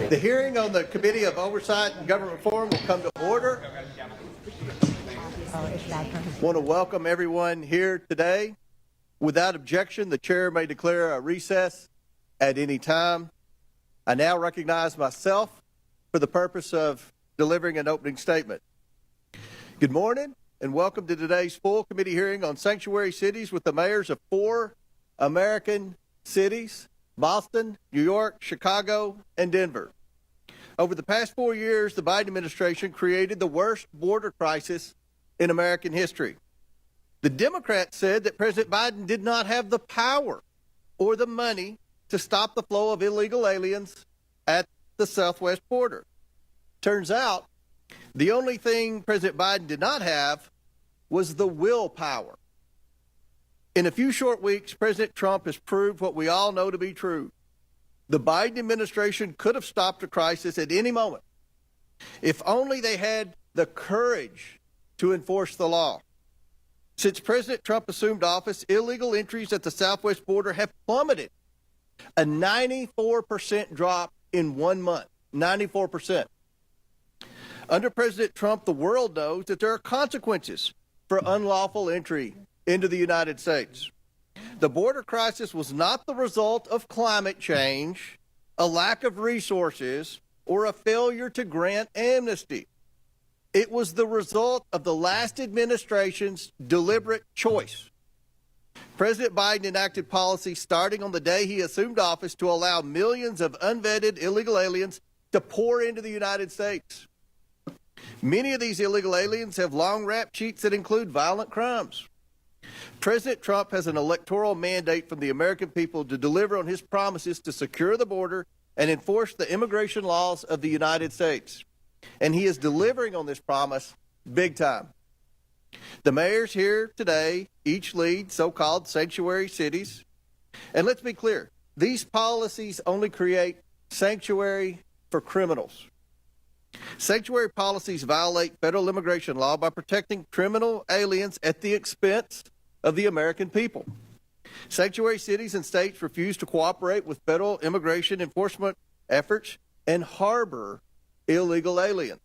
The hearing on the Committee of Oversight and Government Reform will come to order. I want to welcome everyone here today. Without objection, the chair may declare a recess at any time. I now recognize myself for the purpose of delivering an opening statement. Good morning and welcome to today's full committee hearing on sanctuary cities with the mayors of 4 American cities: Boston, New York, Chicago, and Denver. Over the past 4 years, the Biden administration created the worst border crisis in American history. The Democrats said that President Biden did not have the power or the money to stop the flow of illegal aliens at the southwest border. Turns out, the only thing President Biden did not have was the willpower. In a few short weeks, President Trump has proved what we all know to be true. The Biden administration could have stopped the crisis at any moment if only they had the courage to enforce the law. Since President Trump assumed office, illegal entries at the southwest border have plummeted. A 94% drop in 1 month. 94%. Under President Trump, the world knows that there are consequences for unlawful entry into the United States. The border crisis was not the result of climate change, a lack of resources, or a failure to grant amnesty. It was the result of the last administration's deliberate choice. President Biden enacted policy starting on the day he assumed office to allow millions of unvetted illegal aliens to pour into the United States. Many of these illegal aliens have long rap sheets that include violent crimes. President Trump has an electoral mandate from the American people to deliver on his promises to secure the border and enforce the immigration laws of the United States. And he is delivering on this promise big time. The mayors here today each lead so-called sanctuary cities. And let's be clear, these policies only create sanctuary for criminals. Sanctuary policies violate federal immigration law by protecting criminal aliens at the expense of the American people. Sanctuary cities and states refuse to cooperate with federal immigration enforcement efforts and harbor illegal aliens.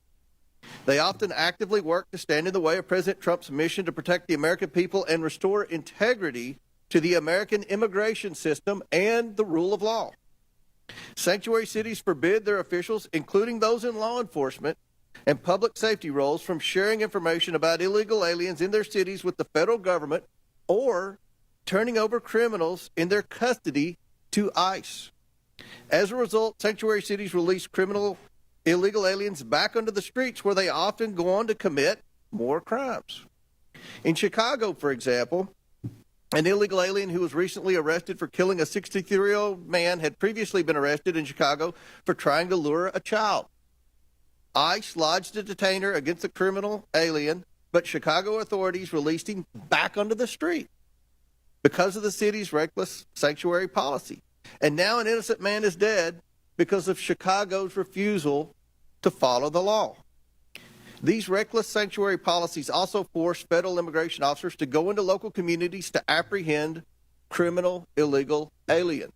They often actively work to stand in the way of President Trump's mission to protect the American people and restore integrity to the American immigration system and the rule of law. Sanctuary cities forbid their officials, including those in law enforcement and public safety roles, from sharing information about illegal aliens in their cities with the federal government or turning over criminals in their custody to ICE. As a result, sanctuary cities release illegal aliens back onto the streets where they often go on to commit more crimes. In Chicago, for example, an illegal alien who was recently arrested for killing a 63-year-old man had previously been arrested in Chicago for trying to lure a child. ICE lodged a detainer against the criminal alien, but Chicago authorities released him back onto the street because of the city's reckless sanctuary policy. And now an innocent man is dead because of Chicago's refusal to follow the law. These reckless sanctuary policies also force federal immigration officers to go into local communities to apprehend criminal illegal aliens.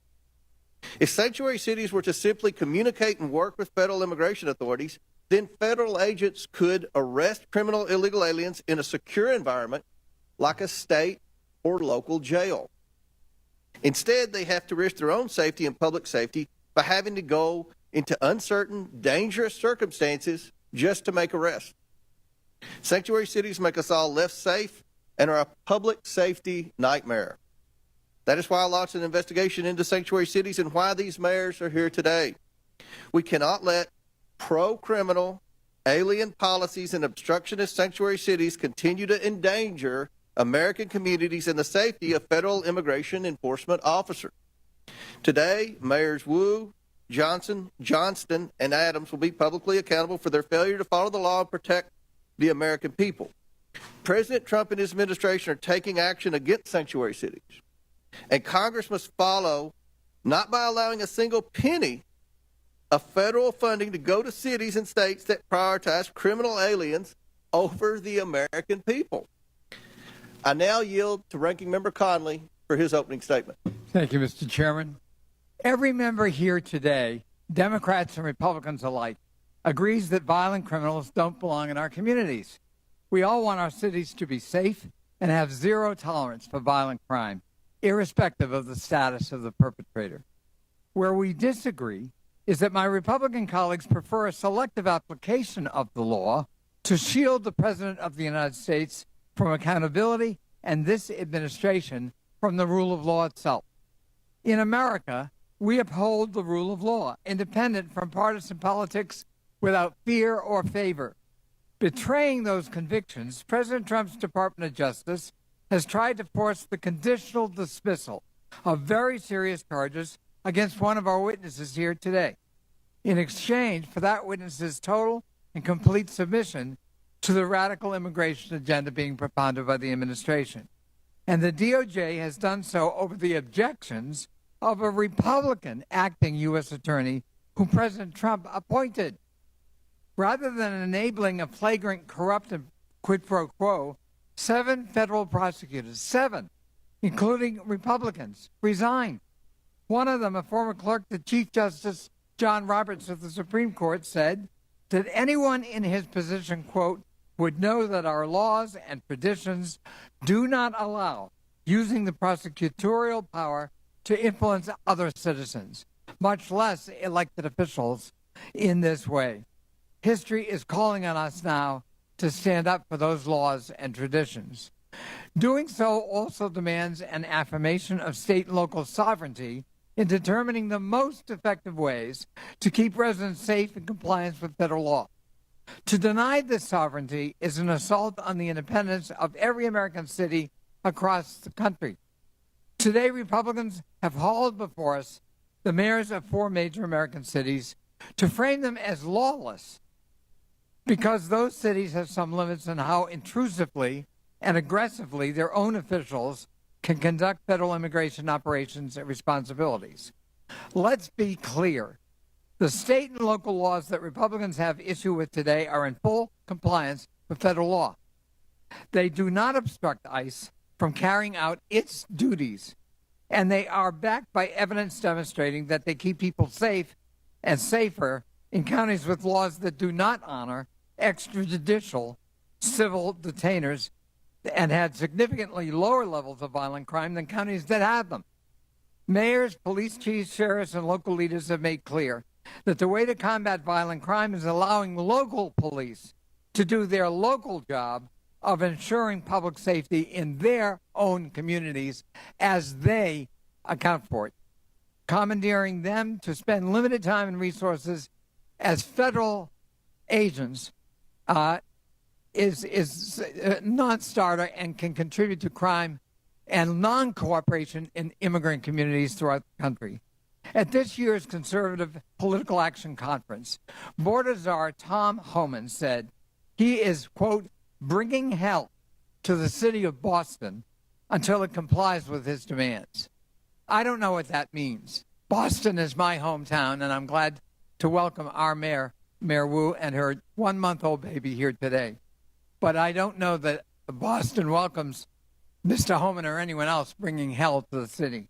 If sanctuary cities were to simply communicate and work with federal immigration authorities, then federal agents could arrest criminal illegal aliens in a secure environment like a state or local jail. Instead, they have to risk their own safety and public safety by having to go into uncertain, dangerous circumstances just to make arrests. Sanctuary cities make us all less safe and are a public safety nightmare. That is why I launched an investigation into sanctuary cities and why these mayors are here today. We cannot let pro-criminal, alien policies and obstructionist sanctuary cities continue to endanger American communities and the safety of federal immigration enforcement officers. Today, Mayors Wu, Johnson, Johnston, and Adams will be publicly accountable for their failure to follow the law and protect the American people. President Trump and his administration are taking action against sanctuary cities. And Congress must follow, not by allowing a single penny of federal funding to go to cities and states that prioritize criminal aliens over the American people. I now yield to Ranking Member Conley for his opening statement. Thank you, Mr. Chairman. Every member here today Democrats and Republicans alike, agrees that violent criminals don't belong in our communities. We all want our cities to be safe and have zero tolerance for violent crime, irrespective of the status of the perpetrator. Where we disagree is that my Republican colleagues prefer a selective application of the law to shield the President of the United States from accountability and this administration from the rule of law itself. In America, we uphold the rule of law, independent from partisan politics, without fear or favor. Betraying those convictions, President Trump's Department of Justice has tried to force the conditional dismissal of very serious charges against one of our witnesses here today, in exchange for that witness's total and complete submission to the radical immigration agenda being propounded by the administration. And the DOJ has done so over the objections of a Republican acting U.S. attorney whom President Trump appointed. Rather than enabling a flagrant corrupt quid pro quo, 7 federal prosecutors, 7, including Republicans, resigned. One of them, a former clerk to Chief Justice John Roberts of the Supreme Court, said that anyone in his position, quote, would know that our laws and traditions do not allow using the prosecutorial power to influence other citizens, much less elected officials, in this way. History is calling on us now to stand up for those laws and traditions. Doing so also demands an affirmation of state and local sovereignty in determining the most effective ways to keep residents safe in compliance with federal law. To deny this sovereignty is an assault on the independence of every American city across the country. Today, Republicans have hauled before us the mayors of 4 major American cities to frame them as lawless because those cities have some limits on how intrusively and aggressively their own officials can conduct federal immigration operations and responsibilities. Let's be clear. The state and local laws that Republicans have issue with today are in full compliance with federal law. They do not obstruct ICE from carrying out its duties, and they are backed by evidence demonstrating that they keep people safe and safer in counties with laws that do not honor extrajudicial civil detainers and had significantly lower levels of violent crime than counties that have them. Mayors, police chiefs, sheriffs, and local leaders have made clear that the way to combat violent crime is allowing local police to do their local job of ensuring public safety in their own communities as they account for it, commandeering them to spend limited time and resources as federal agents is a non-starter and can contribute to crime and non-cooperation in immigrant communities throughout the country. At this year's Conservative Political Action Conference, border czar Tom Homan said he is, quote, bringing hell to the city of Boston until it complies with his demands. I don't know what that means. Boston is my hometown, and I'm glad to welcome our mayor, Mayor Wu, and her 1-month-old baby here today. But I don't know that Boston welcomes Mr. Homan or anyone else bringing hell to the city.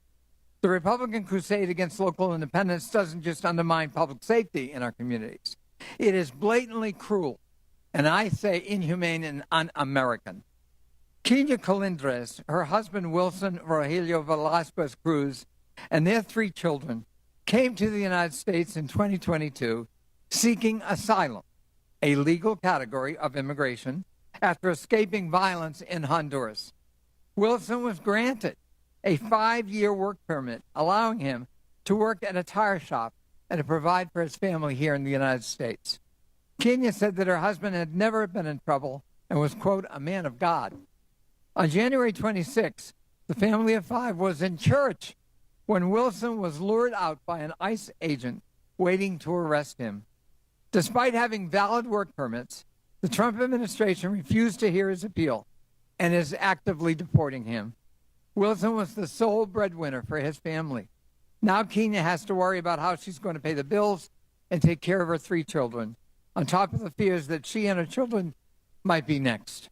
The Republican crusade against local independence doesn't just undermine public safety in our communities. It is blatantly cruel, and I say inhumane and un-American. Kenya Colindres, her husband Wilson Rogelio Velasquez Cruz, and their 3 children came to the United States in 2022 seeking asylum, a legal category of immigration, after escaping violence in Honduras. Wilson was granted a 5-year work permit, allowing him to work at a tire shop and to provide for his family here in the United States. Kenya said that her husband had never been in trouble and was, quote, a man of God. On January 26, the family of 5 was in church when Wilson was lured out by an ICE agent waiting to arrest him. Despite having valid work permits, the Trump administration refused to hear his appeal and is actively deporting him. Wilson was the sole breadwinner for his family. Now Kenya has to worry about how she's going to pay the bills and take care of her 3 children, on top of the fears that she and her children might be next.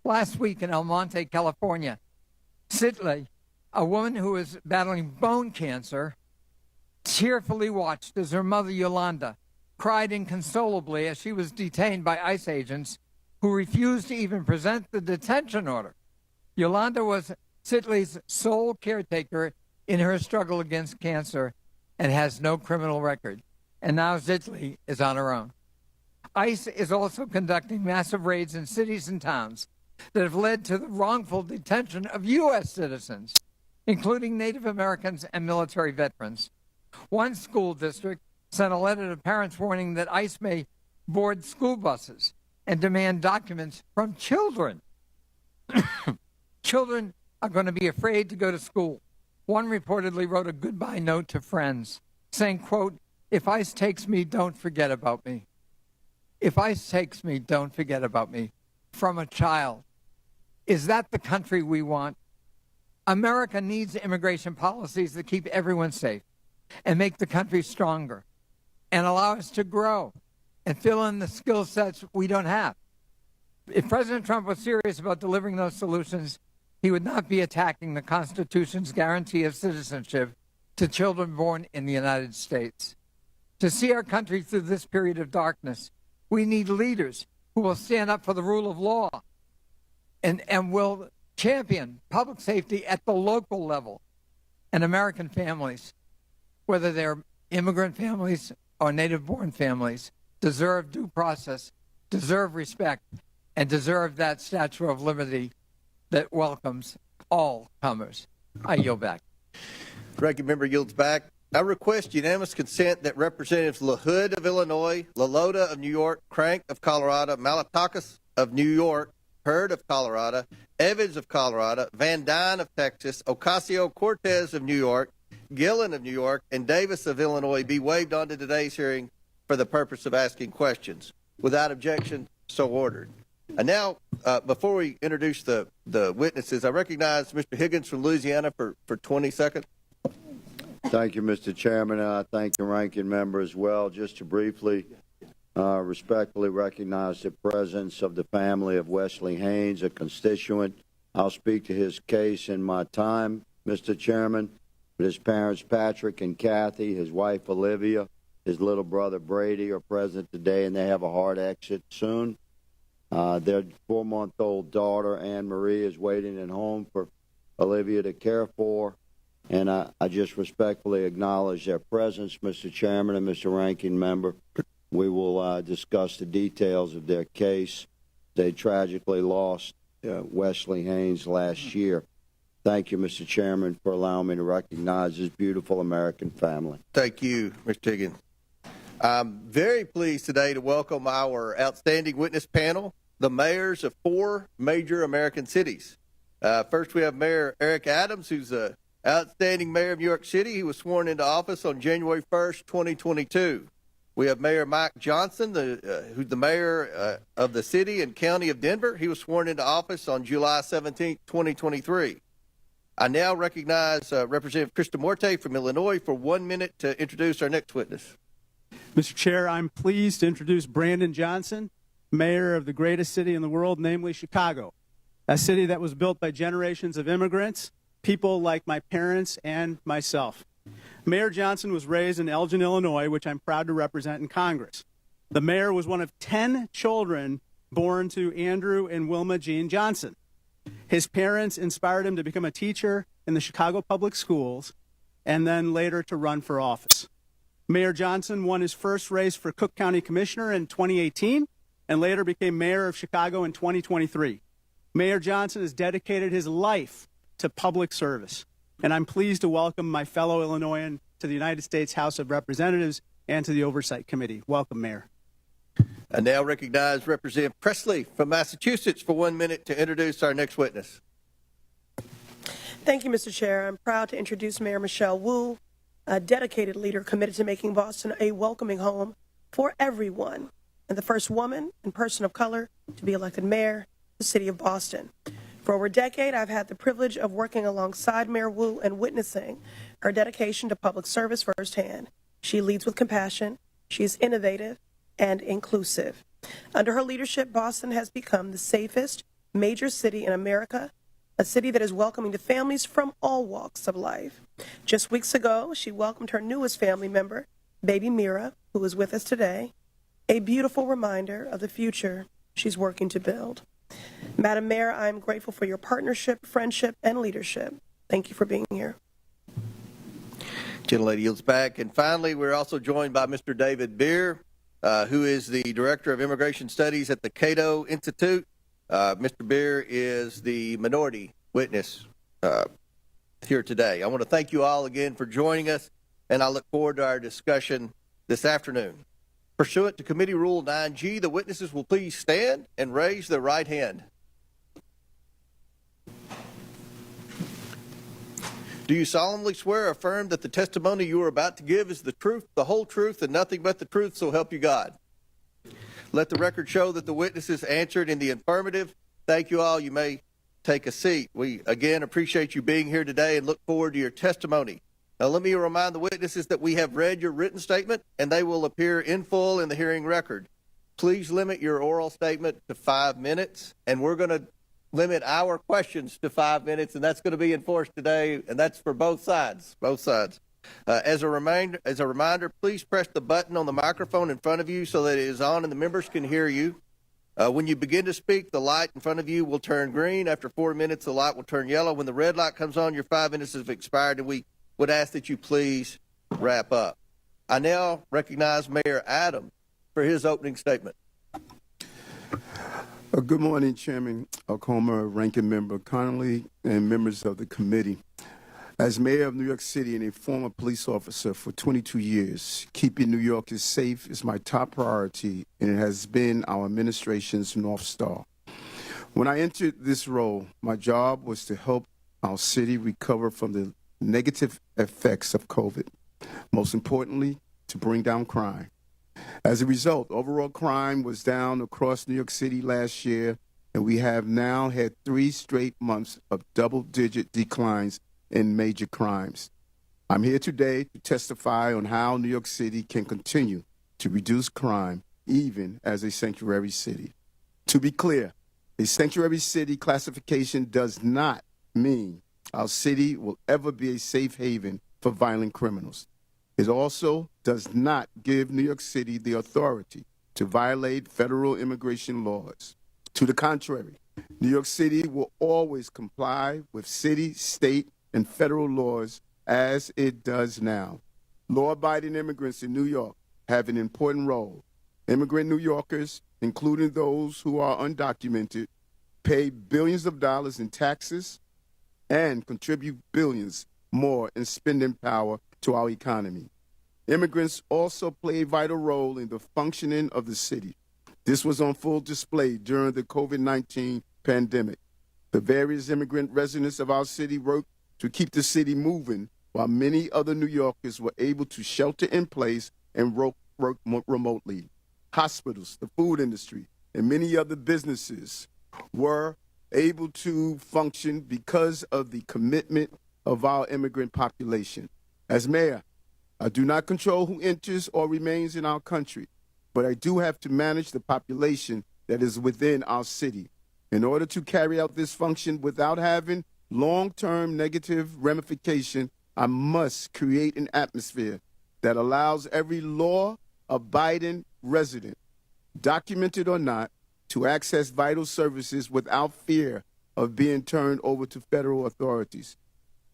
Last week in El Monte, California, Sitley, a woman who was battling bone cancer, tearfully watched as her mother, Yolanda, cried inconsolably as she was detained by ICE agents who refused to even present the detention order. Yolanda was Sitley's sole caretaker in her struggle against cancer and has no criminal record. And now Sitley is on her own. ICE is also conducting massive raids in cities and towns that have led to the wrongful detention of U.S. citizens, including Native Americans and military veterans. One school district sent a letter to parents warning that ICE may board school buses and demand documents from children. Children are going to be afraid to go to school. One reportedly wrote a goodbye note to friends saying, quote, "If ICE takes me, don't forget about me. If ICE takes me, don't forget about me." From a child. Is that the country we want? America needs immigration policies that keep everyone safe and make the country stronger and allow us to grow and fill in the skill sets we don't have. If President Trump was serious about delivering those solutions, he would not be attacking the Constitution's guarantee of citizenship to children born in the United States. To see our country through this period of darkness, we need leaders who will stand up for the rule of law and will champion public safety at the local level. And American families, whether they're immigrant families or native-born families, deserve due process, deserve respect, and deserve that Statue of Liberty that welcomes all comers. I yield back. The ranking member yields back. I request unanimous consent that Representatives LaHood of Illinois, LaLota of New York, Crank of Colorado, Malatakis of New York, Hurd of Colorado, Evans of Colorado, Van Dyne of Texas, Ocasio-Cortez of New York, Gillen of New York, and Davis of Illinois be waived onto today's hearing for the purpose of asking questions. Without objection, so ordered. And now, before we introduce the witnesses, I recognize Mr. Higgins from Louisiana for 20 seconds. Thank you, Mr. Chairman. I thank the ranking member as well. Just to briefly, respectfully recognize the presence of the family of Wesley Haynes, a constituent. I'll speak to his case in my time, Mr. Chairman. But his parents, Patrick and Kathy, his wife, Olivia, his little brother, Brady, are present today, and they have a hard exit soon. Their 4-month-old daughter, Anne-Marie, is waiting at home for Olivia to care for. And I just respectfully acknowledge their presence, Mr. Chairman and Mr. Ranking Member. We will discuss the details of their case. They tragically lost Wesley Haynes last year. Thank you, Mr. Chairman, for allowing me to recognize this beautiful American family. Thank you, Mr. Higgins. I'm very pleased today to welcome our outstanding witness panel, the mayors of 4 major American cities. First, we have Mayor Eric Adams, who's a outstanding mayor of New York City. He was sworn into office on January 1st, 2022. We have Mayor Mike Johnson, who's the mayor of the city and county of Denver. He was sworn into office on July 17th, 2023. I now recognize Representative Krista Morte from Illinois for 1 minute to introduce our next witness. Mr. Chair, I'm pleased to introduce Brandon Johnson, mayor of the greatest city in the world, namely Chicago, a city that was built by generations of immigrants, people like my parents and myself. Mayor Johnson was raised in Elgin, Illinois, which I'm proud to represent in Congress. The mayor was one of 10 children born to Andrew and Wilma Jean Johnson. His parents inspired him to become a teacher in the Chicago Public Schools and then later to run for office. Mayor Johnson won his first race for Cook County Commissioner in 2018 and later became mayor of Chicago in 2023. Mayor Johnson has dedicated his life to public service, and I'm pleased to welcome my fellow Illinoisan to the United States House of Representatives and to the Oversight Committee. Welcome, Mayor. I now recognize Representative Presley from Massachusetts for 1 minute to introduce our next witness. Thank you, Mr. Chair. I'm proud to introduce Mayor Michelle Wu, a dedicated leader committed to making Boston a welcoming home for everyone, and the first woman and person of color to be elected mayor of the city of Boston. For over a decade, I've had the privilege of working alongside Mayor Wu and witnessing her dedication to public service firsthand. She leads with compassion, she is innovative and inclusive. Under her leadership, Boston has become the safest major city in America, a city that is welcoming to families from all walks of life. Just weeks ago, she welcomed her newest family member, baby Mira, who is with us today, a beautiful reminder of the future she's working to build. Madam Mayor, I am grateful for your partnership, friendship, and leadership. Thank you for being here. Gentlelady yields back. And finally, we're also joined by Mr. David Beer, who is the Director of Immigration Studies at the Cato Institute. Mr. Beer is the minority witness here today. I want to thank you all again for joining us, and I look forward to our discussion this afternoon. Pursuant to Committee Rule 9G, the witnesses will please stand and raise their right hand. Do you solemnly swear or affirm that the testimony you are about to give is the truth, the whole truth, and nothing but the truth, so help you God? Let the record show that the witnesses answered in the affirmative. Thank you all. You may take a seat. We, again, appreciate you being here today and look forward to your testimony. Now, let me remind the witnesses that we have read your written statement, and they will appear in full in the hearing record. Please limit your oral statement to 5 minutes, and we're going to limit our questions to 5 minutes, and that's going to be enforced today, and that's for both sides. As a reminder, please press the button on the microphone in front of you so that it is on and the members can hear you. When you begin to speak, the light in front of you will turn green. After 4 minutes, the light will turn yellow. When the red light comes on, your 5 minutes have expired, and we would ask that you please wrap up. I now recognize Mayor Adams for his opening statement. Good morning, Chairman Comer, Ranking Member Connolly, and members of the committee. As mayor of New York City and a former police officer for 22 years, keeping New Yorkers safe is my top priority, and it has been our administration's North Star. When I entered this role, my job was to help our city recover from the negative effects of COVID. Most importantly, to bring down crime. As a result, overall crime was down across New York City last year, and we have now had 3 straight months of double-digit declines in major crimes. I'm here today to testify on how New York City can continue to reduce crime, even as a sanctuary city. To be clear, a sanctuary city classification does not mean our city will ever be a safe haven for violent criminals. It also does not give New York City the authority to violate federal immigration laws. To the contrary, New York City will always comply with city, state, and federal laws as it does now. Law-abiding immigrants in New York have an important role. Immigrant New Yorkers, including those who are undocumented, pay billions of dollars in taxes and contribute billions more in spending power to our economy. Immigrants also play a vital role in the functioning of the city. This was on full display during the COVID-19 pandemic. The various immigrant residents of our city worked to keep the city moving, while many other New Yorkers were able to shelter in place and work remotely. Hospitals, the food industry, and many other businesses were able to function because of the commitment of our immigrant population. As mayor, I do not control who enters or remains in our country, but I do have to manage the population that is within our city. In order to carry out this function without having long-term negative ramification, I must create an atmosphere that allows every law-abiding resident, documented or not, to access vital services without fear of being turned over to federal authorities.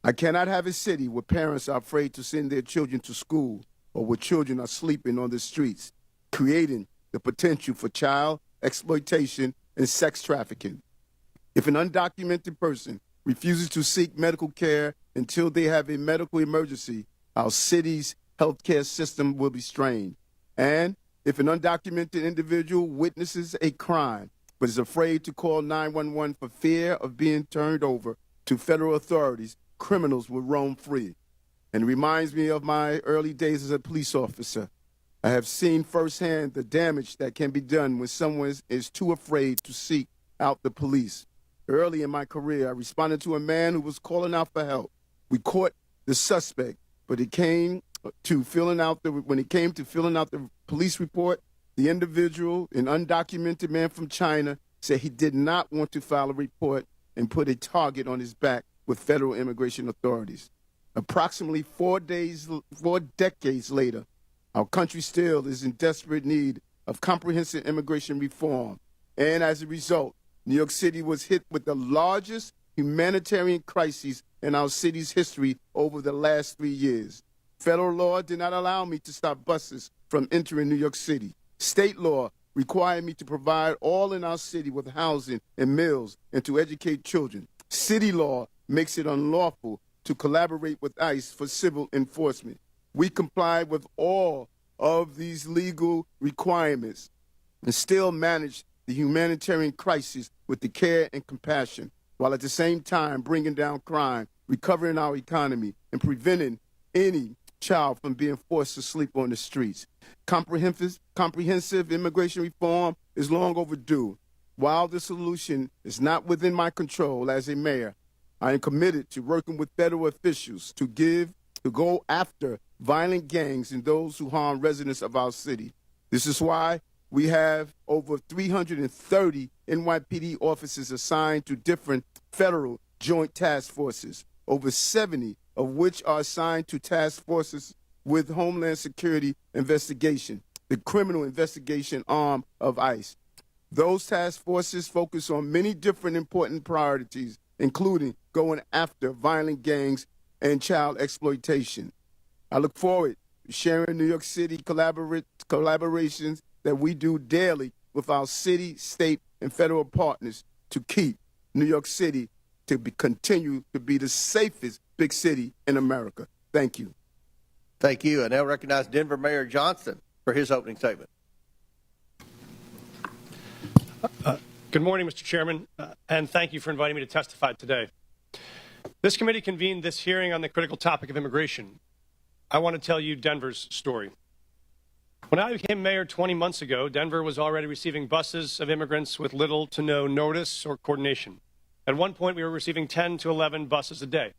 I cannot have a city where parents are afraid to send their children to school or where children are sleeping on the streets, creating the potential for child exploitation and sex trafficking. If an undocumented person refuses to seek medical care until they have a medical emergency, our city's healthcare system will be strained. And if an undocumented individual witnesses a crime but is afraid to call 911 for fear of being turned over to federal authorities, criminals will roam free. And it reminds me of my early days as a police officer. I have seen firsthand the damage that can be done when someone is too afraid to seek out the police. Early in my career, I responded to a man who was calling out for help. We caught the suspect, but when it came to filling out the police report, the individual, an undocumented man from China, said he did not want to file a report and put a target on his back with federal immigration authorities. Approximately 4 decades later, our country still is in desperate need of comprehensive immigration reform. And as a result, New York City was hit with the largest humanitarian crisis in our city's history over the last 3 years. Federal law did not allow me to stop buses from entering New York City. State law required me to provide all in our city with housing and meals and to educate children. City law makes it unlawful to collaborate with ICE for civil enforcement. We complied with all of these legal requirements and still managed the humanitarian crisis with the care and compassion, while at the same time bringing down crime, recovering our economy, and preventing any child from being forced to sleep on the streets. Comprehensive immigration reform is long overdue. While the solution is not within my control as a mayor, I am committed to working with federal officials to go after violent gangs and those who harm residents of our city. This is why we have over 330 NYPD officers assigned to different federal joint task forces, over 70 of which are assigned to task forces with Homeland Security investigation, the criminal investigation arm of ICE. Those task forces focus on many different important priorities, including going after violent gangs and child exploitation. I look forward to sharing New York City collaborations that we do daily with our city, state, and federal partners to keep New York City continue to be the safest big city in America. Thank you. Thank you. I now recognize Denver Mayor Johnson for his opening statement. Good morning, Mr. Chairman, and thank you for inviting me to testify today. This committee convened this hearing on the critical topic of immigration. I want to tell you Denver's story. When I became mayor 20 months ago, Denver was already receiving buses of immigrants with little to no notice or coordination. At one point, we were receiving 10 to 11 buses a day,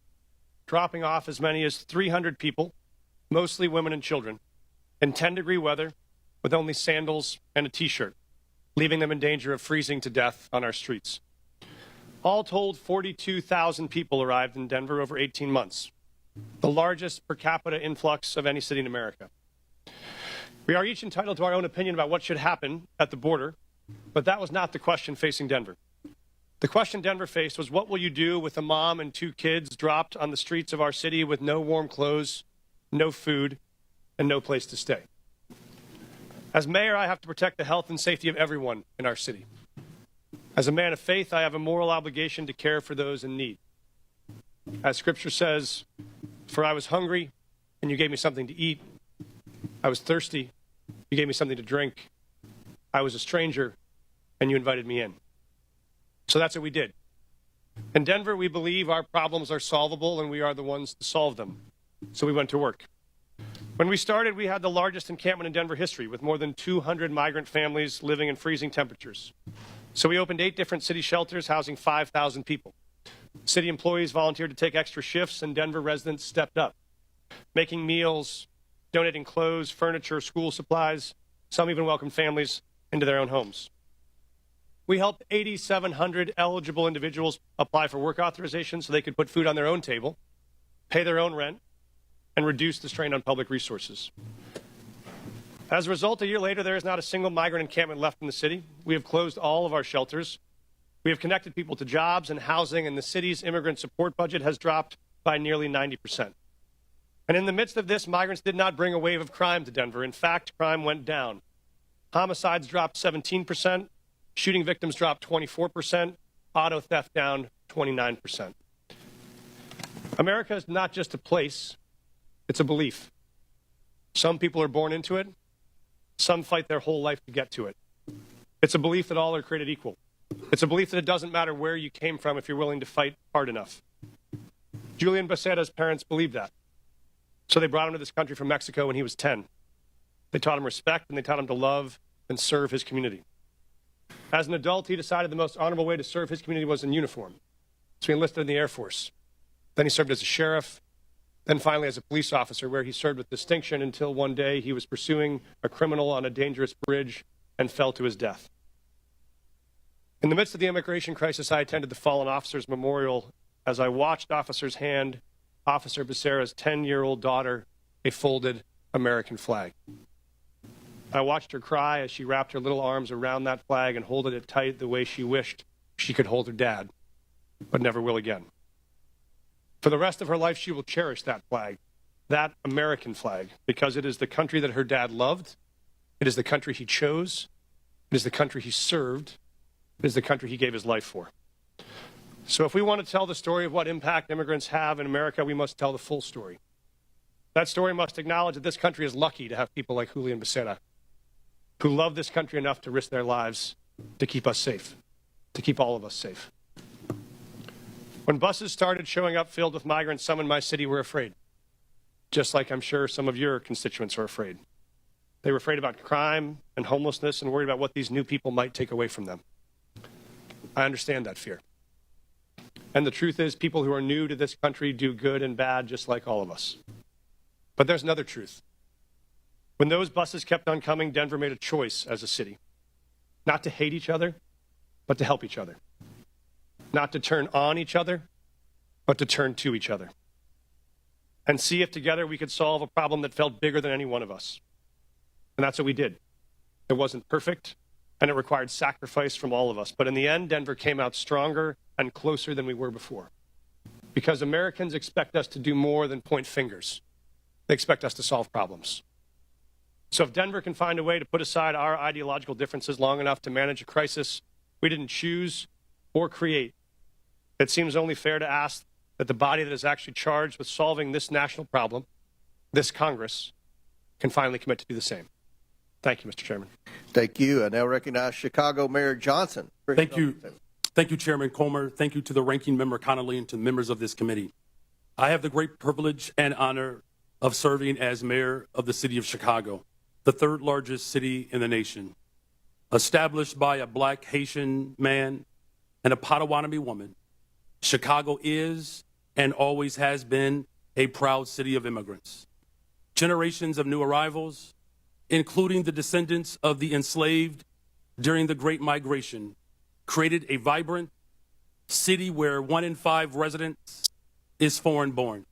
dropping off as many as 300 people, mostly women and children, in 10-degree weather with only sandals and a T-shirt, leaving them in danger of freezing to death on our streets. All told, 42,000 people arrived in Denver over 18 months, the largest per capita influx of any city in America. We are each entitled to our own opinion about what should happen at the border, but that was not the question facing Denver. The question Denver faced was, what will you do with a mom and 2 kids dropped on the streets of our city with no warm clothes, no food, and no place to stay? As mayor, I have to protect the health and safety of everyone in our city. As a man of faith, I have a moral obligation to care for those in need. As Scripture says, for I was hungry, and you gave me something to eat. I was thirsty, you gave me something to drink. I was a stranger, and you invited me in. So that's what we did. In Denver, we believe our problems are solvable, and we are the ones to solve them. So we went to work. When we started, we had the largest encampment in Denver history, with more than 200 migrant families living in freezing temperatures. So we opened 8 different city shelters housing 5,000 people. City employees volunteered to take extra shifts, and Denver residents stepped up, making meals, donating clothes, furniture, school supplies. Some even welcomed families into their own homes. We helped 8,700 eligible individuals apply for work authorization so they could put food on their own table, pay their own rent, and reduce the strain on public resources. As a result, a year later, there is not a single migrant encampment left in the city. We have closed all of our shelters. We have connected people to jobs and housing, and the city's immigrant support budget has dropped by nearly 90%. And in the midst of this, migrants did not bring a wave of crime to Denver. In fact, crime went down. Homicides dropped 17%, shooting victims dropped 24%, auto theft down 29%. America is not just a place, it's a belief. Some people are born into it. Some fight their whole life to get to it. It's a belief that all are created equal. It's a belief that it doesn't matter where you came from if you're willing to fight hard enough. Julian Becerra's parents believed that. So they brought him to this country from Mexico when he was 10. They taught him respect, and they taught him to love and serve his community. As an adult, he decided the most honorable way to serve his community was in uniform. So he enlisted in the Air Force. Then he served as a sheriff, then finally as a police officer, where he served with distinction until one day he was pursuing a criminal on a dangerous bridge and fell to his death. In the midst of the immigration crisis, I attended the Fallen Officers Memorial as I watched officers hand Officer Becerra's 10-year-old daughter a folded American flag. I watched her cry as she wrapped her little arms around that flag and holded it tight the way she wished she could hold her dad, but never will again. For the rest of her life, she will cherish that flag, that American flag, because it is the country that her dad loved, it is the country he chose, it is the country he served, it is the country he gave his life for. So if we want to tell the story of what impact immigrants have in America, we must tell the full story. That story must acknowledge that this country is lucky to have people like Julian Becerra, who love this country enough to risk their lives to keep us safe, to keep all of us safe. When buses started showing up filled with migrants, some in my city were afraid, just like I'm sure some of your constituents are afraid. They were afraid about crime and homelessness and worried about what these new people might take away from them. I understand that fear. And the truth is, people who are new to this country do good and bad just like all of us. But there's another truth. When those buses kept on coming, Denver made a choice as a city, not to hate each other, but to help each other. Not to turn on each other, but to turn to each other. And see if together we could solve a problem that felt bigger than any one of us. And that's what we did. It wasn't perfect, and it required sacrifice from all of us. But in the end, Denver came out stronger and closer than we were before. Because Americans expect us to do more than point fingers. They expect us to solve problems. So if Denver can find a way to put aside our ideological differences long enough to manage a crisis we didn't choose or create, it seems only fair to ask that the body that is actually charged with solving this national problem, this Congress, can finally commit to do the same. Thank you, Mr. Chairman. Thank you. I now recognize Chicago Mayor Johnson. Thank you. Thank you, Chairman Comer. Thank you to the ranking member Connolly and to the members of this committee. I have the great privilege and honor of serving as mayor of the city of Chicago, the third largest city in the nation. Established by a black Haitian man and a Potawatomi woman, Chicago is and always has been a proud city of immigrants. Generations of new arrivals, including the descendants of the enslaved during the Great Migration, created a vibrant city where 1 in 5 residents is foreign-born.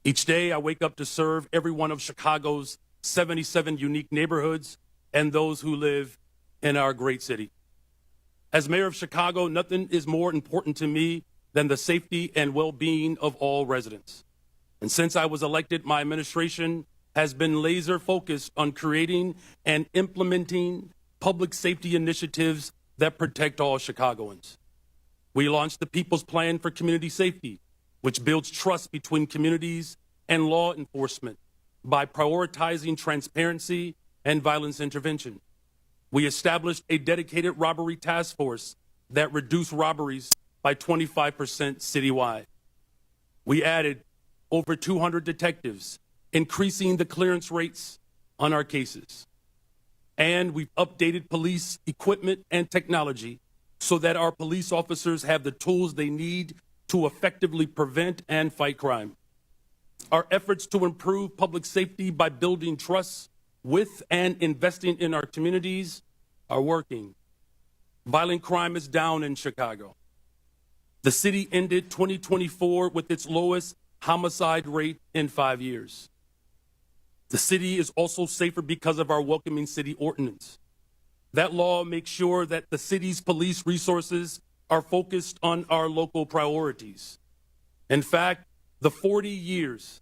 Each day, I wake up to serve every one of Chicago's 77 unique neighborhoods and those who live in our great city. As mayor of Chicago, nothing is more important to me than the safety and well-being of all residents. And since I was elected, my administration has been laser-focused on creating and implementing public safety initiatives that protect all Chicagoans. We launched the People's Plan for Community Safety, which builds trust between communities and law enforcement by prioritizing transparency and violence intervention. We established a dedicated robbery task force that reduced robberies by 25% citywide. We added over 200 detectives, increasing the clearance rates on our cases. And we've updated police equipment and technology so that our police officers have the tools they need to effectively prevent and fight crime. Our efforts to improve public safety by building trust with and investing in our communities are working. Violent crime is down in Chicago. The city ended 2024 with its lowest homicide rate in 5 years. The city is also safer because of our Welcoming City Ordinance. That law makes sure that the city's police resources are focused on our local priorities. In fact, the 40 years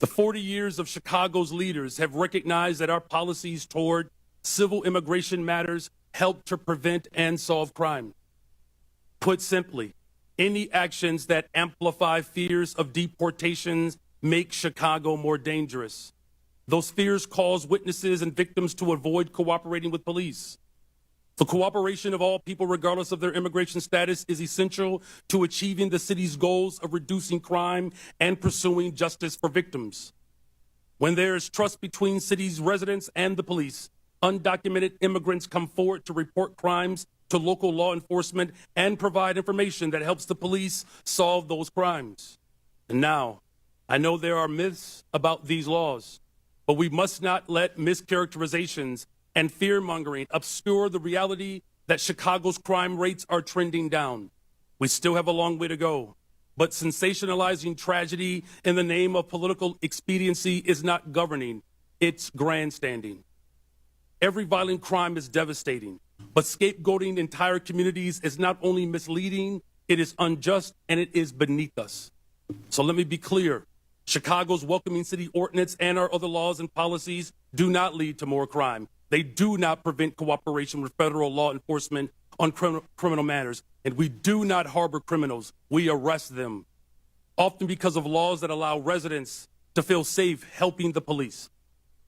of Chicago's leaders have recognized that our policies toward civil immigration matters help to prevent and solve crime. Put simply, any actions that amplify fears of deportations make Chicago more dangerous. Those fears cause witnesses and victims to avoid cooperating with police. The cooperation of all people, regardless of their immigration status, is essential to achieving the city's goals of reducing crime and pursuing justice for victims. When there is trust between city's residents and the police, undocumented immigrants come forward to report crimes to local law enforcement and provide information that helps the police solve those crimes. And now, I know there are myths about these laws, but we must not let mischaracterizations and fear-mongering obscure the reality that Chicago's crime rates are trending down. We still have a long way to go, but sensationalizing tragedy in the name of political expediency is not governing, it's grandstanding. Every violent crime is devastating, but scapegoating entire communities is not only misleading, it is unjust, and it is beneath us. So let me be clear. Chicago's welcoming city ordinance and our other laws and policies do not lead to more crime. They do not prevent cooperation with federal law enforcement on criminal matters, and we do not harbor criminals. We arrest them, often because of laws that allow residents to feel safe helping the police.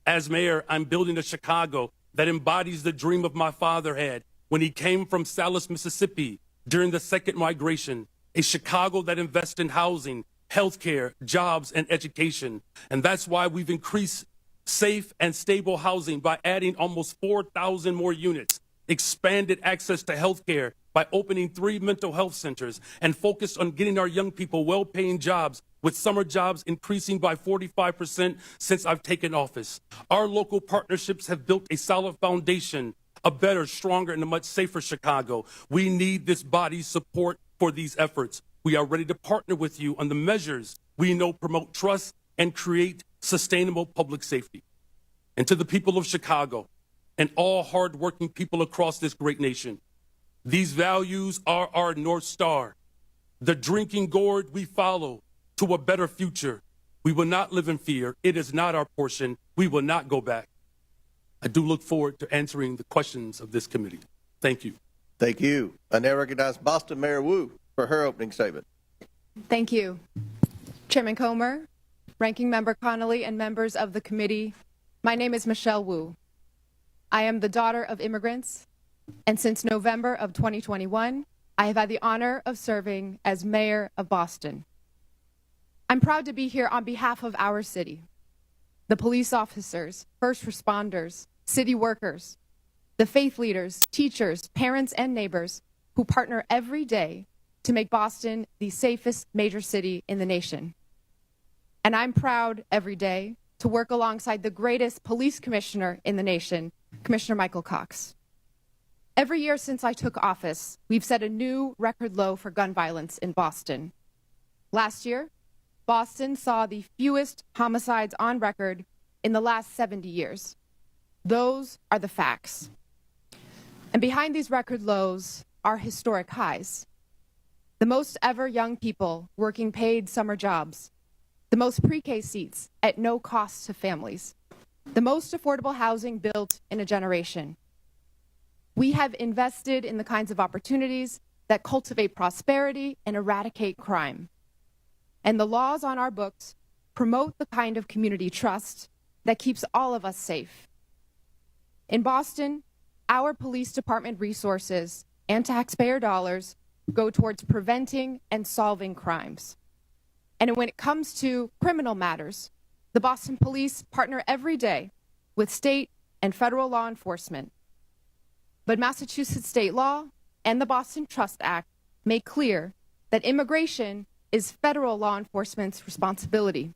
As mayor, I'm building a Chicago that embodies the dream of my father had when he came from Salis, Mississippi during the second migration, a Chicago that invests in housing, healthcare, jobs, and education. And that's why we've increased safe and stable housing by adding almost 4,000 more units, expanded access to healthcare by opening 3 mental health centers, and focused on getting our young people well-paying jobs, with summer jobs increasing by 45% since I've taken office. Our local partnerships have built a solid foundation, a better, stronger, and a much safer Chicago. We need this body's support for these efforts. We are ready to partner with you on the measures we know promote trust and create sustainable public safety. And to the people of Chicago and all hardworking people across this great nation, these values are our North Star, the drinking gourd we follow to a better future. We will not live in fear. It is not our portion. We will not go back. I do look forward to answering the questions of this committee. Thank you. Thank you. I now recognize Boston Mayor Wu for her opening statement. Thank you. Chairman Comer, Ranking Member Connolly, and members of the committee, my name is Michelle Wu. I am the daughter of immigrants, and since November of 2021, I have had the honor of serving as mayor of Boston. I'm proud to be here on behalf of our city, the police officers, first responders, city workers, the faith leaders, teachers, parents, and neighbors who partner every day to make Boston the safest major city in the nation. And I'm proud every day to work alongside the greatest police commissioner in the nation, Commissioner Michael Cox. Every year since I took office, we've set a new record low for gun violence in Boston. Last year, Boston saw the fewest homicides on record in the last 70 years. Those are the facts. And behind these record lows are historic highs. The most ever young people working paid summer jobs, the most pre-K seats at no cost to families, the most affordable housing built in a generation. We have invested in the kinds of opportunities that cultivate prosperity and eradicate crime. And the laws on our books promote the kind of community trust that keeps all of us safe. In Boston, our police department resources and taxpayer dollars go towards preventing and solving crimes. And when it comes to criminal matters, the Boston Police partner every day with state and federal law enforcement. But Massachusetts state law and the Boston Trust Act make clear that immigration is federal law enforcement's responsibility.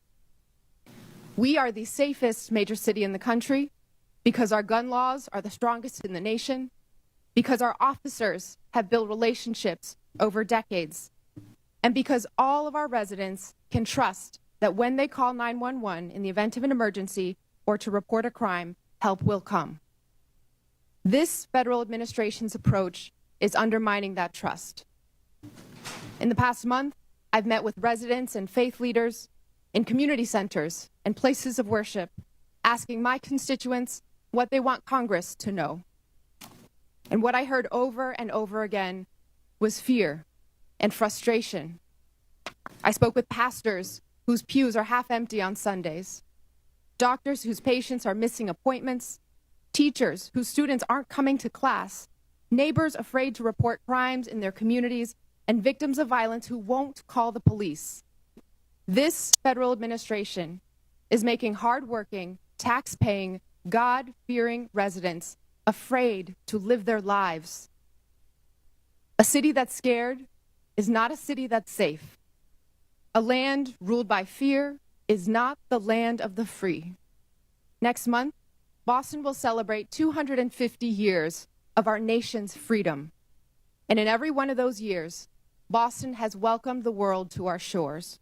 We are the safest major city in the country because our gun laws are the strongest in the nation, because our officers have built relationships over decades, and because all of our residents can trust that when they call 911 in the event of an emergency or to report a crime, help will come. This federal administration's approach is undermining that trust. In the past month, I've met with residents and faith leaders in community centers and places of worship, asking my constituents what they want Congress to know. And what I heard over and over again was fear and frustration. I spoke with pastors whose pews are half empty on Sundays, doctors whose patients are missing appointments, teachers whose students aren't coming to class, neighbors afraid to report crimes in their communities, and victims of violence who won't call the police. This federal administration is making hardworking, tax-paying, God-fearing residents afraid to live their lives. A city that's scared is not a city that's safe. A land ruled by fear is not the land of the free. Next month, Boston will celebrate 250 years of of our nation's freedom. And in every one of those years, Boston has welcomed the world to our shores.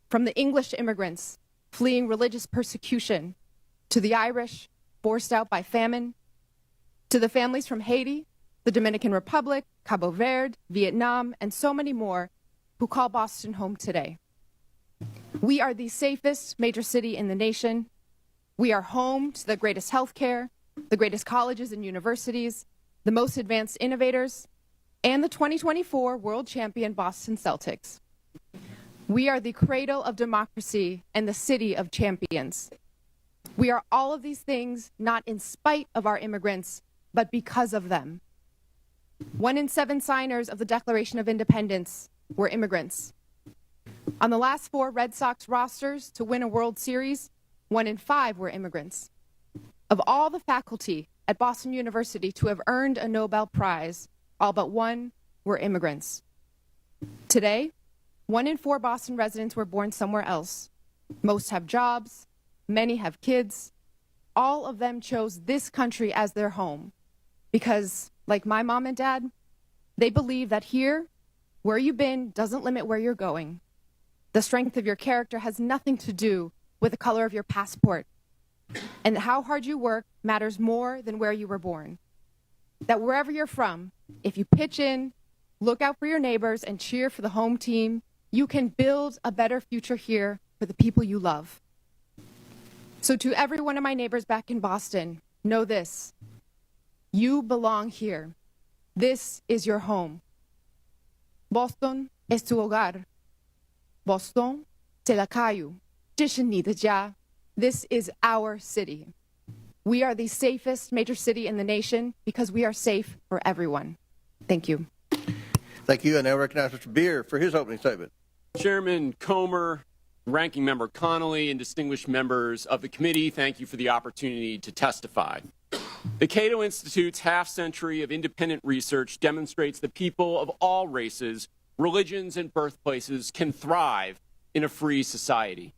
From the English immigrants fleeing religious persecution, to the Irish forced out by famine, to the families from Haiti, the Dominican Republic, Cabo Verde, Vietnam, and so many more who call Boston home today. We are the safest major city in the nation. We are home to the greatest healthcare, the greatest colleges and universities, the most advanced innovators, and the 2024 world champion Boston Celtics. We are the cradle of democracy and the city of champions. We are all of these things not in spite of our immigrants, but because of them. 1 in 7 signers of the Declaration of Independence were immigrants. On the last 4 Red Sox rosters to win a World Series, 1 in 5 were immigrants. Of all the faculty at Boston University to have earned a Nobel Prize, all but 1 were immigrants. Today, 1 in 4 Boston residents were born somewhere else. Most have jobs, many have kids. All of them chose this country as their home because, like my mom and dad, they believe that here, where you've been doesn't limit where you're going. The strength of your character has nothing to do with the color of your passport. And how hard you work matters more than where you were born. That wherever you're from, if you pitch in, look out for your neighbors, and cheer for the home team, you can build a better future here for the people you love. So to every one of my neighbors back in Boston, know this. You belong here. This is your home. Boston es tu hogar. Boston, c'est la caillou. 这是你的家. This is our city. We are the safest major city in the nation because we are safe for everyone. Thank you. Thank you. I now recognize Mr. Beer for his opening statement. Chairman Comer, Ranking Member Connolly, and distinguished members of the committee, thank you for the opportunity to testify. The Cato Institute's half-century of independent research demonstrates that people of all races, religions, and birthplaces can thrive in a free society.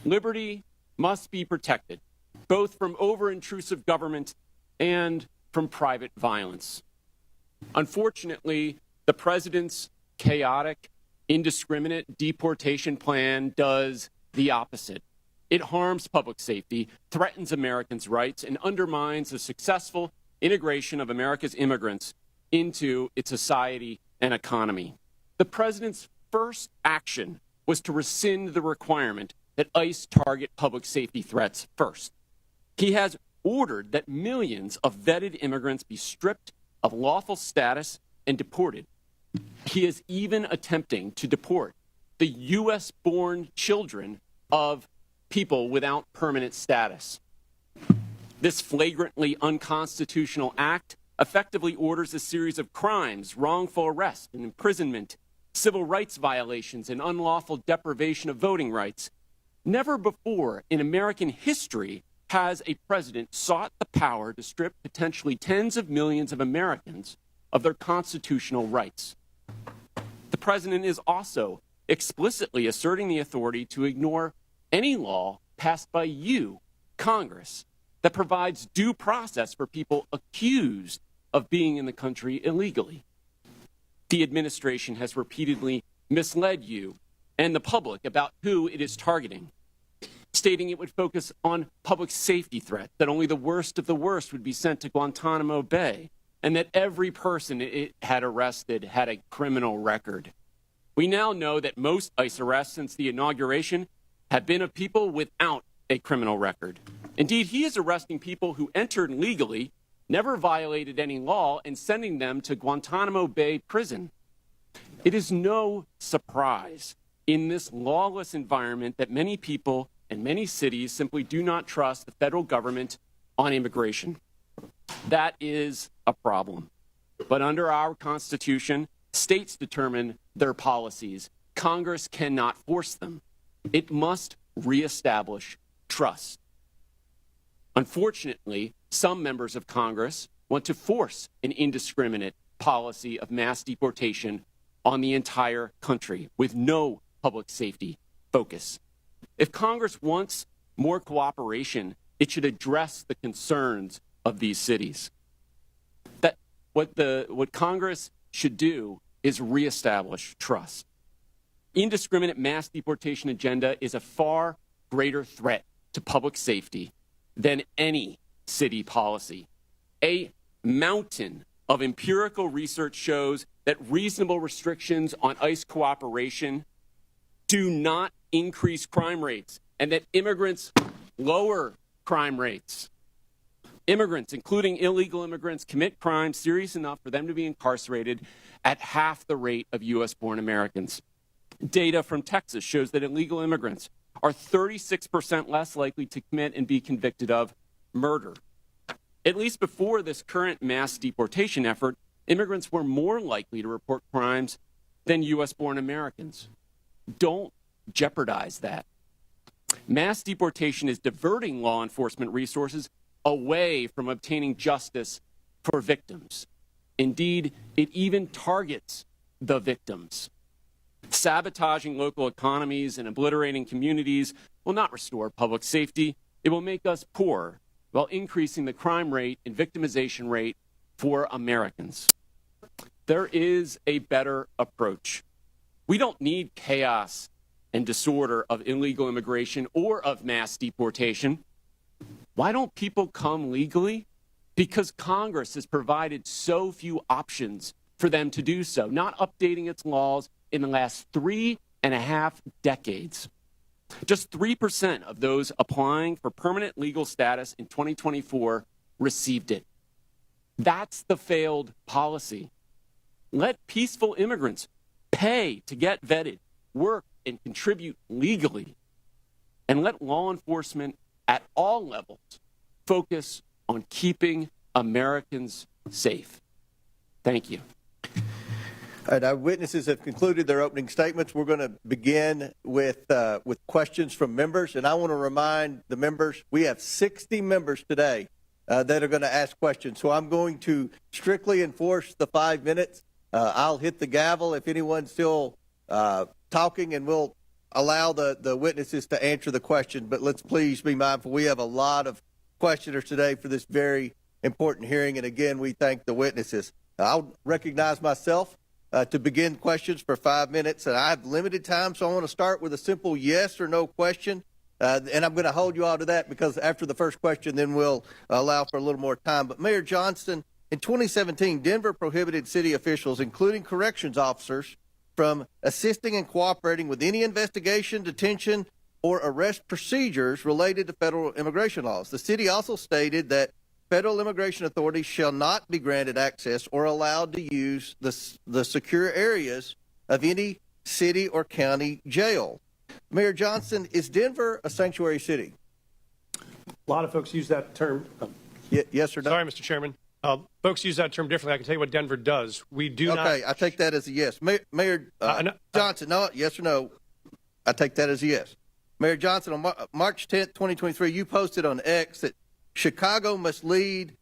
Liberty must be protected, both from over-intrusive government and from private violence. Unfortunately, the president's chaotic, indiscriminate deportation plan does the opposite. It harms public safety, threatens Americans' rights, and undermines the successful integration of America's immigrants into its society and economy. The president's first action was to rescind the requirement that ICE target public safety threats first. He has ordered that millions of vetted immigrants be stripped of lawful status and deported. He is even attempting to deport the U.S.-born children of people without permanent status. This flagrantly unconstitutional act effectively orders a series of crimes, wrongful arrest and imprisonment, civil rights violations, and unlawful deprivation of voting rights. Never before in American history has a president sought the power to strip potentially tens of millions of Americans of their constitutional rights. The president is also explicitly asserting the authority to ignore any law passed by you, Congress, that provides due process for people accused of being in the country illegally. The administration has repeatedly misled you and the public about who it is targeting, stating it would focus on public safety threats, that only the worst of the worst would be sent to Guantanamo Bay, and that every person it had arrested had a criminal record. We now know that most ICE arrests since the inauguration have been of people without a criminal record. Indeed, he is arresting people who entered legally, never violated any law, and sending them to Guantanamo Bay prison. It is no surprise in this lawless environment that many people and many cities simply do not trust the federal government on immigration. That is a problem. But under our Constitution, states determine their policies. Congress cannot force them. It must reestablish trust. Unfortunately, some members of Congress want to force an indiscriminate policy of mass deportation on the entire country with no public safety focus. If Congress wants more cooperation, it should address the concerns of these cities. That what Congress should do is reestablish trust. Indiscriminate mass deportation agenda is a far greater threat to public safety than any city policy. A mountain of empirical research shows that reasonable restrictions on ICE cooperation do not increase crime rates, and that immigrants lower crime rates. Immigrants, including illegal immigrants, commit crimes serious enough for them to be incarcerated at half the rate of U.S.-born Americans. Data from Texas shows that illegal immigrants are 36% less likely to commit and be convicted of murder. At least before this current mass deportation effort, immigrants were more likely to report crimes than U.S.-born Americans. Don't jeopardize that. Mass deportation is diverting law enforcement resources away from obtaining justice for victims. Indeed, it even targets the victims. Sabotaging local economies and obliterating communities will not restore public safety. It will make us poor while increasing the crime rate and victimization rate for Americans. There is a better approach. We don't need chaos and disorder of illegal immigration or of mass deportation. Why don't people come legally? Because Congress has provided so few options for them to do so, not updating its laws in the last 3.5 decades. Just 3% of those applying for permanent legal status in 2024 received it. That's the failed policy. Let peaceful immigrants pay to get vetted, work, and contribute legally. And let law enforcement at all levels focus on keeping Americans safe. Thank you. All right, our witnesses have concluded their opening statements. We're going to begin with questions from members, and I want to remind the members we have 60 members today that are going to ask questions. So I'm going to strictly enforce the 5 minutes. I'll hit the gavel if anyone's still talking, and we'll allow the witnesses to answer the question. But let's please be mindful. We have a lot of questioners today for this very important hearing, and again, we thank the witnesses. I'll recognize myself to begin questions for 5 minutes, and I have limited time, so I want to start with a simple yes or no question, and I'm going to hold you all to that because after the first question, then we'll allow for a little more time. But Mayor Johnston, in 2017, Denver prohibited city officials, including corrections officers, from assisting and cooperating with any investigation, detention, or arrest procedures related to federal immigration laws. The city also stated that federal immigration authorities shall not be granted access or allowed to use the secure areas of any city or county jail. Mayor Johnston, is Denver a sanctuary city? A lot of folks use that term. Yes or no? Sorry, Mr. Chairman. Folks use that term differently. I can tell you what Denver does. We do not. Okay, I take that as a yes. Mayor Johnson, no, yes or no? I take that as a yes. Mayor Johnson, on March 10th, 2023, you posted on X that Chicago must lead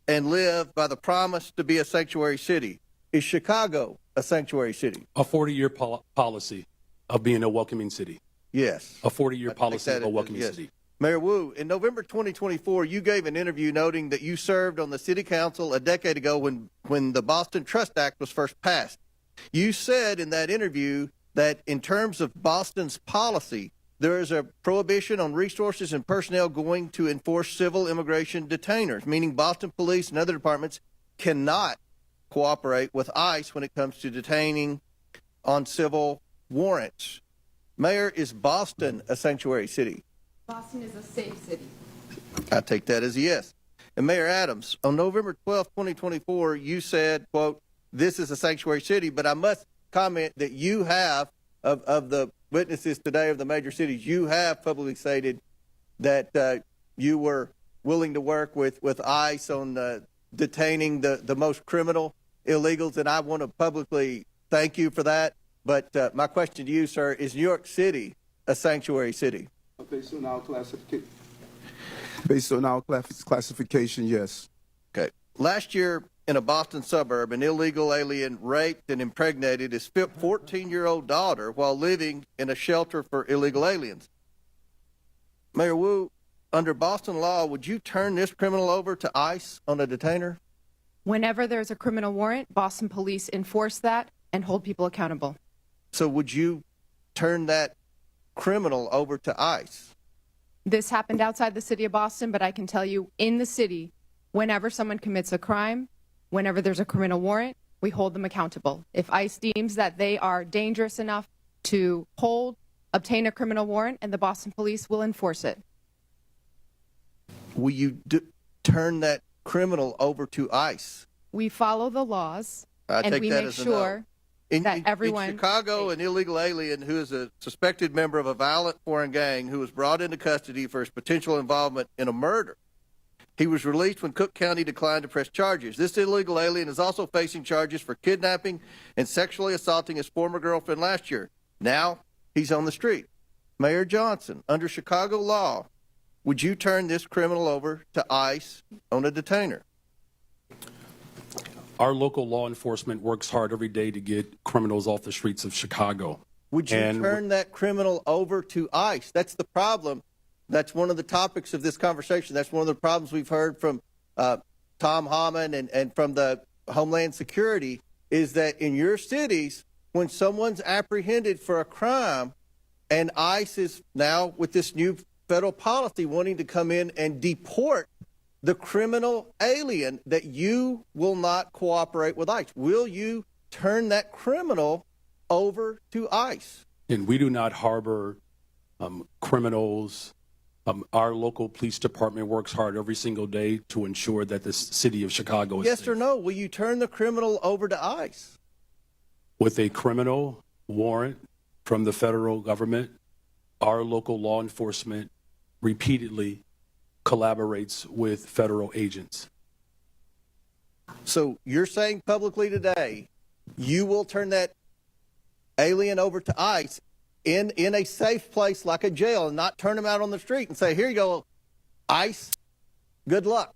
and live by the promise to be a sanctuary city. Is Chicago a sanctuary city? A 40-year policy of being a welcoming city. Yes. A 40-year policy of a welcoming city. Mayor Wu, in November 2024, you gave an interview noting that you served on the city council a decade ago when the Boston Trust Act was first passed. You said in that interview that in terms of Boston's policy, there is a prohibition on resources and personnel going to enforce civil immigration detainers, meaning Boston police and other departments cannot cooperate with ICE when it comes to detaining on civil warrants. Mayor, is Boston a sanctuary city? Boston is a safe city. I take that as a yes. And Mayor Adams, on November 12, 2024, you said, quote, this is a sanctuary city, but I must comment that you have, of the witnesses today of the major cities, you have publicly stated that you were willing to work with ICE on detaining the most criminal illegals, and I want to publicly thank you for that. But my question to you, sir, is New York City a sanctuary city? Based on our classification, yes. Okay. Last year, in a Boston suburb, an illegal alien raped and impregnated his 14-year-old daughter while living in a shelter for illegal aliens. Mayor Wu, under Boston law, would you turn this criminal over to ICE on a detainer? Whenever there's a criminal warrant, Boston police enforce that and hold people accountable. So would you turn that criminal over to ICE? This happened outside the city of Boston, but I can tell you in the city, whenever someone commits a crime, whenever there's a criminal warrant, we hold them accountable. If ICE deems that they are dangerous enough to obtain a criminal warrant, and the Boston police will enforce it. Will you turn that criminal over to ICE? We follow the laws, and we make sure that everyone... In Chicago, an illegal alien who is a suspected member of a violent foreign gang who was brought into custody for his potential involvement in a murder. He was released when Cook County declined to press charges. This illegal alien is also facing charges for kidnapping and sexually assaulting his former girlfriend last year. Now he's on the street. Mayor Johnson, under Chicago law, would you turn this criminal over to ICE on a detainer? Our local law enforcement works hard every day to get criminals off the streets of Chicago. Would you turn that criminal over to ICE? That's the problem. That's one of the topics of this conversation. That's one of the problems we've heard from Tom Homan and from the Homeland Security is that in your cities, when someone's apprehended for a crime and ICE is now with this new federal policy wanting to come in and deport the criminal alien, that you will not cooperate with ICE. Will you turn that criminal over to ICE? And we do not harbor criminals. Our local police department works hard every single day to ensure that the city of Chicago is Yes safe. or no? Will you turn the criminal over to ICE? With a criminal warrant from the federal government, our local law enforcement repeatedly collaborates with federal agents. So you're saying publicly today, you will turn that alien over to ICE in a safe place like a jail and not turn him out on the street and say, here you go, ICE, good luck.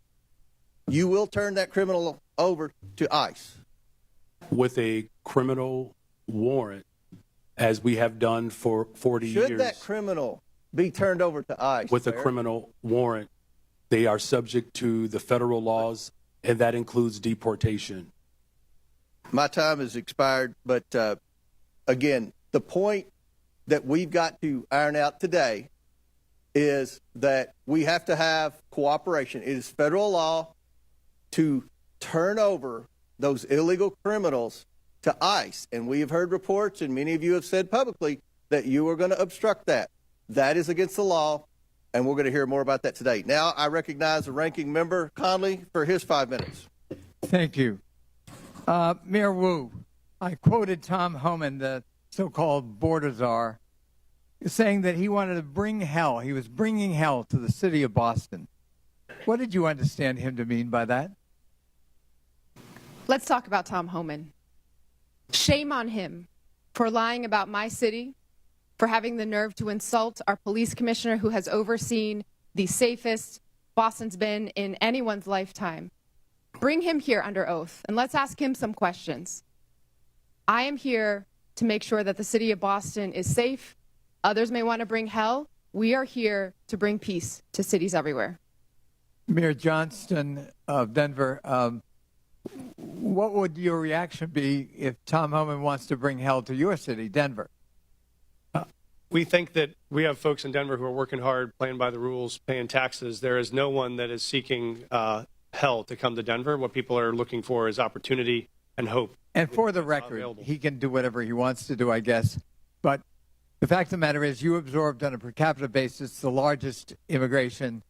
You will turn that criminal over to ICE. With a criminal warrant, as we have done for 40 years. Should that criminal be turned over to ICE? With a criminal warrant, they are subject to the federal laws, and that includes deportation. My time has expired, but again, the point that we've got to iron out today is that we have to have cooperation. It is federal law to turn over those illegal criminals to ICE. And we have heard reports, and many of you have said publicly, that you are going to obstruct that. That is against the law, and we're going to hear more about that today. Now I recognize the ranking member, Conley, for his 5 minutes. Thank you. Mayor Wu, I quoted Tom Homan, the so-called border czar, saying that he wanted to bring hell. He was bringing hell to the city of Boston. What did you understand him to mean by that? Let's talk about Tom Homan. Shame on him for lying about my city, for having the nerve to insult our police commissioner who has overseen the safest Boston's been in anyone's lifetime. Bring him here under oath, and let's ask him some questions. I am here to make sure that the city of Boston is safe. Others may want to bring hell. We are here to bring peace to cities everywhere. Mayor Johnston of Denver, what would your reaction be if Tom Homan wants to bring hell to your city, Denver? We think that we have folks in Denver who are working hard, playing by the rules, paying taxes. There is no one that is seeking hell to come to Denver. What people are looking for is opportunity and hope. And for the record, he can do whatever he wants to do, I guess. But the fact of the matter is you absorbed on a per capita basis the largest immigration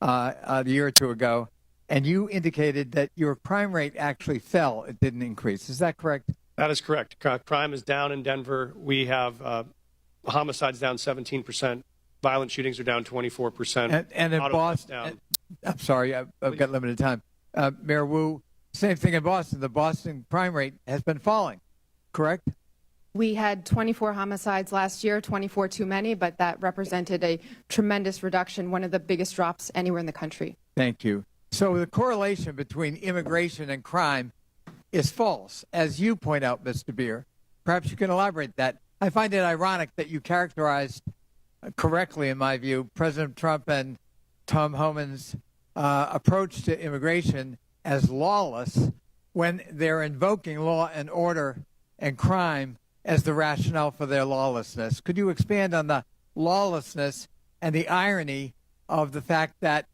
a year or two ago, and you indicated that your crime rate actually fell. It didn't increase. Is that correct? That is correct. Crime is down in Denver. We have homicides down 17%. Violent shootings are down 24%. And in Boston, I'm sorry, I've got limited time. Mayor Wu, same thing in Boston. The Boston crime rate has been falling, correct? We had 24 homicides last year, 24 too many, but that represented a tremendous reduction, one of the biggest drops anywhere in the country. Thank you. So the correlation between immigration and crime is false, as you point out, Mr. Beer. Perhaps you can elaborate that. I find it ironic that you characterized correctly, in my view, President Trump and Tom Homan's approach to immigration as lawless, when they're invoking law and order and crime as the rationale for their lawlessness. Could you expand on the lawlessness and the irony of the fact that,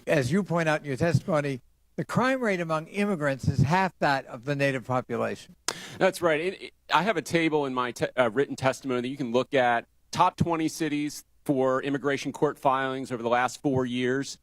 as you point out in your testimony, the crime rate among immigrants is half that of the native population? That's right. I have a table in my written testimony that you can look at. Top 20 cities for immigration court filings over the last 4 years.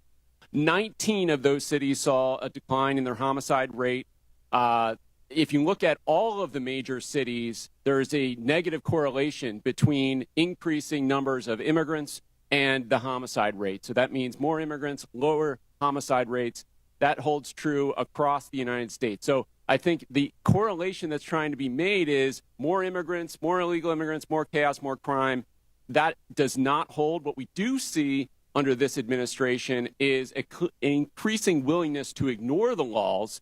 19 of those cities saw a decline in their homicide rate. If you look at all of the major cities, there is a negative correlation between increasing numbers of immigrants and the homicide rate. So that means more immigrants, lower homicide rates. That holds true across the United States. So I think the correlation that's trying to be made is more immigrants, more illegal immigrants, more chaos, more crime. That does not hold. What we do see under this administration is an increasing willingness to ignore the laws.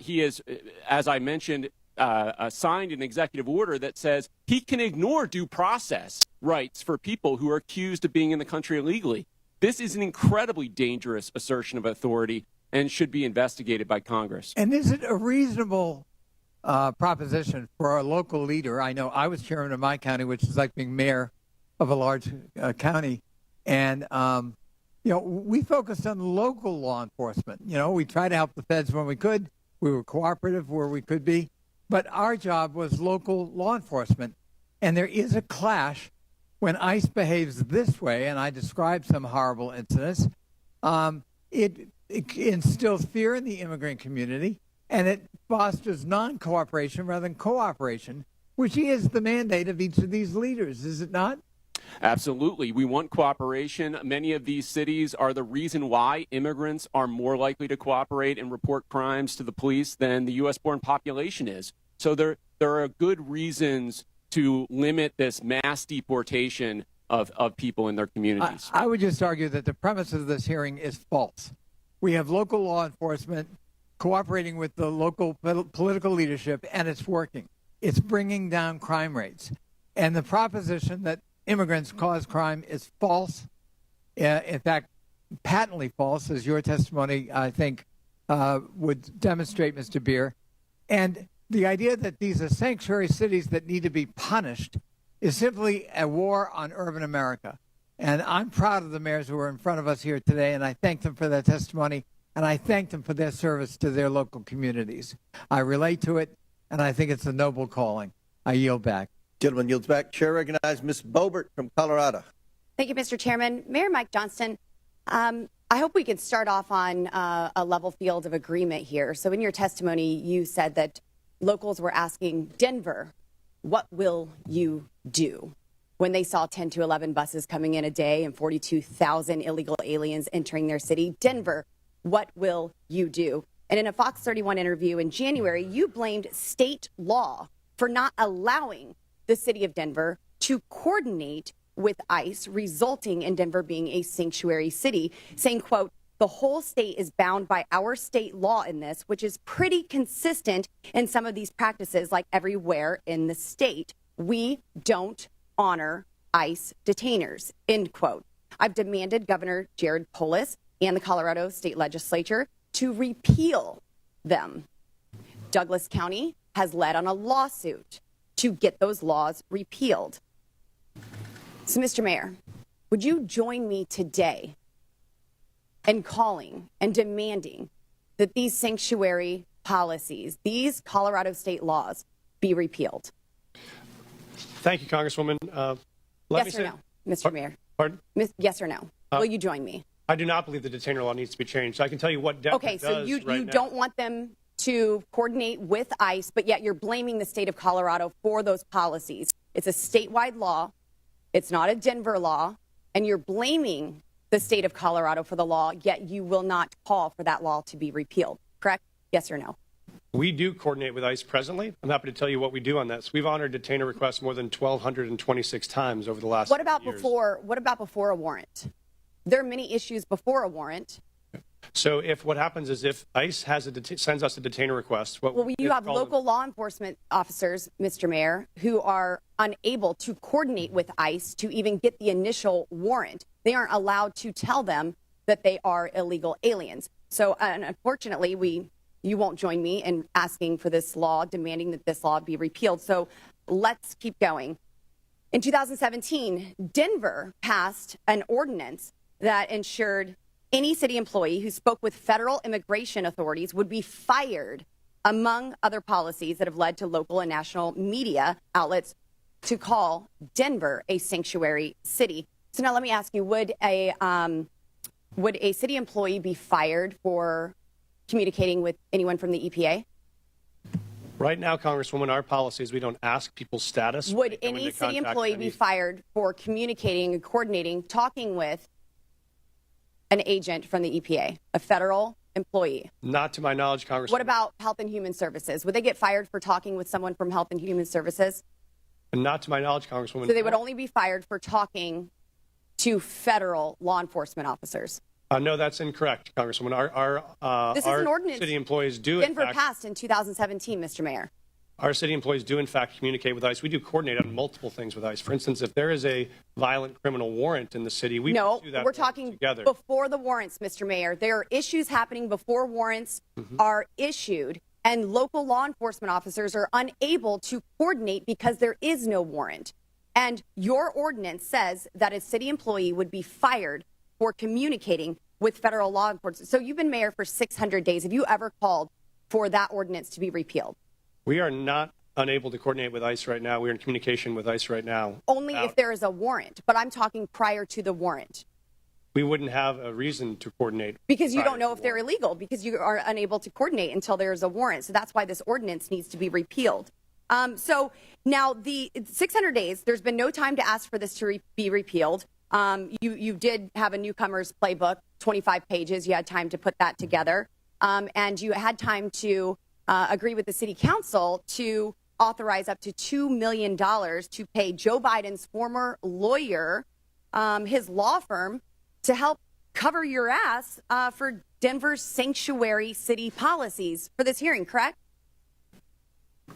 He has, as I mentioned, signed an executive order that says he can ignore due process rights for people who are accused of being in the country illegally. This is an incredibly dangerous assertion of authority and should be investigated by Congress. And is it a reasonable proposition for a local leader? I know I was chairman of my county, which is like being mayor of a large county. And, we focused on local law enforcement. We tried to help the feds when we could. We were cooperative where we could be. But our job was local law enforcement. And there is a clash when ICE behaves this way, and I described some horrible incidents. It instills fear in the immigrant community, and it fosters non-cooperation rather than cooperation, which is the mandate of each of these leaders, is it not? Absolutely. We want cooperation. Many of these cities are the reason why immigrants are more likely to cooperate and report crimes to the police than the U.S.-born population is. So there are good reasons to limit this mass deportation of people in their communities. I would just argue that the premise of this hearing is false. We have local law enforcement cooperating with the local political leadership, and it's working. It's bringing down crime rates. And the proposition that immigrants cause crime is false. In fact, patently false, as your testimony, I think, would demonstrate, Mr. Beer. And the idea that these are sanctuary cities that need to be punished is simply a war on urban America. And I'm proud of the mayors who are in front of us here today, and I thank them for their testimony, and I thank them for their service to their local communities. I relate to it, and I think it's a noble calling. I yield back. Gentleman yields back. Chair recognizes Ms. Boebert from Colorado. Thank you, Mr. Chairman. Mayor Mike Johnston, I hope we can start off on a level field of agreement here. So in your testimony, you said that locals were asking Denver, what will you do? When they saw 10 to 11 buses coming in a day and 42,000 illegal aliens entering their city. Denver, what will you do? And in a Fox 31 interview in January, you blamed state law for not allowing the city of Denver to coordinate with ICE, resulting in Denver being a sanctuary city, saying, quote, the whole state is bound by our state law in this, which is pretty consistent in some of these practices, like everywhere in the state. We don't honor ICE detainers, end quote. I've demanded Governor Jared Polis and the Colorado State Legislature to repeal them. Douglas County has led on a lawsuit to get those laws repealed. So, Mr. Mayor, would you join me today in calling and demanding that these sanctuary policies, these Colorado state laws, be repealed? Thank you, Congresswoman. Yes or no, Mr. Mayor? Pardon? Yes or no? Will you join me? I do not believe the detainer law needs to be changed. I can tell you what Denver does. Okay, so you now. don't want them to coordinate with ICE, but yet you're blaming the state of Colorado for those policies. It's a statewide law. It's not a Denver law. And you're blaming the state of Colorado for the law, yet you will not call for that law to be repealed. Correct? Yes or no? We do coordinate with ICE presently. I'm happy to tell you what we do on this. We've honored detainer requests more than 1,226 times over the last What about years. before a warrant? There are many issues before a warrant. So if what happens is if ICE has sends us a detainer request, you have local law enforcement officers, Mr. Mayor, who are unable to coordinate with ICE to even get the initial warrant. They aren't allowed to tell them that they are illegal aliens. So unfortunately, we you won't join me in asking for this law, demanding that this law be repealed. So let's keep going. In 2017, Denver passed an ordinance that ensured any city employee who spoke with federal immigration authorities would be fired, among other policies that have led to local and national media outlets to call Denver a sanctuary city. So now let me ask you, would a city employee be fired for communicating with anyone from the EPA? Right now, Congresswoman, our policy is we don't ask people's status. Would any city employee be fired for communicating and coordinating, talking with an agent from the EPA, a federal employee? Not to my knowledge, Congresswoman. What about Health and Human Services? Would they get fired for talking with someone from Health and Human Services? Not to my knowledge, Congresswoman. So they would only be fired for talking to federal law enforcement officers? No, that's incorrect, Congresswoman. This is an ordinance city employees do, Denver passed in 2017, Mr. Mayor. Our city employees do, in fact, communicate with ICE. We do coordinate on multiple things with ICE. For instance, if there is a violent criminal warrant in the city, we do that. We're talking together. Before the warrants, Mr. Mayor. There are issues happening before warrants are issued, and local law enforcement officers are unable to coordinate because there is no warrant. And your ordinance says that a city employee would be fired for communicating with federal law enforcement. So you've been mayor for 600 days. Have you ever called for that ordinance to be repealed? We are not unable to coordinate with ICE right now. We're in communication with ICE right now. Only if there is a warrant, but I'm talking prior to the warrant. We wouldn't have a reason to coordinate. Because you don't know if they're illegal, because you are unable to coordinate until there's a warrant. So that's why this ordinance needs to be repealed. So now the 600 days, there's been no time to ask for this to be repealed. You did have a newcomer's playbook, 25 pages. You had time to put that together. And you had time to agree with the city council to authorize up to $2 million to pay Joe Biden's former lawyer, his law firm, to help cover your ass for Denver's sanctuary city policies for this hearing, correct?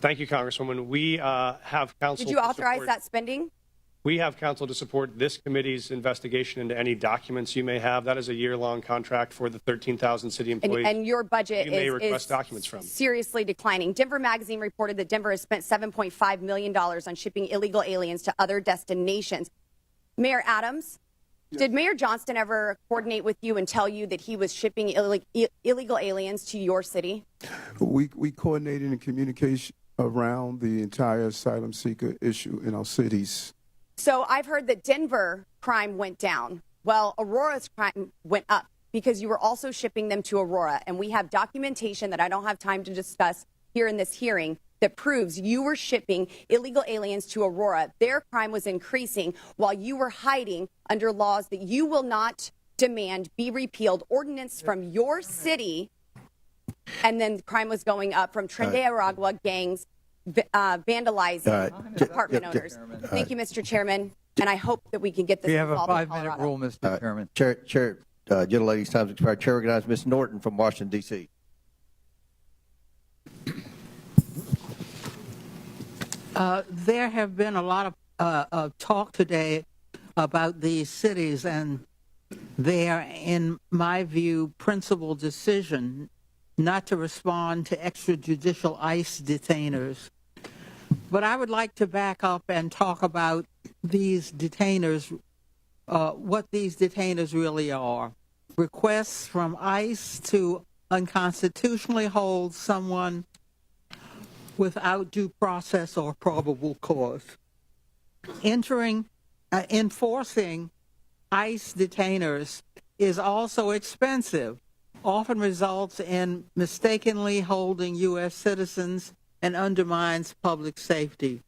Thank you, Congresswoman. We have counsel. Did you authorize that spending? We have counsel to support this committee's investigation into any documents you may have. That is a year-long contract for the 13,000 city employees. And your budget is documents from. Seriously declining. Denver Magazine reported that Denver has spent $7.5 million on shipping illegal aliens to other destinations. Mayor Adams, did Mayor Johnston ever coordinate with you and tell you that he was shipping illegal aliens to your city? We coordinated in communication around the entire asylum seeker issue in our cities. So I've heard that Denver crime went down. Well, Aurora's crime went up because you were also shipping them to Aurora. And we have documentation that I don't have time to discuss here in this hearing that proves you were shipping illegal aliens to Aurora. Their crime was increasing while you were hiding under laws that you will not demand be repealed, ordinance from your city. And then crime was going up from Trinidad Aragua gangs vandalizing apartment owners. Thank you, Mr. Chairman. And I hope that we can get this. We have a resolved in 5-minute rule, Mr. Chairman. Chair, gentlelady's time's expired. Chair recognizes Ms. Norton from Washington, D.C. There have been a lot of talk today about these cities and their, in my view, principal decision not to respond to extrajudicial ICE detainers. But I would like to back up and talk about these detainers, what these detainers really are. Requests from ICE to unconstitutionally hold someone without due process or probable cause. Enforcing ICE detainers is also expensive, often results in mistakenly holding U.S. citizens and undermines public safety.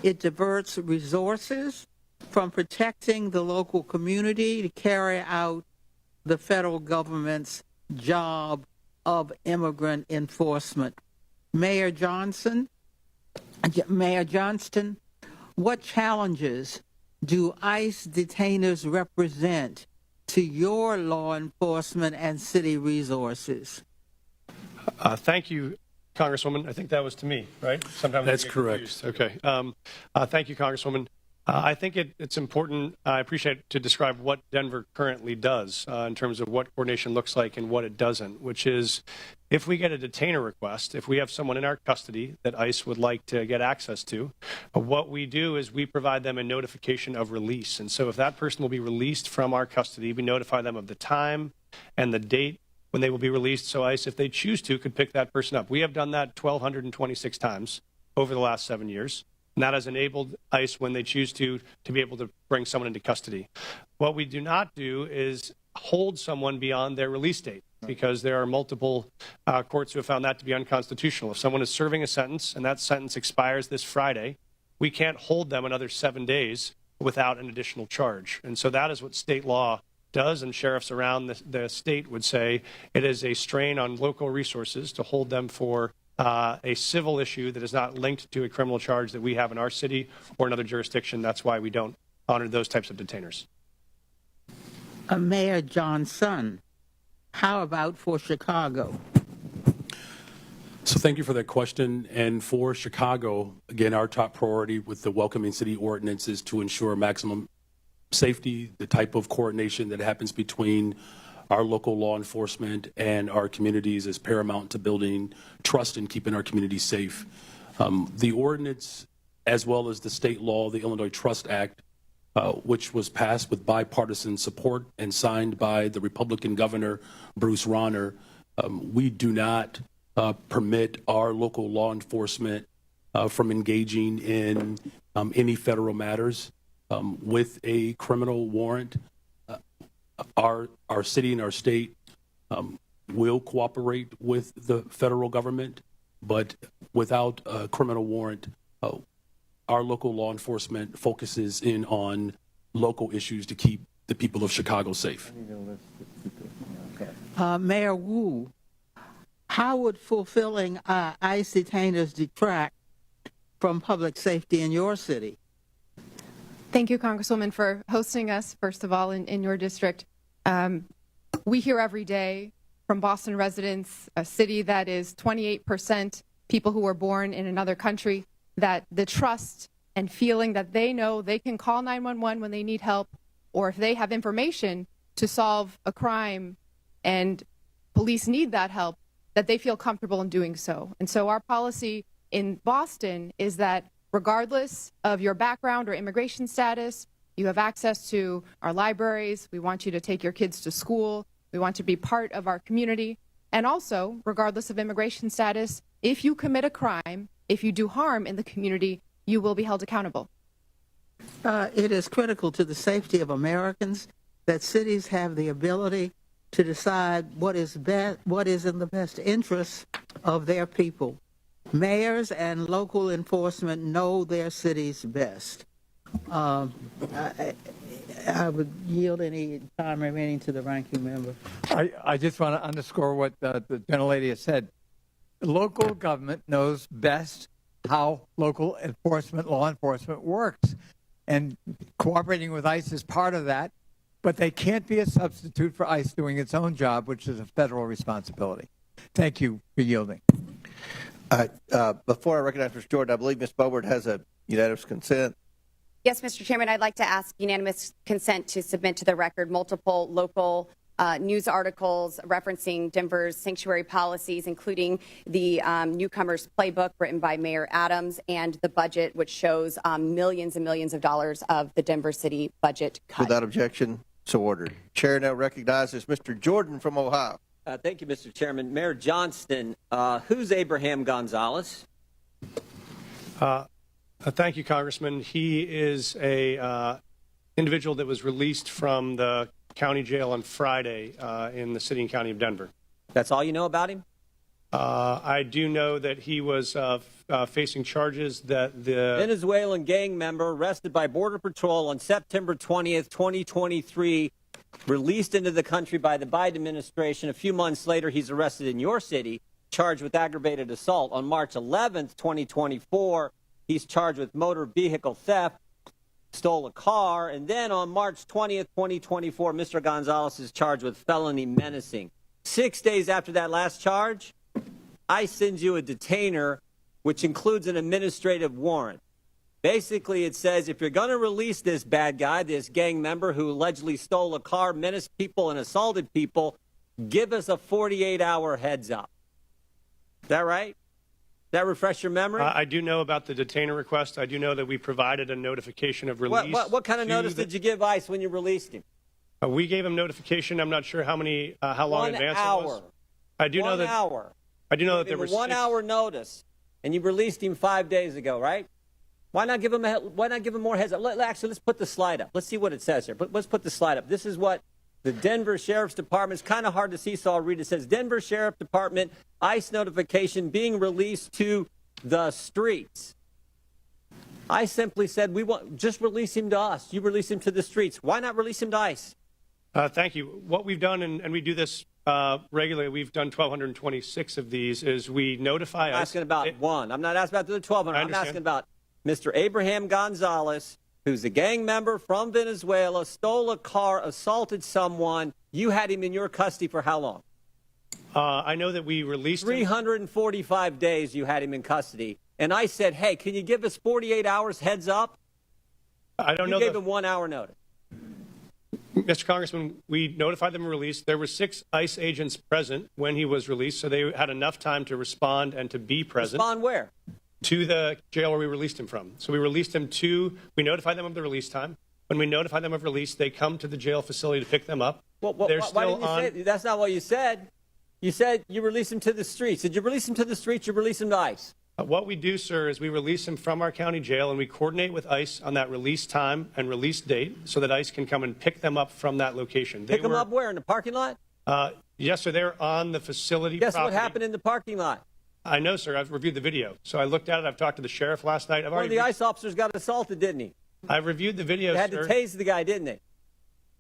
It diverts resources from protecting the local community to carry out the federal government's job of immigrant enforcement. Mayor Johnston, what challenges do ICE detainers represent to your law enforcement and city resources? Thank you, Congresswoman. I think that was to me, right? Sometimes that's correct. Okay. Thank you, Congresswoman. I think it's important, I appreciate, to describe what Denver currently does in terms of what coordination looks like and what it doesn't, which is if we get a detainer request, if we have someone in our custody that ICE would like to get access to, what we do is we provide them a notification of release. And so if that person will be released from our custody, we notify them of the time and the date when they will be released. So ICE, if they choose to, could pick that person up. We have done that 1,226 times over the last 7 years. And that has enabled ICE, when they choose to be able to bring someone into custody. What we do not do is hold someone beyond their release date, because there are multiple courts who have found that to be unconstitutional. If someone is serving a sentence and that sentence expires this Friday, we can't hold them another 7 days without an additional charge. And so that is what state law does, and sheriffs around the state would say it is a strain on local resources to hold them for a civil issue that is not linked to a criminal charge that we have in our city or another jurisdiction. That's why we don't honor those types of detainers. Mayor Johnson, how about for Chicago? So thank you for that question. And for Chicago, again, our top priority with the Welcoming City Ordinance is to ensure maximum safety. The type of coordination that happens between our local law enforcement and our communities is paramount to building trust and keeping our communities safe. The ordinance, as well as the state law, the Illinois Trust Act, which was passed with bipartisan support and signed by the Republican governor, Bruce Rauner, we do not permit our local law enforcement from engaging in any federal matters with a criminal warrant. Our city and our state will cooperate with the federal government, but without a criminal warrant, our local law enforcement focuses in on local issues to keep the people of Chicago safe. Mayor Wu, how would fulfilling ICE detainers detract from public safety in your city? Thank you, Congresswoman, for hosting us, first of all, in your district. We hear every day from Boston residents, a city that is 28% people who were born in another country, that the trust and feeling that they know they can call 911 when they need help, or if they have information to solve a crime and police need that help, that they feel comfortable in doing so. And so our policy in Boston is that regardless of your background or immigration status, you have access to our libraries. We want you to take your kids to school. We want to be part of our community. And also, regardless of immigration status, if you commit a crime, if you do harm in the community, you will be held accountable. It is critical to the safety of Americans that cities have the ability to decide what is in the best interest of their people. Mayors and local enforcement know their cities best. I would yield any time remaining to the ranking member. I just want to underscore what the gentlelady has said. Local government knows best how local enforcement, law enforcement works. And cooperating with ICE is part of that. But they can't be a substitute for ICE doing its own job, which is a federal responsibility. Thank you for yielding. Before I recognize Mr. Jordan, I believe Ms. Boebert has a unanimous consent. Yes, Mr. Chairman, I'd like to ask unanimous consent to submit to the record multiple local news articles referencing Denver's sanctuary policies, including the Newcomers Playbook written by Mayor Adams and the budget, which shows millions and millions of dollars of the Denver City budget cut. Without objection, so ordered. Chair now recognizes Mr. Jordan from Ohio. Thank you, Mr. Chairman. Mayor Johnston, who's Abraham Gonzalez? Thank you, Congressman. He is a individual that was released from the county jail on Friday in the city and county of Denver. That's all you know about him? I do know that he was facing charges that the Venezuelan gang member arrested by Border Patrol on September 20th, 2023, released into the country by the Biden administration. A few months later, he's arrested in your city, charged with aggravated assault. On March 11th, 2024, he's charged with motor vehicle theft, stole a car, and then on March 20th, 2024, Mr. Gonzalez is charged with felony menacing. 6 days after that last charge, ICE sends you a detainer, which includes an administrative warrant. Basically, it says if you're going to release this bad guy, this gang member who allegedly stole a car, menaced people, and assaulted people, give us a 48-hour heads up. Is that right? Does that refresh your memory? I do know about the detainer request. I do know that we provided a notification of release. What kind of notice did you give ICE when you released him? We gave him notification. I'm not sure how long in advance it was. I do know that. 1 hour. I do know that there was 1 hour notice, and you released him 5 days ago, right? Why not give him more heads up? Actually, let's put the slide up. Let's see what it says here. Let's put the slide up. This is what the Denver Sheriff's Department, it's kind of hard to see, so I'll read it. It says, Denver Sheriff Department, ICE notification being released to the streets. I simply said, just release him to us. You release him to the streets. Why not release him to ICE? Thank you. What we've done, and we do this regularly, we've done 1,226 of these, is we notify ICE. I'm asking about one. I'm not asking about the 1,200. I'm asking about Mr. Abraham Gonzalez, who's a gang member from Venezuela, stole a car, assaulted someone. You had him in your custody for how long? I know that we released 345 days you had him in custody. And I said, hey, can you give us 48 hours heads up? I don't know. You gave him 1 hour notice. Mr. Congressman, we notified them of release. There were 6 ICE agents present when he was released, so they had enough time to respond and to be present. Respond where? To the jail where we released him from. So we released him we notified them of the release time. When we notify them of release, they come to the jail facility to pick them up. Why didn't you say that? That's not what you said. You said you released him to the streets. Did you release him to the streets or release him to ICE? What we do, sir, is we release him from our county jail, and we coordinate with ICE on that release time and release date so that ICE can come and pick them up from that location. Pick them up where? In the parking lot? Yes, sir. They're on the facility property. Guess what happened in the parking lot? I know, sir. I've reviewed the video. So I looked at it. I've talked to the sheriff last night. One of the ICE officers got assaulted, didn't he? I've reviewed the video, They had to tase the guy, didn't they?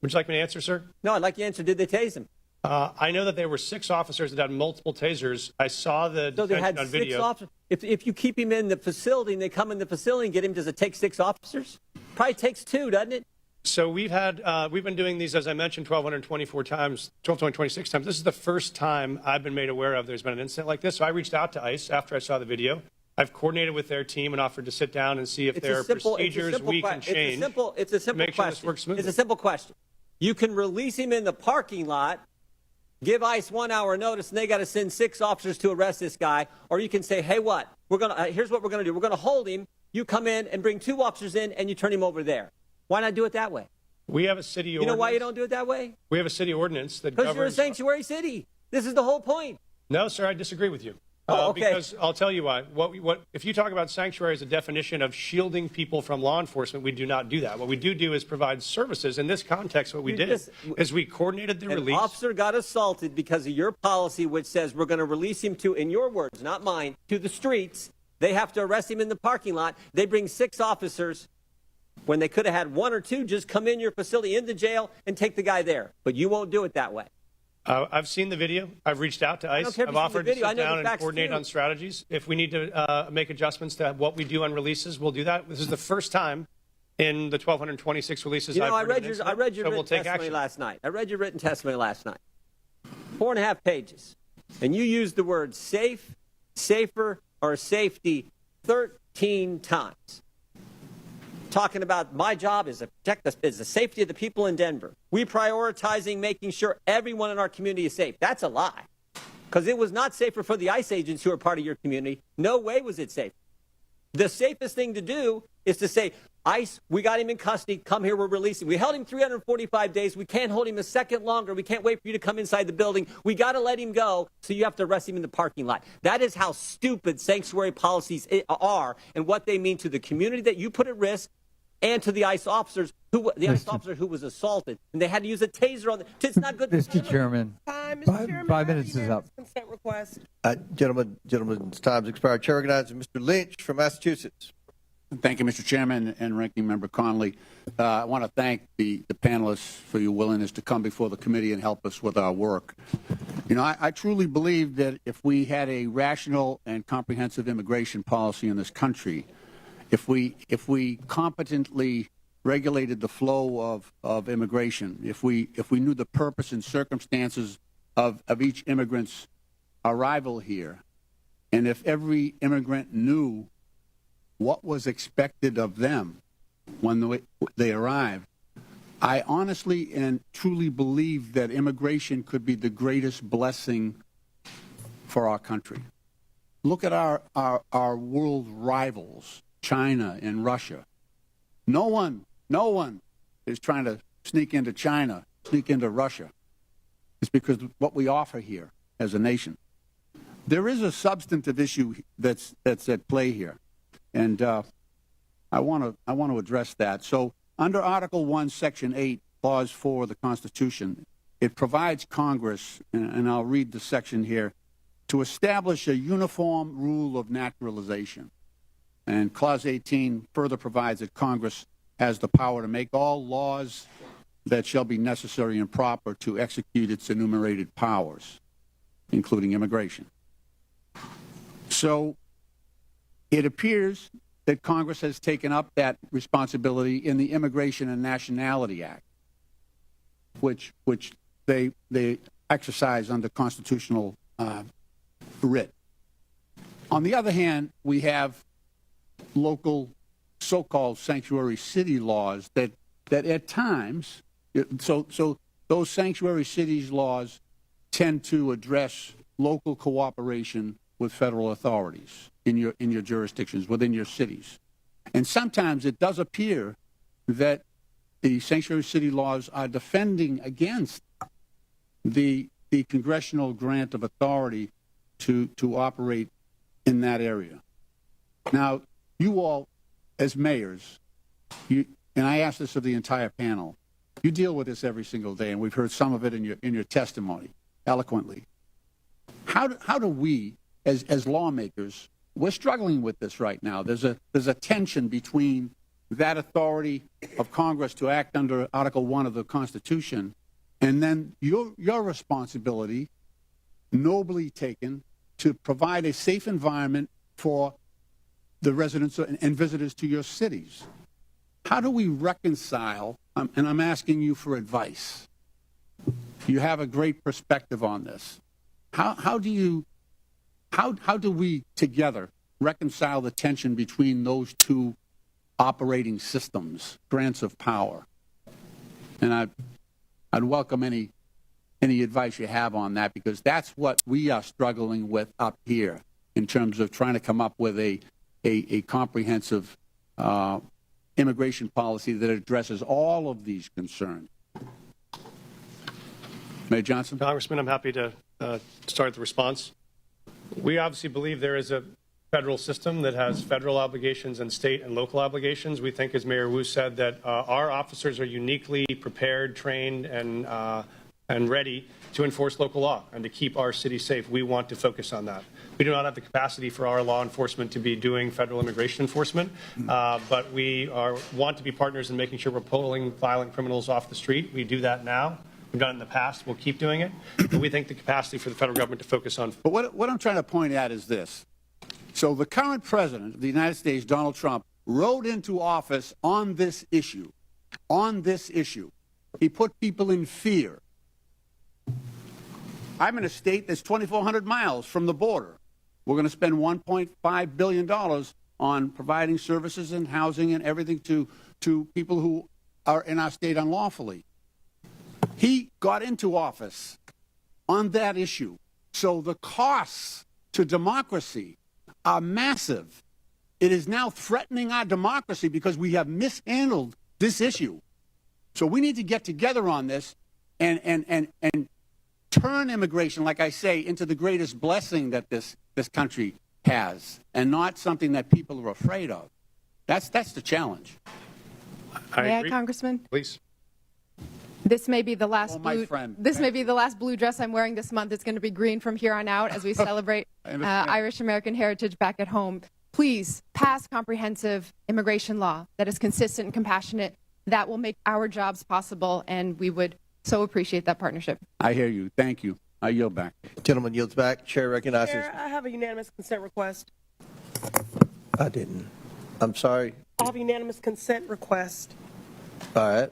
Would you like me to answer, sir? No, I'd like you to answer. Did they tase him? I know that there were 6 officers that had multiple tasers. I saw the detention on video. 6 officers. If you keep him in the facility and they come in the facility and get him, does it take 6 officers? Probably takes 2, doesn't it? So we've been doing these, as I mentioned, 1,226 times. This is the first time I've been made aware of there's been an incident like this. So I reached out to ICE after I saw the video. I've coordinated with their team and offered to sit down and see if there are procedures we can change. It's a simple question. This works smoothly. It's a simple question. You can release him in the parking lot, give ICE 1 hour notice, and they got to send 6 officers to arrest this guy. Or you can say, hey, here's what we're going to do. We're going to hold him. You come in and bring 2 officers in, and you turn him over there. Why not do it that way? We have a city ordinance. You know why you don't do it that way? We have a city ordinance that governs. Because you're a sanctuary city. This is the whole point. No, sir, I disagree with you. Okay. Because I'll tell you why. If you talk about sanctuary as a definition of shielding people from law enforcement, we do not do that. What we do is provide services. In this context, what we did is we coordinated the release. An officer got assaulted because of your policy, which says we're going to release him to, in your words, not mine, to the streets. They have to arrest him in the parking lot. They bring 6 officers when they could have had 1 or 2 just come in your facility, in the jail, and take the guy there. But you won't do it that way. I've seen the video. I've reached out to ICE. I've offered to sit down and coordinate on strategies. If we need to make adjustments to what we do on releases, we'll do that. This is the first time in the 1,226 releases I've heard of an I read your so written testimony last night. I read your written testimony last night. 4.5 pages. And you used the words safe, safer, or safety 13 times. Talking about my job is to protect the safety of the people in Denver. We prioritizing making sure everyone in our community is safe. That's a lie. Because it was not safer for the ICE agents who are part of your community. No way was it safe. The safest thing to do is to say, ICE, we got him in custody. Come here, we're releasing. We held him 345 days. We can't hold him a second longer. We can't wait for you to come inside the building. We got to let him go, so you have to arrest him in the parking lot. That is how stupid sanctuary policies are and what they mean to the community that you put at risk and to the ICE officers, ICE officer who was assaulted, and they had to use a taser on them. It's not good. Mr. Chairman, Mr. Chairman, 5 minutes is up. Consent request. Gentlemen's time's expired. Chair recognizes Mr. Lynch from Massachusetts. Thank you, Mr. Chairman and Ranking Member Connolly. I want to thank the panelists for your willingness to come before the committee and help us with our work. You know, I truly believe that if we had a rational and comprehensive immigration policy in this country, if we competently regulated the flow of immigration, if we knew the purpose and circumstances of each immigrant's arrival here, and if every immigrant knew what was expected of them when they arrived, I honestly and truly believe that immigration could be the greatest blessing for our country. Look at our world rivals, China and Russia. No one is trying to sneak into China, sneak into Russia. It's because of what we offer here as a nation. There is a substantive issue that's at play here, and I want to address that. So, under Article 1, Section 8, Clause 4 of the Constitution, it provides Congress, and I'll read the section here, to establish a uniform rule of naturalization. And Clause 18 further provides that Congress has the power to make all laws that shall be necessary and proper to execute its enumerated powers, including immigration. So it appears that Congress has taken up that responsibility in the Immigration and Nationality Act, which they exercise under constitutional writ. On the other hand, we have local so-called sanctuary city laws that at times, so those sanctuary cities laws tend to address local cooperation with federal authorities in your jurisdictions, within your cities. And sometimes it does appear that the sanctuary city laws are defending against the congressional grant of authority to operate in that area. Now, you all, as mayors, and I ask this of the entire panel, you deal with this every single day, and we've heard some of it in your testimony eloquently. How do we, as lawmakers, we're struggling with this right now. There's a tension between that authority of Congress to act under Article 1 of the Constitution, and then your responsibility, nobly taken, to provide a safe environment for the residents and visitors to your cities. How do we reconcile, and I'm asking you for advice. You have a great perspective on this. How do we together reconcile the tension between those two operating systems, grants of power? And I'd welcome any advice you have on that, because that's what we are struggling with up here in terms of trying to come up with a comprehensive immigration policy that addresses all of these concerns. Mayor Johnson? Congressman, I'm happy to start the response. We obviously believe there is a federal system that has federal obligations and state and local obligations. We think, as Mayor Wu said, that our officers are uniquely prepared, trained, and ready to enforce local law and to keep our city safe. We want to focus on that. We do not have the capacity for our law enforcement to be doing federal immigration enforcement, but we want to be partners in making sure we're pulling violent criminals off the street. We do that now. We've done it in the past. We'll keep doing it. But we think the capacity for the federal government to focus on. But what I'm trying to point at is this. So the current president of the United States, Donald Trump, rode into office on this issue. On this issue. He put people in fear. I'm in a state that's 2,400 miles from the border. We're going to spend $1.5 billion on providing services and housing and everything to people who are in our state unlawfully. He got into office on that issue. So the costs to democracy are massive. It is now threatening our democracy because we have mishandled this issue. So we need to get together on this and turn immigration, like I say, into the greatest blessing that this country has, and not something that people are afraid of. That's the challenge. May I, Congressman? Please. This may be the last may be the last blue dress I'm wearing this month. It's going to be green from here on out as we celebrate Irish American heritage back at home. Please pass comprehensive immigration law that is consistent and compassionate. That will make our jobs possible, and we would so appreciate that partnership. I hear you. Thank you. I yield back. Gentleman yields back. Chair recognizes. Chair, I have a unanimous consent request. I didn't. I'm sorry. I have a unanimous consent request. All right.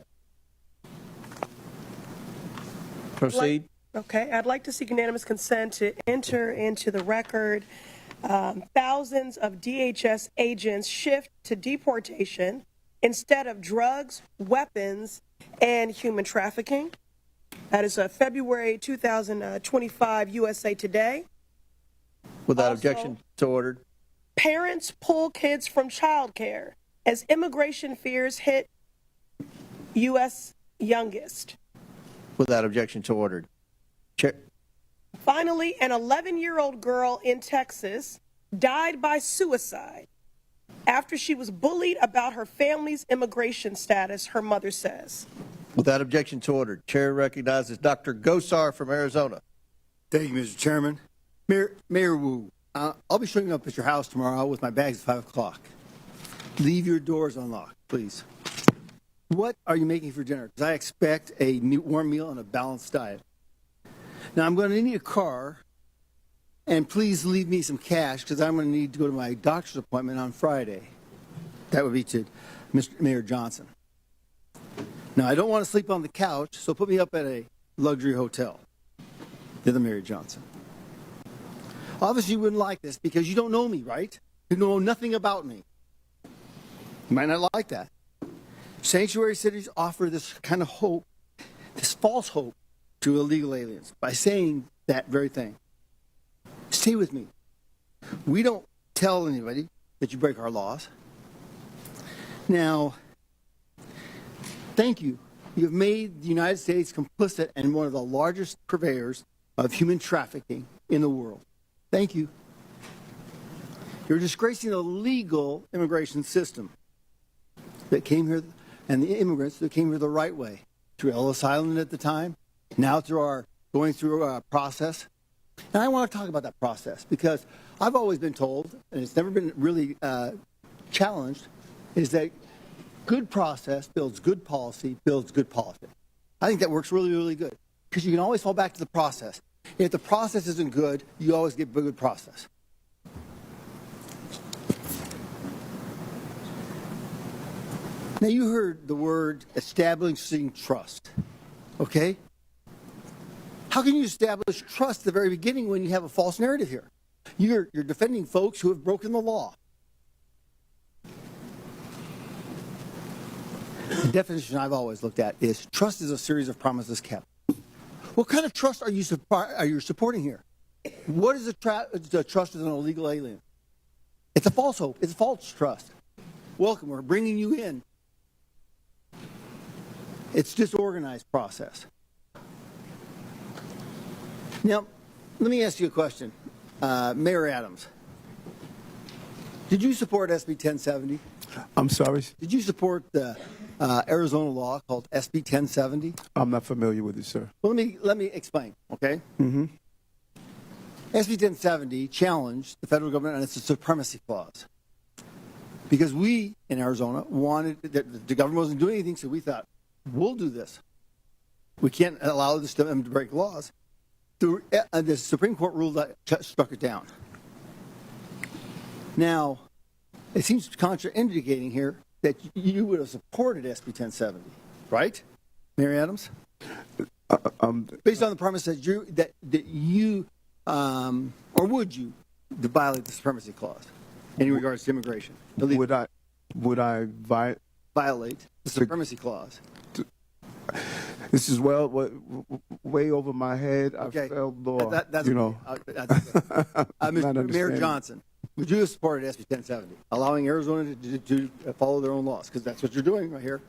Proceed. Okay. I'd like to seek unanimous consent to enter into the record thousands of DHS agents shift to deportation instead of drugs, weapons, and human trafficking. That is February 2025 USA Today. Without Also, objection, so ordered. Parents pull kids from childcare as immigration fears hit U.S. youngest. Without objection, so ordered. Chair. Finally, an 11-year-old girl in Texas died by suicide after she was bullied about her family's immigration status, her mother says. Without objection, so ordered. Chair recognizes Dr. Gosar from Arizona. Thank you, Mr. Chairman. Mayor Wu, I'll be showing up at your house tomorrow with my bags at 5 o'clock. Leave your doors unlocked, please. What are you making for dinner? Because I expect a warm meal and a balanced diet. Now, I'm going to need a car, and please leave me some cash because I'm going to need to go to my doctor's appointment on Friday. That would be to Mr. Mayor Johnson. Now, I don't want to sleep on the couch, so put me up at a luxury hotel. The other Mayor Johnson. Obviously, you wouldn't like this because you don't know me, right? You know nothing about me. You might not like that. Sanctuary cities offer this kind of hope, this false hope, to illegal aliens by saying that very thing. Stay with me. We don't tell anybody that you break our laws. Now, thank you. You've made the United States complicit and one of the largest purveyors of human trafficking in the world. Thank you. You're disgracing the legal immigration system that came here and the immigrants that came here the right way, through Ellis Island at the time, now through our going through a process. And I want to talk about that process because I've always been told, and it's never been really challenged, is that good process builds good policy, builds good politics. I think that works really, really good because you can always fall back to the process. If the process isn't good, you always get a good process. Now, you heard the word establishing trust, okay? How can you establish trust at the very beginning when you have a false narrative here? You're defending folks who have broken the law. The definition I've always looked at is trust is a series of promises kept. What kind of trust are you supporting here? What is the trust of an illegal alien? It's a false hope. It's a false trust. Welcome. We're bringing you in. It's disorganized process. Now, let me ask you a question. Mayor Adams, did you support SB 1070? I'm sorry? Did you support the Arizona law called SB 1070? I'm not familiar with it, sir. Well, let me explain, okay? Mm-hmm. SB 1070 challenged the federal government on its supremacy clause. Because we, in Arizona, wanted, the government wasn't doing anything, so we thought, we'll do this. We can't allow them to break laws. The Supreme Court ruled that struck it down. Now, it seems contraindicating here that you would have supported SB 1070, right, Mayor Adams? Based on the premise that you or would you violate the supremacy clause in regards to immigration? Would I violate the supremacy clause? This is way over my head. Okay. I felt law. That's you know. Mr. Mayor Johnson, would you have supported SB 1070, allowing Arizona to follow their own laws? Because that's what you're doing right here.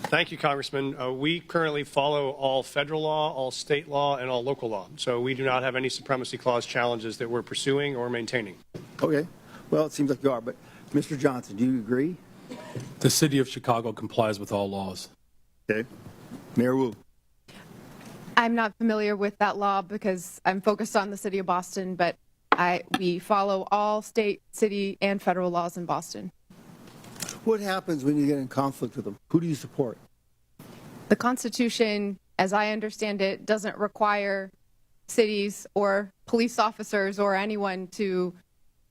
Thank you, Congressman. We currently follow all federal law, all state law, and all local law. So we do not have any supremacy clause challenges that we're pursuing or maintaining. Okay. Well, it seems like you are. But, Mr. Johnson, do you agree? The city of Chicago complies with all laws. Okay. Mayor Wu. I'm not familiar with that law because I'm focused on the city of Boston, but we follow all state, city, and federal laws in Boston. What happens when you get in conflict with them? Who do you support? The Constitution, as I understand it, doesn't require cities or police officers or anyone to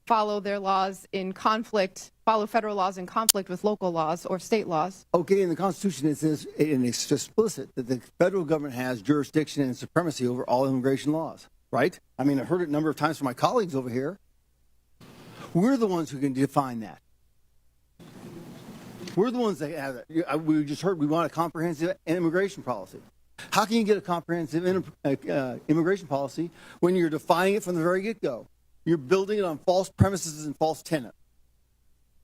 follow their laws in conflict, follow federal laws in conflict with local laws or state laws. Okay, in the Constitution it says, and it's explicit, that the federal government has jurisdiction and supremacy over all immigration laws. right? I mean, I've heard it a number of times from my colleagues over here. We're the ones who can define that. We're the ones that have it. We just heard we want a comprehensive immigration policy. How can you get a comprehensive immigration policy when you're defining it from the very get-go? You're building it on false premises and false tenets.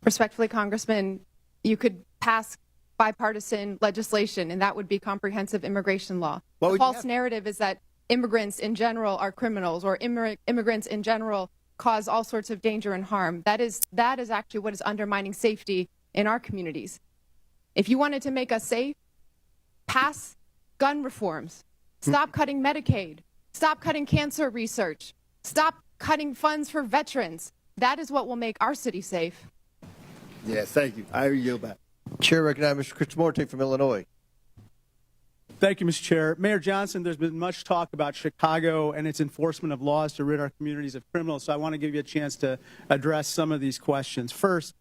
Respectfully, Congressman, you could pass bipartisan legislation, and that would be comprehensive immigration law. The false narrative is that immigrants in general are criminals, or immigrants in general cause all sorts of danger and harm. That is actually what is undermining safety in our communities. If you wanted to make us safe, pass gun reforms, stop cutting Medicaid, stop cutting cancer research, stop cutting funds for veterans. That is what will make our city safe. Yes, thank you. I yield back. Chair recognizes Mr. Krishnamurti from Illinois. Thank you, Mr. Chair. Mayor Johnson, there's been much talk about Chicago and its enforcement of laws to rid our communities of criminals, so I want to give you a chance to address some of these questions. First,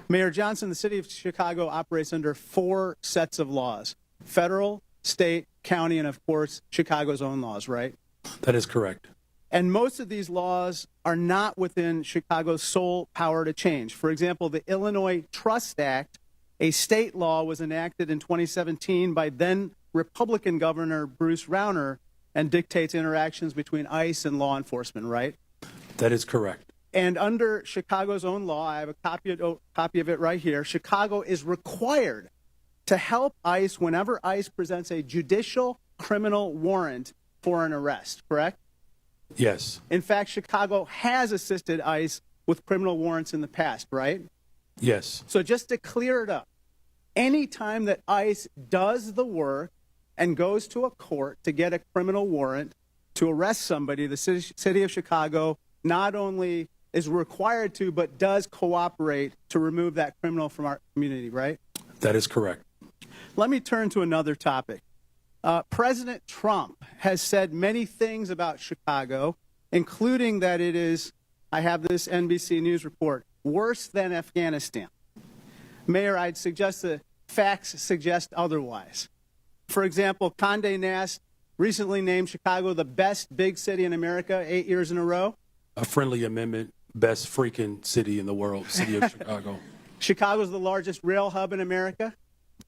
Mayor Johnson, the city of Chicago operates under 4 sets of laws: federal, state, county, and of course, Chicago's own laws, right? That is correct. And most of these laws are not within Chicago's sole power to change. For example, the Illinois Trust Act, a state law, was enacted in 2017 by then Republican Governor Bruce Rauner and dictates interactions between ICE and law enforcement, right? That is correct. And under Chicago's own law, I have a copy of it right here, Chicago is required to help ICE whenever ICE presents a judicial criminal warrant for an arrest, correct? Yes. In fact, Chicago has assisted ICE with criminal warrants in the past, right? Yes. So just to clear it up, any time that ICE does the work and goes to a court to get a criminal warrant to arrest somebody, the city of Chicago not only is required to, but does cooperate to remove that criminal from our community, right? That is correct. Let me turn to another topic. President Trump has said many things about Chicago, including that it is, I have this NBC News report, worse than Afghanistan. Mayor, I'd suggest the facts suggest otherwise. For example, Condé Nast recently named Chicago the best big city in America 8 years in a row. A friendly amendment, best freaking city in the world, city of Chicago. Chicago's the largest rail hub in America.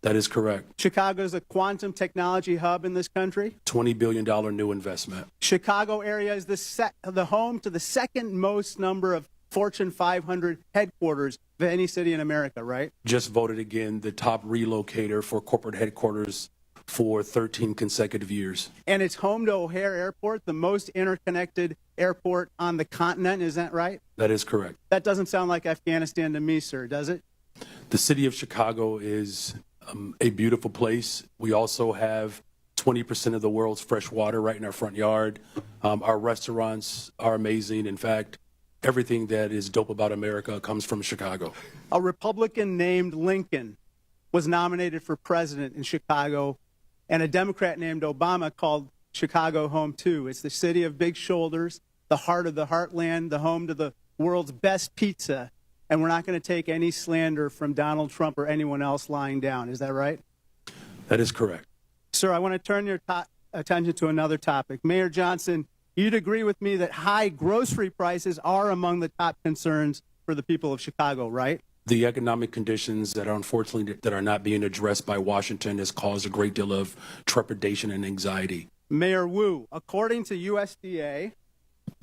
That is correct. Chicago's a quantum technology hub in this country. $20 billion new investment. Chicago area is the home to the second most number of Fortune 500 headquarters of any city in America, right? Just voted again the top relocator for corporate headquarters for 13 consecutive years. And it's home to O'Hare Airport, the most interconnected airport on the continent, is that right? That is correct. That doesn't sound like Afghanistan to me, sir, does it? The city of Chicago is a beautiful place. We also have 20% of the world's fresh water right in our front yard. Our restaurants are amazing. In fact, everything that is dope about America comes from Chicago. A Republican named Lincoln was nominated for president in Chicago, and a Democrat named Obama called Chicago home too. It's the city of big shoulders, the heart of the heartland, the home to the world's best pizza. And we're not going to take any slander from Donald Trump or anyone else lying down. Is that right? That is correct. Sir, I want to turn your attention to another topic. Mayor Johnson, you'd agree with me that high grocery prices are among the top concerns for the people of Chicago, right? The economic conditions that are unfortunately that are not being addressed by Washington has caused a great deal of trepidation and anxiety. Mayor Wu, according to USDA,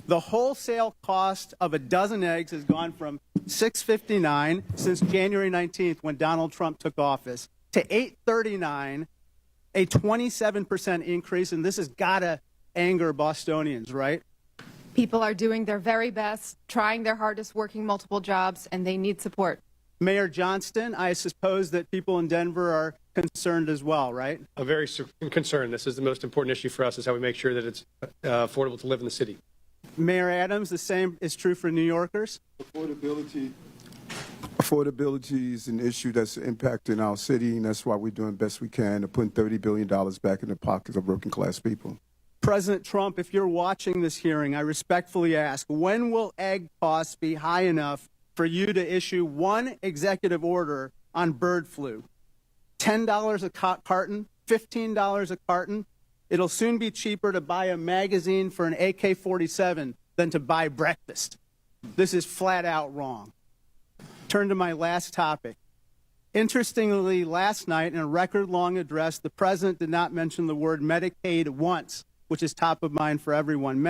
the wholesale cost of a dozen eggs has gone from $6.59 since January 19th when Donald Trump took office to $8.39, a 27% increase, and this has got to anger Bostonians, right? People are doing their very best, trying their hardest, working multiple jobs, and they need support. Mayor Johnston, I suppose that people in Denver are concerned as well, right? A very concerned. This is the most important issue for us, is how we make sure that it's affordable to live in the city. Mayor Adams, the same is true for New Yorkers. Affordability is an issue that's impacting our city, and that's why we're doing the best we can to put $30 billion back in the pockets of working class people. President Trump, if you're watching this hearing, I respectfully ask, when will egg costs be high enough for you to issue one executive order on bird flu? $10 a carton, $15 a carton, It'll soon be cheaper to buy a magazine for an AK-47 than to buy breakfast. This is flat out wrong. Turn to my last topic. Interestingly, last night in a record-long address, the president did not mention the word Medicaid once, which is top of mind for everyone.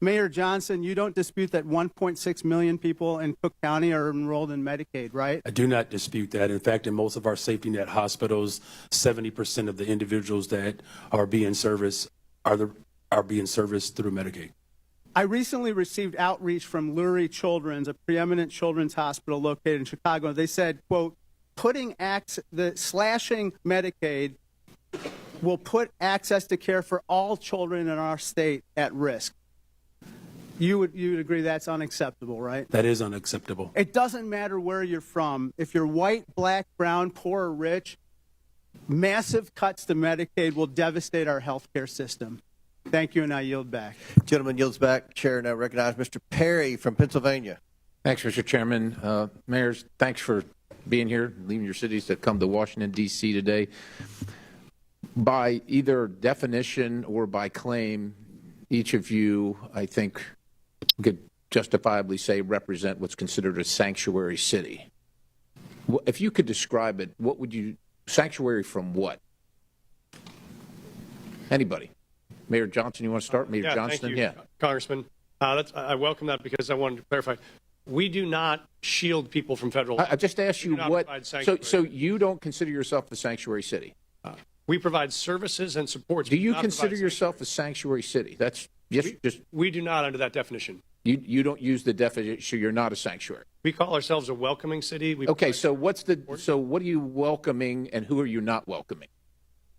Mayor Johnson, you don't dispute that 1.6 million people in Cook County are enrolled in Medicaid, right? I do not dispute that. In fact, in most of our safety net hospitals, 70% of the individuals that are being serviced are being serviced through Medicaid. I recently received outreach from Lurie Children's, a preeminent children's hospital located in Chicago. They said, quote, slashing Medicaid will put access to care for all children in our state at risk. You would agree that's unacceptable, right? That is unacceptable. It doesn't matter where you're from. If you're white, black, brown, poor, or rich, massive cuts to Medicaid will devastate our health care system. Thank you, and I yield back. Gentleman yields back. Chair now recognize Mr. Perry from Pennsylvania. Thanks, Mr. Chairman. Mayors, thanks for being here, leaving your cities to come to Washington, D.C. today. By either definition or by claim, each of you, I think, could justifiably say represent what's considered a sanctuary city. If you could describe it, what would you, sanctuary from what? Anybody? Mayor Johnson, you want to start? Mayor Johnston? Thank you, Congressman. I welcome that because I wanted to clarify. We do not shield people from federal law. I just asked you what, so you don't consider yourself a sanctuary city? We provide services and supports. Do you consider yourself a sanctuary city? That's we do not under that definition. You don't use the definition. You're not a sanctuary. We call ourselves a welcoming city. Okay, so what are you welcoming and who are you not welcoming?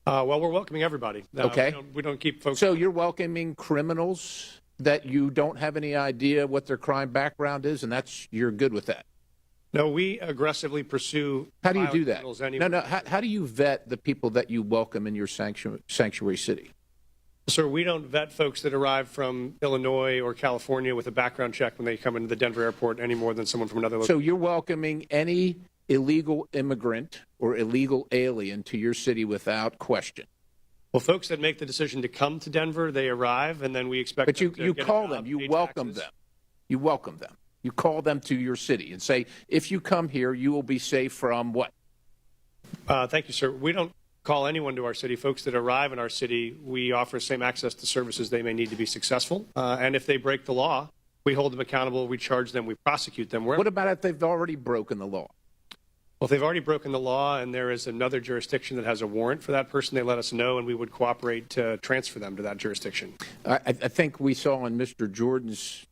Well, we're welcoming everybody. Okay. We don't keep folks. So you're welcoming criminals that you don't have any idea what their crime background is, and you're good with that? No, we aggressively pursue. How do you do that? No. How do you vet the people that you welcome in your sanctuary city? Sir, we don't vet folks that arrive from Illinois or California with a background check when they come into the Denver airport any more than someone from another location. So you're welcoming any illegal immigrant or illegal alien to your city without question? Well, folks that make the decision to come to Denver, they arrive, and then we expect. But you call them, you welcome them, you welcome them. You call them to your city and say, if you come here, you will be safe from what? Thank you, sir. We don't call anyone to our city. Folks that arrive in our city, we offer same access to services they may need to be successful. And if they break the law, we hold them accountable, we charge them, we prosecute them. What about if they've already broken the law? Well, if they've already broken the law and there is another jurisdiction that has a warrant for that person, they let us know and we would cooperate to transfer them to that jurisdiction. I think we saw in Mr. Jordan's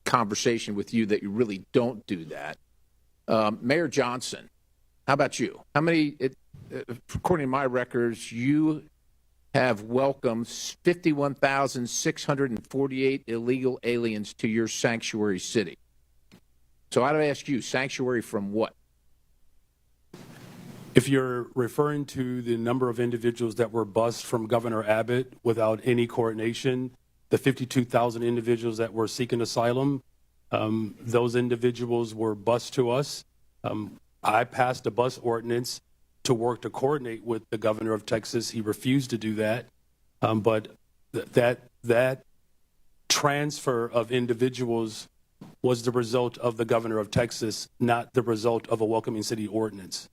conversation with you that you really don't do that. Mayor Johnson, how about you? How many, according to my records, you have welcomed 51,648 illegal aliens to your sanctuary city. So I'd ask you, sanctuary from what? If you're referring to the number of individuals that were bused from Governor Abbott without any coordination, the 52,000 individuals that were seeking asylum, those individuals were bused to us. I passed a bus ordinance to work to coordinate with the governor of Texas. He refused to do that. But that transfer of individuals was the result of the governor of Texas, not the result of a welcoming city ordinance.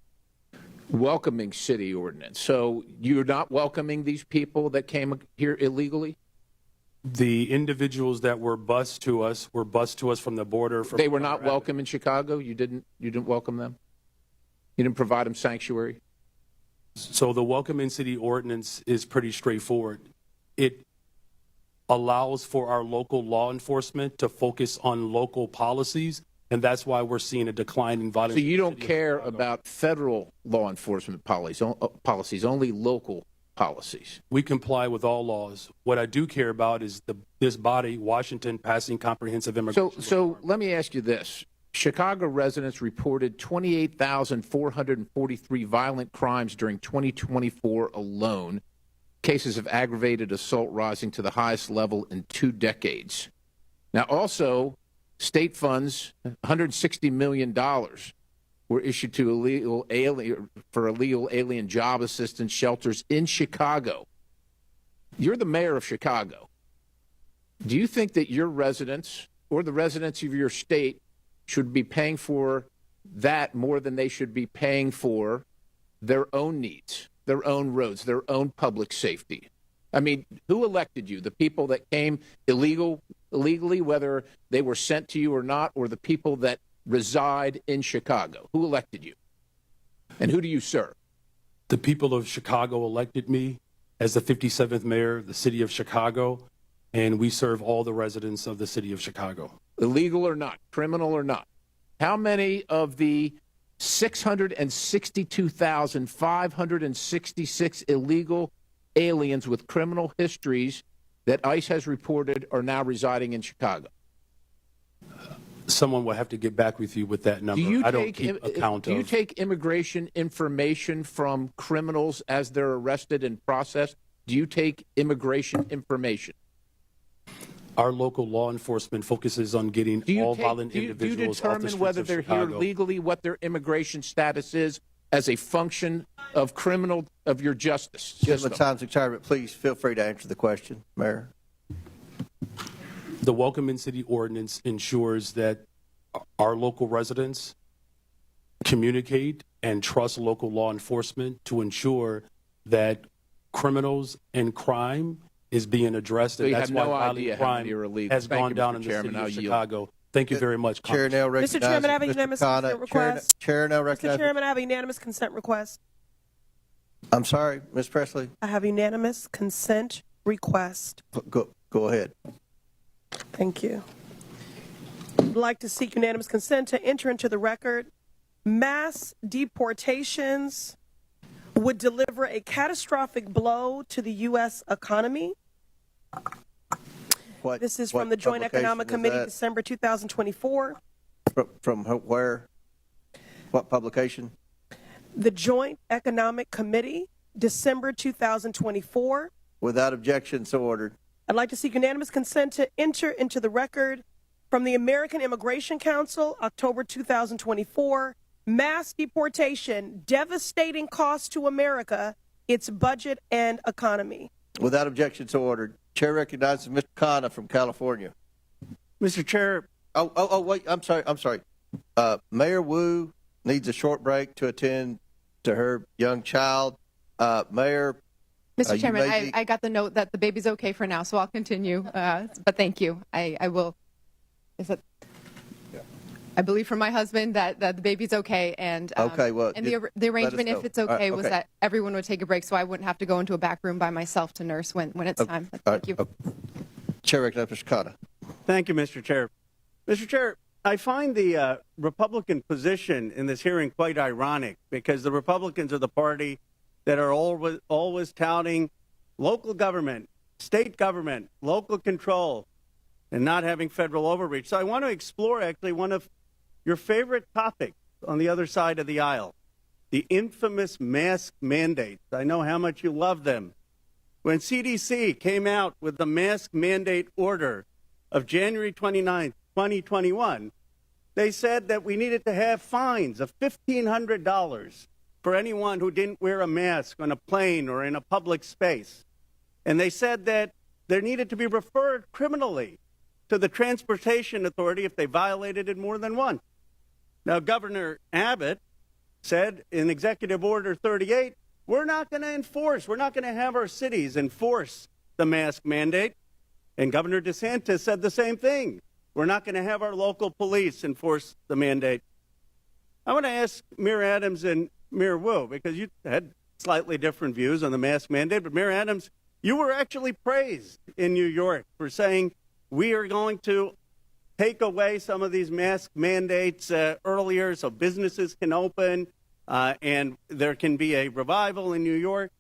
Welcoming city ordinance. So you're not welcoming these people that came here illegally? The individuals that were bused to us from the border. They were not welcome in Chicago? You didn't welcome them? You didn't provide them sanctuary? So the welcoming city ordinance is pretty straightforward. It allows for our local law enforcement to focus on local policies, and that's why we're seeing a decline in violence. So you don't care about federal law enforcement policies, only local policies? We comply with all laws. What I do care about is this body, Washington, passing comprehensive immigration. So let me ask you this. Chicago residents reported 28,443 violent crimes during 2024 alone, cases of aggravated assault rising to the highest level in 2 decades. Now, also, state funds, $160 million, were issued to illegal alien job assistance shelters in Chicago. You're the mayor of Chicago. Do you think that your residents or the residents of your state should be paying for that more than they should be paying for their own needs, their own roads, their own public safety? I mean, who elected you? The people that came illegally, whether they were sent to you or not, or the people that reside in Chicago? Who elected you? And who do you serve? The people of Chicago elected me as the 57th mayor of the city of Chicago, and we serve all the residents of the city of Chicago. Illegal or not, criminal or not. How many of the 662,566 illegal aliens with criminal histories that ICE has reported are now residing in Chicago? Someone will have to get back with you with that number. I don't keep account of. Do you take immigration information from criminals as they're arrested and processed? Do you take immigration information? Our local law enforcement focuses on getting all violent individuals off the streets of Chicago. Do you determine whether they're here legally, what their immigration status is, as a function of your justice system? Gentleman's time's expired, please feel free to answer the question, Mayor. The Welcome in City ordinance ensures that our local residents communicate and trust local law enforcement to ensure that criminals and crime is being addressed, and that's why violent crime has gone down in the city of Chicago. Thank you very much, Chair now recognizes Mr. Chairman, I have a unanimous consent request. Chair now recognizes. Mr. Chairman, I have a unanimous consent request. I'm sorry, Ms. Presley. I have a unanimous consent request. Go ahead. Thank you. I'd like to seek unanimous consent to enter into the record mass deportations would deliver a catastrophic blow to the U.S. economy. This is from the Joint Economic Committee, December 2024. From where? What publication? The Joint Economic Committee, December 2024. Without objection, so ordered. I'd like to seek unanimous consent to enter into the record from the American Immigration Council, October 2024, mass deportation, devastating cost to America, its budget and economy. Without objection, so ordered. Chair recognizes Mr. Khanna from California. Mr. Chair. Wait, I'm sorry. Mayor Wu needs a short break to attend to her young child. Mayor. Mr. Chairman, I got the note that the baby's okay for now, so I'll continue. But thank you. I will. I believe from my husband that the baby's okay, and okay, well, and the arrangement, if it's okay, was that everyone would take a break, so I wouldn't have to go into a back room by myself to nurse when it's time. Thank you. Chair recognizes Mr. Khanna. Thank you, Mr. Chair. Mr. Chair, I find the Republican position in this hearing quite ironic, because the Republicans are the party that are always touting local government, state government, local control, and not having federal overreach. So I want to explore actually one of your favorite topics on the other side of the aisle, the infamous mask mandates. I know how much you love them. When CDC came out with the mask mandate order of January 29, 2021, they said that we needed to have fines of $1,500 for anyone who didn't wear a mask on a plane or in a public space. And they said that there needed to be referred criminally to the Transportation Authority if they violated it more than once. Now, Governor Abbott said in Executive Order 38, we're not going to have our cities enforce the mask mandate. And Governor DeSantis said the same thing. We're not going to have our local police enforce the mandate. I want to ask Mayor Adams and Mayor Wu, because you had slightly different views on the mask mandate, but Mayor Adams, you were actually praised in New York for saying we are going to take away some of these mask mandates earlier so businesses can open and there can be a revival in New York.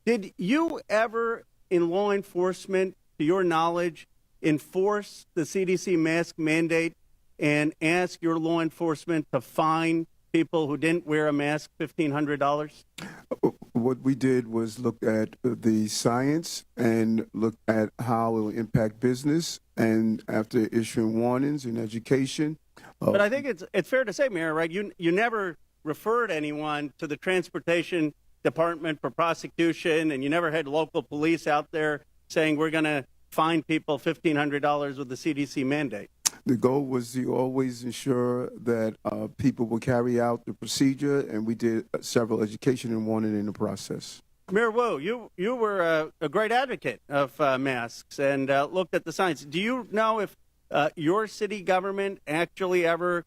Did you ever, in law enforcement, to your knowledge, enforce the CDC mask mandate and ask your law enforcement to fine people who didn't wear a mask $1,500? What we did was look at the science and look at how it will impact business, and after issuing warnings in education. But I think it's fair to say, Mayor, right? You never referred anyone to the Transportation Department for Prosecution, and you never had local police out there saying we're going to fine people $1,500 with the CDC mandate. The goal was to always ensure that people will carry out the procedure, and we did several education and warning in the process. Mayor Wu, you were a great advocate of masks and looked at the science. Do you know if your city government actually ever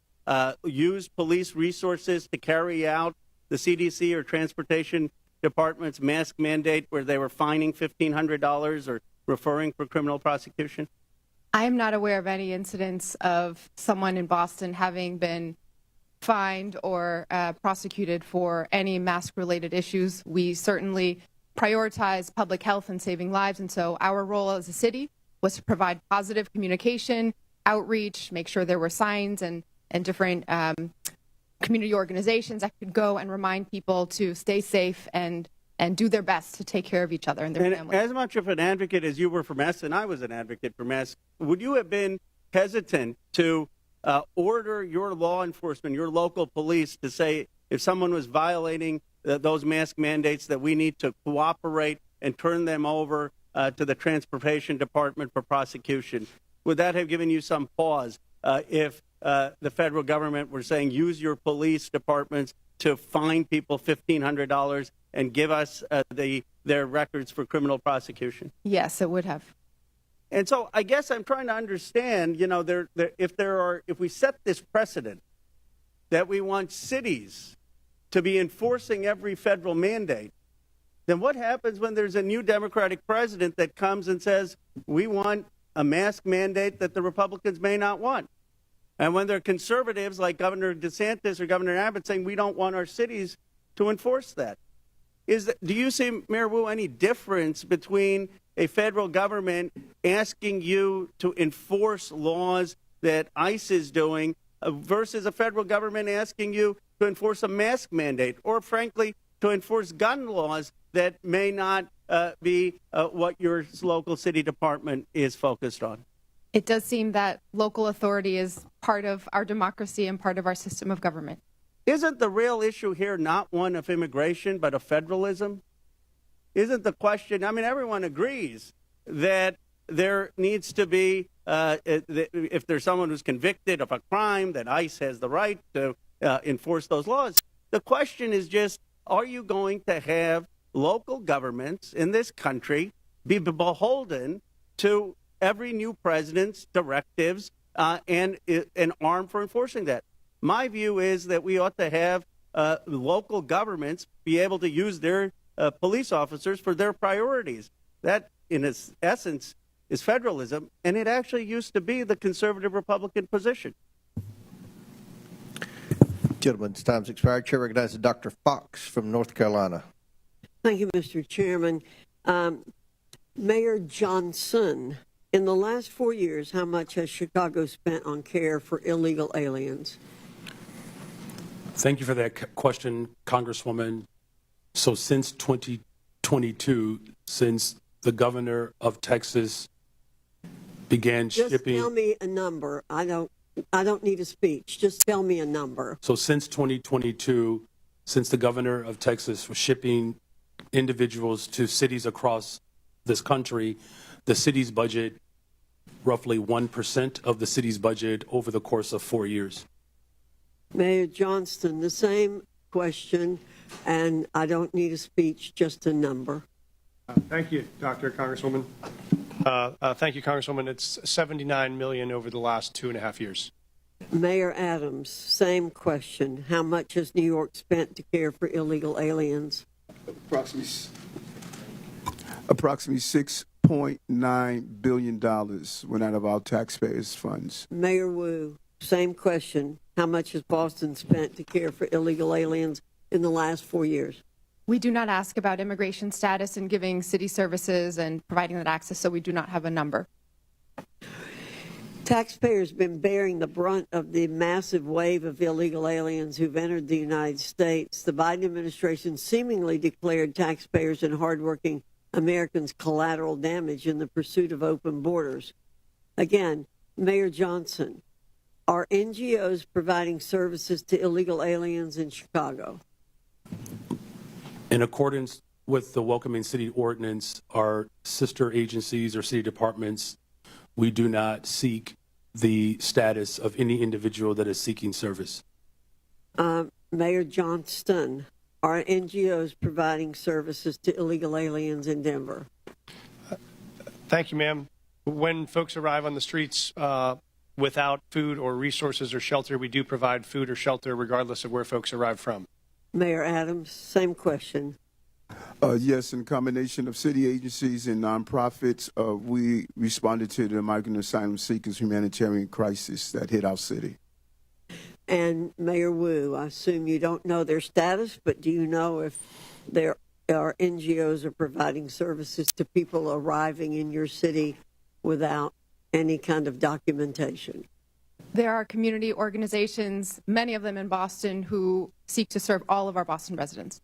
used police resources to carry out the CDC or Transportation Department's mask mandate where they were fining $1,500 or referring for criminal prosecution? I am not aware of any incidents of someone in Boston having been fined or prosecuted for any mask-related issues. We certainly prioritize public health and saving lives, and so our role as a city was to provide positive communication, outreach, make sure there were signs and different community organizations that could go and remind people to stay safe and do their best to take care of each other and their families. As much of an advocate as you were for masks, and I was an advocate for masks, would you have been hesitant to order your law enforcement, your local police, to say if someone was violating those mask mandates that we need to cooperate and turn them over to the Transportation Department for prosecution? Would that have given you some pause if the federal government were saying use your police departments to fine people $1,500 and give us their records for criminal prosecution? Yes, it would have. And so I guess I'm trying to understand, you know, if we set this precedent that we want cities to be enforcing every federal mandate, then what happens when there's a new Democratic president that comes and says, we want a mask mandate that the Republicans may not want? And when there are conservatives like Governor DeSantis or Governor Abbott saying we don't want our cities to enforce that. Do you see, Mayor Wu, any difference between a federal government asking you to enforce laws that ICE is doing versus a federal government asking you to enforce a mask mandate or, frankly, to enforce gun laws that may not be what your local city department is focused on? It does seem that local authority is part of our democracy and part of our system of government. Isn't the real issue here not one of immigration, but of federalism? Isn't the question, I mean, everyone agrees that there needs to be, if there's someone who's convicted of a crime, that ICE has the right to enforce those laws. The question is just, are you going to have local governments in this country be beholden to every new president's directives and an arm for enforcing that? My view is that we ought to have local governments be able to use their police officers for their priorities. That, in its essence, is federalism, and it actually used to be the conservative Republican position. Gentlemen's time's expired. Chair recognizes Dr. Fox from North Carolina. Thank you, Mr. Chairman. Mayor Johnson, in the last 4 years, how much has Chicago spent on care for illegal aliens? Thank you for that question, Congresswoman. So since 2022, since the governor of Texas began shipping... Just tell me a number. I don't need a speech. Just tell me a number. So since 2022, since the governor of Texas was shipping individuals to cities across this country, the city's budget, roughly 1% of the city's budget over the course of 4 years. Mayor Johnston, the same question, and I don't need a speech, just a number. Thank you, Congresswoman. Thank you, Congresswoman. It's $79 million over the last 2.5 years. Mayor Adams, same question. How much has New York spent to care for illegal aliens? Approximately $6.9 billion went out of our taxpayers' funds. Mayor Wu, same question. How much has Boston spent to care for illegal aliens in the last 4 years? We do not ask about immigration status and giving city services and providing that access, so we do not have a number. Taxpayers have been bearing the brunt of the massive wave of illegal aliens who've entered the United States. The Biden administration seemingly declared taxpayers and hardworking Americans collateral damage in the pursuit of open borders. Again, Mayor Johnson, are NGOs providing services to illegal aliens in Chicago? In accordance with the Welcoming City Ordinance, our sister agencies or city departments, we do not seek the status of any individual that is seeking service. Mayor Johnston, are NGOs providing services to illegal aliens in Denver? Thank you, ma'am. When folks arrive on the streets without food or resources or shelter, we do provide food or shelter regardless of where folks arrive from. Mayor Adams, same question. Yes, in combination of city agencies and nonprofits, we responded to the migrant asylum seekers humanitarian crisis that hit our city. And Mayor Wu, I assume you don't know their status, but do you know if there are NGOs are providing services to people arriving in your city without any kind of documentation? There are community organizations, many of them in Boston, who seek to serve all of our Boston residents.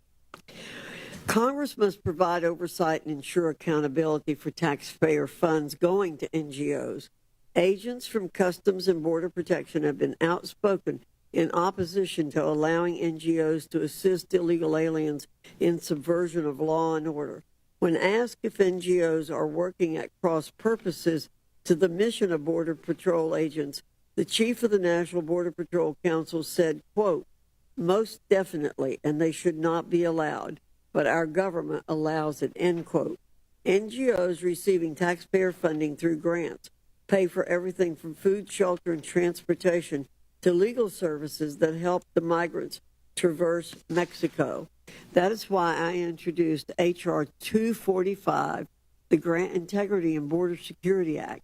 Congress must provide oversight and ensure accountability for taxpayer funds going to NGOs. Agents from Customs and Border Protection have been outspoken in opposition to allowing NGOs to assist illegal aliens in subversion of law and order. When asked if NGOs are working at cross purposes to the mission of Border Patrol agents, the chief of the National Border Patrol Council said, quote, "Most definitely, and they should not be allowed, but our government allows it," end quote. NGOs receiving taxpayer funding through grants pay for everything from food, shelter, and transportation to legal services that help the migrants traverse Mexico. That is why I introduced H.R. 245, the Grant Integrity and Border Security Act.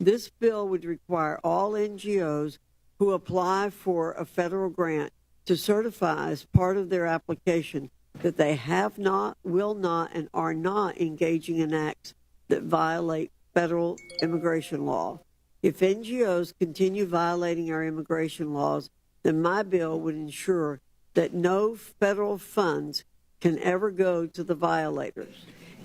This bill would require all NGOs who apply for a federal grant to certify as part of their application that they have not, will not, and are not engaging in acts that violate federal immigration law. If NGOs continue violating our immigration laws, then my bill would ensure that no federal funds can ever go to the violators.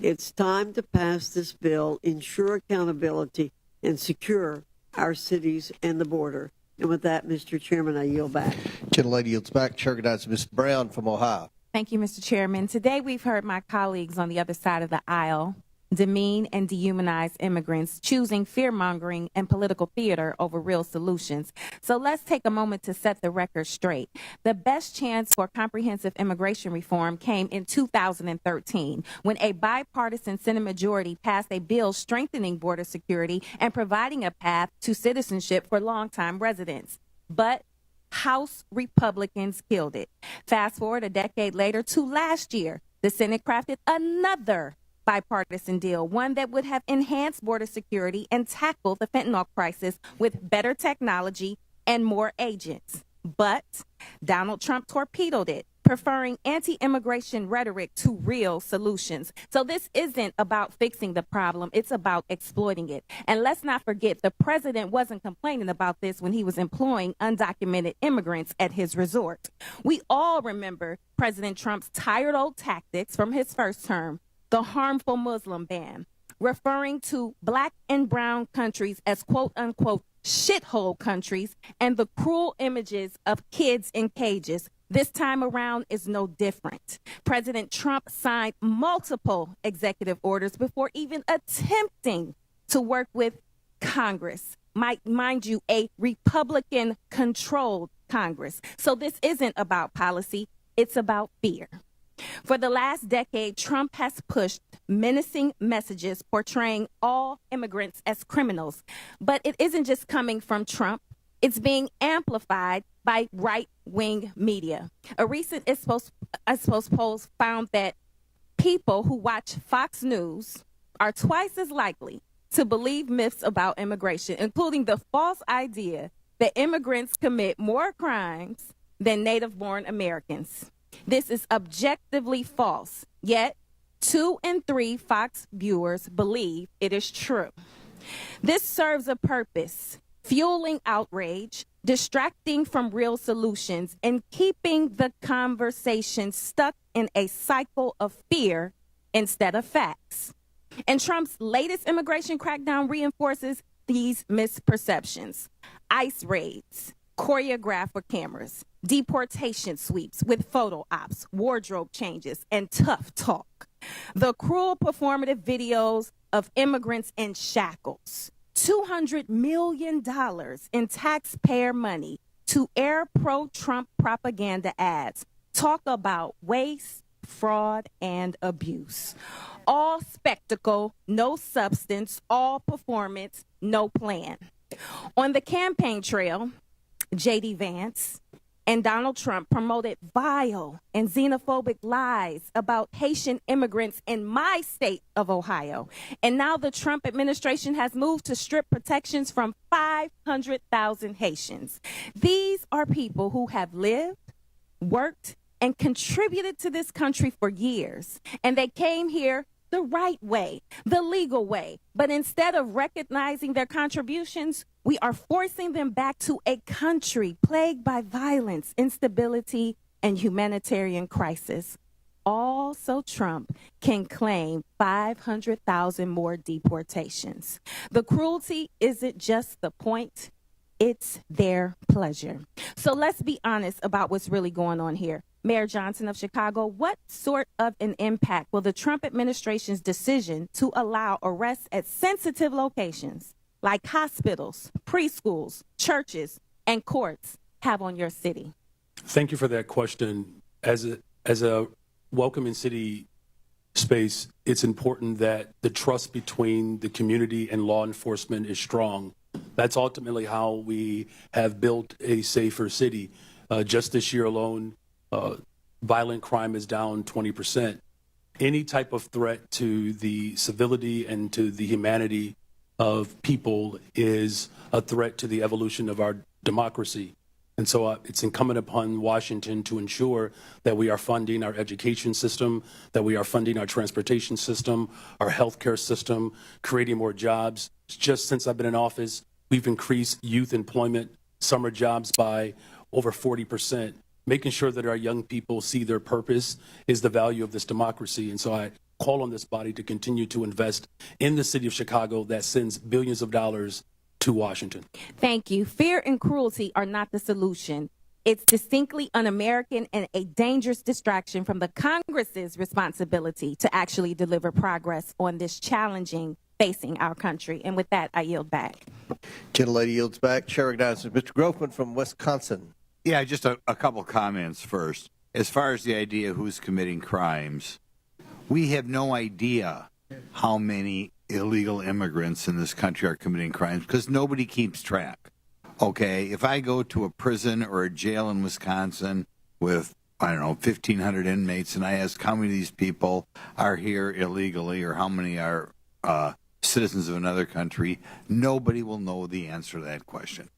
It's time to pass this bill, ensure accountability, and secure our cities and the border. And with that, Mr. Chairman, I yield back. Gentlelady yields back. Chair recognizes Ms. Brown from Ohio. Thank you, Mr. Chairman. Today we've heard my colleagues on the other side of the aisle demean and dehumanize immigrants, choosing fear-mongering and political theater over real solutions. So let's take a moment to set the record straight. The best chance for comprehensive immigration reform came in 2013, when a bipartisan Senate majority passed a bill strengthening border security and providing a path to citizenship for longtime residents. But House Republicans killed it. Fast forward a decade later to last year, the Senate crafted another bipartisan deal, one that would have enhanced border security and tackled the fentanyl crisis with better technology and more agents. But Donald Trump torpedoed it, preferring anti-immigration rhetoric to real solutions. So this isn't about fixing the problem, it's about exploiting it. And let's not forget, the president wasn't complaining about this when he was employing undocumented immigrants at his resort. We all remember President Trump's tired old tactics from his first term, the harmful Muslim ban, referring to black and brown countries as quote-unquote shithole countries, and the cruel images of kids in cages. This time around is no different. President Trump signed multiple executive orders before even attempting to work with Congress. Mind you, a Republican-controlled Congress. So this isn't about policy, it's about fear. For the last decade, Trump has pushed menacing messages portraying all immigrants as criminals. But it isn't just coming from Trump. It's being amplified by right-wing media. A recent Ipsos poll found that people who watch Fox News are twice as likely to believe myths about immigration, including the false idea that immigrants commit more crimes than native-born Americans. This is objectively false, yet 2 in 3 Fox viewers believe it is true. This serves a purpose: fueling outrage, distracting from real solutions, and keeping the conversation stuck in a cycle of fear instead of facts. And Trump's latest immigration crackdown reinforces these misperceptions. ICE raids, choreographed for cameras, deportation sweeps with photo ops, wardrobe changes, and tough talk. The cruel performative videos of immigrants in shackles. $200 million in taxpayer money to air pro-Trump propaganda ads. Talk about waste, fraud, and abuse. All spectacle, no substance, all performance, no plan. On the campaign trail, J.D. Vance and Donald Trump promoted vile and xenophobic lies about Haitian immigrants in my state of Ohio. And now the Trump administration has moved to strip protections from 500,000 Haitians. These are people who have lived, worked, and contributed to this country for years. And they came here the right way, the legal way. But instead of recognizing their contributions, we are forcing them back to a country plagued by violence, instability, and humanitarian crisis. All so Trump can claim 500,000 more deportations. The cruelty isn't just the point, it's their pleasure. So let's be honest about what's really going on here. Mayor Johnson of Chicago, what sort of an impact will the Trump administration's decision to allow arrests at sensitive locations like hospitals, preschools, churches, and courts have on your city? Thank you for that question. As a welcoming city space, it's important that the trust between the community and law enforcement is strong. That's ultimately how we have built a safer city. Just this year alone, violent crime is down 20%. Any type of threat to the civility and to the humanity of people is a threat to the evolution of our democracy. And so it's incumbent upon Washington to ensure that we are funding our education system, that we are funding our transportation system, our healthcare system, creating more jobs. Just since I've been in office, we've increased youth employment, summer jobs by over 40%. Making sure that our young people see their purpose is the value of this democracy. And so I call on this body to continue to invest in the city of Chicago that sends billions of dollars to Washington. Thank you. Fear and cruelty are not the solution. It's distinctly un-American and a dangerous distraction from the Congress's responsibility to actually deliver progress on this challenging facing our country. And with that, I yield back. Gentlelady yields back. Chair recognizes Mr. Grofman from Wisconsin. Yeah, just a couple comments first. As far as the idea of who's committing crimes, we have no idea how many illegal immigrants in this country are committing crimes because nobody keeps track. Okay, if I go to a prison or a jail in Wisconsin with, 1,500 inmates, and I ask how many of these people are here illegally or how many are citizens of another country, nobody will know the answer to that question.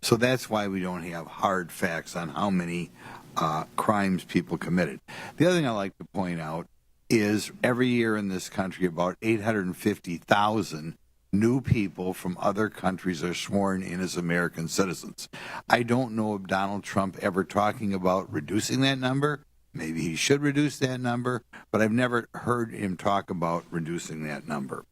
So that's why we don't have hard facts on how many crimes people committed. The other thing I like to point out is every year in this country, about 850,000 new people from other countries are sworn in as American citizens. I don't know of Donald Trump ever talking about reducing that number. Maybe he should reduce that number, but I've never heard him talk about reducing that number.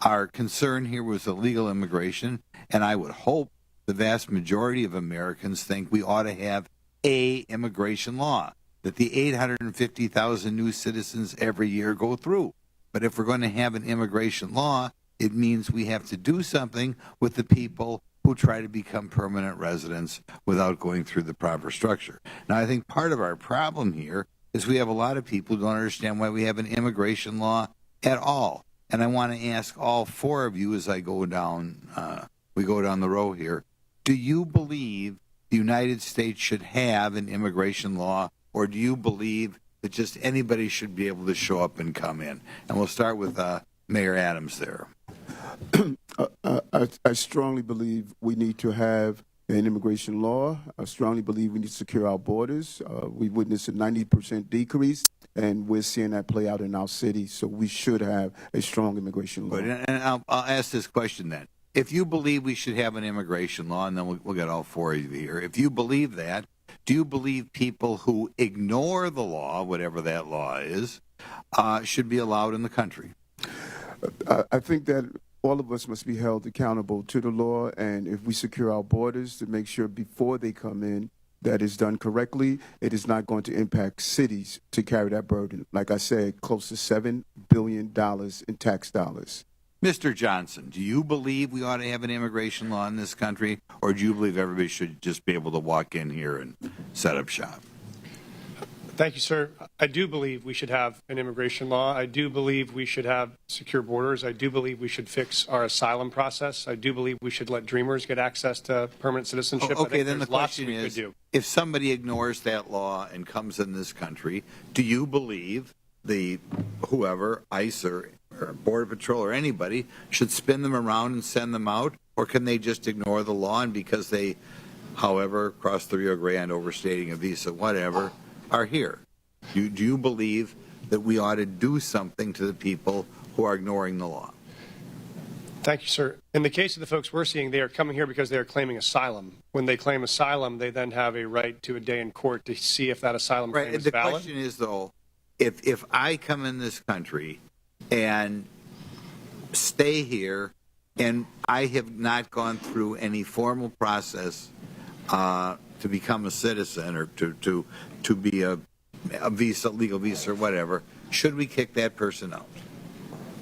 Our concern here was illegal immigration, and I would hope the vast majority of Americans think we ought to have a immigration law that the 850,000 new citizens every year go through. But if we're going to have an immigration law, it means we have to do something with the people who try to become permanent residents without going through the proper structure. Now, I think part of our problem here is we have a lot of people who don't understand why we have an immigration law at all. And I want to ask all four of you as I go down, we go down the row here, do you believe the United States should have an immigration law, or do you believe that just anybody should be able to show up and come in? And we'll start with Mayor Adams there. I strongly believe we need to have an immigration law. I strongly believe we need to secure our borders. We witnessed a 90% decrease, and we're seeing that play out in our city. So we should have a strong immigration law. And I'll ask this question then. If you believe we should have an immigration law, and then we'll get all four of you here, if you believe that, do you believe people who ignore the law, whatever that law is, should be allowed in the country? I think that all of us must be held accountable to the law, and if we secure our borders to make sure before they come in that is done correctly, it is not going to impact cities to carry that burden. Like I said, close to $7 billion in tax dollars. Mr. Johnson, do you believe we ought to have an immigration law in this country, or do you believe everybody should just be able to walk in here and set up shop? Thank you, sir. I do believe we should have an immigration law. I do believe we should have secure borders. I do believe we should fix our asylum process. I do believe we should let dreamers get access to permanent citizenship. Okay, then the question is, if somebody ignores that law and comes in this country, do you believe whoever, ICE or Border Patrol or anybody, should spin them around and send them out? Or can they just ignore the law and because they, however, crossed the Rio Grande, overstating a visa, whatever, are here? Do you believe that we ought to do something to the people who are ignoring the law? Thank you, sir. In the case of the folks we're seeing, they are coming here because they are claiming asylum. When they claim asylum, they then have a right to a day in court to see if that asylum claim is valid. The question is, though, if I come in this country and stay here and I have not gone through any formal process to become a citizen or to be a visa, legal visa or whatever, should we kick that person out?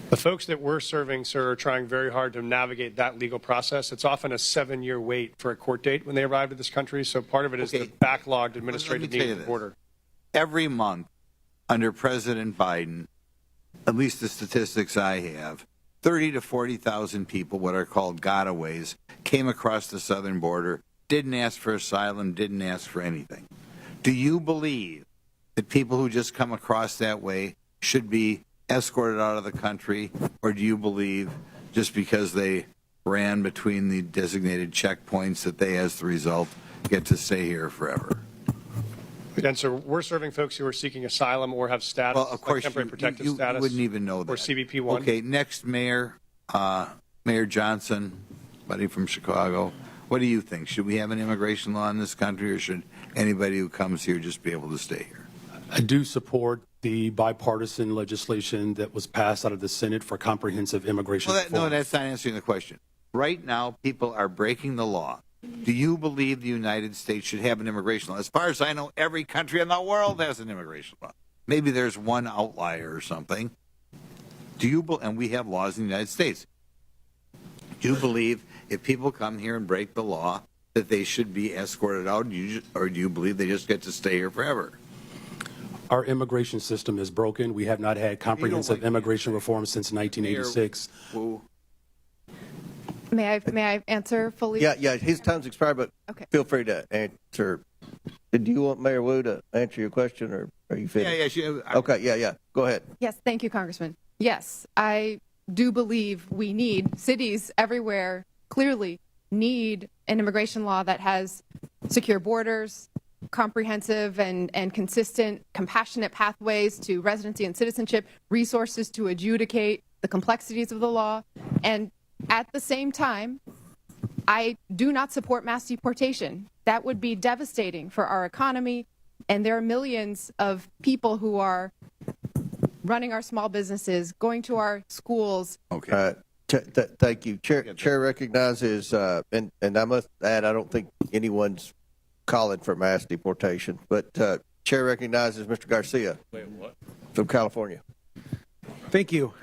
The folks that we're serving, sir, are trying very hard to navigate that legal process. It's often a 7-year wait for a court date when they arrive to this country, so part of it is the backlogged administrative need at the border. Every month under President Biden, at least the statistics I have, 30 to 40,000 people, what are called gotaways, came across the southern border, didn't ask for asylum, didn't ask for anything. Do you believe that people who just come across that way should be escorted out of the country, or do you believe just because they ran between the designated checkpoints that they, as the result, get to stay here forever? Again, sir, we're serving folks who are seeking asylum or have status, well, of course, like temporary protective you status. Wouldn't even know that. Or CBP-1. Okay, next Mayor Johnson, buddy from Chicago. What do you think? Should we have an immigration law in this country, or should anybody who comes here just be able to stay here? I do support the bipartisan legislation that was passed out of the Senate for comprehensive immigration reform. No, that's not answering the question. Right now, people are breaking the law. Do you believe the United States should have an immigration law? As far as I know, every country in the world has an immigration law. Maybe there's one outlier or something. And we have laws in the United States. Do you believe if people come here and break the law that they should be escorted out, or do you believe they just get to stay here forever? Our immigration system is broken. We have not had comprehensive immigration reform since 1986. May I answer fully? Yeah, his time's expired, but feel free to answer. Do you want Mayor Wu to answer your question, or are you finished? Yeah. Go ahead. Yes, thank you, Congressman. Yes, I do believe we need, cities everywhere clearly need an immigration law that has secure borders, comprehensive and consistent, compassionate pathways to residency and citizenship, resources to adjudicate the complexities of the law. And at the same time, I do not support mass deportation. That would be devastating for our economy. And there are millions of people who are running our small businesses, going to our schools. Okay. Thank you. Chair recognizes, and I must add, I don't think anyone's calling for mass deportation, but Chair recognizes Mr. Garcia from California. Thank you.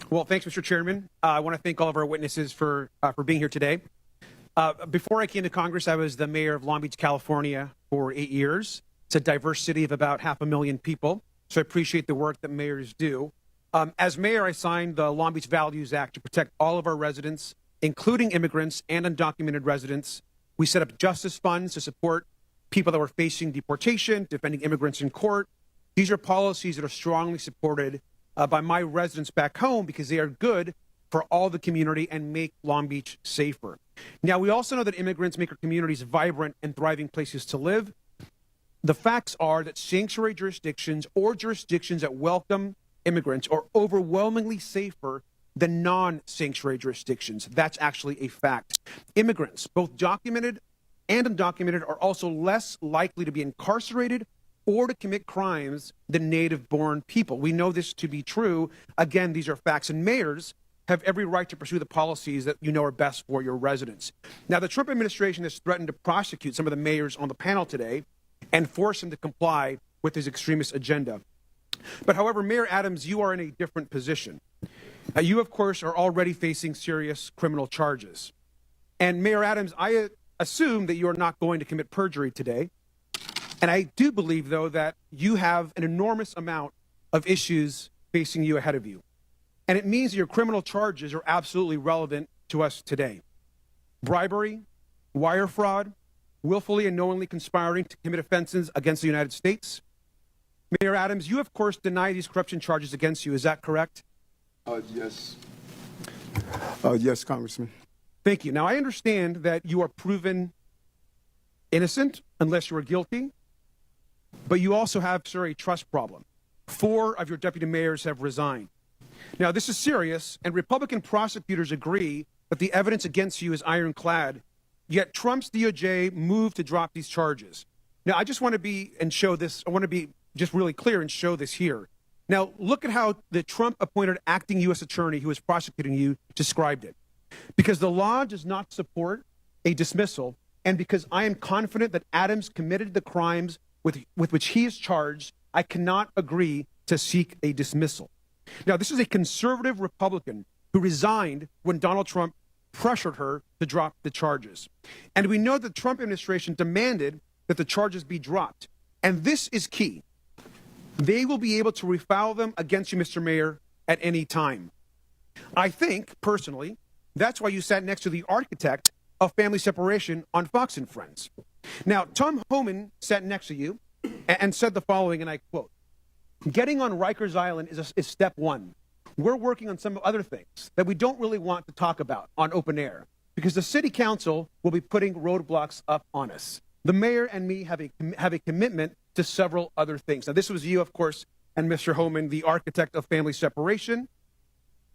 Well, thanks, Mr. Chairman. I want to thank all of our witnesses for being here today. Before I came to Congress, I was the mayor of Long Beach, California for 8 years. It's a diverse city of about 500,000 people, so I appreciate the work that mayors do. As mayor, I signed the Long Beach Values Act to protect all of our residents, including immigrants and undocumented residents. We set up justice funds to support people that were facing deportation, defending immigrants in court. These are policies that are strongly supported by my residents back home because they are good for all the community and make Long Beach safer. Now, we also know that immigrants make our communities vibrant and thriving places to live. The facts are that sanctuary jurisdictions or jurisdictions that welcome immigrants are overwhelmingly safer than non-sanctuary jurisdictions. That's actually a fact. Immigrants, both documented and undocumented, are also less likely to be incarcerated or to commit crimes than native-born people. We know this to be true. Again, these are facts. And mayors, have every right to pursue the policies that you know are best for your residents. Now, the Trump administration has threatened to prosecute some of the mayors on the panel today and force them to comply with his extremist agenda. But however, Mayor Adams, you are in a different position. You, of course, are already facing serious criminal charges. And Mayor Adams, I assume that you are not going to commit perjury today. And I do believe, though, that you have an enormous amount of issues facing you ahead of you. And it means that your criminal charges are absolutely relevant to us today. Bribery, wire fraud, willfully and knowingly conspiring to commit offenses against the United States. Mayor Adams, you, of course, deny these corruption charges against you. Is that correct? Yes. Yes, Congressman. Thank you. Now, I understand that you are proven innocent unless you are guilty, but you also have, sir, a trust problem. 4 of your deputy mayors have resigned. Now, this is serious, and Republican prosecutors agree that the evidence against you is ironclad, yet Trump's DOJ moved to drop these charges. Now, I just want to be and show this, I want to be just really clear and show this here. Now, look at how the Trump-appointed acting U.S. attorney who was prosecuting you described it. Because the law does not support a dismissal, and because I am confident that Adams committed the crimes with which he is charged, I cannot agree to seek a dismissal. Now, this is a conservative Republican who resigned when Donald Trump pressured her to drop the charges. And we know the Trump administration demanded that the charges be dropped. And this is key. They will be able to refile them against you, Mr. Mayor, at any time. I think, personally, that's why you sat next to the architect of family separation on Fox and Friends. Now, Tom Homan sat next to you and said the following, and I quote, "Getting on Rikers Island is step one. We're working on some other things that we don't really want to talk about on open air because the city council will be putting roadblocks up on us. The mayor and me have a commitment to several other things." Now, this was you, of course, and Mr. Homan, the architect of family separation.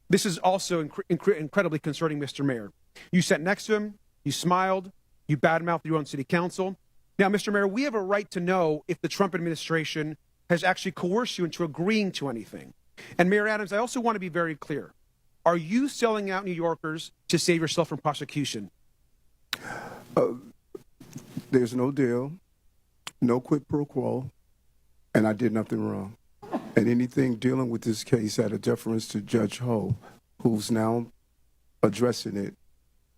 This is also incredibly concerning, Mr. Mayor. You sat next to him, you smiled, you badmouthed your own city council. Now, Mr. Mayor, we have a right to know if the Trump administration has actually coerced you into agreeing to anything. And Mayor Adams, I also want to be very clear. Are you selling out New Yorkers to save yourself from prosecution? There's no deal, no quid pro quo, and I did nothing wrong. And anything dealing with this case out of deference to Judge Ho, who's now addressing it,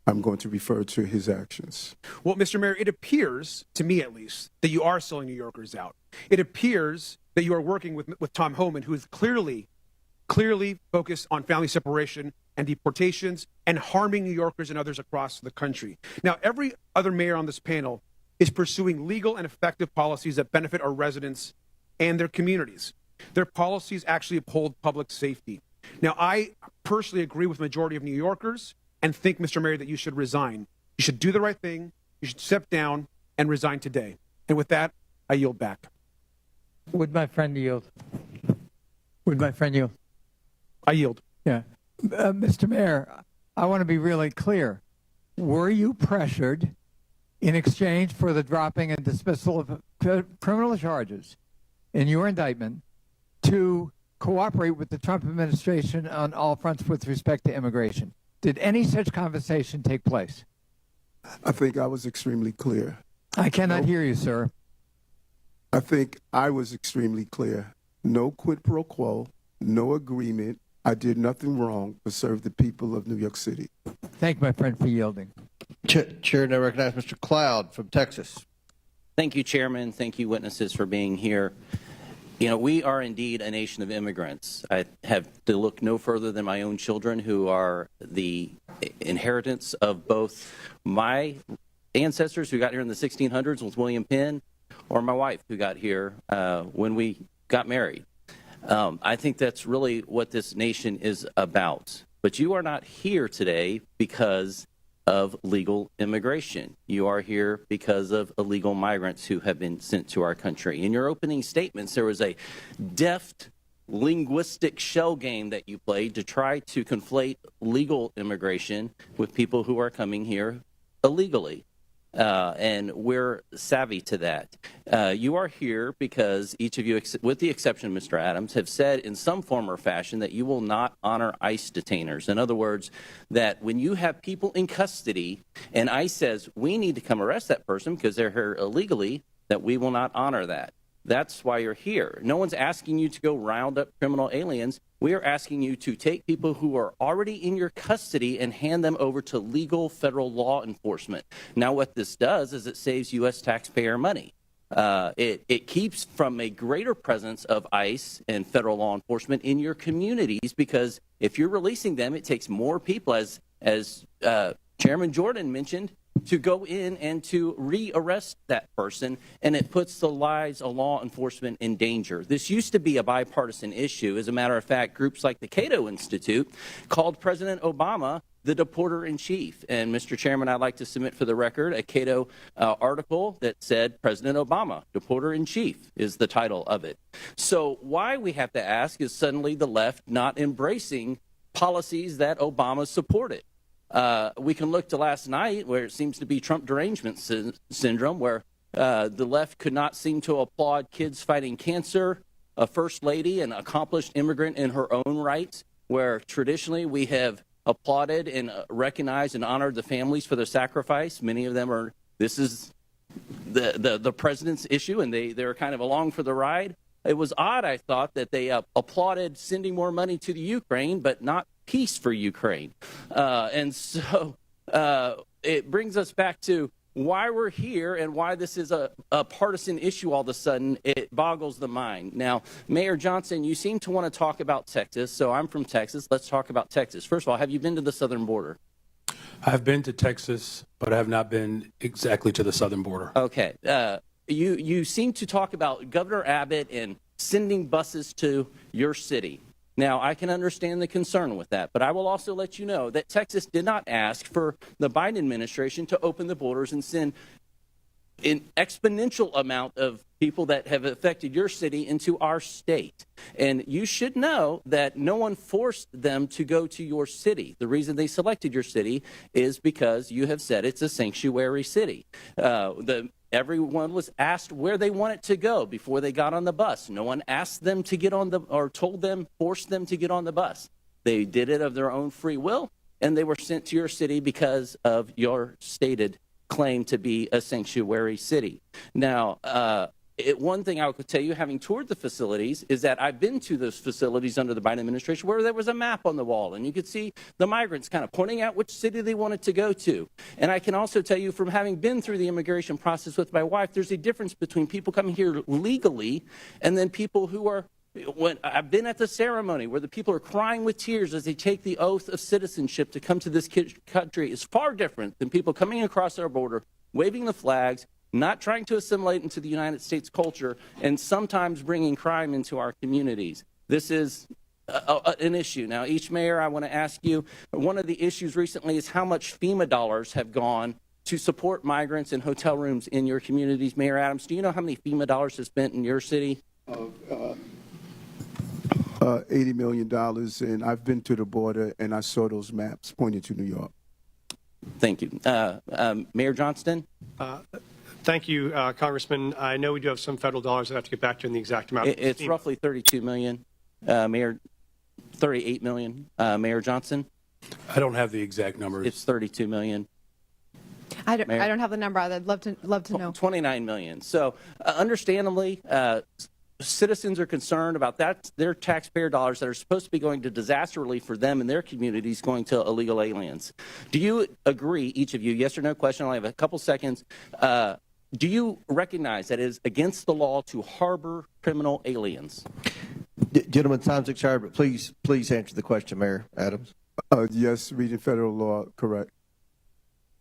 I'm going to refer to his actions. Well, Mr. Mayor, it appears, to me at least, that you are selling New Yorkers out. It appears that you are working with Tom Homan, who is clearly focused on family separation and deportations and harming New Yorkers and others across the country. Now, every other mayor on this panel is pursuing legal and effective policies that benefit our residents and their communities. Their policies actually uphold public safety. Now, I personally agree with the majority of New Yorkers and think, Mr. Mayor, that you should resign. You should do the right thing. You should step down and resign today. And with that, I yield back. Would my friend yield? Would my friend yield? I yield. Yeah. Mr. Mayor, I want to be really clear. Were you pressured in exchange for the dropping and dismissal of criminal charges in your indictment to cooperate with the Trump administration on all fronts with respect to immigration? Did any such conversation take place? I think I was extremely clear. I cannot hear you, sir. I think I was extremely clear. No quid pro quo, no agreement. I did nothing wrong but serve the people of New York City. Thank my friend for yielding. Chair, now recognize Mr. Cloud from Texas. Thank you, Chairman. Thank you, witnesses, for being here. You know, we are indeed a nation of immigrants. I have to look no further than my own children, who are the inheritance of both my ancestors who got here in the 1600s with William Penn, or my wife who got here when we got married. I think that's really what this nation is about. But you are not here today because of legal immigration. You are here because of illegal migrants who have been sent to our country. In your opening statements, there was a deft linguistic shell game that you played to try to conflate legal immigration with people who are coming here illegally. and we're savvy to that. You are here because each of you, with the exception of Mr. Adams, have said in some form or fashion that you will not honor ICE detainers. In other words, that when you have people in custody and ICE says we need to come arrest that person because they're here illegally, that we will not honor that. That's why you're here. No one's asking you to go round up criminal aliens. We are asking you to take people who are already in your custody and hand them over to legal federal law enforcement. Now, what this does is it saves U.S. taxpayer money. It keeps from a greater presence of ICE and federal law enforcement in your communities, because if you're releasing them, it takes more people, as Chairman Jordan mentioned, to go in and to re-arrest that person, and it puts the lives of law enforcement in danger. This used to be a bipartisan issue. As a matter of fact, groups like the Cato Institute called President Obama the deporter-in-chief. And, Mr. Chairman, I'd like to submit for the record a Cato article that said President Obama, deporter-in-chief, is the title of it. So why we have to ask is suddenly the left not embracing policies that Obama supported. We can look to last night, where it seems to be Trump derangement syndrome, where the left could not seem to applaud kids fighting cancer, a first lady, an accomplished immigrant in her own rights, where traditionally we have applauded and recognized and honored the families for their sacrifice. Many of them are, this is the president's issue, and they're kind of along for the ride. It was odd, I thought, that they applauded sending more money to the Ukraine, but not peace for Ukraine. And so it brings us back to why we're here and why this is a partisan issue all of a sudden. It boggles the mind. Now, Mayor Johnson, you seem to want to talk about Texas, so I'm from Texas. Let's talk about Texas. First of all, have you been to the southern border? I've been to Texas, but I have not been exactly to the southern border. Okay. You seem to talk about Governor Abbott and sending buses to your city. Now, I can understand the concern with that, but I will also let you know that Texas did not ask for the Biden administration to open the borders and send an exponential amount of people that have affected your city into our state. And you should know that no one forced them to go to your city. The reason they selected your city is because you have said it's a sanctuary city. Everyone was asked where they wanted to go before they got on the bus. No one asked them to get on or forced them to get on the bus. They did it of their own free will, and they were sent to your city because of your stated claim to be a sanctuary city. Now, one thing I could tell you, having toured the facilities, is that I've been to those facilities under the Biden administration where there was a map on the wall, and you could see the migrants kind of pointing out which city they wanted to go to. And I can also tell you, from having been through the immigration process with my wife, there's a difference between people coming here legally and then people who are, when I've been at the ceremony where the people are crying with tears as they take the oath of citizenship to come to this country, is far different than people coming across our border, waving the flags, not trying to assimilate into the United States culture, and sometimes bringing crime into our communities. This is an issue. Now, each mayor, I want to ask you, one of the issues recently is how much FEMA dollars have gone to support migrants in hotel rooms in your communities. Mayor Adams, do you know how many FEMA dollars have spent in your city? $80 million, and I've been to the border, and I saw those maps pointing to New York. Thank you. Mayor Johnston? Thank you, Congressman. I know we do have some federal dollars that I have to get back to in the exact amount. It's roughly $32 million, Mayor. $38 million, Mayor Johnson. I don't have the exact numbers. It's $32 million. I don't have the number. I'd love to know. $29 million. So, understandably, citizens are concerned about that. Their taxpayer dollars that are supposed to be going to disaster relief for them and their communities going to illegal aliens. Do you agree, each of you, yes or no question? I only have a couple seconds. Do you recognize that it is against the law to harbor criminal aliens? Gentlemen, time's expired, but please answer the question, Mayor Adams. Yes, reading federal law, correct.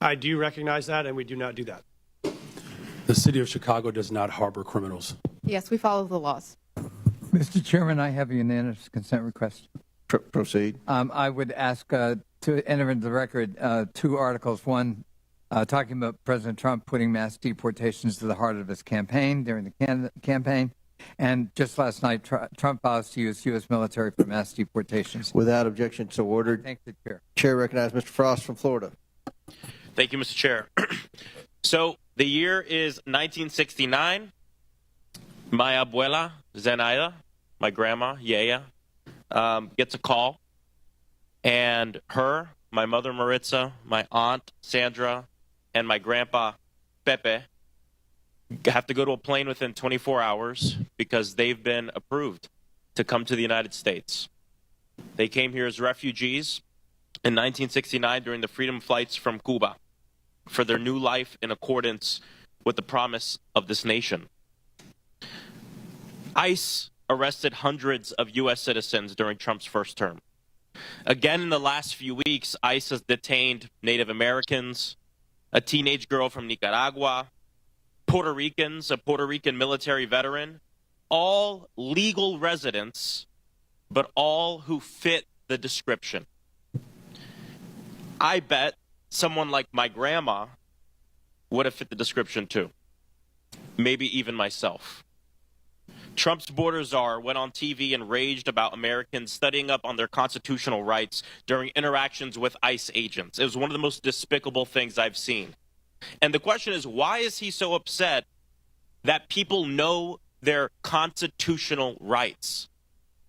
I do recognize that, and we do not do that. The city of Chicago does not harbor criminals. Yes, we follow the laws. Mr. Chairman, I have a unanimous consent request. Proceed. I would ask to enter into the record two articles. One, talking about President Trump putting mass deportations to the heart of his campaign during the campaign. And just last night, Trump vows to use U.S. military for mass deportations. Without objection, so ordered. Thank the chair. Chair recognizes Mr. Frost from Florida. Thank you, Mr. Chair. So the year is 1969. My abuela, Zenaida, my grandma, Yaya, gets a call. And her, my mother, Maritza, my aunt, Sandra, and my grandpa, Pepe, have to go to a plane within 24 hours because they've been approved to come to the United States. They came here as refugees in 1969 during the freedom flights from Cuba for their new life in accordance with the promise of this nation. ICE arrested hundreds of U.S. citizens during Trump's first term. Again, in the last few weeks, ICE has detained Native Americans, a teenage girl from Nicaragua, Puerto Ricans, a Puerto Rican military veteran, all legal residents, but all who fit the description. I bet someone like my grandma would have fit the description too. Maybe even myself. Trump's border czar went on TV and raged about Americans studying up on their constitutional rights during interactions with ICE agents. It was one of the most despicable things I've seen. And the question is, why is he so upset that people know their constitutional rights?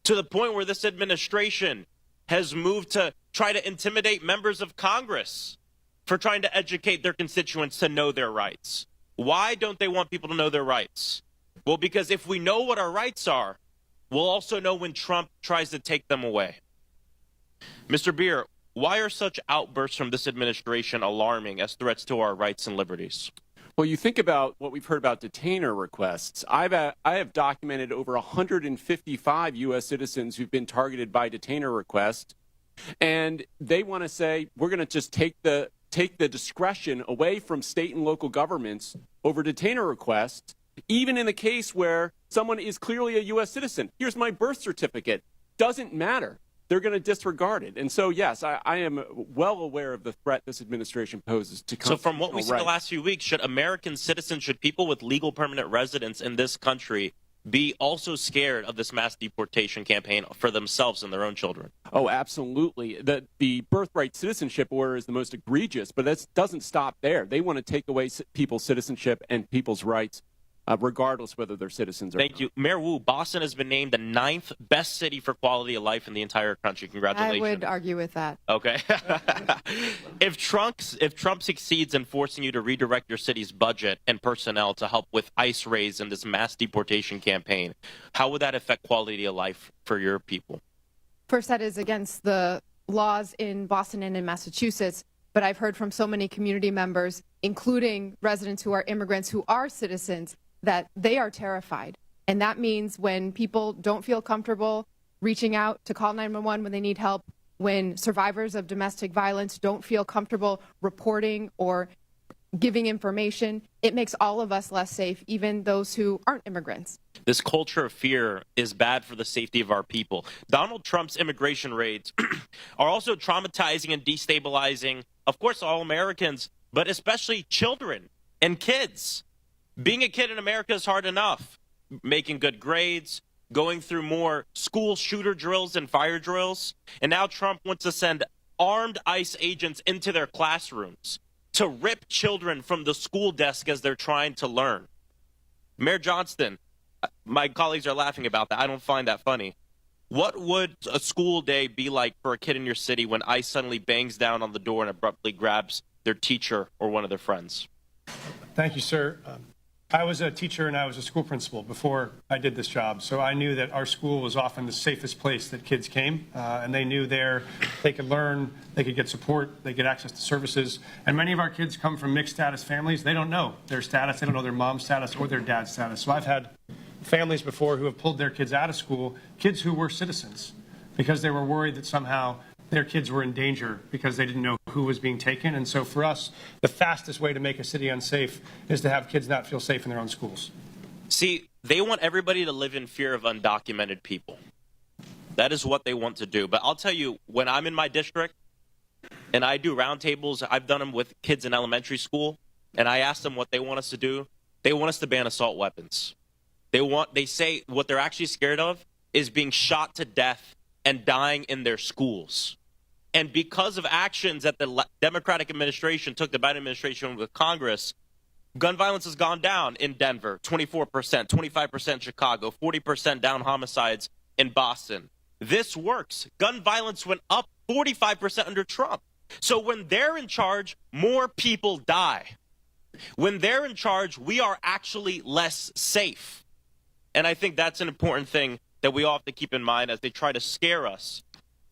To the point where this administration has moved to try to intimidate members of Congress for trying to educate their constituents to know their rights. Why don't they want people to know their rights? Well, because if we know what our rights are, we'll also know when Trump tries to take them away. Mr. Beer, why are such outbursts from this administration alarming as threats to our rights and liberties? Well, you think about what we've heard about detainer requests. I have documented over 155 U.S. citizens who've been targeted by detainer requests, and they want to say we're going to just take the discretion away from state and local governments over detainer requests, even in the case where someone is clearly a U.S. citizen. Here's my birth certificate. Doesn't matter. They're going to disregard it. And so, yes, I am well aware of the threat this administration poses to constitutional rights. So from what we've seen the last few weeks, should American citizens, should people with legal permanent residence in this country be also scared of this mass deportation campaign for themselves and their own children? Oh, absolutely. The birthright citizenship order is the most egregious, but that doesn't stop there. They want to take away people's citizenship and people's rights, regardless whether they're citizens or not. Thank you. Mayor Wu, Boston has been named the 9th best city for quality of life in the entire country. Congratulations. I would argue with that. Okay. If Trump succeeds in forcing you to redirect your city's budget and personnel to help with ICE raids and this mass deportation campaign, how would that affect quality of life for your people? First, that is against the laws in Boston and in Massachusetts. But I've heard from so many community members, including residents who are immigrants who are citizens, that they are terrified. And that means when people don't feel comfortable reaching out to call 911 when they need help, when survivors of domestic violence don't feel comfortable reporting or giving information, it makes all of us less safe, even those who aren't immigrants. This culture of fear is bad for the safety of our people. Donald Trump's immigration raids are also traumatizing and destabilizing, of course, all Americans, but especially children and kids. Being a kid in America is hard enough. Making good grades, going through more school shooter drills and fire drills. And now Trump wants to send armed ICE agents into their classrooms to rip children from the school desk as they're trying to learn. Mayor Johnston, my colleagues are laughing about that. I don't find that funny. What would a school day be like for a kid in your city when ICE suddenly bangs down on the door and abruptly grabs their teacher or one of their friends? Thank you, sir. I was a teacher and I was a school principal before I did this job, so I knew that our school was often the safest place that kids came, and they knew there they could learn, they could get support, they get access to services. And many of our kids come from mixed status families. They don't know their status, they don't know their mom's status or their dad's status. So I've had families before who have pulled their kids out of school, kids who were citizens, because they were worried that somehow their kids were in danger because they didn't know who was being taken. And so for us, the fastest way to make a city unsafe is to have kids not feel safe in their own schools. See, they want everybody to live in fear of undocumented people. That is what they want to do. But I'll tell you, when I'm in my district and I do roundtables, I've done them with kids in elementary school, and I ask them what they want us to do. They want us to ban assault weapons. They say what they're actually scared of is being shot to death and dying in their schools. And because of actions that the Democratic administration took, the Biden administration with Congress, Gun violence has gone down in Denver, 24%, 25% Chicago, 40% down homicides in Boston. This works. Gun violence went up 45% under Trump. So when they're in charge, more people die. When they're in charge, we are actually less safe. And I think that's an important thing that we all have to keep in mind as they try to scare us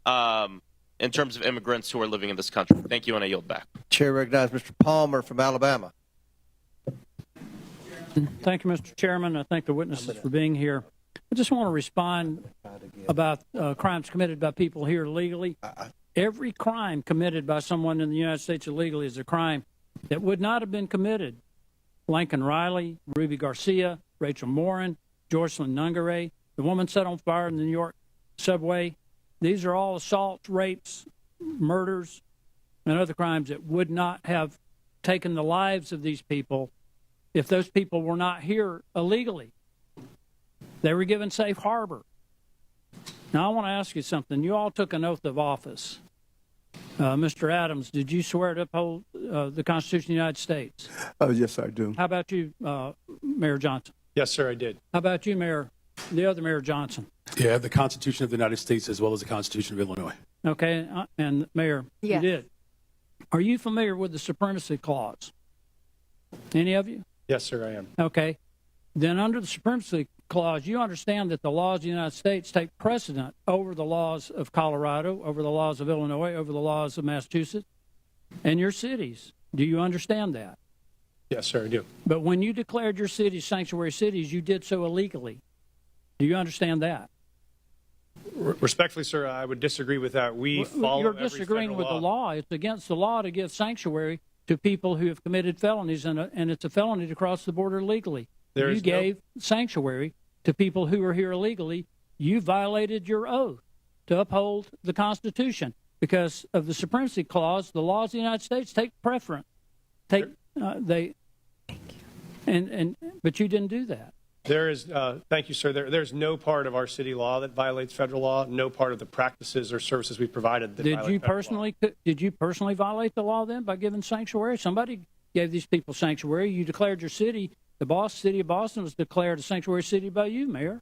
in terms of immigrants who are living in this country. Thank you, and I yield back. Chair recognizes Mr. Palmer from Alabama. Thank you, Mr. Chairman. I thank the witnesses for being here. I just want to respond about crimes committed by people here illegally. Every crime committed by someone in the United States illegally is a crime that would not have been committed. Lincoln Riley, Ruby Garcia, Rachel Morin, Joycelyn Nungaray, the woman set on fire in the New York subway. These are all assaults, rapes, murders, and other crimes that would not have taken the lives of these people if those people were not here illegally. They were given safe harbor. Now, I want to ask you something. You all took an oath of office. Mr. Adams, did you swear to uphold the Constitution of the United States? Yes, I do. How about you, Mayor Johnson? Yes, sir, I did. How about you, the other Mayor Johnson? Yeah, the Constitution of the United States as well as the Constitution of Illinois. Okay, and Mayor, Yes. you did. Are you familiar with the Supremacy Clause? Any of you? Yes, sir, I am. Okay. Then under the Supremacy Clause, you understand that the laws of the United States take precedent over the laws of Colorado, over the laws of Illinois, over the laws of Massachusetts, and your cities. Do you understand that? Yes, sir, I do. But when you declared your cities sanctuary cities, you did so illegally. Do you understand that? Respectfully, sir, I would disagree with that. We follow You're disagreeing with the law. It's against the law to give sanctuary to people who have committed felonies, and it's a felony to cross the border legally. You gave sanctuary to people who are here illegally. You violated your oath to uphold the Constitution because of the Supremacy Clause. The laws of the United States take preference. But you didn't do that. There is, thank you, sir. There's no part of our city law that violates federal law. No part of the practices or services we provided that violate federal law. Did you personally violate the law then by giving sanctuary? Somebody gave these people sanctuary. You declared your city. The city of Boston was declared a sanctuary city by you, Mayor.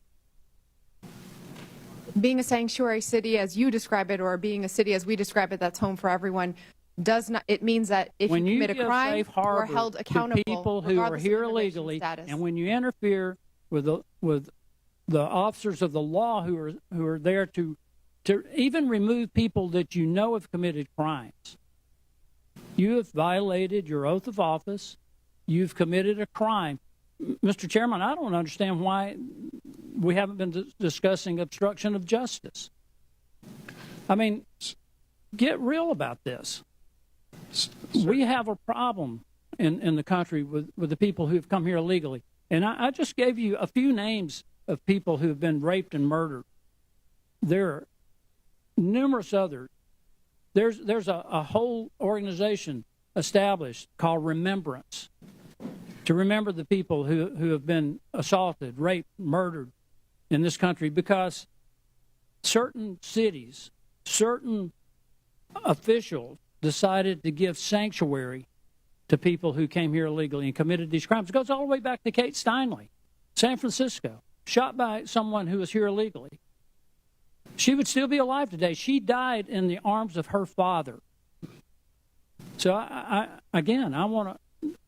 Being a sanctuary city, as you describe it, or being a city as we describe it, that's home for everyone, does not. It means that if you commit a crime, you are held accountable. To people who are here illegally, and when you interfere with the officers of the law who are there to even remove people that you know have committed crimes, you have violated your oath of office. You've committed a crime. Mr. Chairman, I don't understand why we haven't been discussing obstruction of justice. I mean, get real about this. We have a problem in the country with the people who have come here illegally. And I just gave you a few names of people who have been raped and murdered. There are numerous others. There's a whole organization established called Remembrance to remember the people who have been assaulted, raped, murdered in this country because certain cities, certain officials decided to give sanctuary to people who came here illegally and committed these crimes. It goes all the way back to Kate Steinle, San Francisco, shot by someone who was here illegally. She would still be alive today. She died in the arms of her father. So, I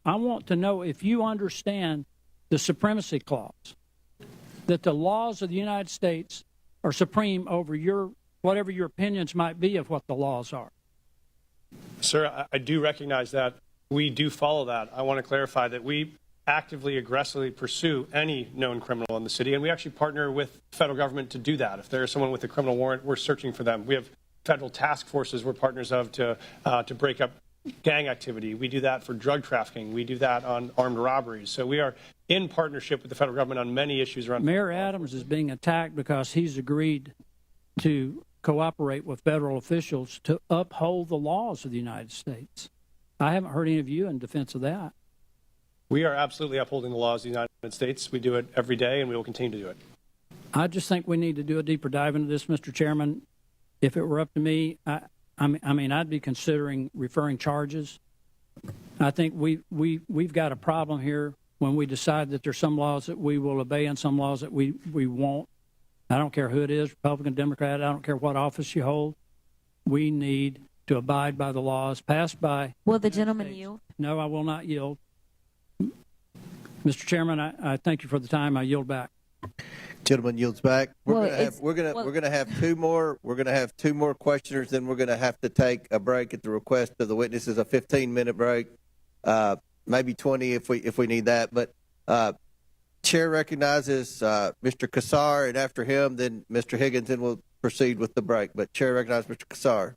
want to know if you understand the Supremacy Clause, that the laws of the United States are supreme over whatever your opinions might be of what the laws are. Sir, I do recognize that. We do follow that. I want to clarify that we actively, aggressively pursue any known criminal in the city, and we actually partner with the federal government to do that. If there is someone with a criminal warrant, we're searching for them. We have federal task forces we're partners of to break up gang activity. We do that for drug trafficking. We do that on armed robberies. So we are in partnership with the federal government on many issues around. Mayor Adams is being attacked because he's agreed to cooperate with federal officials to uphold the laws of the United States. I haven't heard any of you in defense of that. We are absolutely upholding the laws of the United States. We do it every day, and we will continue to do it. I just think we need to do a deeper dive into this, Mr. Chairman. If it were up to me, I'd be considering referring charges I think we've got a problem here when we decide that there's some laws that we will obey and some laws that we won't. I don't care who it is, Republican, Democrat, I don't care what office you hold. We need to abide by the laws passed by. Will the gentleman yield? No, I will not yield. Mr. Chairman, I thank you for the time. I yield back. Gentleman yields back. Well, We're gonna have two more. We're gonna have two more questioners. Then we're gonna have to take a break at the request of the witnesses. A 15-minute break, maybe 20 if we need that. But Chair recognizes Mr. Kassar, and after him, then Mr. Higgins, and we'll proceed with the break. But Chair recognizes Mr. Kassar.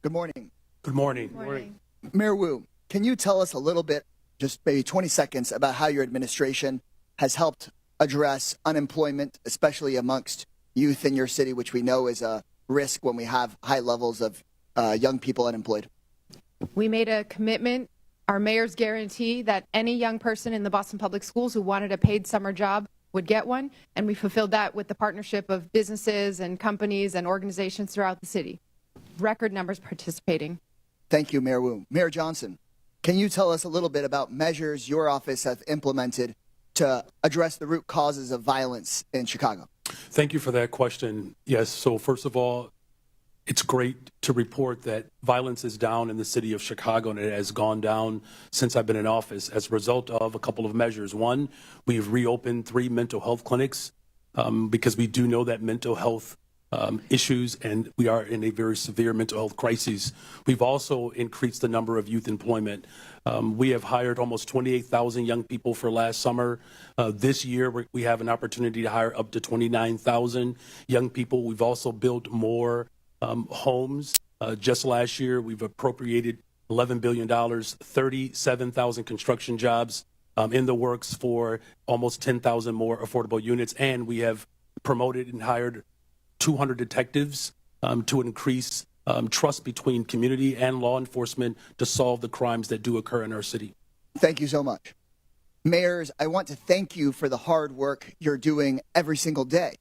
Good morning. Good morning. Good morning. Mayor Wu, can you tell us a little bit, just maybe 20 seconds, about how your administration has helped address unemployment, especially amongst youth in your city, which we know is a risk when we have high levels of young people unemployed? We made a commitment, our mayor's guarantee, that any young person in the Boston Public Schools who wanted a paid summer job would get one, and we fulfilled that with the partnership of businesses and companies and organizations throughout the city. Record numbers participating. Thank you, Mayor Wu. Mayor Johnson, can you tell us a little bit about measures your office has implemented to address the root causes of violence in Chicago? Thank you for that question. Yes, so first of all, it's great to report that violence is down in the city of Chicago, and it has gone down since I've been in office as a result of a couple of measures. One, we've reopened 3 mental health clinics because we do know that mental health issues, and we are in a very severe mental health crisis. We've also increased the number of youth employment. We have hired almost 28,000 young people for last summer. This year, we have an opportunity to hire up to 29,000 young people. We've also built more homes. Just last year, we've appropriated $11 billion, 37,000 construction jobs in the works for almost 10,000 more affordable units, and we have promoted and hired 200 detectives to increase trust between community and law enforcement to solve the crimes that do occur in our city. Thank you so much. Mayors, I want to thank you for the hard work you're doing every single day.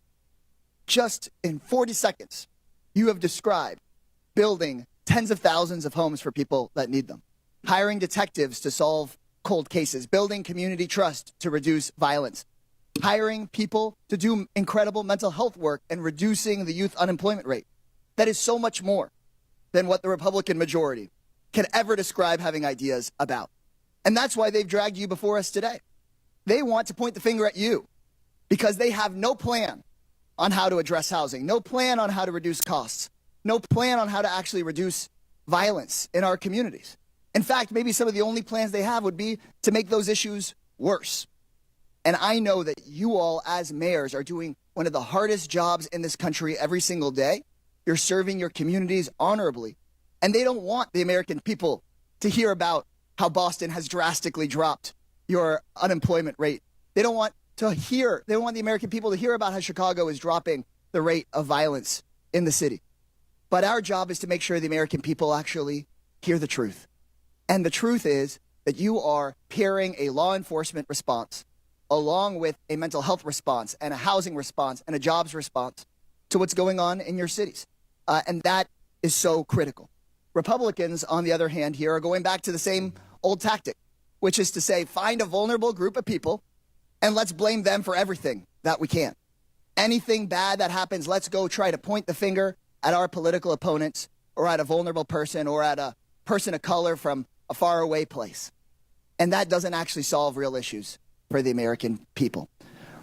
Just in 40 seconds, you have described building tens of thousands of homes for people that need them, hiring detectives to solve cold cases, building community trust to reduce violence, hiring people to do incredible mental health work, and reducing the youth unemployment rate. That is so much more than what the Republican majority can ever describe having ideas about. And that's why they've dragged you before us today. They want to point the finger at you because they have no plan on how to address housing, no plan on how to reduce costs, no plan on how to actually reduce violence in our communities. In fact, maybe some of the only plans they have would be to make those issues worse. And I know that you all as mayors are doing one of the hardest jobs in this country every single day. You're serving your communities honorably. And they don't want the American people to hear about how Boston has drastically dropped your unemployment rate. They don't want the American people to hear about how Chicago is dropping the rate of violence in the city. But our job is to make sure the American people actually hear the truth. And the truth is that you are pairing a law enforcement response along with a mental health response and a housing response and a jobs response to what's going on in your cities. And that is so critical. Republicans, on the other hand, here are going back to the same old tactic, which is to say, find a vulnerable group of people and let's blame them for everything that we can. Anything bad that happens, let's go try to point the finger at our political opponents or at a vulnerable person or at a person of color from a faraway place. And that doesn't actually solve real issues for the American people.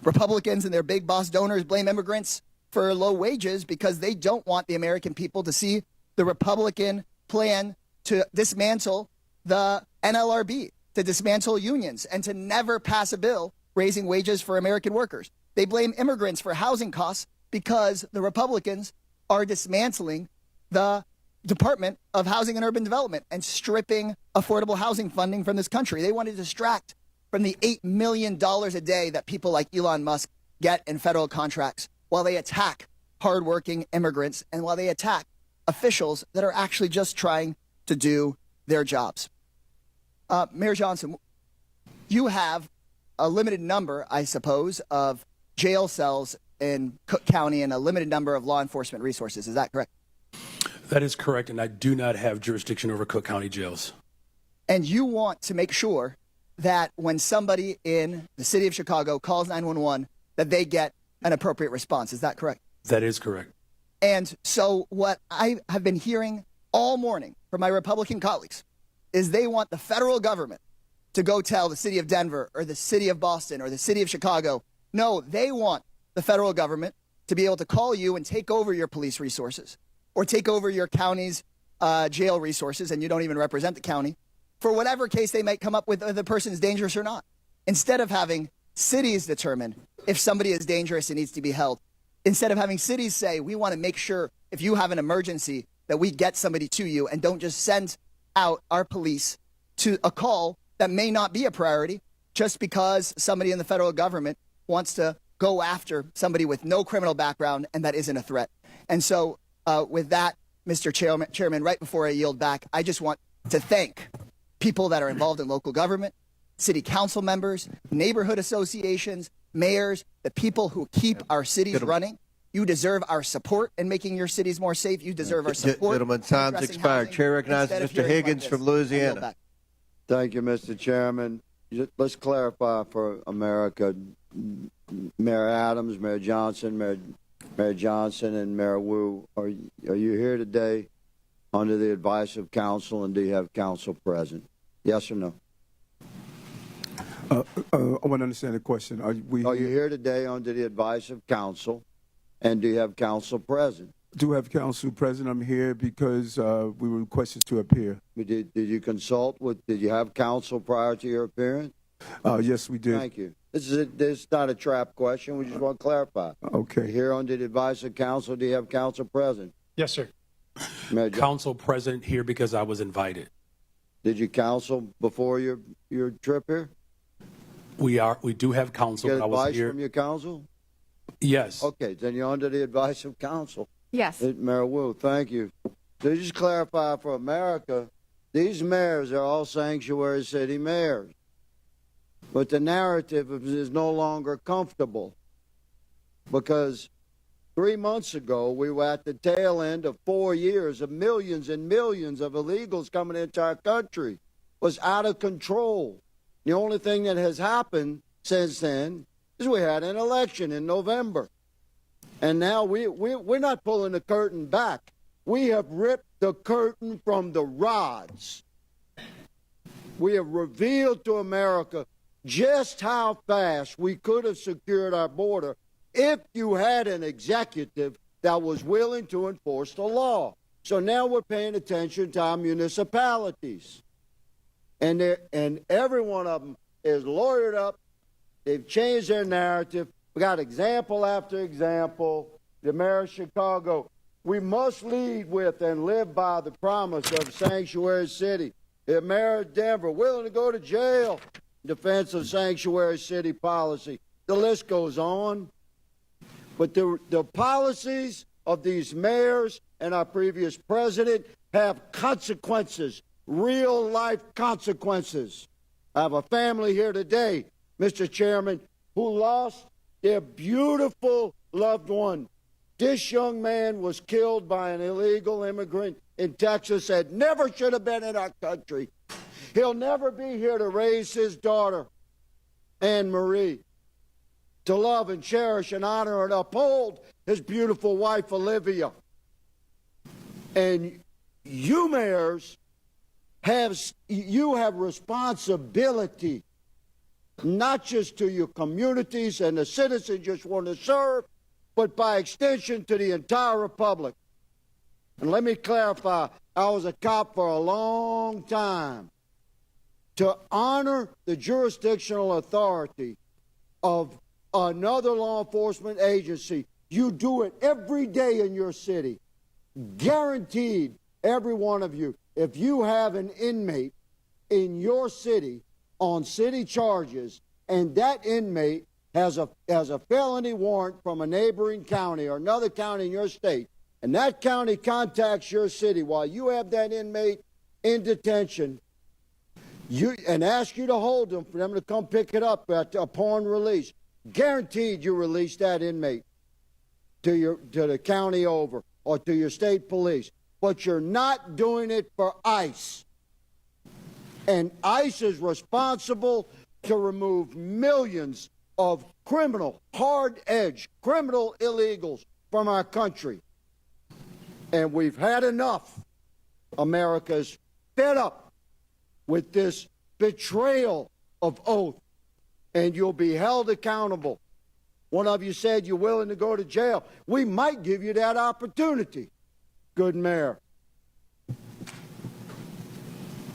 Republicans and their big boss donors blame immigrants for low wages because they don't want the American people to see the Republican plan to dismantle the NLRB, to dismantle unions, and to never pass a bill raising wages for American workers. They blame immigrants for housing costs because the Republicans are dismantling the Department of Housing and Urban Development and stripping affordable housing funding from this country. They want to distract from the $8 million a day that people like Elon Musk get in federal contracts while they attack hardworking immigrants and while they attack officials that are actually just trying to do their jobs. Mayor Johnson, you have a limited number, I suppose, of jail cells in Cook County and a limited number of law enforcement resources. Is that correct? That is correct, and I do not have jurisdiction over Cook County jails. And you want to make sure that when somebody in the city of Chicago calls 911, that they get an appropriate response. Is that correct? That is correct. And so what I have been hearing all morning from my Republican colleagues is they want the federal government to go tell the city of Denver or the city of Boston or the city of Chicago. No, they want the federal government to be able to call you and take over your police resources or take over your county's jail resources, and you don't even represent the county, for whatever case they might come up with, whether the person is dangerous or not. Instead of having cities determine if somebody is dangerous and needs to be held, instead of having cities say, we want to make sure if you have an emergency that we get somebody to you and don't just send out our police to a call that may not be a priority just because somebody in the federal government wants to go after somebody with no criminal background and that isn't a threat. And so with that, Mr. Chairman, right before I yield back, I just want to thank people that are involved in local government, city council members, neighborhood associations, mayors, the people who keep our cities running. You deserve our support in making your cities more safe. You deserve our support. Gentlemen, time's expired. Chair recognizes Mr. Higgins from Louisiana. Thank you, Mr. Chairman. Let's clarify for America. Mayor Adams, Mayor Johnson, Mayor Johnson, and Mayor Wu, are you here today under the advice of counsel, and do you have counsel present? Yes or no? I want to understand the question. Are you here today under the advice of counsel, and do you have counsel present? Do have counsel present. I'm here because we were requested to appear. Did you consult with, did you have counsel prior to your appearance? Yes, we did. Thank you. This is not a trap question. We just want to clarify. Okay. Here under the advice of counsel, do you have counsel present? Yes, sir. Counsel present here because I was invited. Did you counsel before your trip here? We do have counsel. Get I was advice here. from your counsel? Yes. Okay, then you're under the advice of counsel. Yes. Mayor Wu, thank you. To just clarify for America, these mayors are all sanctuary city mayors. But the narrative is no longer comfortable because 3 months ago, we were at the tail end of 4 years of millions and millions of illegals coming into our country. It was out of control. The only thing that has happened since then is we had an election in November. And now we're not pulling the curtain back. We have ripped the curtain from the rods. We have revealed to America just how fast we could have secured our border if you had an executive that was willing to enforce the law. So now we're paying attention to our municipalities. And every one of them is lawyered up. They've changed their narrative. We got example after example. The mayor of Chicago, we must lead with and live by the promise of Sanctuary City. The mayor of Denver, willing to go to jail in defense of Sanctuary City policy. The list goes on. But the policies of these mayors and our previous president have consequences, real life consequences. I have a family here today, Mr. Chairman, who lost their beautiful loved one. This young man was killed by an illegal immigrant in Texas that never should have been in our country. He'll never be here to raise his daughter, Anne Marie, to love and cherish and honor and uphold his beautiful wife, Olivia. And you mayors have responsibility, not just to your communities and the citizens you just want to serve, but by extension to the entire republic. And let me clarify, I was a cop for a long time. To honor the jurisdictional authority of another law enforcement agency, you do it every day in your city. Guaranteed, every one of you, if you have an inmate in your city on city charges, and that inmate has a felony warrant from a neighboring county or another county in your state, and that county contacts your city while you have that inmate in detention, and ask you to hold them for them to come pick it up upon release, guaranteed you release that inmate to the county over or to your state police. but you're not doing it for ICE. And ICE is responsible to remove millions of criminal, hard-edged, criminal illegals from our country. And we've had enough. America's fed up with this betrayal of oath, and you'll be held accountable. One of you said you're willing to go to jail. We might give you that opportunity. Good mayor.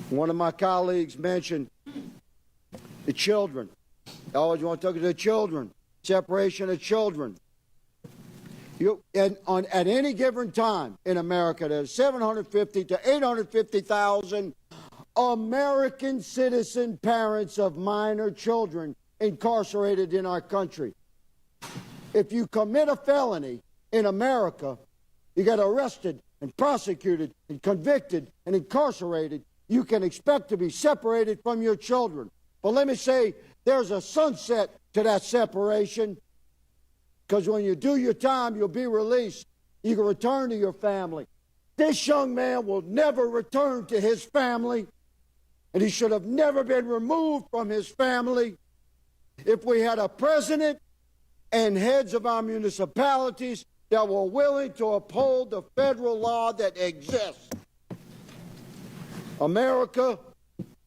One of my colleagues mentioned the children. I always want to talk to the children, separation of children. At any given time in America, there's 750 to 850,000 American citizen parents of minor children incarcerated in our country. If you commit a felony in America, you get arrested and prosecuted and convicted and incarcerated, you can expect to be separated from your children. But let me say, there's a sunset to that separation, because when you do your time, you'll be released. You can return to your family. This young man will never return to his family, and he should have never been removed from his family. If we had a president and heads of our municipalities that were willing to uphold the federal law that exists, America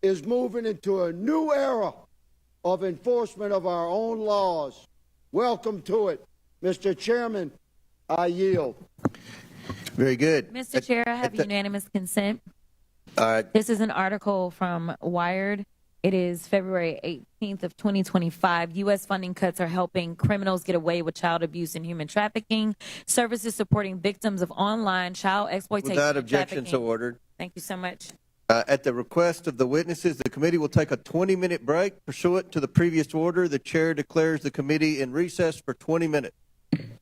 is moving into a new era of enforcement of our own laws. Welcome to it. Mr. Chairman, I yield. Very good. Mr. Chair, I have unanimous consent. This is an article from Wired. It is February 18th of 2025. U.S. funding cuts are helping criminals get away with child abuse and human trafficking. Services supporting victims of online child exploitation. Without objection, so ordered. Thank you so much. At the request of the witnesses, the committee will take a 20-minute break. Pursuant to the previous order, the chair declares the committee in recess for 20 minutes. I'm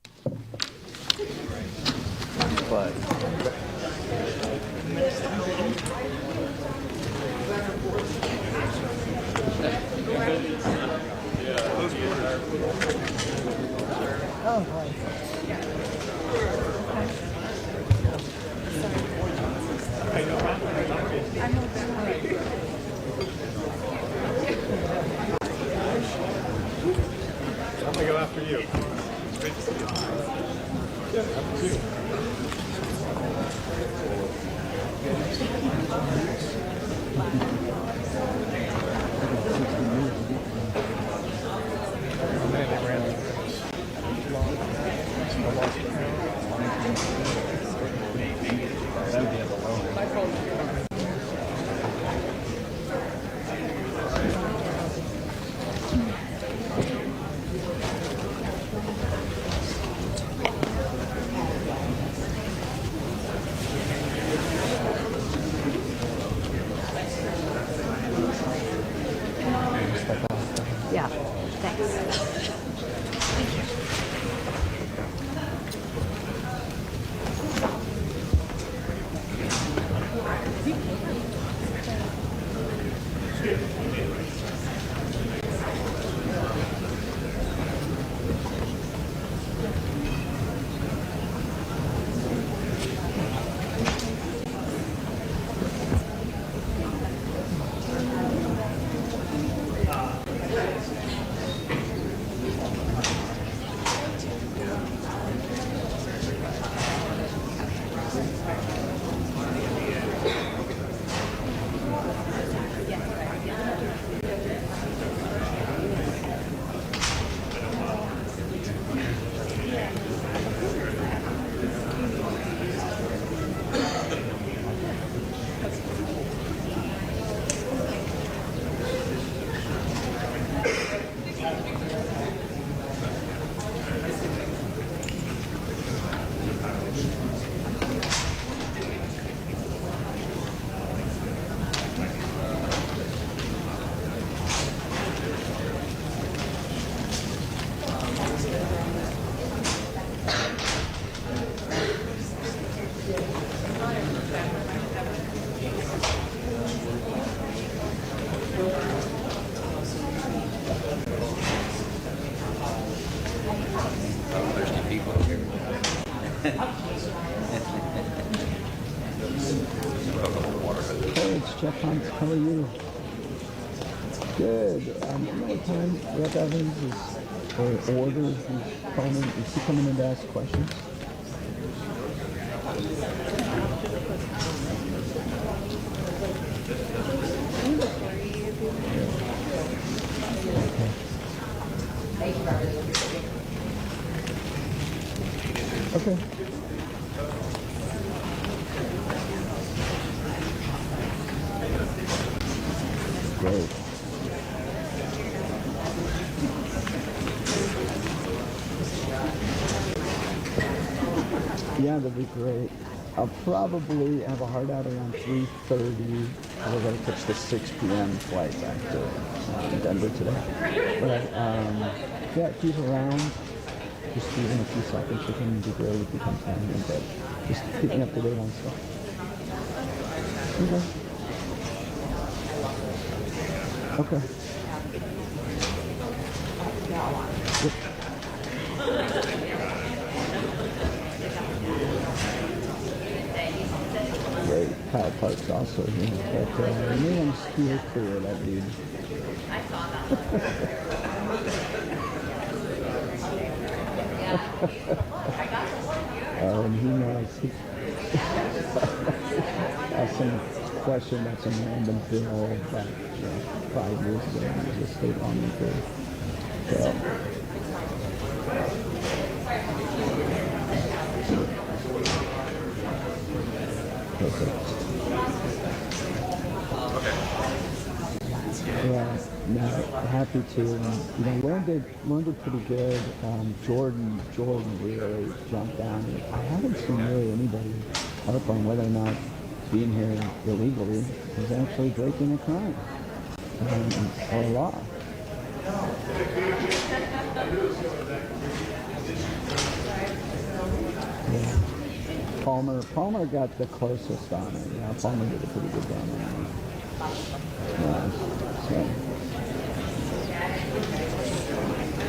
going to go after you. Great to see you. Yeah, after you. Yeah, thanks. It's Jeff Hunt. How are you? Good. You know what time Rep Evans is, or order, is he coming in to ask questions? Okay. Great. Yeah, that'd be great. I'll probably have a hard out around 3:30. We're going to catch the 6 p.m. flight back to Denver today. But yeah, if he's around, just even a few seconds with him would be great if he comes down here. But just keep me up to date on stuff. Okay. Okay. Yep. Great. Kyle Park's also here. But you may want to steer clear of that dude. He knows. Asked some question about some random bill back 5 years ago when he was a state lawmaker. So. Perfect. Yeah, no, happy to. Learned it pretty good. Jordan really jumped down. I haven't seen really anybody harp on whether or not being here illegally is actually breaking a crime or a law. Yeah. Palmer got the closest on it. Yeah, Palmer did a pretty good job on it. Yeah, so.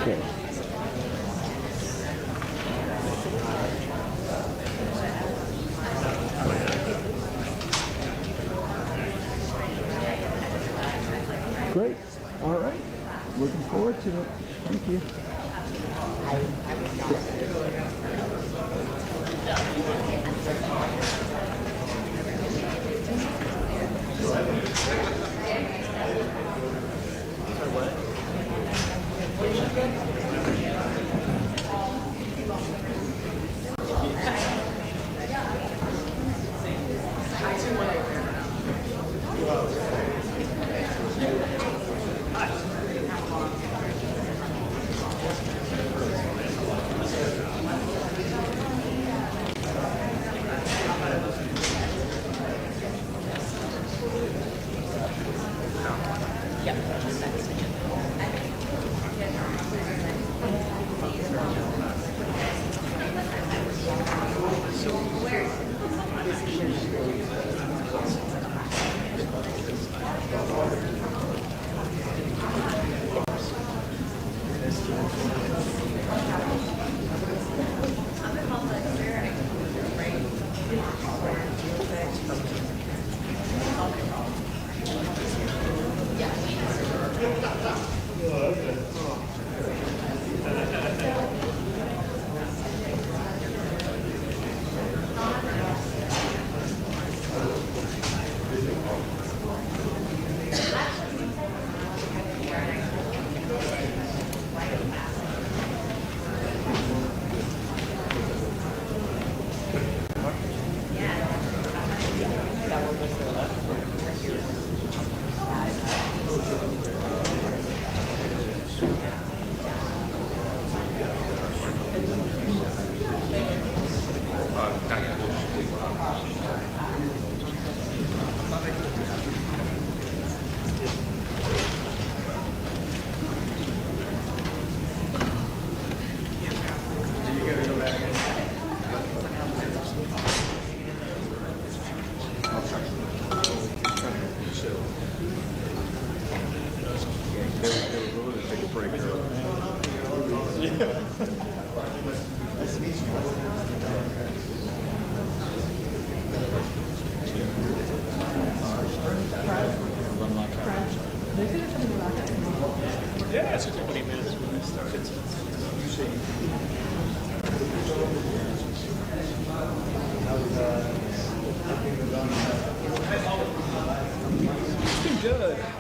Good. Great. All right. Looking forward to it. Thank you.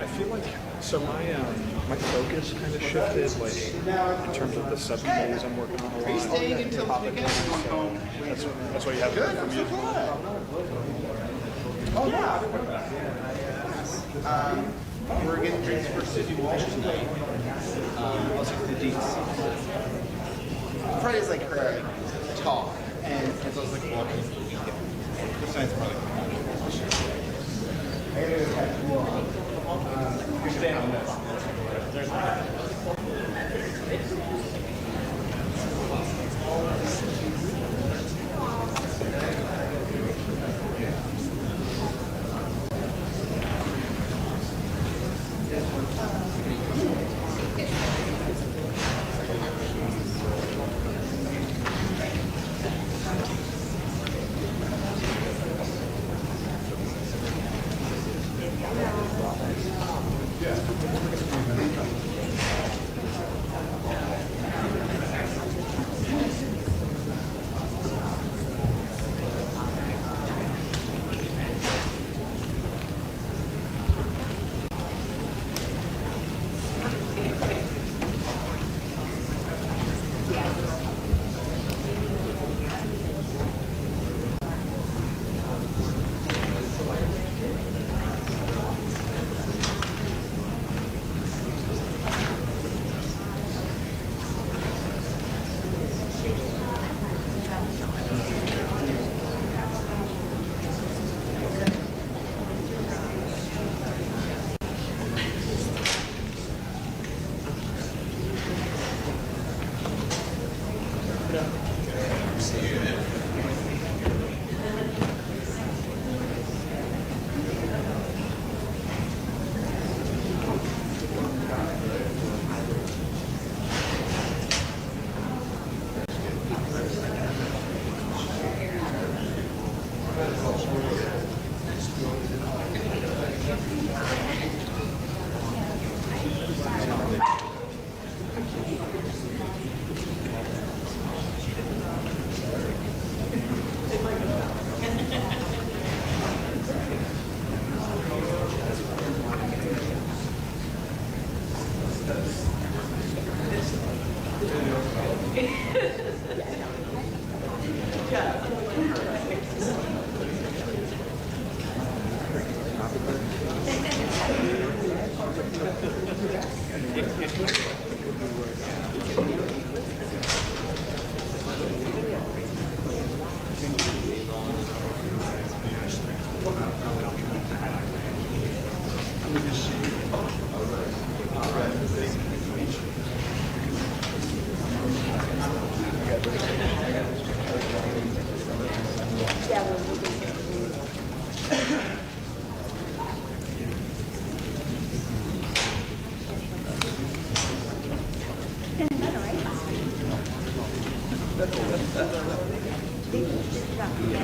I feel like my focus kind of shifted, like in terms of the subcommittees I'm working on a lot. Are you staying until the weekend? So that's why you have it from me as well. Oh yeah. We're getting drinks for City Walsh tonight. I'll take the deets. Friday's like her talk, and it's also like walking for the weekend. This night's probably. You're staying on this. There's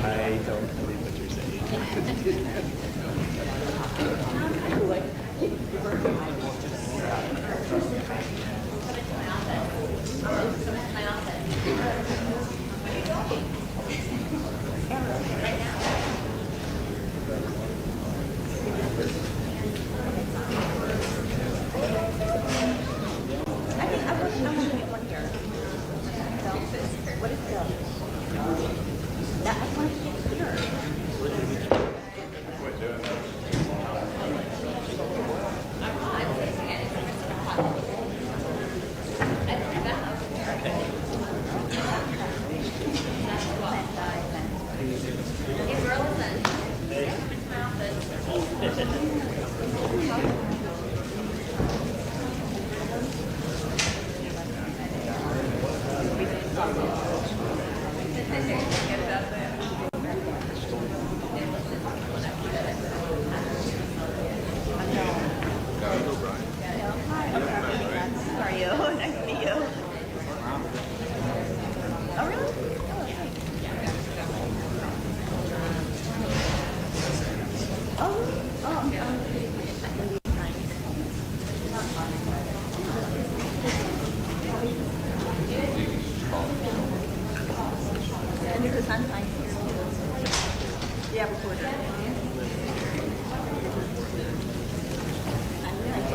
I don't believe what you're saying.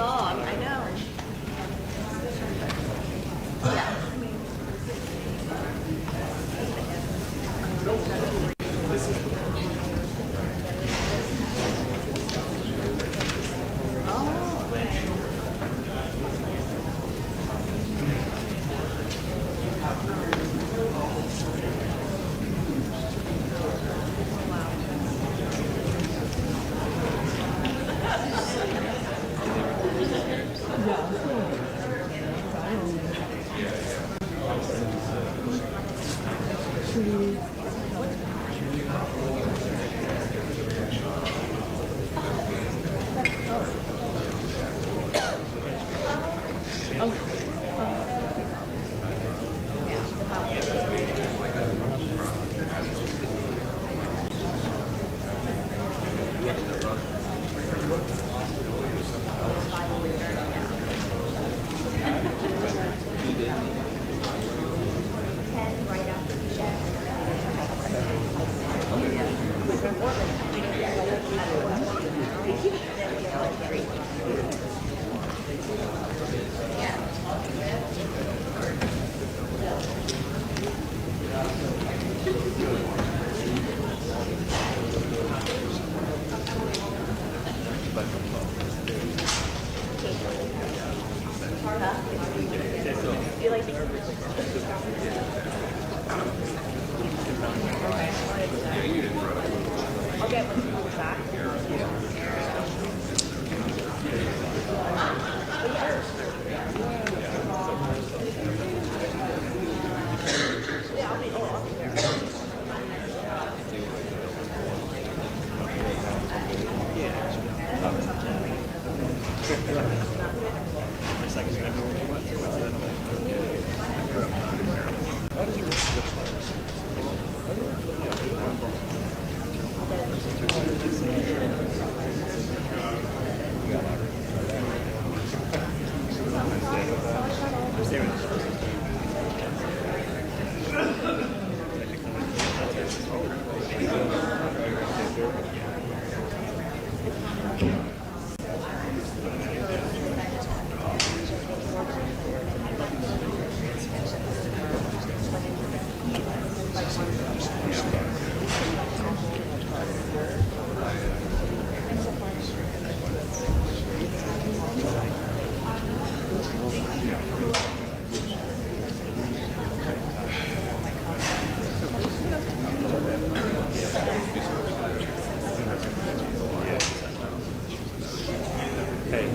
long. I know. Yeah.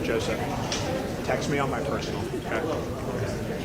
Joseph, text me on my personal. Okay?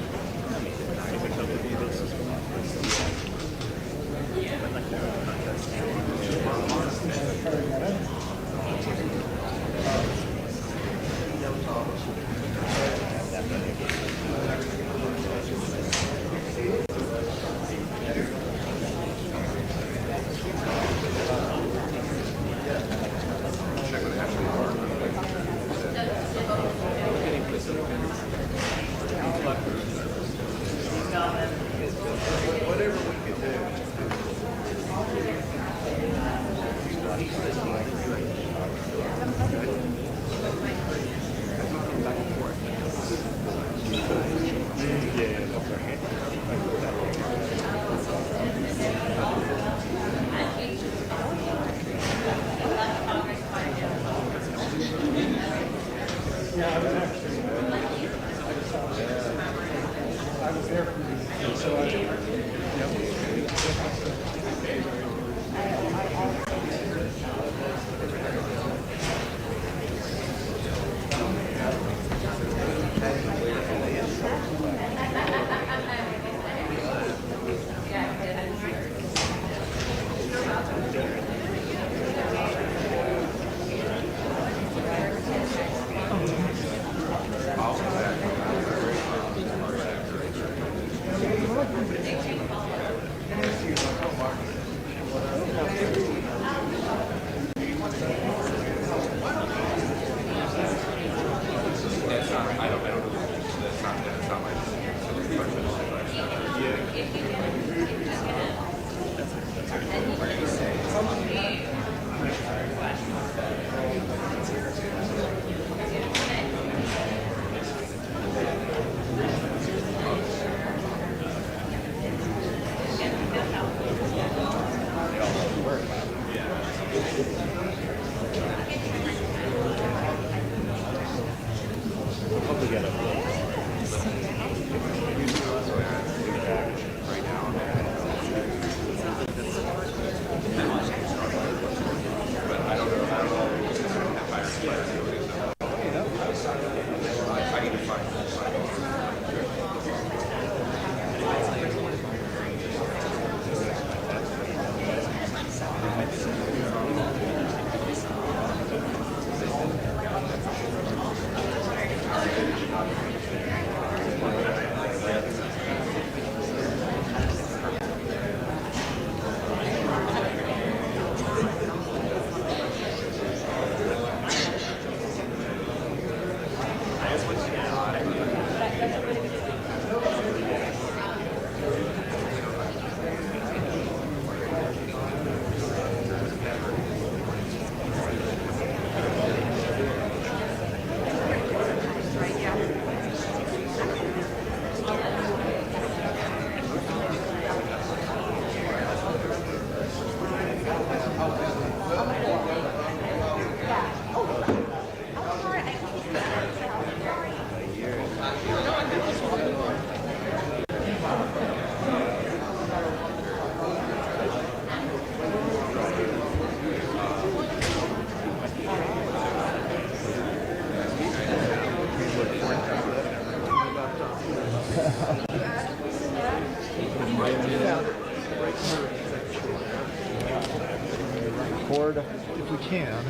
Record if we can.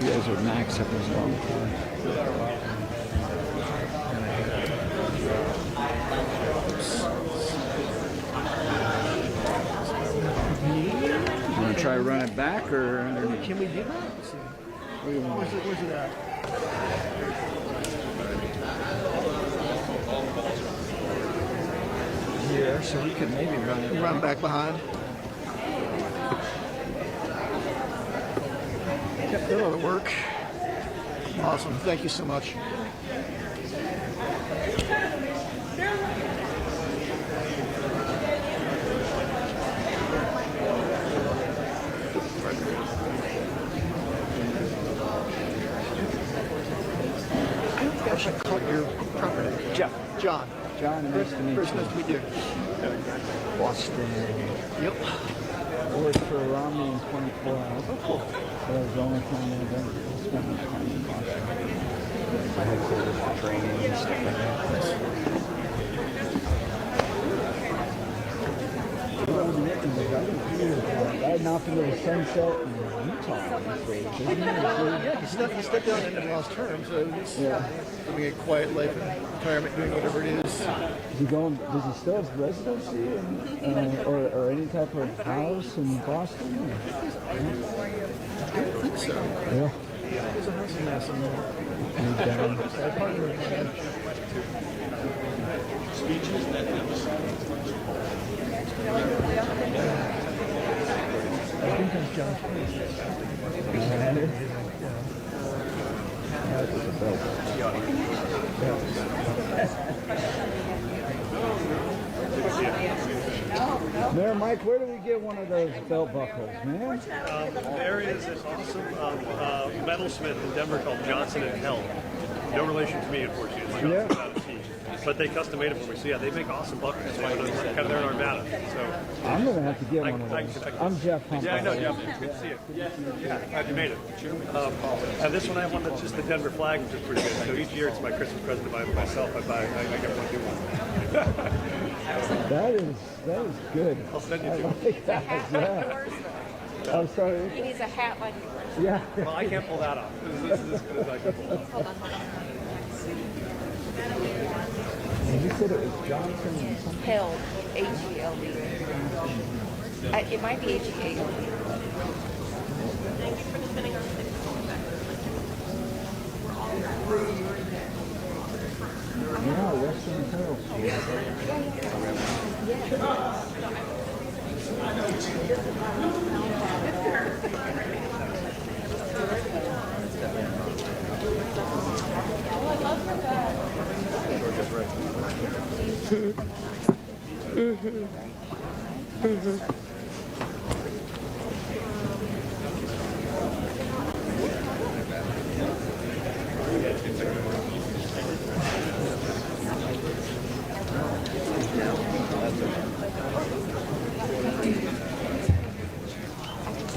You guys are max up as well. You want to try run it back or underneath? Can we do that? Where's it at? Here, so we could maybe run back behind. Yep, that'll work. Awesome. Thank you so much. I should call your property. Jeff. John. John, nice to meet you. First, nice to meet you. Boston. Yep. I worked for Romney in 24 hours. Oh, cool. That was the only time I ever spent my time in Boston. My headquarters for training and stuff like that. I had not been to the sunset in Utah. Yeah, he stepped down into the last term, so he's living a quiet life in retirement, doing whatever it is. Does he still have residency or any type of house in Boston? I don't think so. Yeah. There's a house in Mass. I think that's John's place. Mayor Mike, where do we get one of those belt buckles, man? There is an awesome metalsmith in Denver called Johnson & Held. No relation to me, unfortunately. It's Johnson out of T. But they custom made it for me. So yeah, they make awesome buckles. Kind of there in Arvada. So I'm gonna have to get one of those. I'm Jeff Humphrey. Yeah, I know, Jeff. Good to see you. Yeah, glad you made it. And this one I have one that's just the Denver flag, which is pretty good. So each year it's my Christmas present by myself. I get one new one. That is good. I'll send you two. Like that. Yeah. I'm sorry. He needs a hat like yours. Yeah. Well, I can't pull that off. This is as good as I can pull. Hold on. You said it was Johnson and something? Held. H-E-L-D. It might be H-E-A-L-D. Thank you for spending our Yeah, Western Hills.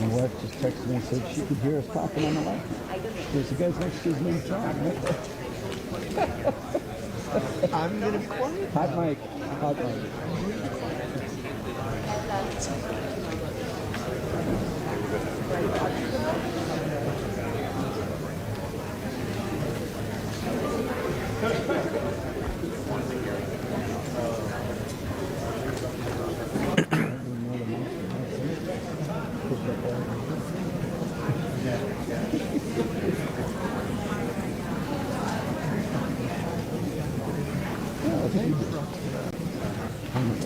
My wife just texted me and said she could hear us talking on the line. There's a guy's next to his name, John. I'm going to be quiet. Hot mic. Hot mic.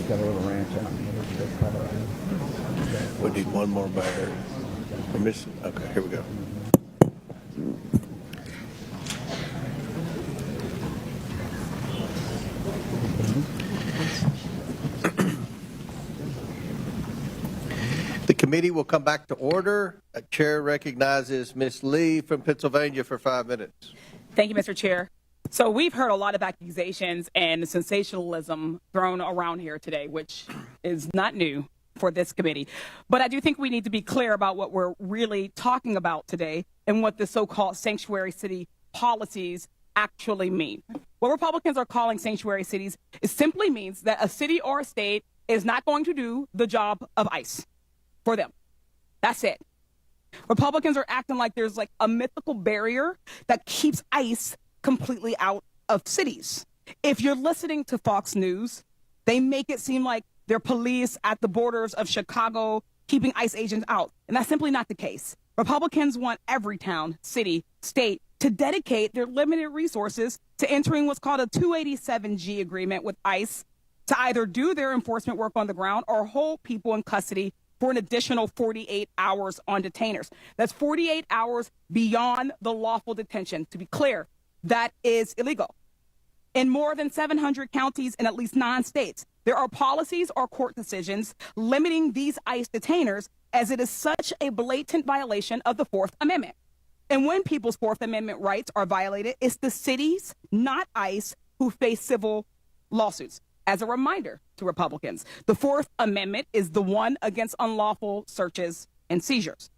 Got a little ranch out. We need one more batter. We're missing. Okay, here we go. The committee will come back to order. Chair recognizes Ms. Lee from Pennsylvania for 5 minutes. Thank you, Mr. Chair. So we've heard a lot of accusations and sensationalism thrown around here today, which is not new for this committee. But I do think we need to be clear about what we're really talking about today and what the so-called sanctuary city policies actually mean. What Republicans are calling sanctuary cities, it simply means that a city or a state is not going to do the job of ICE for them. That's it. Republicans are acting like there's like a mythical barrier that keeps ICE completely out of cities. If you're listening to Fox News, they make it seem like they're police at the borders of Chicago keeping ICE agents out. And that's simply not the case. Republicans want every town, city, state to dedicate their limited resources to entering what's called a 287G agreement with ICE to either do their enforcement work on the ground or hold people in custody for an additional 48 hours on detainers. That's 48 hours beyond the lawful detention. To be clear, that is illegal. In more than 700 counties in at least 9 states, there are policies or court decisions limiting these ICE detainers, as it is such a blatant violation of the Fourth Amendment. And when people's Fourth Amendment rights are violated, it's the cities, not ICE, who face civil lawsuits. As a reminder to Republicans, the Fourth Amendment is the one against unlawful searches and seizures.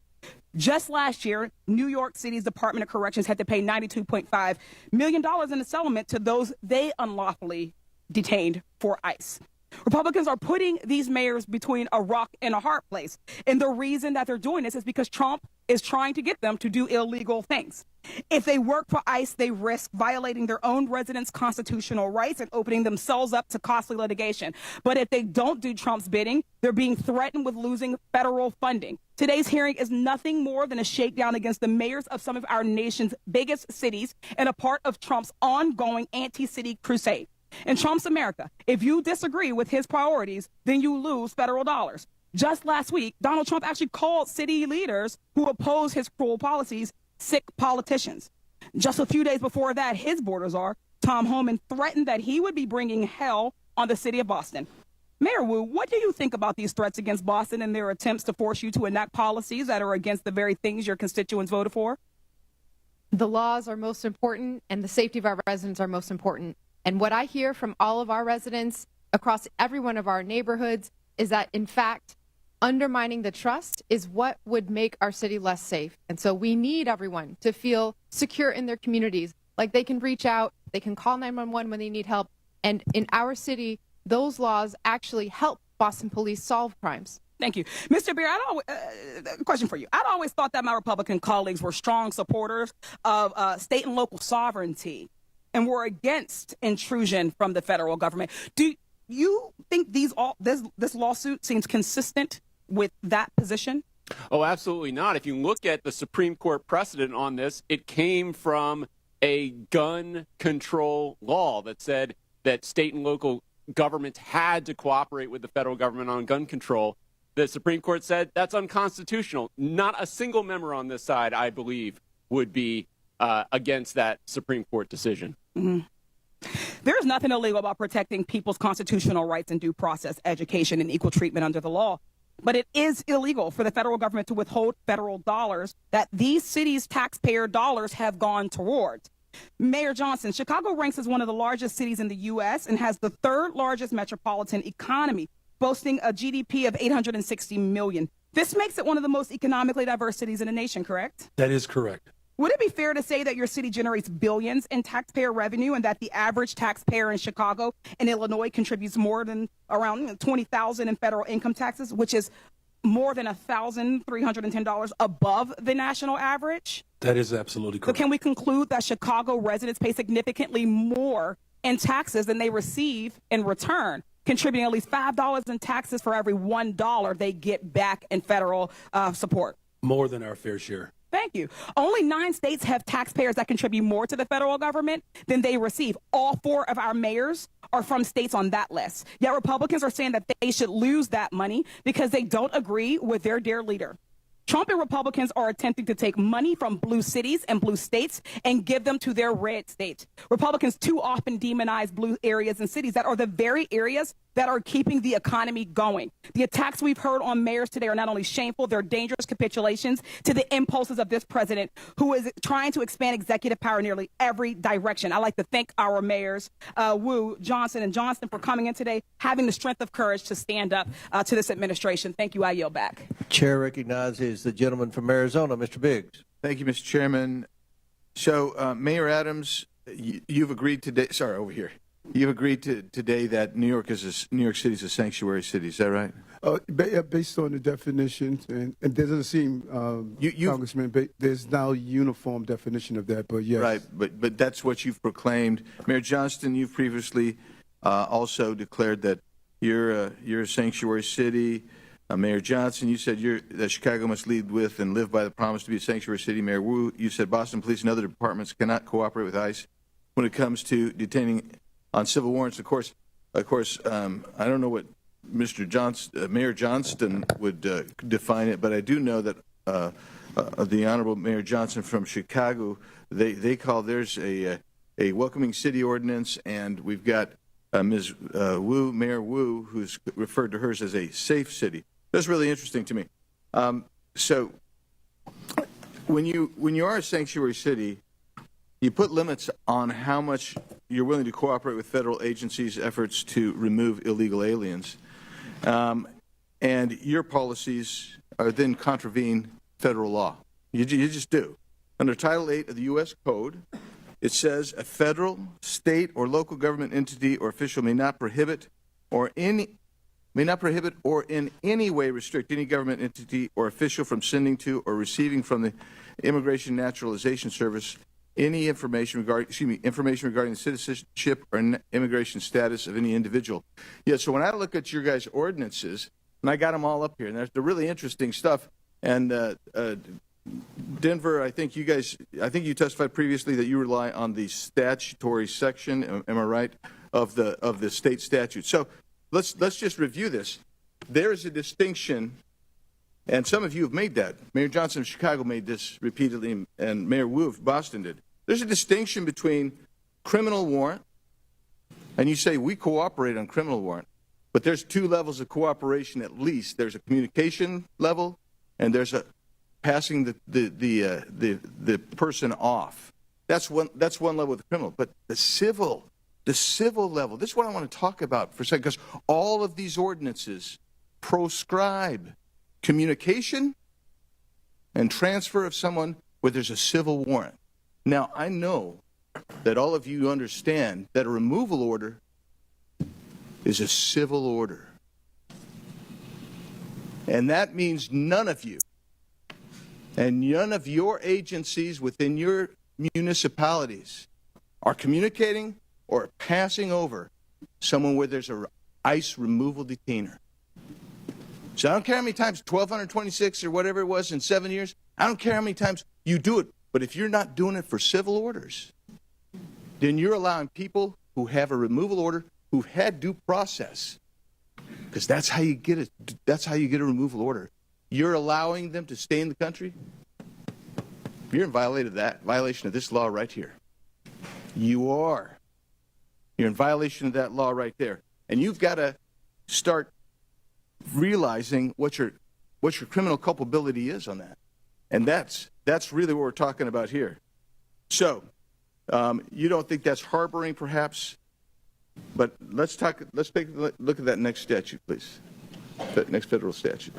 Just last year, New York City's Department of Corrections had to pay $92.5 million in a settlement to those they unlawfully detained for ICE. Republicans are putting these mayors between a rock and a hard place. And the reason that they're doing this is because Trump is trying to get them to do illegal things. If they work for ICE, they risk violating their own residents' constitutional rights and opening themselves up to costly litigation. But if they don't do Trump's bidding, they're being threatened with losing federal funding. Today's hearing is nothing more than a shakedown against the mayors of some of our nation's biggest cities and a part of Trump's ongoing anti-city crusade. In Trump's America, if you disagree with his priorities, then you lose federal dollars. Just last week, Donald Trump actually called city leaders who oppose his cruel policies sick politicians. Just a few days before that, his border czar, Tom Homan, threatened that he would be bringing hell on the city of Boston. Mayor Wu, what do you think about these threats against Boston and their attempts to force you to enact policies that are against the very things your constituents voted for? The laws are most important, and the safety of our residents are most important. And what I hear from all of our residents across every one of our neighborhoods is that, in fact, undermining the trust is what would make our city less safe. And so we need everyone to feel secure in their communities, like they can reach out, they can call 911 when they need help. And in our city, those laws actually help Boston police solve crimes. Thank you. Mr. Beer, question for you. I'd always thought that my Republican colleagues were strong supporters of state and local sovereignty and were against intrusion from the federal government. Do you think this lawsuit seems consistent with that position? Oh, absolutely not. If you look at the Supreme Court precedent on this, it came from a gun control law that said that state and local governments had to cooperate with the federal government on gun control. The Supreme Court said that's unconstitutional. Not a single member on this side, I believe, would be against that Supreme Court decision. Mm-hmm. There is nothing illegal about protecting people's constitutional rights and due process, education, and equal treatment under the law. But it is illegal for the federal government to withhold federal dollars that these cities' taxpayer dollars have gone towards. Mayor Johnson, Chicago ranks as one of the largest cities in the U.S. and has the 3rd largest metropolitan economy, boasting a GDP of $860 million. This makes it one of the most economically diverse cities in the nation, correct? That is correct. Would it be fair to say that your city generates billions in taxpayer revenue and that the average taxpayer in Chicago and Illinois contributes more than around $20,000 in federal income taxes, which is more than $1,310 above the national average? That is absolutely correct. So can we conclude that Chicago residents pay significantly more in taxes than they receive in return, contributing at least $5 in taxes for every $1 they get back in federal support? More than our fair share. Thank you. Only 9 states have taxpayers that contribute more to the federal government than they receive. All 4 of our mayors are from states on that list. Yet Republicans are saying that they should lose that money because they don't agree with their dear leader. Trump and Republicans are attempting to take money from blue cities and blue states and give them to their red states. Republicans too often demonize blue areas and cities that are the very areas that are keeping the economy going. The attacks we've heard on mayors today are not only shameful, they're dangerous capitulations to the impulses of this president who is trying to expand executive power in nearly every direction. I'd like to thank our mayors, Wu, Johnson, and Johnston for coming in today, having the strength of courage to stand up to this administration. Thank you. I yield back. Chair recognizes the gentleman from Arizona, Mr. Biggs. Thank you, Mr. Chairman. So, Mayor Adams, you've agreed today. Sorry, over here. You've agreed today that New York City is a sanctuary city. Is that right? Based on the definitions, and there doesn't seem, Congressman, but there's now a uniform definition of that. But yes, right. But that's what you've proclaimed, Mayor Johnston. You've previously also declared that you're a sanctuary city. Mayor Johnson, you said that Chicago must lead with and live by the promise to be a sanctuary city. Mayor Wu, you said Boston Police and other departments cannot cooperate with ICE when it comes to detaining on civil warrants. Of course, I don't know what Mayor Johnston would define it, but I do know that the Honorable Mayor Johnson from Chicago, they call theirs a welcoming city ordinance, and we've got Ms. Wu, Mayor Wu, who's referred to hers as a safe city. That's really interesting to me. So when you are a sanctuary city, you put limits on how much you're willing to cooperate with federal agencies' efforts to remove illegal aliens. And your policies are then contravene federal law. You just do. Under Title 8 of the U.S. Code, it says a federal, state, or local government entity or official may not prohibit or in any way restrict any government entity or official from sending to or receiving from the Immigration Naturalization Service any information regarding the citizenship or immigration status of any individual. Yeah, so when I look at your guys' ordinances, and I got them all up here, and they're really interesting stuff. And Denver, I think you testified previously that you rely on the statutory section, am I right, of the state statute. So let's just review this. There is a distinction, and some of you have made that. Mayor Johnson of Chicago made this repeatedly, and Mayor Wu of Boston did. There's a distinction between criminal warrant, and you say we cooperate on criminal warrant, but there's two levels of cooperation at least. There's a communication level, and there's a passing the person off. That's one level of the criminal. But the civil level, this is what I want to talk about for a second, because all of these ordinances proscribe communication and transfer of someone where there's a civil warrant. Now, I know that all of you understand that a removal order is a civil order. And that means none of you and none of your agencies within your municipalities are communicating or passing over someone where there's an ICE removal detainer. So I don't care how many times, 1,226 or whatever it was in 7 years, I don't care how many times you do it. But if you're not doing it for civil orders, then you're allowing people who have a removal order, who've had due process, because that's how you get it. That's how you get a removal order. You're allowing them to stay in the country. You're in violation of this law right here. You are. You're in violation of that law right there, and you've got to start realizing what your criminal culpability is on that, and that's really what we're talking about here. So, you don't think that's harboring, perhaps? But let's take a look at that next statute, please. That next federal statute.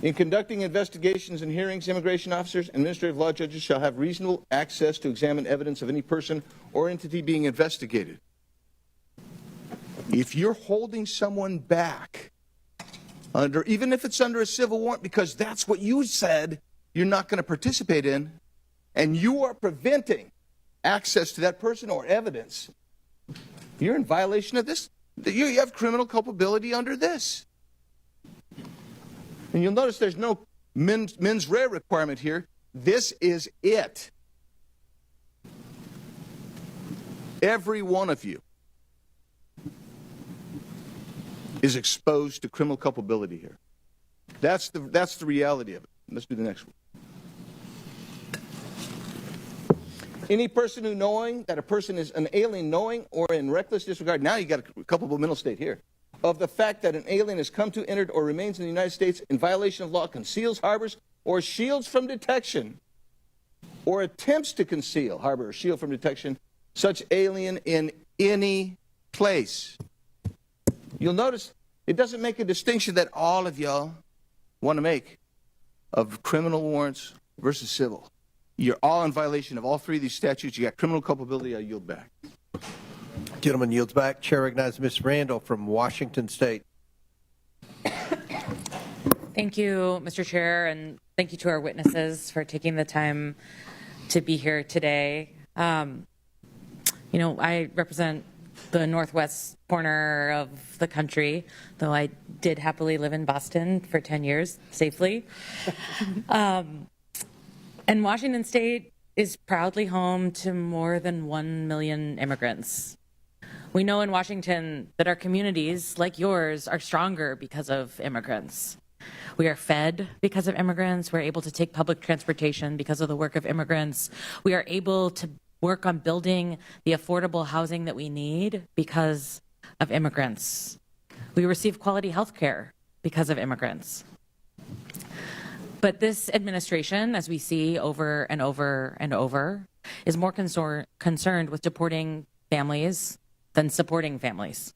In conducting investigations and hearings, immigration officers and administrative law judges shall have reasonable access to examine evidence of any person or entity being investigated. If you're holding someone back, even if it's under a civil warrant, because that's what you said you're not going to participate in, and you are preventing access to that person or evidence, you're in violation of this. You have criminal culpability under this. And you'll notice there's no mens rea requirement here. This is it. Every one of you is exposed to criminal culpability here. That's the reality of it. Let's do the next one. Any person who knowing that a person is an alien knowing or in reckless disregard, now you got a culpable mental state here, of the fact that an alien has come to, entered, or remains in the United States in violation of law, conceals, harbors, or shields from detection, or attempts to conceal, harbor, or shield from detection, such alien in any place. You'll notice it doesn't make a distinction that all of y'all want to make of criminal warrants versus civil. You're all in violation of all three of these statutes. You got criminal culpability. I yield back. Gentleman yields back. Chair recognizes Ms. Randall from Washington State. Thank you, Mr. Chair, and thank you to our witnesses for taking the time to be here today. You know, I represent the northwest corner of the country, though I did happily live in Boston for 10 years safely. And Washington State is proudly home to more than 1 million immigrants. We know in Washington that our communities, like yours, are stronger because of immigrants. We are fed because of immigrants. We're able to take public transportation because of the work of immigrants. We are able to work on building the affordable housing that we need because of immigrants. We receive quality health care because of immigrants. But this administration, as we see over and over and over, is more concerned with deporting families than supporting families.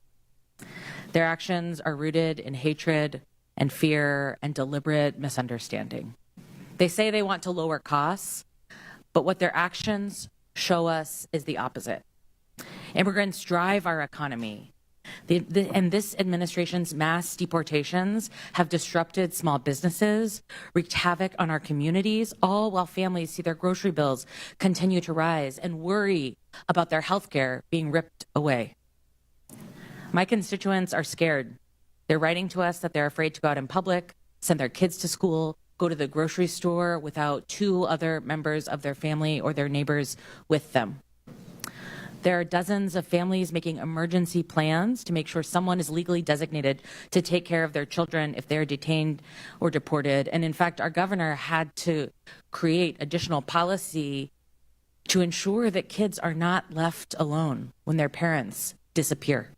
Their actions are rooted in hatred and fear and deliberate misunderstanding. They say they want to lower costs, but what their actions show us is the opposite. Immigrants drive our economy. And this administration's mass deportations have disrupted small businesses, wreaked havoc on our communities, all while families see their grocery bills continue to rise and worry about their health care being ripped away. My constituents are scared. They're writing to us that they're afraid to go out in public, send their kids to school, go to the grocery store without 2 other members of their family or their neighbors with them. There are dozens of families making emergency plans to make sure someone is legally designated to take care of their children if they're detained or deported. And in fact, our governor had to create additional policy to ensure that kids are not left alone when their parents disappear.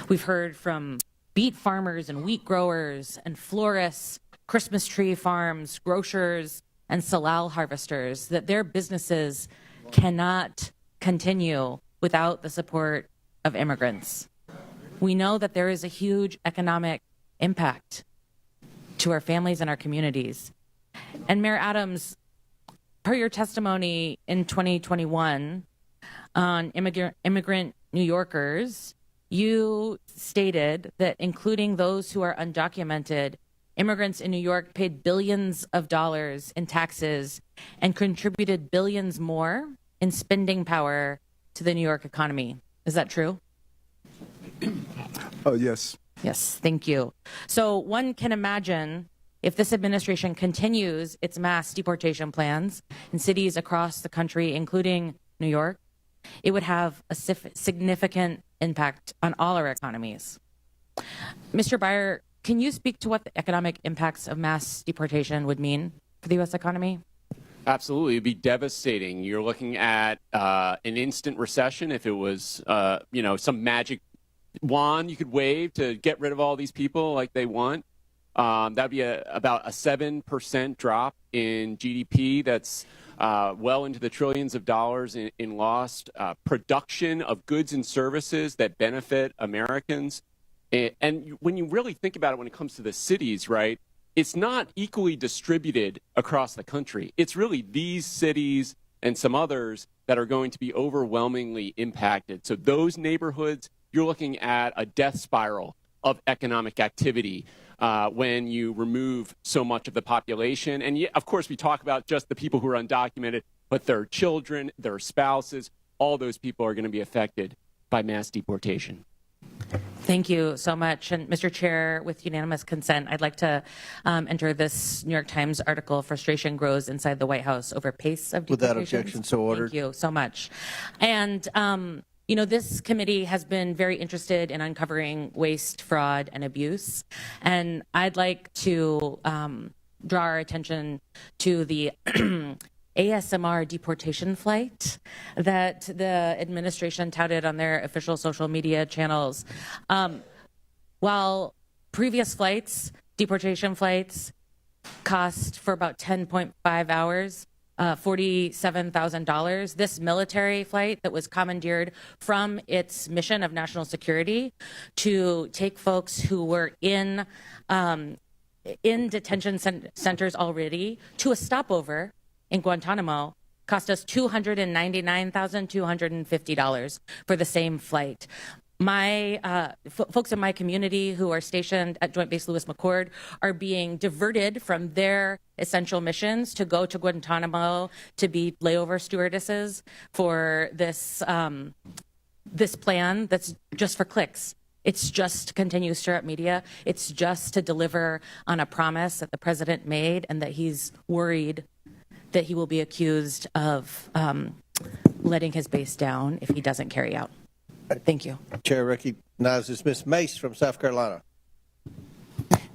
We've heard from beet farmers and wheat growers and florists, Christmas tree farms, grocers, and salal harvesters that their businesses cannot continue without the support of immigrants. We know that there is a huge economic impact to our families and our communities. And Mayor Adams, per your testimony in 2021 on immigrant New Yorkers, you stated that including those who are undocumented, immigrants in New York paid billions of dollars in taxes and contributed billions more in spending power to the New York economy. Is that true? Oh, yes. Yes, thank you. So one can imagine if this administration continues its mass deportation plans in cities across the country, including New York, it would have a significant impact on all our economies. Mr. Beyer, can you speak to what the economic impacts of mass deportation would mean for the U.S. economy? Absolutely. It'd be devastating. You're looking at an instant recession if it was, some magic wand you could wave to get rid of all these people like they want. That'd be about a 7% drop in GDP. That's well into the trillions of dollars in lost production of goods and services that benefit Americans. And when you really think about it, when it comes to the cities, right, it's not equally distributed across the country. It's really these cities and some others that are going to be overwhelmingly impacted. So those neighborhoods, you're looking at a death spiral of economic activity when you remove so much of the population. And of course, we talk about just the people who are undocumented, but their children, their spouses, all those people are going to be affected by mass deportation. Thank you so much. And Mr. Chair, with unanimous consent, I'd like to enter this New York Times article, Frustration Grows Inside the White House Over Pace of Deportations. Without objection, so ordered. Thank you so much. And, this committee has been very interested in uncovering waste, fraud, and abuse. And I'd like to draw our attention to the ASMR deportation flight that the administration touted on their official social media channels. While previous flights, deportation flights, cost for about 10.5 hours, $47,000. This military flight that was commandeered from its mission of national security to take folks who were in detention centers already to a stopover in Guantanamo cost us $299,250 for the same flight. My folks in my community who are stationed at Joint Base Lewis McChord are being diverted from their essential missions to go to Guantanamo to be layover stewardesses for this this plan that's just for clicks. It's just to continue to stir up media. It's just to deliver on a promise that the president made and that he's worried that he will be accused of letting his base down if he doesn't carry out. Thank you. Chair recognizes Ms. Mace from South Carolina.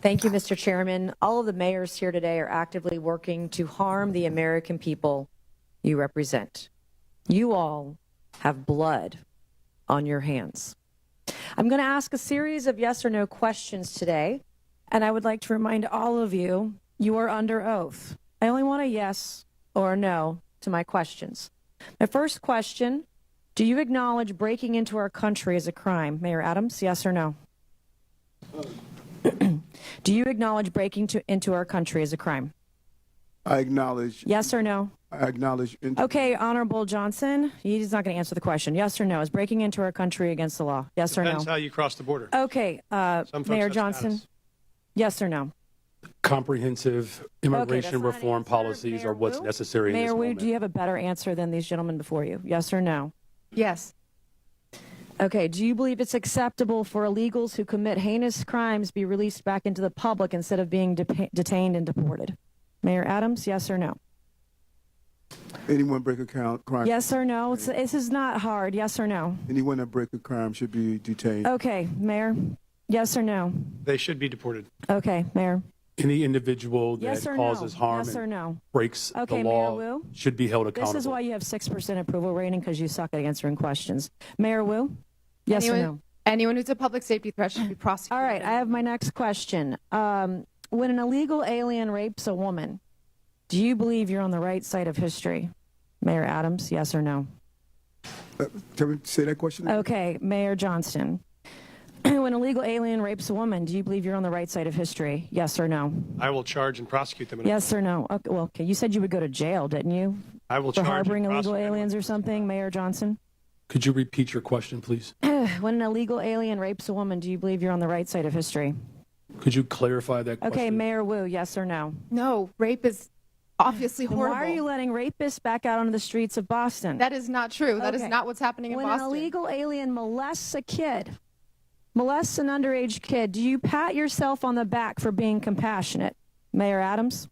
Thank you, Mr. Chairman. All of the mayors here today are actively working to harm the American people you represent. You all have blood on your hands. I'm going to ask a series of yes or no questions today, and I would like to remind all of you, you are under oath. I only want a yes or a no to my questions. My first question, do you acknowledge breaking into our country as a crime? Mayor Adams, yes or no? Do you acknowledge breaking into our country as a crime? I acknowledge. Yes or no? I acknowledge. Okay, Honorable Johnson, he's not going to answer the question. Yes or no? Is breaking into our country against the law? Yes or no? Depends how you cross the border. Okay, Mayor Johnson, yes or no? Comprehensive immigration reform policies are what's necessary in this Mayor Wu, moment. do you have a better answer than these gentlemen before you? Yes or no? Yes. Okay, do you believe it's acceptable for illegals who commit heinous crimes be released back into the public instead of being detained and deported? Mayor Adams, yes or no? Anyone break a crime? Yes or no? This is not hard. Yes or no? Anyone that break a crime should be detained. Okay, Mayor, yes or no? They should be deported. Okay, Mayor. Any individual that Yes or causes no? harm Yes or and no? breaks Okay, the law Mayor Wu? should be held accountable. This is why you have 6% approval rating, because you suck at answering questions. Mayor Wu? Yes or no? Anyone who's a public safety threat should be prosecuted. All right, I have my next question. When an illegal alien rapes a woman, do you believe you're on the right side of history? Mayor Adams, yes or no? Can we say that question again? Okay, Mayor Johnston. When an illegal alien rapes a woman, do you believe you're on the right side of history? Yes or no? I will charge and prosecute them. Yes or no? Okay, well, okay. You said you would go to jail, didn't you? I will for charge harboring and illegal prosecute aliens or something, Mayor Johnson? Could you repeat your question, please? When an illegal alien rapes a woman, do you believe you're on the right side of history? Could you clarify that question? Okay, Mayor Wu, yes or no? No, rape is obviously Then horrible. why are you letting rapists back out onto the streets of Boston? That is not true. That is Okay. not what's happening in When Boston. an illegal alien molests a kid, molests an underage kid, do you pat yourself on the back for being compassionate? Mayor Adams?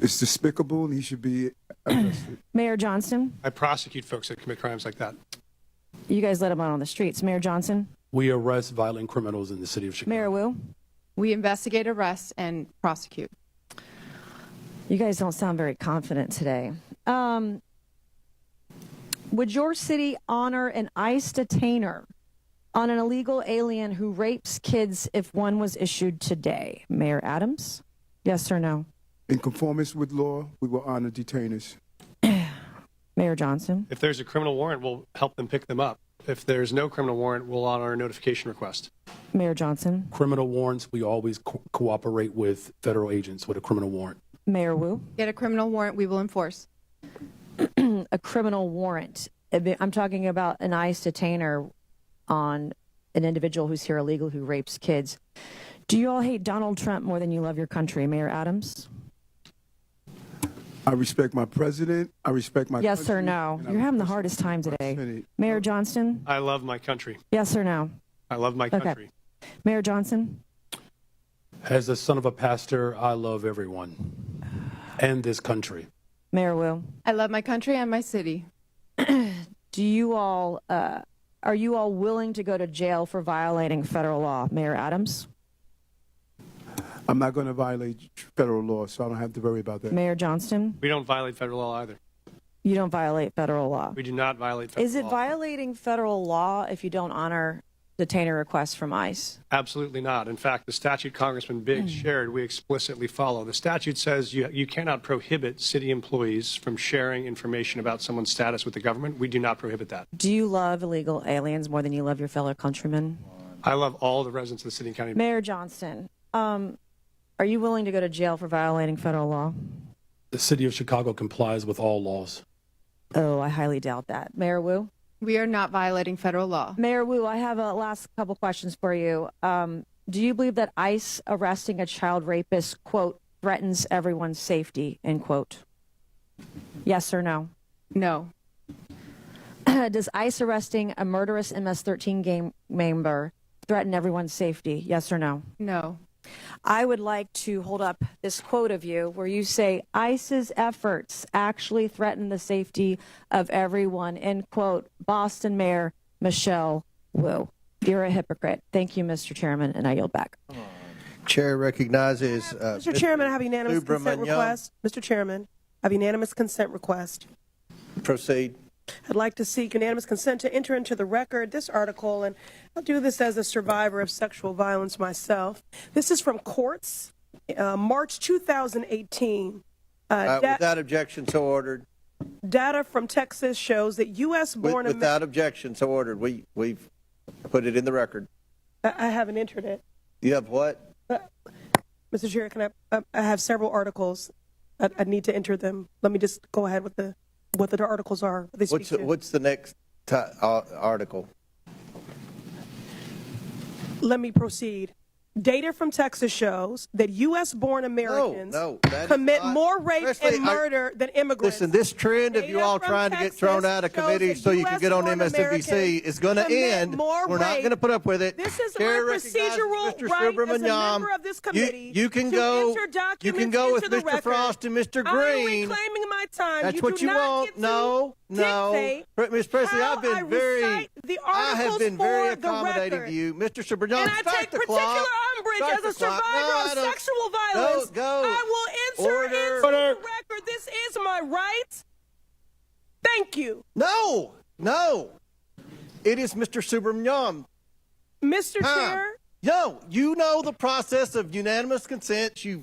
It's despicable and he should be arrested. Mayor Johnston? I prosecute folks that commit crimes like that. You guys let him out on the streets. Mayor Johnson? We arrest violent criminals in the city of Chicago. Mayor Wu? We investigate, arrest, and prosecute. You guys don't sound very confident today. Would your city honor an ICE detainer on an illegal alien who rapes kids if one was issued today? Mayor Adams? Yes or no? In conformance with law, we will honor detainers. Mayor Johnson? If there's a criminal warrant, we'll help them pick them up. If there's no criminal warrant, we'll honor a notification request. Mayor Johnson? Criminal warrants, we always cooperate with federal agents with a criminal warrant. Mayor Wu? Get a criminal warrant, we will enforce. A criminal warrant. I'm talking about an ICE detainer on an individual who's here illegal who rapes kids. Do you all hate Donald Trump more than you love your country? Mayor Adams? I respect my president. I respect my Yes country, or no? and I You're having the respect hardest time my today. Senate. Mayor Johnston? I love my country. Yes or no? I love my Okay. country. Mayor Johnson? As the son of a pastor, I love everyone and this country. Mayor Wu? I love my country and my city. Do you all, are you all willing to go to jail for violating federal law? Mayor Adams? I'm not going to violate federal law, so I don't have to worry about that. Mayor Johnston, We don't violate federal law either. you don't violate federal law. We do not violate federal law. Is it violating federal law if you don't honor detainer requests from ICE? Absolutely not. In fact, the statute Congressman Biggs shared, we explicitly follow. The statute says you cannot prohibit city employees from sharing information about someone's status with the government. We do not prohibit that. Do you love illegal aliens more than you love your fellow countrymen? I love all the residents of the city and county. Mayor Johnston, are you willing to go to jail for violating federal law? The city of Chicago complies with all laws. Oh, I highly doubt that. Mayor Wu? We are not violating federal law. Mayor Wu, I have a last couple questions for you. Do you believe that ICE arresting a child rapist, quote, threatens everyone's safety, end quote? Yes or no? No. Does ICE arresting a murderous MS-13 gang member threaten everyone's safety? Yes or no? No. I would like to hold up this quote of you where you say ICE's efforts actually threaten the safety of everyone, end quote, Boston Mayor Michelle Wu. You're a hypocrite. Thank you, Mr. Chairman, and I yield back. Chair recognizes Mr. Chairman, I have a unanimous consent request. Mr. Chairman, I have a unanimous consent request. Proceed. I'd like to seek unanimous consent to enter into the record this article, and I'll do this as a survivor of sexual violence myself. This is from Courts, March 2018. Without objection, so ordered. Data from Texas shows that U.S.-born... Without objection, so ordered. We've put it in the record. I haven't entered it. You have what? Mr. Chair, can I have several articles. I need to enter them. Let me just go ahead with what the articles are. What's the next article? Let me proceed. Data from Texas shows that U.S.-born Americans commit more rape and murder than immigrants. Listen, this trend of you all trying to get thrown out of committee so you can get on MSNBC is going to end. We're not going to put up with it. This is my procedural right as a member of this committee. You can go with Mr. Record. Frost and Mr. Green. I'm reclaiming my time. That's what you want. No. Ms. Presley, I have been very accommodating to you. Mr. Sobrano, and I take particular umbrage as a survivor of sexual violence. I will enter into the record. This is my right. Thank you. No. It is Mr. Subramaniam. Mr. Chair? No, you know the process of unanimous consent. You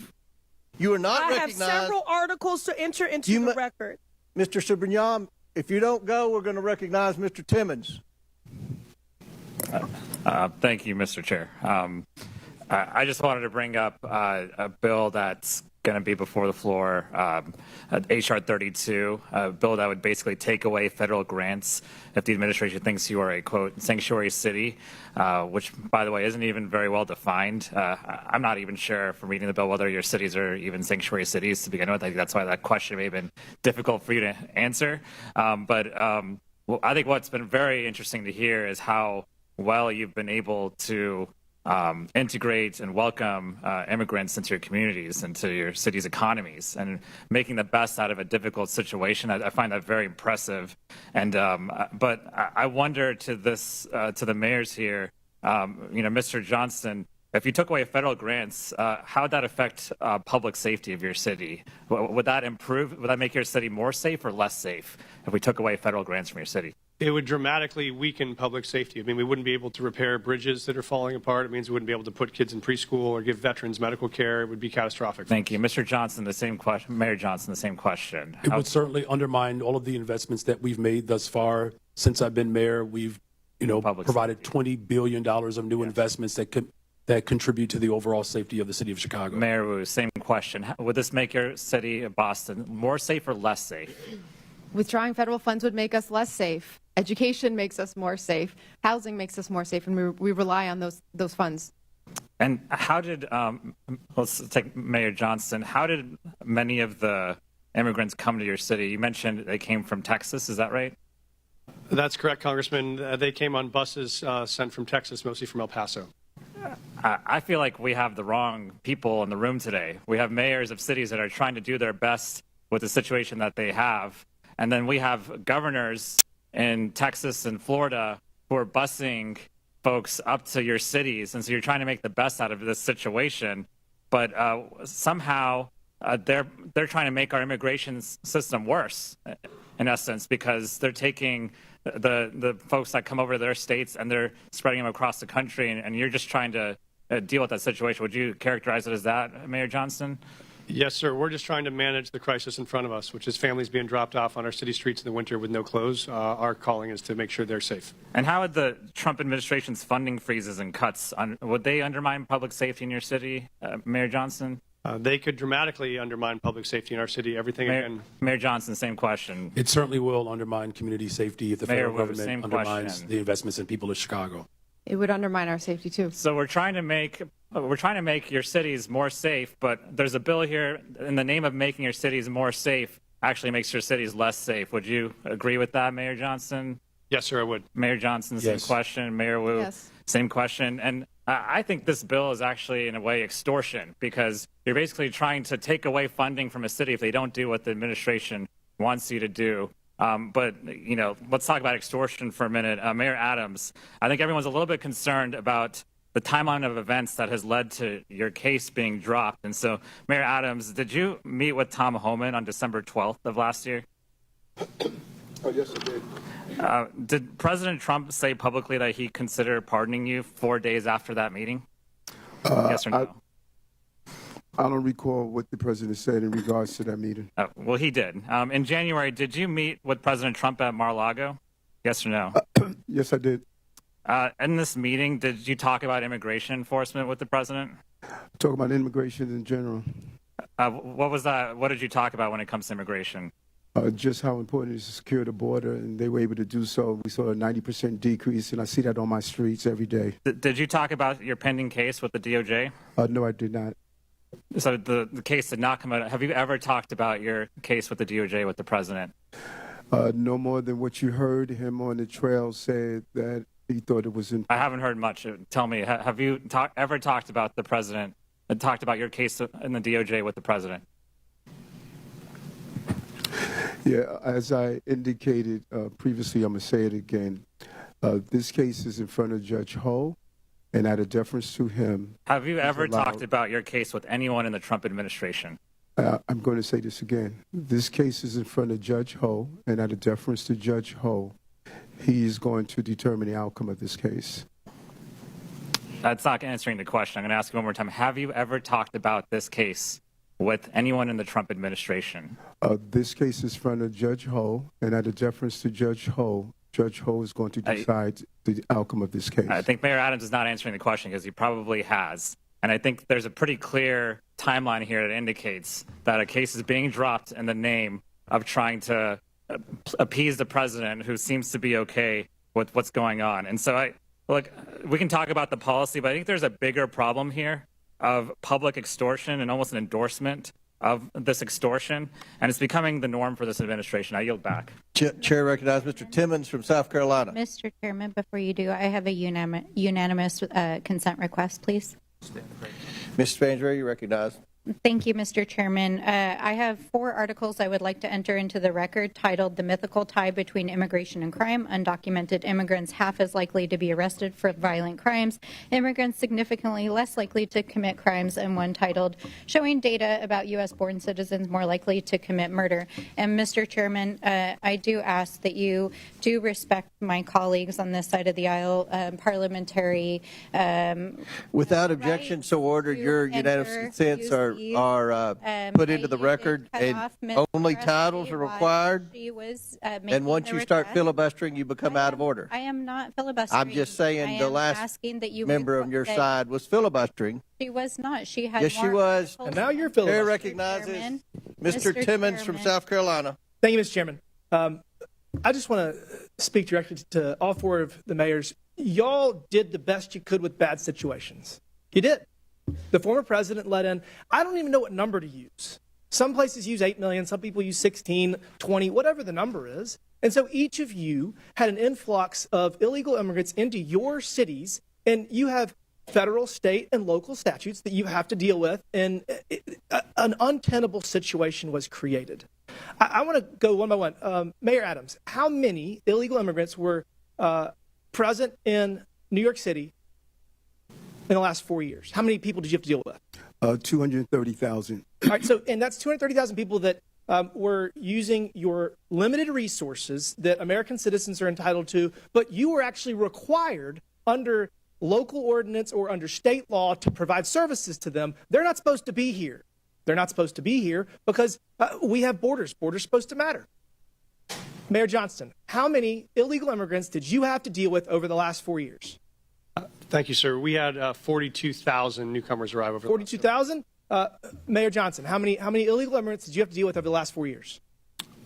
are not recognized. I have several articles to enter into the record. Mr. Subramaniam, if you don't go, we're going to recognize Mr. Timmons. Thank you, Mr. Chair. I just wanted to bring up a bill that's going to be before the floor, H.R. 32, a bill that would basically take away federal grants if the administration thinks you are a, quote, sanctuary city, which, by the way, isn't even very well defined. I'm not even sure from reading the bill whether your cities are even sanctuary cities to begin with. I think that's why that question may have been difficult for you to answer. Well, I think what's been very interesting to hear is how well you've been able to integrate and welcome immigrants into your communities, into your city's economies, and making the best out of a difficult situation. I find that very impressive. And but I wonder to the mayors here, Mr. Johnston, if you took away federal grants, how would that affect public safety of your city? Would that improve? Would that make your city more safe or less safe if we took away federal grants from your city? It would dramatically weaken public safety. I mean, we wouldn't be able to repair bridges that are falling apart. It means we wouldn't be able to put kids in preschool or give veterans medical care. It would be catastrophic. Thank you. Mr. Johnson, the same question. Mayor Johnson, the same question. It would certainly undermine all of the investments that we've made thus far. Since I've been mayor, we've provided $20 billion of new investments that contribute to the overall safety of the city of Chicago. Mayor Wu, same question. Would this make your city of Boston more safe or less safe? Withdrawing federal funds would make us less safe. Education makes us more safe. Housing makes us more safe, and we rely on those funds. And how did, let's take Mayor Johnston, how did many of the immigrants come to your city? You mentioned they came from Texas, is that right? That's correct, Congressman. They came on buses sent from Texas, mostly from El Paso. I feel like we have the wrong people in the room today. We have mayors of cities that are trying to do their best with the situation that they have. And then we have governors in Texas and Florida who are busing folks up to your cities. And so you're trying to make the best out of this situation. but somehow they're trying to make our immigration system worse, in essence, because they're taking the folks that come over to their states and they're spreading them across the country, and you're just trying to deal with that situation. Would you characterize it as that, Mayor Johnston? Yes, sir. We're just trying to manage the crisis in front of us, which is families being dropped off on our city streets in the winter with no clothes. Our calling is to make sure they're safe. And how would the Trump administration's funding freezes and cuts, would they undermine public safety in your city, Mayor Johnston? They could dramatically undermine public safety in our city. Everything again. Mayor Johnston, same question. It certainly will undermine community safety if the Mayor federal Wu, government undermines the investments in people of Chicago. It would undermine our safety too. So we're trying to make your cities more safe, but there's a bill here in the name of making your cities more safe actually makes your cities less safe. Would you agree with that, Mayor Johnston? Yes, sir, I would. Mayor Johnston, same question. Mayor Wu, Yes. same question. And I think this bill is actually, in a way, extortion, because you're basically trying to take away funding from a city if they don't do what the administration wants you to do. But, you know, let's talk about extortion for a minute. Mayor Adams, I think everyone's a little bit concerned about the timeline of events that has led to your case being dropped. And so, Mayor Adams, did you meet with Tom Homan on December 12th of last year? Oh, yes, I did. Did President Trump say publicly that he considered pardoning you 4 days after that meeting? Yes or no? I don't recall what the president said in regards to that meeting. Well, he did. In January, did you meet with President Trump at Mar-a-Lago? Yes or no? Yes, I did. In this meeting, did you talk about immigration enforcement with the president? Talk about immigration in general. What was that? What did you talk about when it comes to immigration? Just how important it is to secure the border, and they were able to do so. We saw a 90% decrease, and I see that on my streets every day. Did you talk about your pending case with the DOJ? No, I did not. So the case did not come out. Have you ever talked about your case with the DOJ with the president? No more than what you heard him on the trail say that he thought it was in. I haven't heard much. Tell me, have you ever talked about the president, talked about your case in the DOJ with the president? Yeah, as I indicated previously, I'm going to say it again. This case is in front of Judge Ho, and out of deference to him. Have you ever talked about your case with anyone in the Trump administration? I'm going to say this again. This case is in front of Judge Ho, and out of deference to Judge Ho, he is going to determine the outcome of this case. That's not answering the question. I'm going to ask you one more time. Have you ever talked about this case with anyone in the Trump administration? This case is in front of Judge Ho, and out of deference to Judge Ho is going to decide the outcome of this case. I think Mayor Adams is not answering the question because he probably has. And I think there's a pretty clear timeline here that indicates that a case is being dropped in the name of trying to appease the president, who seems to be okay with what's going on. And so look, we can talk about the policy, but I think there's a bigger problem here of public extortion and almost an endorsement of this extortion, and it's becoming the norm for this administration. I yield back. Chair recognizes Mr. Timmons from South Carolina. Mr. Chairman, before you do, I have a unanimous consent request, please. Ms. Spansbury, you recognize. Thank you, Mr. Chairman. I have 4 articles I would like to enter into the record titled "The Mythical Tie Between Immigration and Crime. Undocumented immigrants half as likely to be arrested for violent crimes. Immigrants significantly less likely to commit crimes," and one titled "Showing Data About U.S.-Born Citizens More Likely to Commit Murder." And Mr. Chairman, I do ask that you do respect my colleagues on this side of the aisle, parliamentary. Without objection, so ordered. Your unanimous consents are put into the record, and only titles are required. And once you start filibustering, you become out of order. I am not filibustering. I'm just saying the last member on your side was filibustering. She was not. She had. Yes, she was. And now you're filibustering. Chair recognizes Mr. Timmons from South Carolina. Thank you, Mr. Chairman. I just want to speak directly to all 4 of the mayors. Y'all did the best you could with bad situations. You did. The former president let in, I don't even know what number to use. Some places use 8 million, some people use 16, 20, whatever the number is. And so each of you had an influx of illegal immigrants into your cities, and you have federal, state, and local statutes that you have to deal with, and an untenable situation was created. I want to go one by one. Mayor Adams, how many illegal immigrants were present in New York City in the last 4 years? How many people did you have to deal with? 230,000. All right, so, and that's 230,000 people that were using your limited resources that American citizens are entitled to, but you were actually required under local ordinance or under state law to provide services to them. They're not supposed to be here. They're not supposed to be here because we have borders. Borders are supposed to matter. Mayor Johnston, how many illegal immigrants did you have to deal with over the last 4 years? Thank you, sir. We had 42,000 newcomers arrive over. 42,000? Mayor Johnson, how many illegal immigrants did you have to deal with over the last 4 years?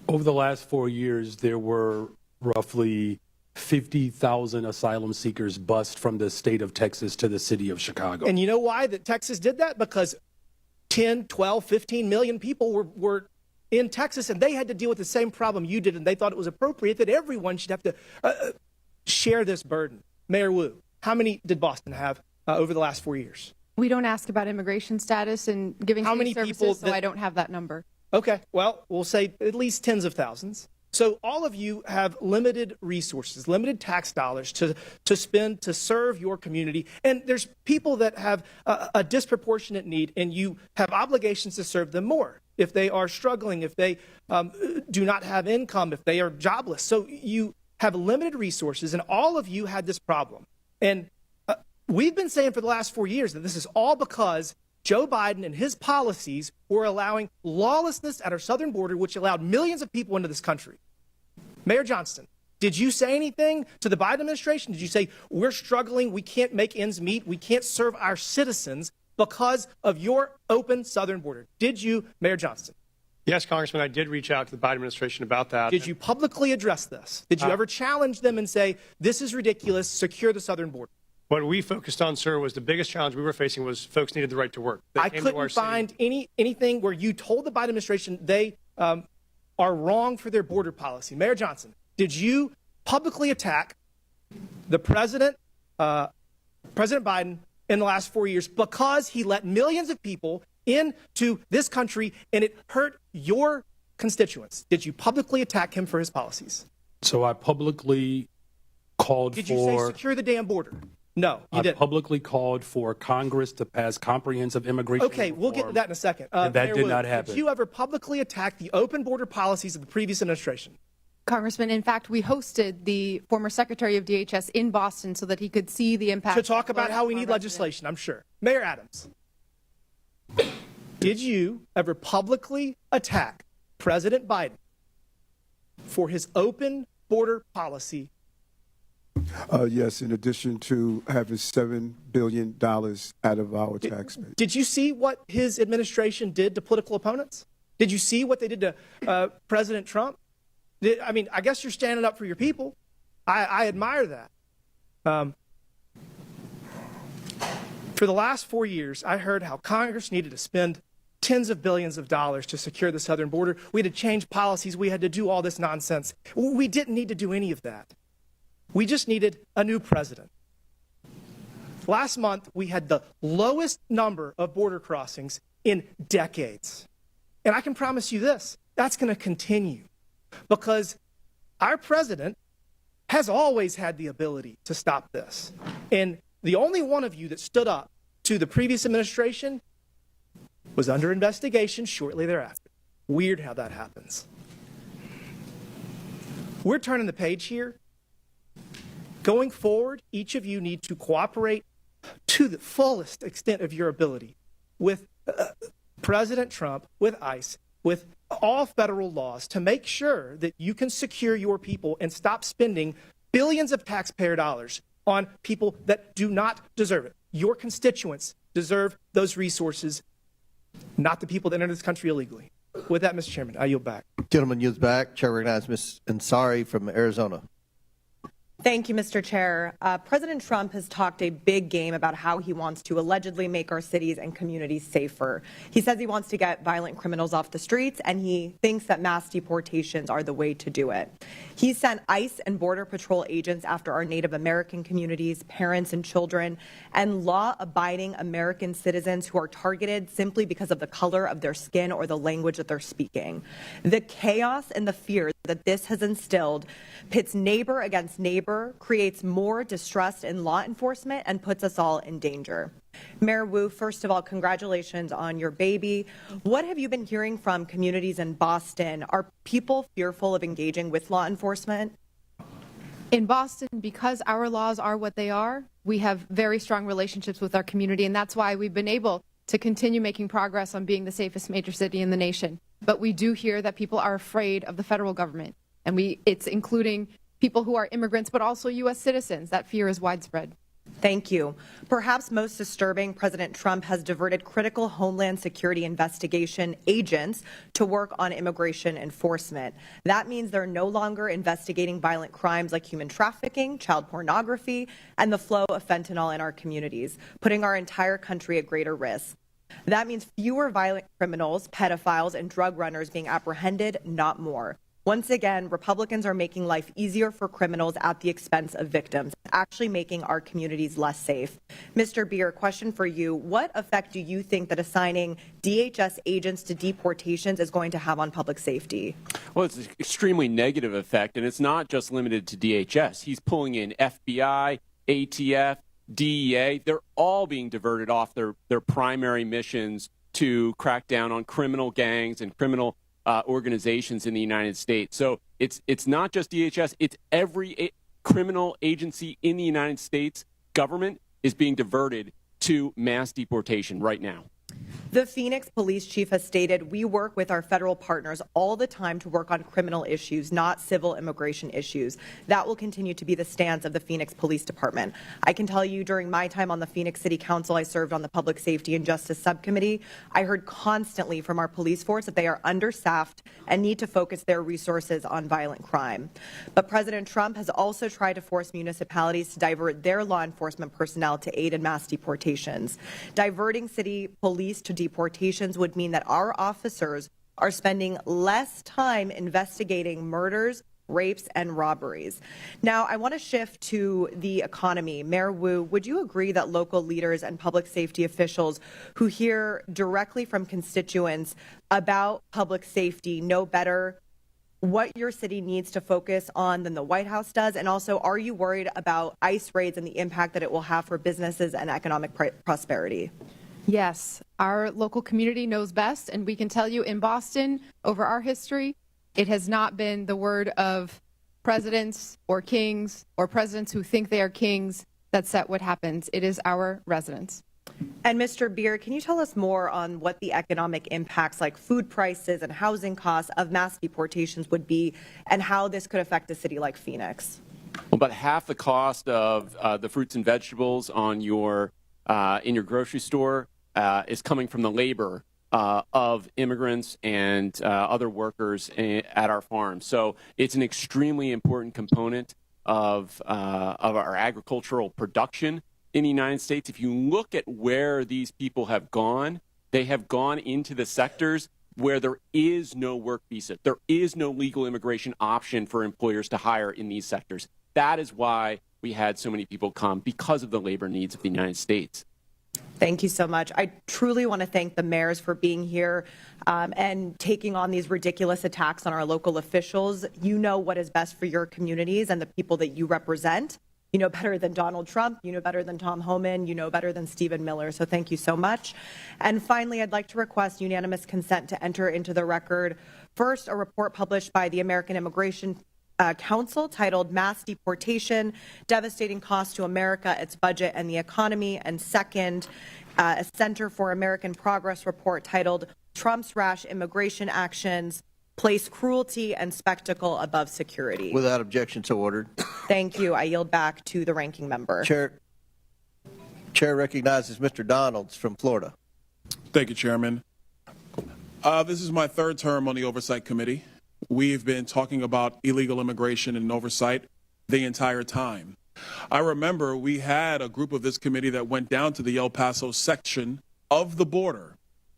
Over the last 4 years, there were roughly 50,000 asylum seekers bused from the state of Texas to the city of Chicago. And you know why that Texas did that? Because 10, 12, 15 million people were in Texas, and they had to deal with the same problem you did, and they thought it was appropriate that everyone should have to share this burden. Mayor Wu, how many did Boston have over the last 4 years? We don't ask about immigration status and giving How many services, people so I don't have that number. Okay, well, we'll say at least tens of thousands. So all of you have limited resources, limited tax dollars to spend to serve your community. And there's people that have a disproportionate need, and you have obligations to serve them more if they are struggling, if they do not have income, if they are jobless. So you have limited resources, and all of you had this problem. And we've been saying for the last 4 years that this is all because Joe Biden and his policies were allowing lawlessness at our southern border, which allowed millions of people into this country. Mayor Johnston, did you say anything to the Biden administration? Did you say, we're struggling, we can't make ends meet, we can't serve our citizens because of your open southern border? Did you, Mayor Johnston? Yes, Congressman, I did reach out to the Biden administration about that. Did you publicly address this? Did you ever challenge them and say, this is ridiculous, secure the southern border? What we focused on, sir, was the biggest challenge we were facing was folks needed the right to work. I couldn't find anything where you told the Biden administration they are wrong for their border policy. Mayor Johnson, did you publicly attack the President Biden in the last 4 years because he let millions of people into this country and it hurt your constituents? Did you publicly attack him for his policies? So I publicly called Did you say secure the damn border? No, you didn't. I publicly called for Congress to pass comprehensive immigration Okay, we'll get to that in a second. And that Mayor did Wu, not happen. Did you ever publicly attack the open border policies of the previous administration? Congressman, in fact, we hosted the former Secretary of DHS in Boston so that he could see the impact. To talk about how we need legislation, I'm sure. Mayor Adams, did you ever publicly attack President Biden for his open border policy? Yes, in addition to having $7 billion out of our tax base. Did you see what his administration did to political opponents? Did you see what they did to President Trump? I mean, I guess you're standing up for your people. I admire that. For the last 4 years, I heard how Congress needed to spend tens of billions of dollars to secure the southern border. We had to change policies. We had to do all this nonsense. We didn't need to do any of that. We just needed a new president. Last month, we had the lowest number of border crossings in decades. And I can promise you this, that's going to continue because our president has always had the ability to stop this. And the only one of you that stood up to the previous administration was under investigation shortly thereafter. Weird how that happens. We're turning the page here. Going forward, each of you need to cooperate to the fullest extent of your ability with President Trump, with ICE, with all federal laws to make sure that you can secure your people and stop spending billions of taxpayer dollars on people that do not deserve it. Your constituents deserve those resources, not the people that enter this country illegally. With that, Mr. Chairman, I yield back. Gentleman yields back. Chair recognizes Ms. Ansari from Arizona. Thank you, Mr. Chair. President Trump has talked a big game about how he wants to allegedly make our cities and communities safer. He says he wants to get violent criminals off the streets, and he thinks that mass deportations are the way to do it. He sent ICE and Border Patrol agents after our Native American communities, parents and children, and law-abiding American citizens who are targeted simply because of the color of their skin or the language that they're speaking. The chaos and the fear that this has instilled pits neighbor against neighbor, creates more distrust in law enforcement, and puts us all in danger. Mayor Wu, first of all, congratulations on your baby. What have you been hearing from communities in Boston? Are people fearful of engaging with law enforcement? In Boston, because our laws are what they are, we have very strong relationships with our community, and that's why we've been able to continue making progress on being the safest major city in the nation. But we do hear that people are afraid of the federal government, and it's including people who are immigrants, but also U.S. citizens. That fear is widespread. Thank you. Perhaps most disturbing, President Trump has diverted critical Homeland Security investigation agents to work on immigration enforcement. That means they're no longer investigating violent crimes like human trafficking, child pornography, and the flow of fentanyl in our communities, putting our entire country at greater risk. That means fewer violent criminals, pedophiles, and drug runners being apprehended, not more. Once again, Republicans are making life easier for criminals at the expense of victims, actually making our communities less safe. Mr. Beer, question for you. What effect do you think that assigning DHS agents to deportations is going to have on public safety? Well, it's an extremely negative effect, and it's not just limited to DHS. He's pulling in FBI, ATF, DEA. They're all being diverted off their primary missions to crack down on criminal gangs and criminal organizations in the United States. So it's not just DHS, it's every criminal agency in the United States government is being diverted to mass deportation right now. The Phoenix police chief has stated, we work with our federal partners all the time to work on criminal issues, not civil immigration issues. That will continue to be the stance of the Phoenix Police Department. I can tell you during my time on the Phoenix City Council, I served on the Public Safety and Justice Subcommittee. I heard constantly from our police force that they are understaffed and need to focus their resources on violent crime. But President Trump has also tried to force municipalities to divert their law enforcement personnel to aid in mass deportations. Diverting city police to deportations would mean that our officers are spending less time investigating murders, rapes, and robberies. Now, I want to shift to the economy. Mayor Wu, would you agree that local leaders and public safety officials who hear directly from constituents about public safety know better what your city needs to focus on than the White House does? And also, are you worried about ICE raids and the impact that it will have for businesses and economic prosperity? Yes, our local community knows best, and we can tell you in Boston, over our history, it has not been the word of presidents or kings or presidents who think they are kings that set what happens. It is our residents. And Mr. Beer, can you tell us more on what the economic impacts like food prices and housing costs of mass deportations would be and how this could affect a city like Phoenix? Well, about half the cost of the fruits and vegetables on your in your grocery store is coming from the labor of immigrants and other workers at our farms. So it's an extremely important component of our agricultural production in the United States. If you look at where these people have gone, they have gone into the sectors where there is no work visa. There is no legal immigration option for employers to hire in these sectors. That is why we had so many people come, because of the labor needs of the United States. Thank you so much. I truly want to thank the mayors for being here and taking on these ridiculous attacks on our local officials. You know what is best for your communities and the people that you represent. You know better than Donald Trump. You know better than Tom Homan. You know better than Stephen Miller. So thank you so much. And finally, I'd like to request unanimous consent to enter into the record, first, a report published by the American Immigration Council titled Mass Deportation, Devastating Cost to America, Its Budget, and the Economy. And second, a Center for American Progress report titled Trump's Rash Immigration Actions, Place Cruelty and Spectacle Above Security. Without objection, so ordered. Thank you. I yield back to the ranking member. Chair recognizes Mr. Donalds from Florida. Thank you, Chairman. This is my third term on the Oversight Committee. We've been talking about illegal immigration and oversight the entire time. I remember we had a group of this committee that went down to the El Paso section of the border.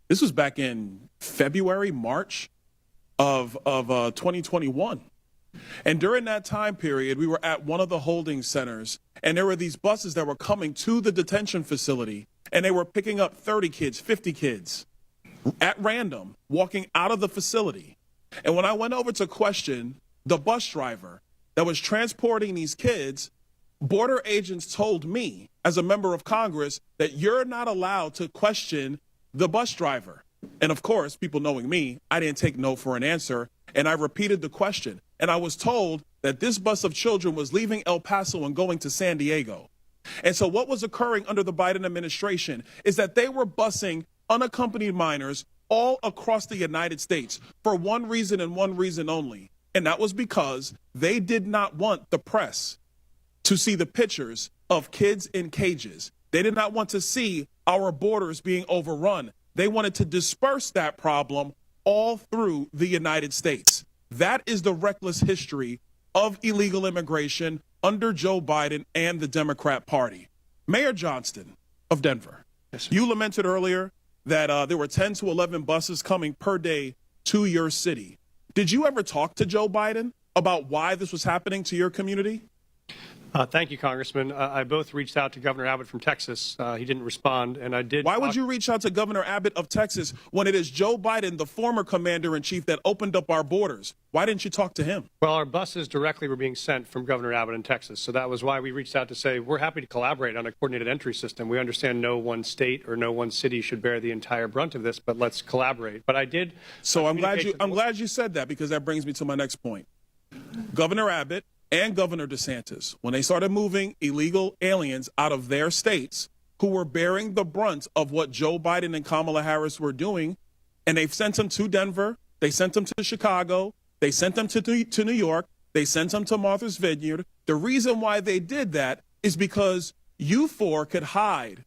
This was back in February, March of 2021. And during that time period, we were at one of the holding centers, and there were these buses that were coming to the detention facility, and they were picking up 30 kids, 50 kids at random, walking out of the facility. And when I went over to question the bus driver that was transporting these kids, border agents told me as a member of Congress that you're not allowed to question the bus driver. And of course, people knowing me, I didn't take no for an answer, and I repeated the question. And I was told that this bus of children was leaving El Paso and going to San Diego. And so what was occurring under the Biden administration is that they were busing unaccompanied minors all across the United States for one reason and one reason only. And that was because they did not want the press to see the pictures of kids in cages. They did not want to see our borders being overrun. They wanted to disperse that problem all through the United States. That is the reckless history of illegal immigration under Joe Biden and the Democrat Party. Mayor Johnston of Denver, you lamented earlier that there were 10 to 11 buses coming per day to your city. Did you ever talk to Joe Biden about why this was happening to your community? Thank you, Congressman. I both reached out to Governor Abbott from Texas. He didn't respond, and I did. Why would you reach out to Governor Abbott of Texas when it is Joe Biden, the former commander-in-chief, that opened up our borders? Why didn't you talk to him? Well, our buses directly were being sent from Governor Abbott in Texas, so that was why we reached out to say we're happy to collaborate on a coordinated entry system. We understand no one state or no one city should bear the entire brunt of this, but let's collaborate. But I did. So I'm glad you said that, because that brings me to my next point. Governor Abbott and Governor DeSantis, when they started moving illegal aliens out of their states who were bearing the brunt of what Joe Biden and Kamala Harris were doing, and they've sent them to Denver, they sent them to Chicago, they sent them to New York, they sent them to Martha's Vineyard. The reason why they did that is because you four could hide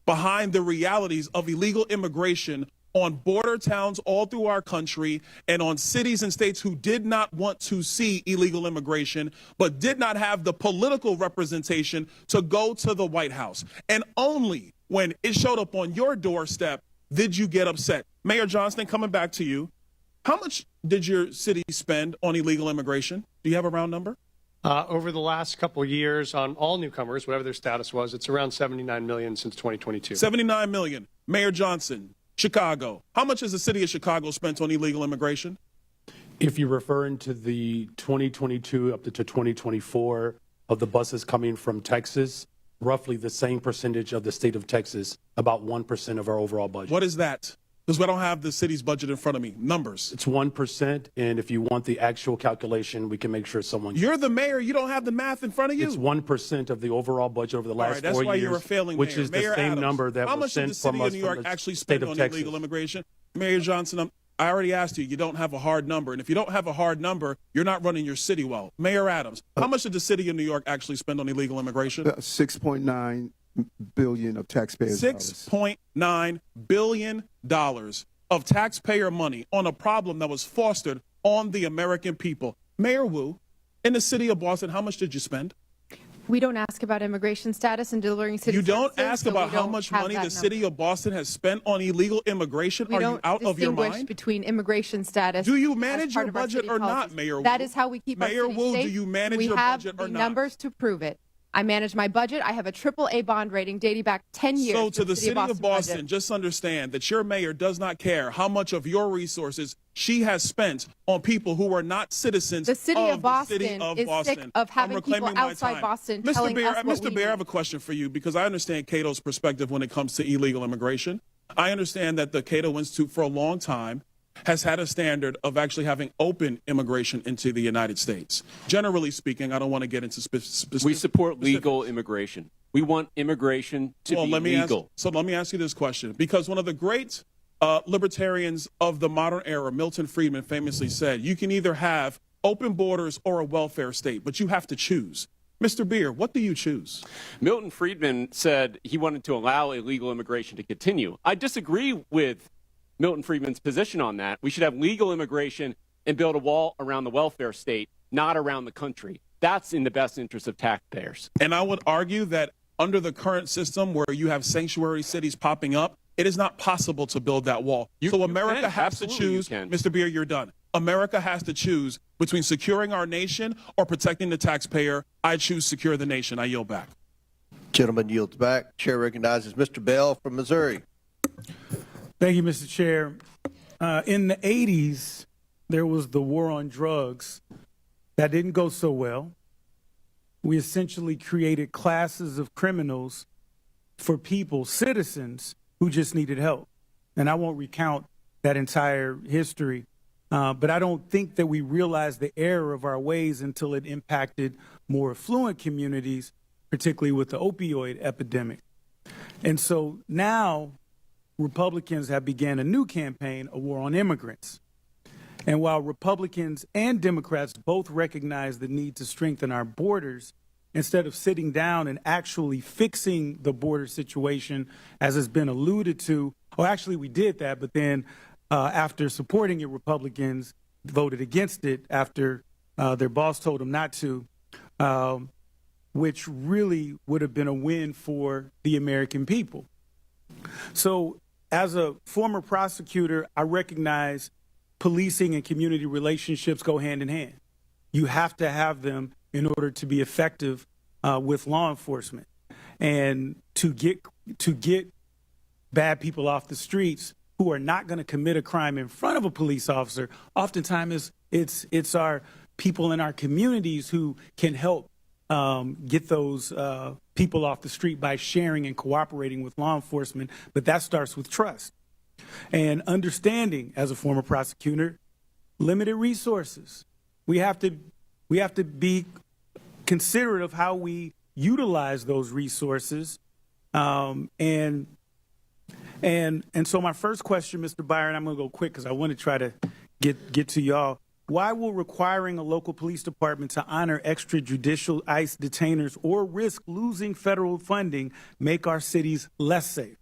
behind the realities of illegal immigration on border towns all through our country and on cities and states who did not want to see illegal immigration, but did not have the political representation to go to the White House. And only when it showed up on your doorstep did you get upset. Mayor Johnston, coming back to you, how much did your city spend on illegal immigration? Do you have a round number? Over the last couple of years on all newcomers, whatever their status was, it's around $79 million since 2022. $79 million. Mayor Johnson, Chicago. How much has the city of Chicago spent on illegal immigration? If you're referring to the 2022 up to 2024 of the buses coming from Texas, roughly the same percentage of the state of Texas, about 1% of our overall budget. What is that? Because we don't have the city's budget in front of me. Numbers. It's 1%, and if you want the actual calculation, we can make sure someone... You're the mayor. You don't have the math in front of you. It's 1% of the overall budget over the last 4 years. That's why you're a failing which mayor. is the Mayor same Adams, number that was sent from us from the state of Texas. How much did the city of New York actually spend on illegal immigration? Mayor Johnson, I already asked you. You don't have a hard number. And if you don't have a hard number, you're not running your city well. Mayor Adams, how much did the city of New York actually spend on illegal immigration? $6.9 billion of taxpayers' $6.9 billion of taxpayer money on a problem that was fostered on the American people. Mayor Wu, in the city of Boston, how much did you spend? We don't ask about immigration status and delivering city You don't services, ask so about we how don't much have money that the city number. of Boston has spent on illegal immigration? We Are don't you out of your distinguish mind? between immigration status. Do you as manage part your of our budget city or not, policies. Mayor Wu? That is how we keep Mayor our city Wu, safe. do you manage we your have budget the or not? numbers to prove it. I manage my budget. I have a AAA bond rating dating back 10 years. So to the city of Boston, budget. just understand that your mayor does not care how much of your resources she has spent on people who are not citizens The city of Boston the city of is Boston. sick of having I'm reclaiming people my outside time. Boston Mr. telling Bear, us what we Mr. Bear, I need. have a question for you because I understand Cato's perspective when it comes to illegal immigration. I understand that the Cato Institute for a long time has had a standard of actually having open immigration into the United States. Generally speaking, I don't want to get into specifics. We support legal immigration. We want immigration to be legal. Let me ask you this question, because one of the great libertarians of the modern era, Milton Friedman, famously said, you can either have open borders or a welfare state, but you have to choose. Mr. Beer, what do you choose? Milton Friedman said he wanted to allow illegal immigration to continue. I disagree with Milton Friedman's position on that. We should have legal immigration and build a wall around the welfare state, not around the country. That's in the best interest of taxpayers. And I would argue that under the current system where you have sanctuary cities popping up, it is not possible to build that wall. So America has to choose. Mr. Beer, you're done. America has to choose between securing our nation or protecting the taxpayer. I choose secure the nation. I yield back. Gentleman yields back. Chair recognizes Mr. Bell from Missouri. Thank you, Mr. Chair. In the 80s, there was the war on drugs. That didn't go so well. We essentially created classes of criminals for people, citizens, who just needed help. And I won't recount that entire history, but I don't think that we realized the error of our ways until it impacted more affluent communities, particularly with the opioid epidemic. And so now Republicans have began a new campaign, a war on immigrants. And while Republicans and Democrats both recognize the need to strengthen our borders, instead of sitting down and actually fixing the border situation, as has been alluded to, or actually we did that, but then after supporting it, Republicans voted against it after their boss told them not to, which really would have been a win for the American people. So as a former prosecutor, I recognize policing and community relationships go hand in hand. You have to have them in order to be effective with law enforcement. And to get bad people off the streets who are not going to commit a crime in front of a police officer, oftentimes it's our people in our communities who can help get those people off the street by sharing and cooperating with law enforcement. But that starts with trust and understanding. As a former prosecutor, limited resources. We have to be considerate of how we utilize those resources. And so my first question, Mr. Byron, I'm going to go quick because I want to try to get to y'all. Why will requiring a local police department to honor extrajudicial ICE detainers or risk losing federal funding make our cities less safe?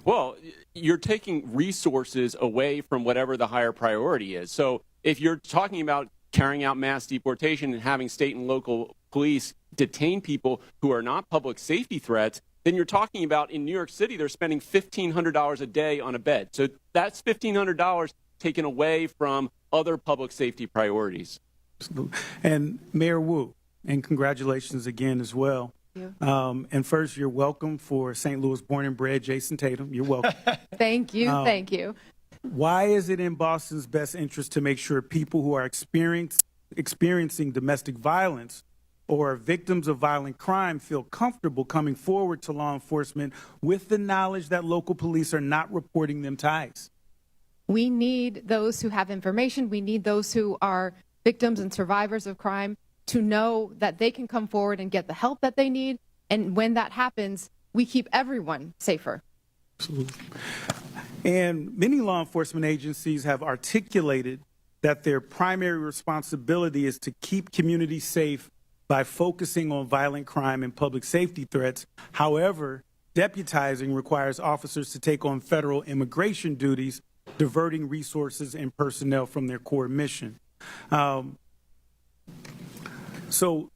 Well, you're taking resources away from whatever the higher priority is. So if you're talking about carrying out mass deportation and having state and local police detain people who are not public safety threats, then you're talking about in New York City, they're spending $1,500 a day on a bed. So that's $1,500 taken away from other public safety priorities. Absolutely. And Mayor Wu, and congratulations again as well. And first, you're welcome for St. Louis born and bred Jason Tatum. You're welcome. Thank you. Thank you. Why is it in Boston's best interest to make sure people who are experiencing domestic violence or are victims of violent crime feel comfortable coming forward to law enforcement with the knowledge that local police are not reporting them to ICE? We need those who have information. We need those who are victims and survivors of crime to know that they can come forward and get the help that they need. And when that happens, we keep everyone safer. Absolutely. And many law enforcement agencies have articulated that their primary responsibility is to keep communities safe by focusing on violent crime and public safety threats. However, deputizing requires officers to take on federal immigration duties, diverting resources and personnel from their core mission. So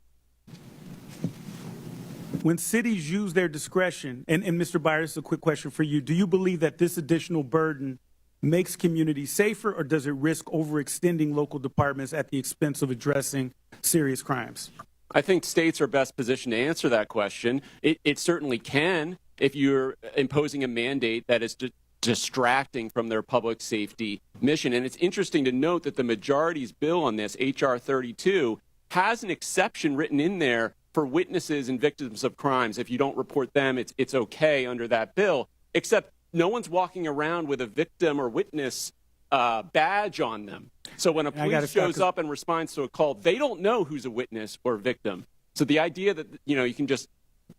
when cities use their discretion, and Mr. Byers, a quick question for you, do you believe that this additional burden makes communities safer, or does it risk overextending local departments at the expense of addressing serious crimes? I think states are best positioned to answer that question. It certainly can if you're imposing a mandate that is distracting from their public safety mission. And it's interesting to note that the majority's bill on this, H.R. 32, has an exception written in there for witnesses and victims of crimes. If you don't report them, it's okay under that bill, except no one's walking around with a victim or witness badge on them. So when a police shows up and responds to a call, they don't know who's a witness or victim. So the idea that, you can just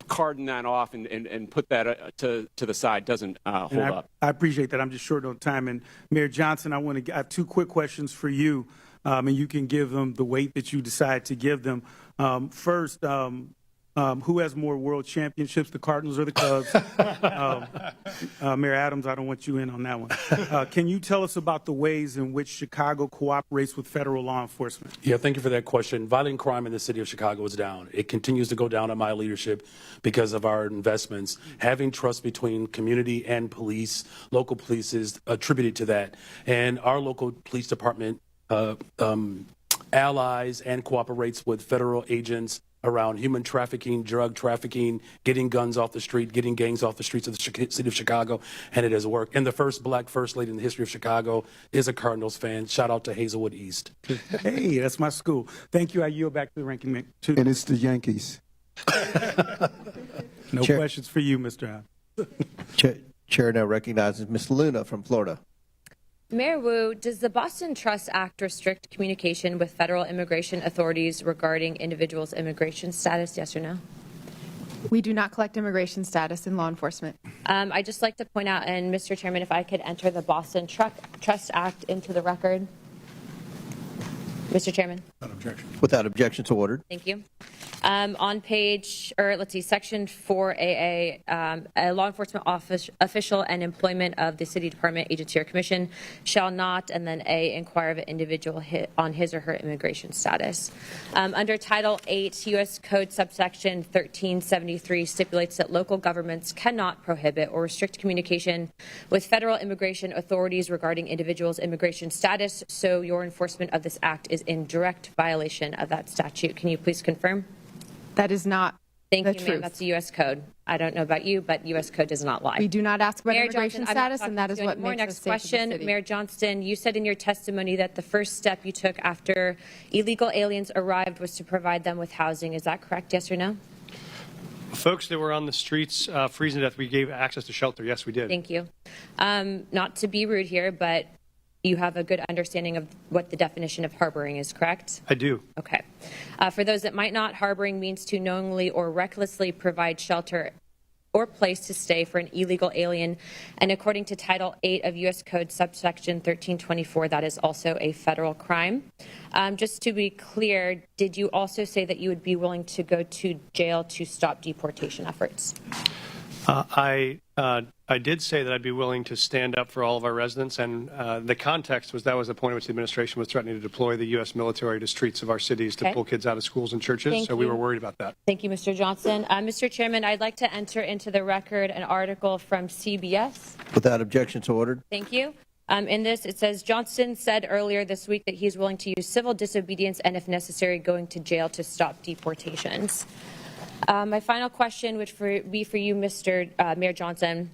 cordon that off and put that to the side doesn't hold up. I appreciate that. I'm just short on time. And Mayor Johnson, I have two quick questions for you, and you can give them the weight that you decide to give them. First, who has more world championships, the Cardinals or the Cubs? Mayor Adams, I don't want you in on that one. Can you tell us about the ways in which Chicago cooperates with federal law enforcement? Yeah, thank you for that question. Violent crime in the city of Chicago is down. It continues to go down in my leadership because of our investments. Having trust between community and police, local police, is attributed to that. And our local police department allies and cooperates with federal agents around human trafficking, drug trafficking, getting guns off the street, getting gangs off the streets of the city of Chicago, and it has worked. And the first black first lady in the history of Chicago is a Cardinals fan. Shout out to Hazelwood East. Hey, that's my school. Thank you. I yield back to the ranking member. And it's the Yankees. No Chair. questions for you, Mr. Allen. Chair now recognizes Ms. Luna from Florida. Mayor Wu, does the Boston Trust Act restrict communication with federal immigration authorities regarding individuals' immigration status, yes or no? We do not collect immigration status in law enforcement. I'd just like to point out, and Mr. Chairman, if I could enter the Boston Trust Act into the record. Mr. Chairman. Without objection. Without objection, so ordered. Thank you. On page, or let's see, section 4AA, a law enforcement official and employment of the city department, agency, or commission shall not, and then A, inquire of an individual on his or her immigration status. Under Title 8, U.S. Code subsection 1373 stipulates that local governments cannot prohibit or restrict communication with federal immigration authorities regarding individuals' immigration status, so your enforcement of this act is in direct violation of that statute. Can you please confirm? That is not Thank the you, truth. ma'am. That's the U.S. Code. I don't know about you, but U.S. Code does not lie. We do not ask about Mayor immigration Johnson, I'm not status, and talking that is to you what anymore. makes Next us safe in the question, city. Mayor Johnston, you said in your testimony that the first step you took after illegal aliens arrived was to provide them with housing. Is that correct, yes or no? Folks that were on the streets freezing to death, we gave access to shelter. Yes, we did. Thank you. Not to be rude here, but you have a good understanding of what the definition of harboring is, correct? I do. Okay. For those that might not, harboring means to knowingly or recklessly provide shelter or place to stay for an illegal alien. And according to Title 8 of U.S. Code subsection 1324, that is also a federal crime. Just to be clear, did you also say that you would be willing to go to jail to stop deportation efforts? I did say that I'd be willing to stand up for all of our residents, and the context was that was the point at which the administration was threatening to deploy the U.S. military to streets of our cities to pull kids out of schools and churches, Thank so we you. were worried about that. Thank you, Mr. Johnson. Mr. Chairman, I'd like to enter into the record an article from CBS. Without objection, so ordered. Thank you. In this, it says, Johnston said earlier this week that he's willing to use civil disobedience and, if necessary, going to jail to stop deportations. My final question would be for you, Mr. Mayor Johnson.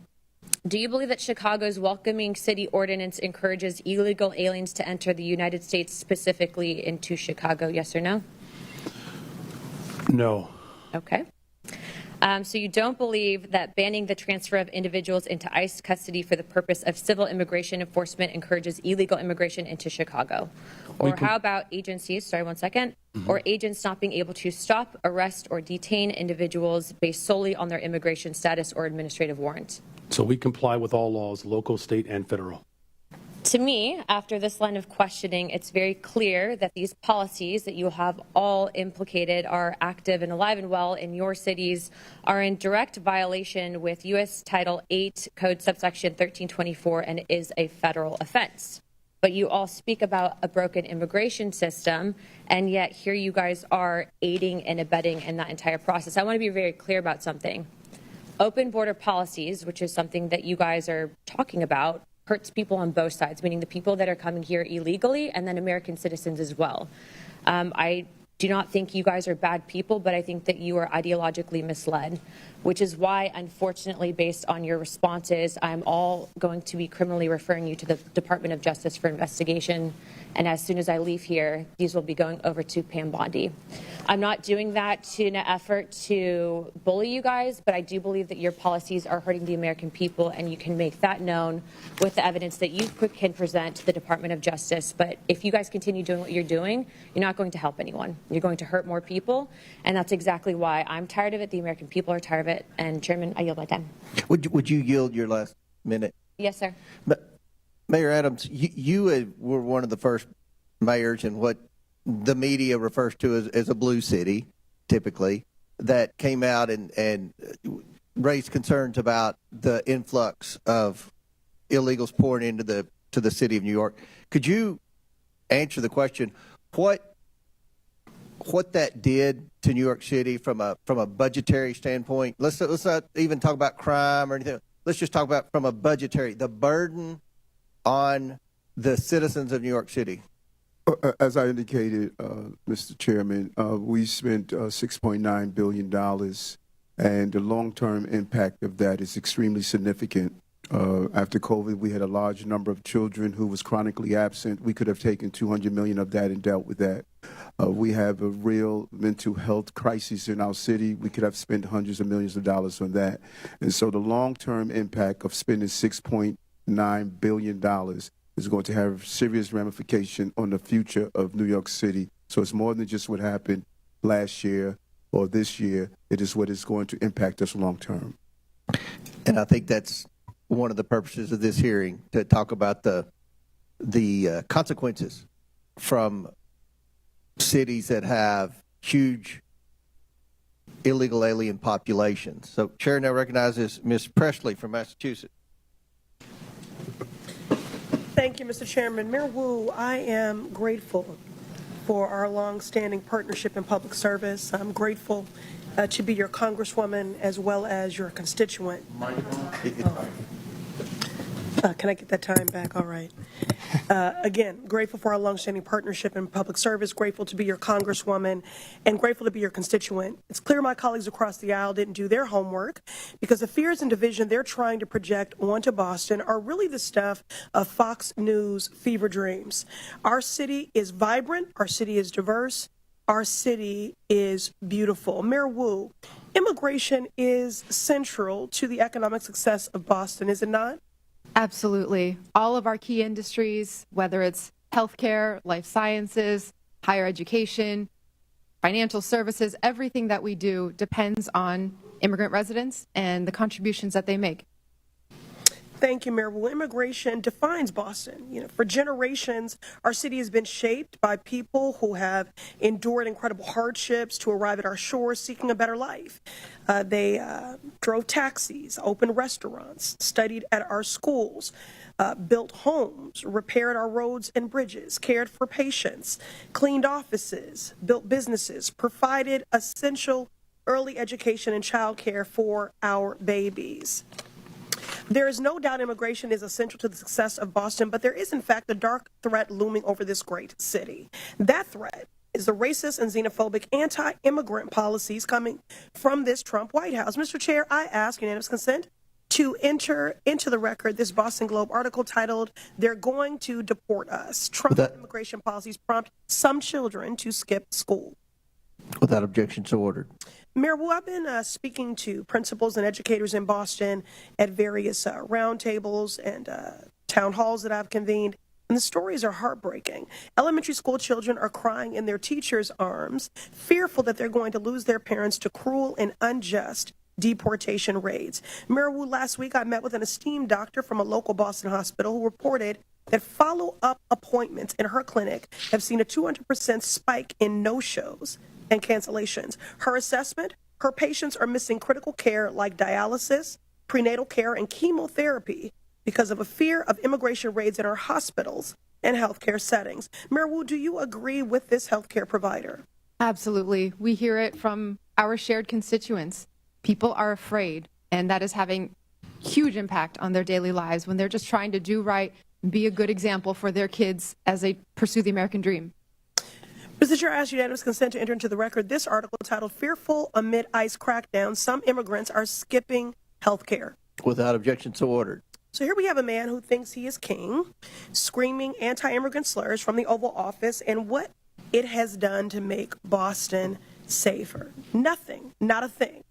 Do you believe that Chicago's welcoming city ordinance encourages illegal aliens to enter the United States, specifically into Chicago? Yes or no? No. Okay. So you don't believe that banning the transfer of individuals into ICE custody for the purpose of civil immigration enforcement encourages illegal immigration into Chicago? Or how about agencies, sorry, one second, or agents not being able to stop, arrest, or detain individuals based solely on their immigration status or administrative warrant? So we comply with all laws, local, state, and federal. To me, after this line of questioning, it's very clear that these policies that you have all implicated are active and alive and well in your cities are in direct violation with U.S. Title 8 Code subsection 1324 and is a federal offense. But you all speak about a broken immigration system, and yet here you guys are aiding and abetting in that entire process. I want to be very clear about something. Open border policies, which is something that you guys are talking about, hurts people on both sides, meaning the people that are coming here illegally and then American citizens as well. I do not think you guys are bad people, but I think that you are ideologically misled, which is why, unfortunately, based on your responses, I'm all going to be criminally referring you to the Department of Justice for investigation. And as soon as I leave here, these will be going over to Pam Bondi. I'm not doing that in an effort to bully you guys, but I do believe that your policies are hurting the American people, and you can make that known with the evidence that you can present to the Department of Justice. But if you guys continue doing what you're doing, you're not going to help anyone. You're going to hurt more people, and that's exactly why I'm tired of it. The American people are tired of it. And Chairman, I yield my time. Would you yield your last minute? Yes, sir. Mayor Adams, you were one of the first mayors in what the media refers to as a blue city, typically, that came out and raised concerns about the influx of illegals pouring into the city of New York. Could you answer the question, what that did to New York City from a budgetary standpoint? Let's not even talk about crime or anything. Let's just talk about from a budgetary, the burden on the citizens of New York City. As I indicated, Mr. Chairman, we spent $6.9 billion, and the long-term impact of that is extremely significant. After COVID, we had a large number of children who was chronically absent. We could have taken $200 million of that and dealt with that. We have a real mental health crisis in our city. We could have spent hundreds of millions of dollars on that. And so the long-term impact of spending $6.9 billion is going to have serious ramification on the future of New York City. So it's more than just what happened last year or this year. It is what is going to impact us long term. And I think that's one of the purposes of this hearing, to talk about the consequences from cities that have huge illegal alien populations. So Chair now recognizes Ms. Presley from Massachusetts. Thank you, Mr. Chairman. Mayor Wu, I am grateful for our long-standing partnership in public service. I'm grateful to be your congresswoman as well as your constituent. Can I get that time back? All right. Again, grateful for our long-standing partnership in public service, grateful to be your congresswoman, and grateful to be your constituent. It's clear my colleagues across the aisle didn't do their homework, because the fears and division they're trying to project onto Boston are really the stuff of Fox News fever dreams. Our city is vibrant, our city is diverse, our city is beautiful. Mayor Wu, immigration is central to the economic success of Boston, is it not? Absolutely. All of our key industries, whether it's healthcare, life sciences, higher education, financial services, everything that we do depends on immigrant residents and the contributions that they make. Thank you, Mayor. Well, immigration defines Boston. For generations, our city has been shaped by people who have endured incredible hardships to arrive at our shores seeking a better life. They drove taxis, opened restaurants, studied at our schools, built homes, repaired our roads and bridges, cared for patients, cleaned offices, built businesses, provided essential early education and child care for our babies. There is no doubt immigration is essential to the success of Boston, but there is, in fact, a dark threat looming over this great city. That threat is the racist and xenophobic anti-immigrant policies coming from this Trump White House. Mr. Chair, I ask unanimous consent to enter into the record this Boston Globe article titled, "They're Going to Deport Us. Trump's immigration policies prompt some children to skip school." Without objection, so ordered. Mayor Wu, I've been speaking to principals and educators in Boston at various roundtables and town halls that I've convened, and the stories are heartbreaking. Elementary school children are crying in their teachers' arms, fearful that they're going to lose their parents to cruel and unjust deportation raids. Mayor Wu, last week I met with an esteemed doctor from a local Boston hospital who reported that follow-up appointments in her clinic have seen a 200% spike in no-shows and cancellations. Her assessment, her patients are missing critical care like dialysis, prenatal care, and chemotherapy because of a fear of immigration raids in our hospitals and healthcare settings. Mayor Wu, do you agree with this healthcare provider? Absolutely. We hear it from our shared constituents. People are afraid, and that is having huge impact on their daily lives when they're just trying to do right, be a good example for their kids as they pursue the American dream. Mr. Chair, I ask unanimous consent to enter into the record this article titled, "Fearful Amid ICE Crackdown, Some Immigrants Are Skipping Health Care." Without objection, so ordered. So here we have a man who thinks he is king, screaming anti-immigrant slurs from the Oval Office, and what it has done to make Boston safer. Nothing, not a thing.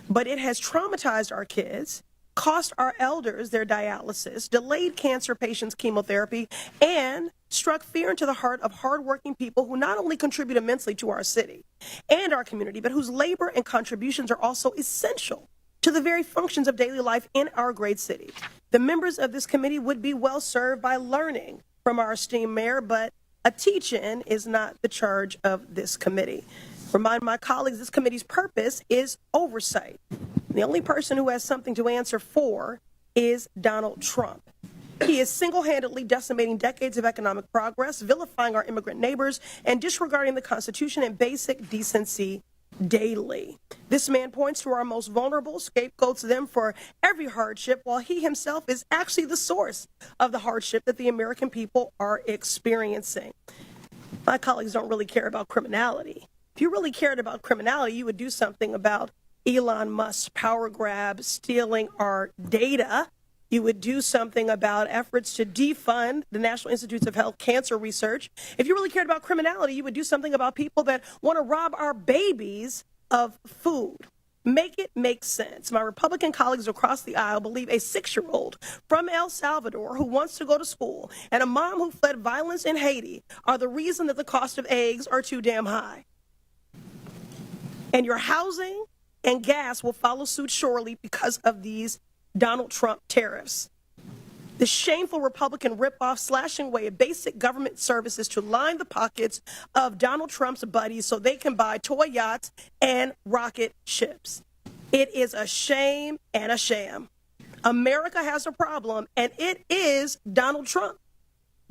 But it has traumatized our kids, cost our elders their dialysis, delayed cancer patients' chemotherapy, and struck fear into the heart of hardworking people who not only contribute immensely to our city and our community, but whose labor and contributions are also essential to the very functions of daily life in our great city. The members of this committee would be well served by learning from our esteemed mayor, but a teach-in is not the charge of this committee. Remind my colleagues, this committee's purpose is oversight. The only person who has something to answer for is Donald Trump. He is single-handedly decimating decades of economic progress, vilifying our immigrant neighbors, and disregarding the Constitution and basic decency daily. This man points to our most vulnerable, scapegoats them for every hardship, while he himself is actually the source of the hardship that the American people are experiencing. My colleagues don't really care about criminality. If you really cared about criminality, you would do something about Elon Musk's power grab, stealing our data. You would do something about efforts to defund the National Institutes of Health cancer research. If you really cared about criminality, you would do something about people that want to rob our babies of food. Make it make sense. My Republican colleagues across the aisle believe a 6-year-old from El Salvador who wants to go to school and a mom who fled violence in Haiti are the reason that the cost of eggs are too damn high. And your housing and gas will follow suit shortly because of these Donald Trump tariffs. The shameful Republican ripoff slashing away at basic government services to line the pockets of Donald Trump's buddies so they can buy toy yachts and rocket ships. It is a shame and a sham. America has a problem, and it is Donald Trump.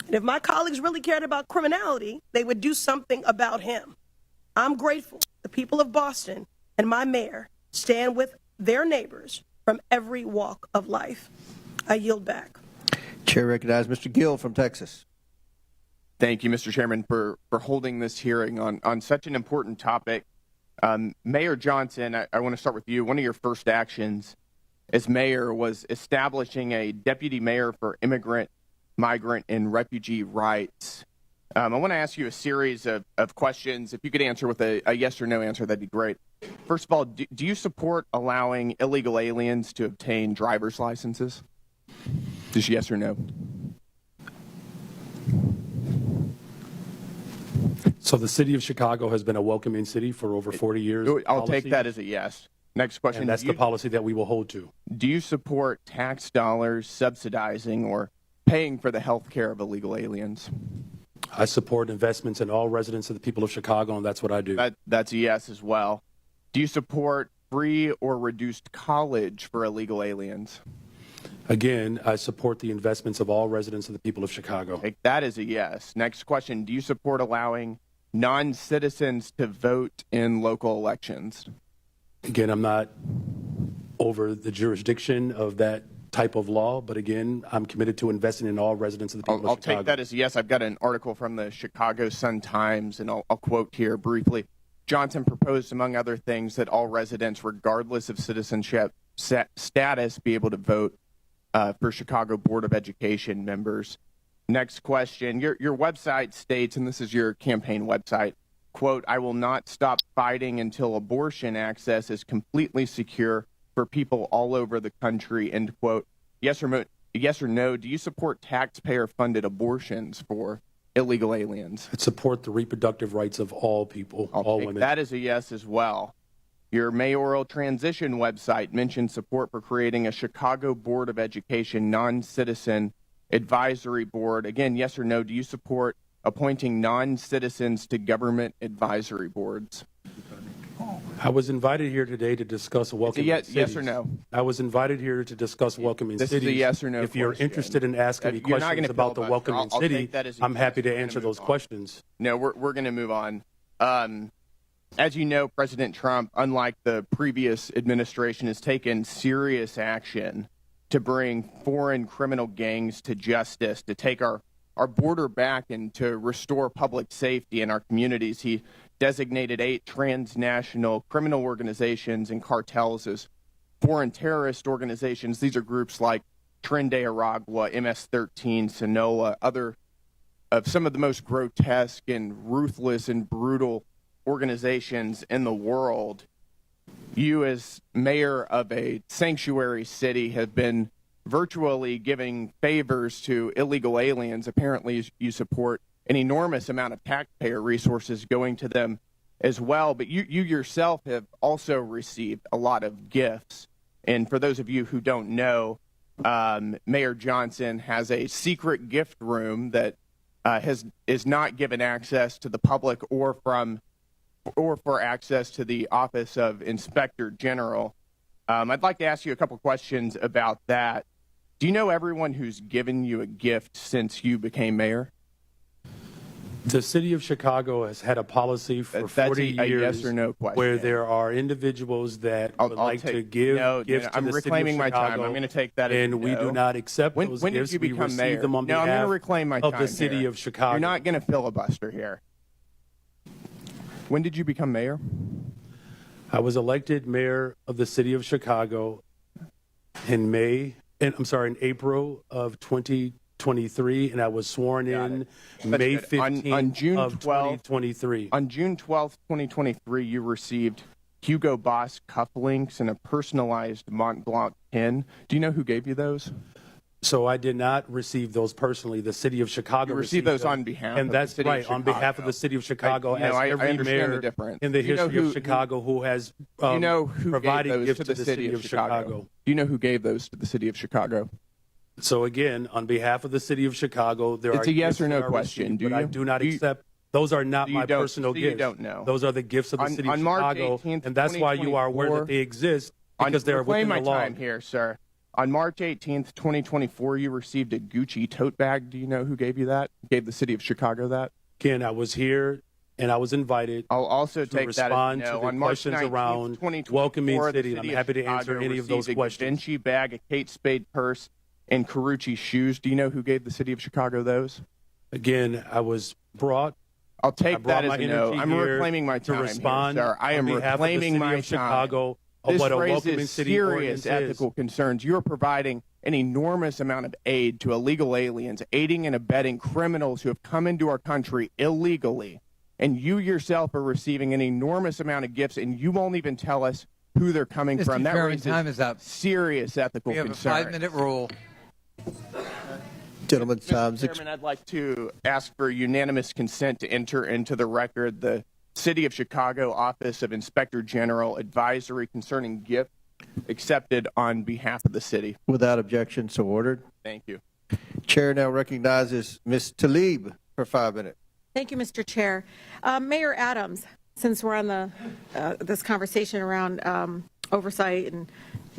And if my colleagues really cared about criminality, they would do something about him. I'm grateful the people of Boston and my mayor stand with their neighbors from every walk of life. I yield back. Chair recognizes Mr. Gill from Texas. Thank you, Mr. Chairman, for holding this hearing on such an important topic. Mayor Johnson, I want to start with you. One of your first actions as mayor was establishing a deputy mayor for immigrant, migrant, and refugee rights. I want to ask you a series of questions. If you could answer with a yes or no answer, that'd be great. First of all, do you support allowing illegal aliens to obtain driver's licenses? Just yes or no? So the city of Chicago has been a welcoming city for over 40 years. I'll take that as a yes. Next question. And that's the policy that we will hold to. Do you support tax dollars subsidizing or paying for the health care of illegal aliens? I support investments in all residents of the people of Chicago, and that's what I do. That's a yes as well. Do you support free or reduced college for illegal aliens? Again, I support the investments of all residents of the people of Chicago. That is a yes. Next question. Do you support allowing non-citizens to vote in local elections? Again, I'm not over the jurisdiction of that type of law, but again, I'm committed to investing in all residents of the people of Chicago. I'll take that as a yes. I've got an article from the Chicago Sun-Times, and I'll quote here briefly. Johnson proposed, among other things, that all residents, regardless of citizenship status, be able to vote for Chicago Board of Education members. Next question. Your website states, and this is your campaign website, quote, "I will not stop fighting until abortion access is completely secure for people all over the country," end quote. Yes or no, do you support taxpayer-funded abortions for illegal aliens? I support the reproductive rights of all people, all women. That is a yes as well. Your mayoral transition website mentioned support for creating a Chicago Board of Education non-citizen advisory board. Again, yes or no, do you support appointing non-citizens to government advisory boards? I was invited here today to discuss welcoming cities. Yes or no? I was invited here to discuss welcoming cities. This is a yes or no If you're interested in asking me questions about the welcoming city, I'm happy to answer those questions. No, we're going to move on. As you know, President Trump, unlike the previous administration, has taken serious action to bring foreign criminal gangs to justice, to take our border back and to restore public safety in our communities. He designated 8 transnational criminal organizations and cartels as foreign terrorist organizations. These are groups like Tren de Aragua, MS-13, Sinaloa, other of some of the most grotesque and ruthless and brutal organizations in the world. You, as mayor of a sanctuary city, have been virtually giving favors to illegal aliens. Apparently, you support an enormous amount of taxpayer resources going to them as well. But you yourself have also received a lot of gifts. And for those of you who don't know, Mayor Johnson has a secret gift room that is not given access to the public or for access to the Office of Inspector General. I'd like to ask you a couple questions about that. Do you know everyone who's given you a gift since you became mayor? The city of Chicago has had a policy for 40 years yes or no question. where there are individuals that would like to give gifts to the city of Chicago. My time. I'm going to take that as and we do not accept those when gifts. Did you become we mayor? receive them on I'm going to behalf reclaim my of time the city here. of Chicago. You're not going to filibuster here. When did you become mayor? I was elected mayor of the city of Chicago in April of 2023, and I was sworn in May 15th of 2023. On June 12th, 2023, you received Hugo Boss cufflinks and a personalized Mont Blanc pin. Do you know who gave you those? So I did not receive those personally. The city of Chicago received those on behalf and of that's the city right, of on Chicago. behalf of the city of Chicago, I every understand mayor the difference. in the history who, of Chicago who has who provided gifts to to the city of Chicago. Do you know who gave those to the city of Chicago? So again, on behalf of the city of Chicago, there are It's a yes gifts or no that are question. received, but I do not accept. Those are not my personal gifts. You don't know. Those are the gifts of the city of on March Chicago, 18th, and that's why you are aware that they exist, because they're within the law. Time here, sir. On March 18th, 2024, you received a Gucci tote bag. Do you know who gave you that? Gave the city of Chicago that? Ken, I was here, and I was invited. I'll also to take respond that as to the on March questions 19th, around welcoming city, and I'm happy to answer any of those questions. A Vinci bag, a Kate Spade purse, and Carucci shoes. Do you know who gave the city of Chicago those? Again, I was brought. I'll take that as my a no. energy I'm here reclaiming my time to respond here, sir. I am on behalf reclaiming of the city my of Chicago time. of This what a welcoming raises city serious ordinance ethical is. concerns. You're providing an enormous amount of aid to illegal aliens, aiding and abetting criminals who have come into our country illegally. And you yourself are receiving an enormous amount of gifts, and you won't even tell us who they're coming from. That raises time is up. serious ethical We have concerns. a 5-minute rule. Gentlemen's time's Mr. Chairman, I'd like to ask for unanimous consent to enter into the record the City of Chicago Office of Inspector General advisory concerning gift accepted on behalf of the city. Without objection, so ordered. Thank you. Chair now recognizes Ms. Tlaib for 5 minutes. Thank you, Mr. Chair. Mayor Adams, since we're on the this conversation around oversight and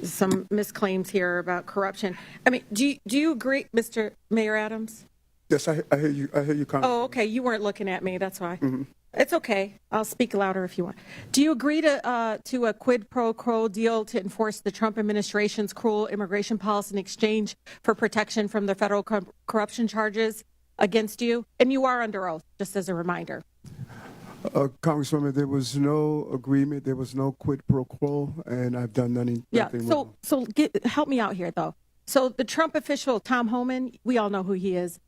some misclaims here about corruption, I mean, do you agree, Mr. Mayor Adams? Yes, I hear you. I hear you. Oh, okay. You weren't looking at me. That's why. Mm-hmm. It's okay. I'll speak louder if you want. Do you agree to a quid pro quo deal to enforce the Trump administration's cruel immigration policy in exchange for protection from the federal corruption charges against you? And you are under oath, just as a reminder. Congresswoman, there was no agreement. There was no quid pro quo, and I've done nothing. Help me out here, though. So the Trump official, Tom Homan, we all know who he is.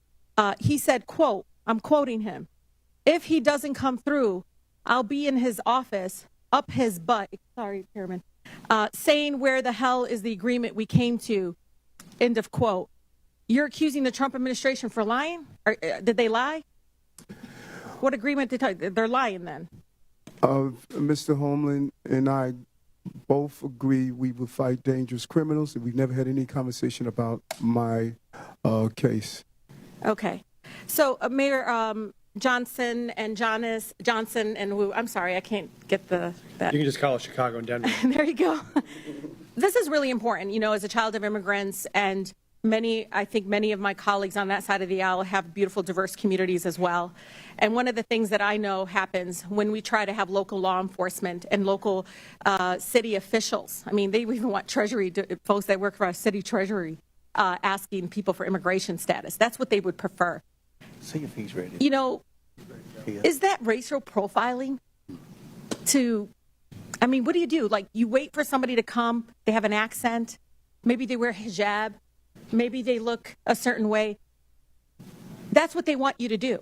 He said, quote, I'm quoting him, "If he doesn't come through, I'll be in his office, up his butt," sorry, Chairman, saying where the hell is the agreement we came to, end of quote. You're accusing the Trump administration for lying? Or, did they lie? What agreement did they're lying then? Mr. Homeland and I both agree we will fight dangerous criminals, and we've never had any conversation about my case. Okay. So, Mayor Johnson and Wu, I'm sorry, I can't get that. You can just call it Chicago and Denver. There you go. This is really important, you know, as a child of immigrants, and I think many of my colleagues on that side of the aisle have beautiful, diverse communities as well. And one of the things that I know happens when we try to have local law enforcement and local city officials, I mean, they even want Treasury, folks that work for our city Treasury, asking people for immigration status. That's what they would prefer. See if he's ready. You know, is that racial profiling? I mean, what do? Like, you wait for somebody to come, they have an accent, maybe they wear hijab, maybe they look a certain way. That's what they want you to do.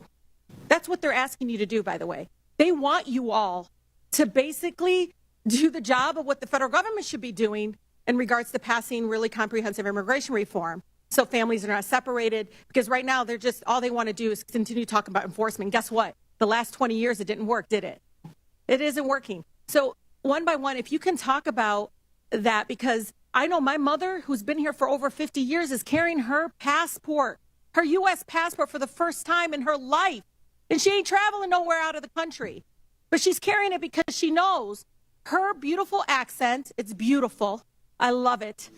That's what they're asking you to do, by the way. They want you all to basically do the job of what the federal government should be doing in regards to passing really comprehensive immigration reform, so families are not separated. Because right now, all they want to do is continue talking about enforcement. Guess what? The last 20 years, it didn't work, did it? It isn't working. So one by one, if you can talk about that, because I know my mother, who's been here for over 50 years, is carrying her passport, her U.S. passport, for the first time in her life. And she ain't traveling nowhere out of the country. But she's carrying it because she knows her beautiful accent. It's beautiful. I love it.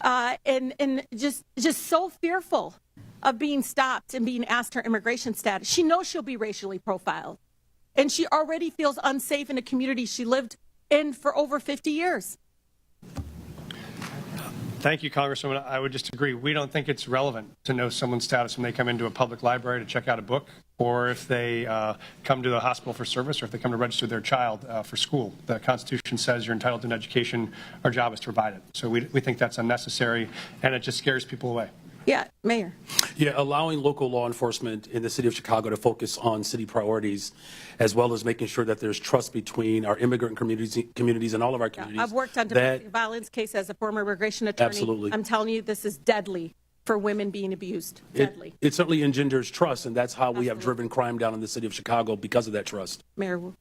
And just so fearful of being stopped and being asked her immigration status. She knows she'll be racially profiled. And she already feels unsafe in a community she lived in for over 50 years. Thank you, Congresswoman. I would just agree. We don't think it's relevant to know someone's status when they come into a public library to check out a book, or if they come to the hospital for service, or if they come to register their child for school. The Constitution says you're entitled to an education. Our job is to provide it. So we think that's unnecessary, and it just scares people away. Yeah, Mayor. Yeah, allowing local law enforcement in the city of Chicago to focus on city priorities, as well as making sure that there's trust between our immigrant communities and all of our communities. I've worked on domestic violence cases as a former immigration attorney. Absolutely. I'm telling you, this is deadly for women being abused. Deadly. It certainly engenders trust, and that's how we have driven crime down in the city of Chicago because of that trust. Mayor Wu.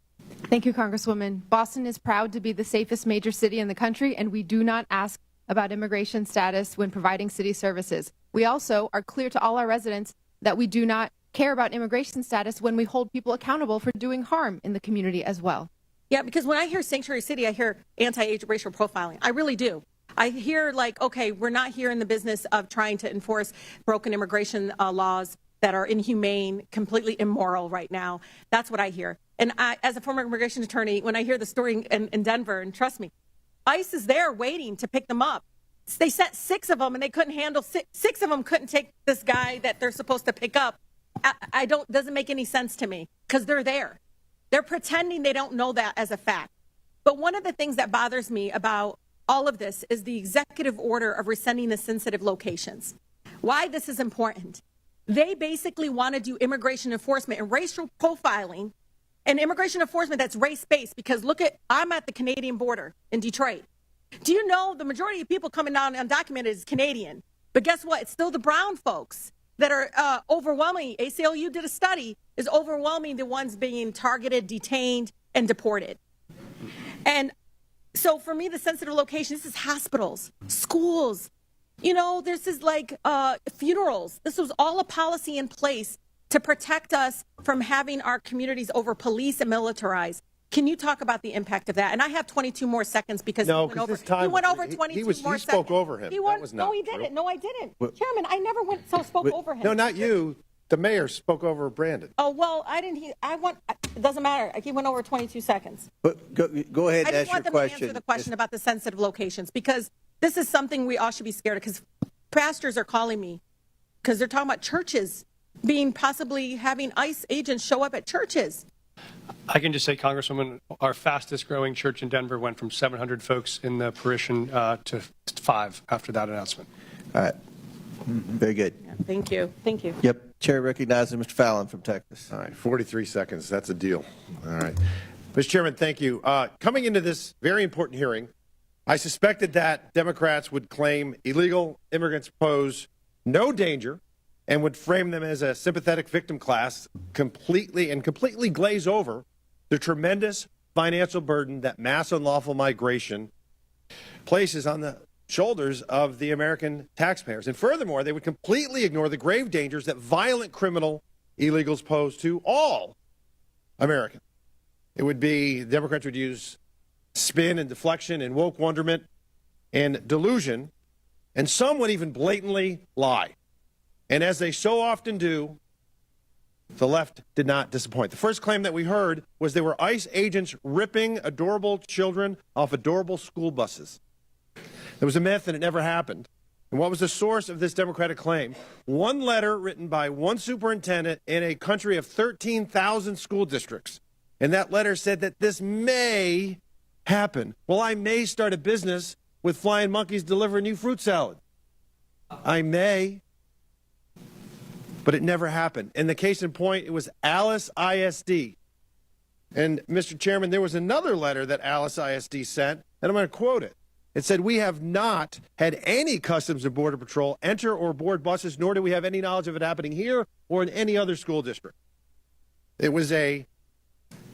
Thank you, Congresswoman. Boston is proud to be the safest major city in the country, and we do not ask about immigration status when providing city services. We also are clear to all our residents that we do not care about immigration status when we hold people accountable for doing harm in the community as well. Yeah, because when I hear sanctuary city, I hear anti-racial profiling. I really do. I hear like, okay, we're not here in the business of trying to enforce broken immigration laws that are inhumane, completely immoral right now. That's what I hear. And I, as a former immigration attorney, when I hear the story in Denver, and trust me, ICE is there waiting to pick them up. They sent 6 of them, and they couldn't handle 6 of them couldn't take this guy that they're supposed to pick up. Doesn't make any sense to me, because they're there. They're pretending they don't know that as a fact. But one of the things that bothers me about all of this is the executive order of rescinding the sensitive locations. Why this is important. They basically want to do immigration enforcement and racial profiling, and immigration enforcement that's race-based, because I'm at the Canadian border in Detroit. Do you know the majority of people coming down undocumented is Canadian? But guess what? It's still the brown folks that are overwhelming. ACLU did a study, is overwhelming the ones being targeted, detained, and deported. And so for me, the sensitive location, this is hospitals, schools. You know, this is like funerals. This was all a policy in place to protect us from having our communities over-policed and militarized. Can you talk about the impact of that? And I have 22 more seconds because he went over 22 more seconds. He spoke over him. No, he didn't. No, I didn't. Chairman, I never spoke over him. No, not you. The mayor spoke over Brandon. Oh, well, I didn't. It doesn't matter. He went over 22 seconds. But go ahead and ask your question. I just want them to answer the question about the sensitive locations, because this is something we all should be scared of, because pastors are calling me because they're talking about churches possibly having ICE agents show up at churches. I can just say, Congresswoman, our fastest growing church in Denver went from 700 folks in the parishion to 5 after that announcement. All right. Very good. Yeah, thank you. Thank you. Yep. Chair recognizes Mr. Fallon from Texas. All right, 43 seconds. That's a deal. All right. Mr. Chairman, thank you. Coming into this very important hearing, I suspected that Democrats would claim illegal immigrants pose no danger and would frame them as a sympathetic victim class, completely glaze over the tremendous financial burden that mass unlawful migration places on the shoulders of the American taxpayers. And furthermore, they would completely ignore the grave dangers that violent criminal illegals pose to all Americans. It would be, the Democrats would use spin and deflection and woke wonderment and delusion, and some would even blatantly lie. And as they so often do, the left did not disappoint. The first claim that we heard was there were ICE agents ripping adorable children off adorable school buses. It was a myth and it never happened. And what was the source of this Democratic claim? One letter written by one superintendent in a country of 13,000 school districts. And that letter said that this may happen. Well, I may start a business with flying monkeys delivering you fruit salad. I may. But it never happened. And the case in point, it was Alice ISD. And Mr. Chairman, there was another letter that Alice ISD sent, and I'm going to quote it. It said, "We have not had any Customs and Border Patrol enter or board buses, nor do we have any knowledge of it happening here or in any other school district." It was a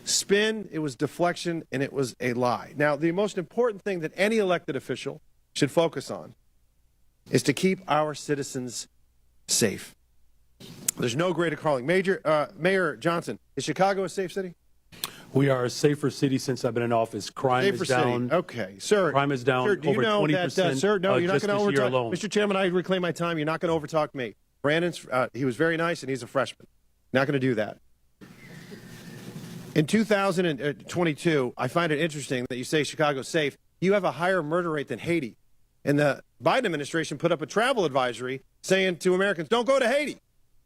spin, it was deflection, and it was a lie. Now, the most important thing that any elected official should focus on is to keep our citizens safe. There's no greater calling. Mayor Johnson, is Chicago a safe city? We are a safer city since I've been in office. Crime safer is down. City. Okay, sir. Crime is down sir, do you over know 20%. That, sir, no, you're not just going to this year overtalk. alone. Mr. Chairman, I reclaim my time. You're not going to overtalk me. Brandon's, he was very nice, and he's a freshman. Not going to do that. In 2022, I find it interesting that you say Chicago's safe. You have a higher murder rate than Haiti. and the Biden administration put up a travel advisory saying to Americans, don't go to Haiti.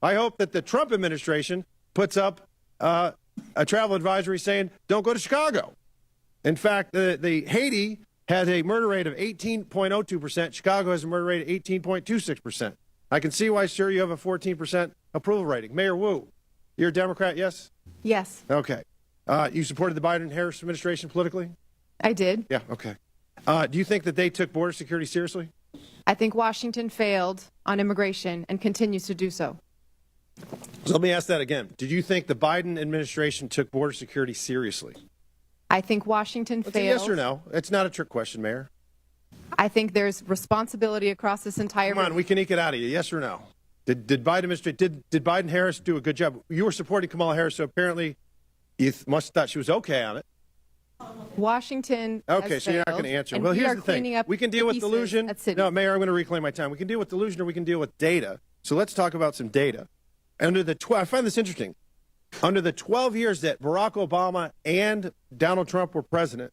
I hope that the Trump administration puts up a travel advisory saying, don't go to Chicago. In fact, the Haiti has a murder rate of 18.02%. Chicago has a murder rate of 18.26%. I can see why, sir, you have a 14% approval rating. Mayor Wu, you're a Democrat, yes? Yes, Okay. You supported the Biden-Harris administration politically? I did. Yeah, okay. Do you think that they took border security seriously? I think Washington failed on immigration and continues to do so. So let me ask that again. Did you think the Biden administration took border security seriously? I think Washington It's a failed. yes or no. It's not a trick question, Mayor. I think there's responsibility across this entire. Come on, we can eke it out of you. Yes or no? Did Biden Harris do a good job? You were supporting Kamala Harris, so apparently you must have thought she was okay on it. Washington. Okay, has so you're not failed, going to answer. and Well, we here's are the thing. cleaning up We can deal the with pieces delusion. at city. No, Mayor, I'm going to reclaim my time. We can deal with delusion or we can deal with data. So let's talk about some data. I find this interesting. Under the 12 years that Barack Obama and Donald Trump were president,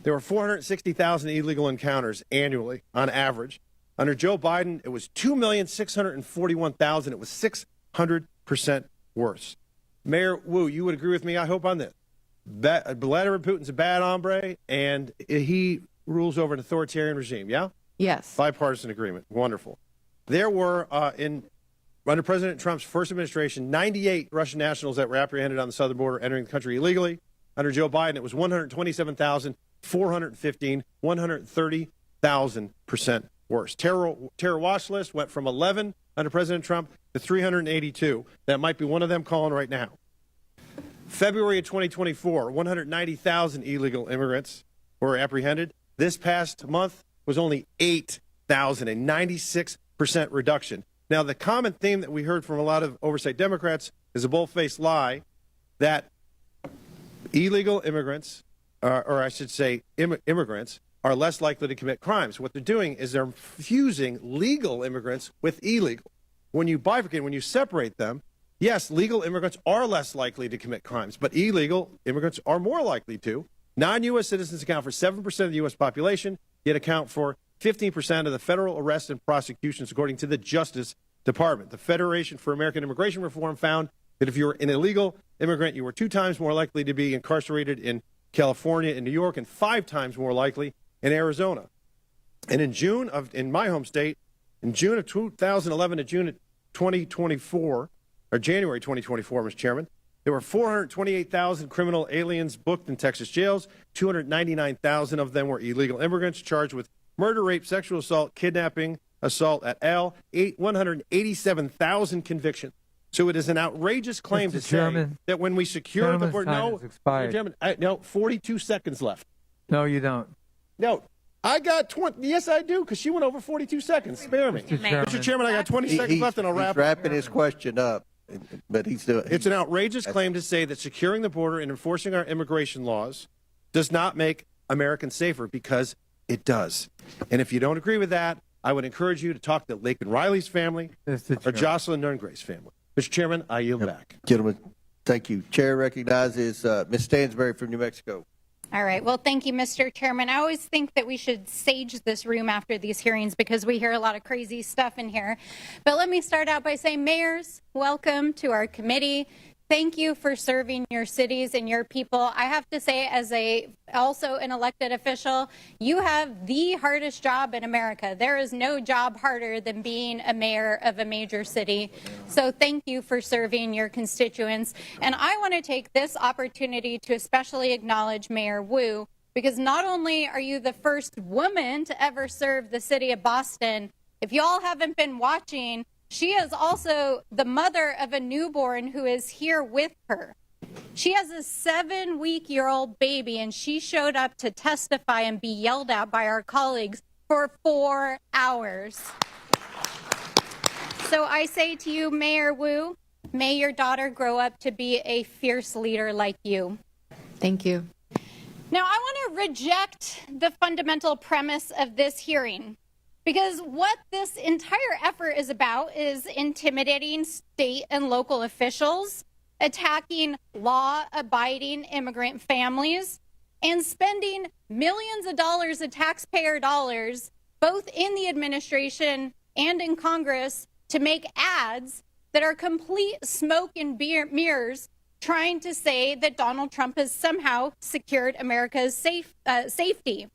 there were 460,000 illegal encounters annually on average. Under Joe Biden, it was 2,641,000. It was 600% worse. Mayor Wu, you would agree with me, I hope, on this. Vladimir Putin's a bad hombre, and he rules over an authoritarian regime, yeah? Yes. Bipartisan agreement. Wonderful. There were, under President Trump's first administration, 98 Russian nationals that were apprehended on the southern border entering the country illegally. Under Joe Biden, it was 127,415, 130,000% worse. Terror watch list went from 11 under President Trump to 382. That might be one of them calling right now. February of 2024, 190,000 illegal immigrants were apprehended. This past month was only 8,000, a 96% reduction. Now, the common theme that we heard from a lot of oversight Democrats is a bold-faced lie that illegal immigrants, or I should say immigrants, are less likely to commit crimes. What they're doing is they're fusing legal immigrants with illegal. When you bifurcate, when you separate them, yes, legal immigrants are less likely to commit crimes, but illegal immigrants are more likely to. Non-U.S. citizens account for 7% of the U.S. population, yet account for 15% of the federal arrests and prosecutions, according to the Justice Department. The Federation for American Immigration Reform found that if you were an illegal immigrant, you were 2 times more likely to be incarcerated in California and New York, and 5 times more likely in Arizona. And in my home state, in June of 2011 to June of 2024, or January 2024, Mr. Chairman, there were 428,000 criminal aliens booked in Texas jails. 299,000 of them were illegal immigrants charged with murder, rape, sexual assault, kidnapping, assault et al. 187,000 convictions. So it is an outrageous claim to say that when we secure the border, no, 42 seconds left. No, you don't. No, I got 20. Yes, I do, because she went over 42 seconds. Spare me. Mr. Chairman, I got 20 seconds left, and I'll wrap He's wrapping his question up, but he's doing. It's an outrageous claim to say that securing the border and enforcing our immigration laws does not make Americans safer, because it does. And if you don't agree with that, I would encourage you to talk to Laken Riley's family or Jocelyn Nerngray's family. Mr. Chairman, I yield back. Gentlemen, thank you. Chair recognizes Ms. Stansberry from New Mexico. All right. Well, thank you, Mr. Chairman. I always think that we should sage this room after these hearings because we hear a lot of crazy stuff in here. But let me start out by saying, mayors, welcome to our committee. Thank you for serving your cities and your people. I have to say, as also an elected official, you have the hardest job in America. There is no job harder than being a mayor of a major city. So thank you for serving your constituents. And I want to take this opportunity to especially acknowledge Mayor Wu, because not only are you the first woman to ever serve the city of Boston, if you all haven't been watching, she is also the mother of a newborn who is here with her. She has a 7-week-old baby, and she showed up to testify and be yelled at by our colleagues for 4 hours. So I say to you, Mayor Wu, may your daughter grow up to be a fierce leader like you. Thank you. Now, I want to reject the fundamental premise of this hearing. Because what this entire effort is about is intimidating state and local officials, attacking law-abiding immigrant families, and spending millions of dollars of taxpayer dollars both in the administration and in Congress, to make ads that are complete smoke and mirrors, trying to say that Donald Trump has somehow secured America's safety.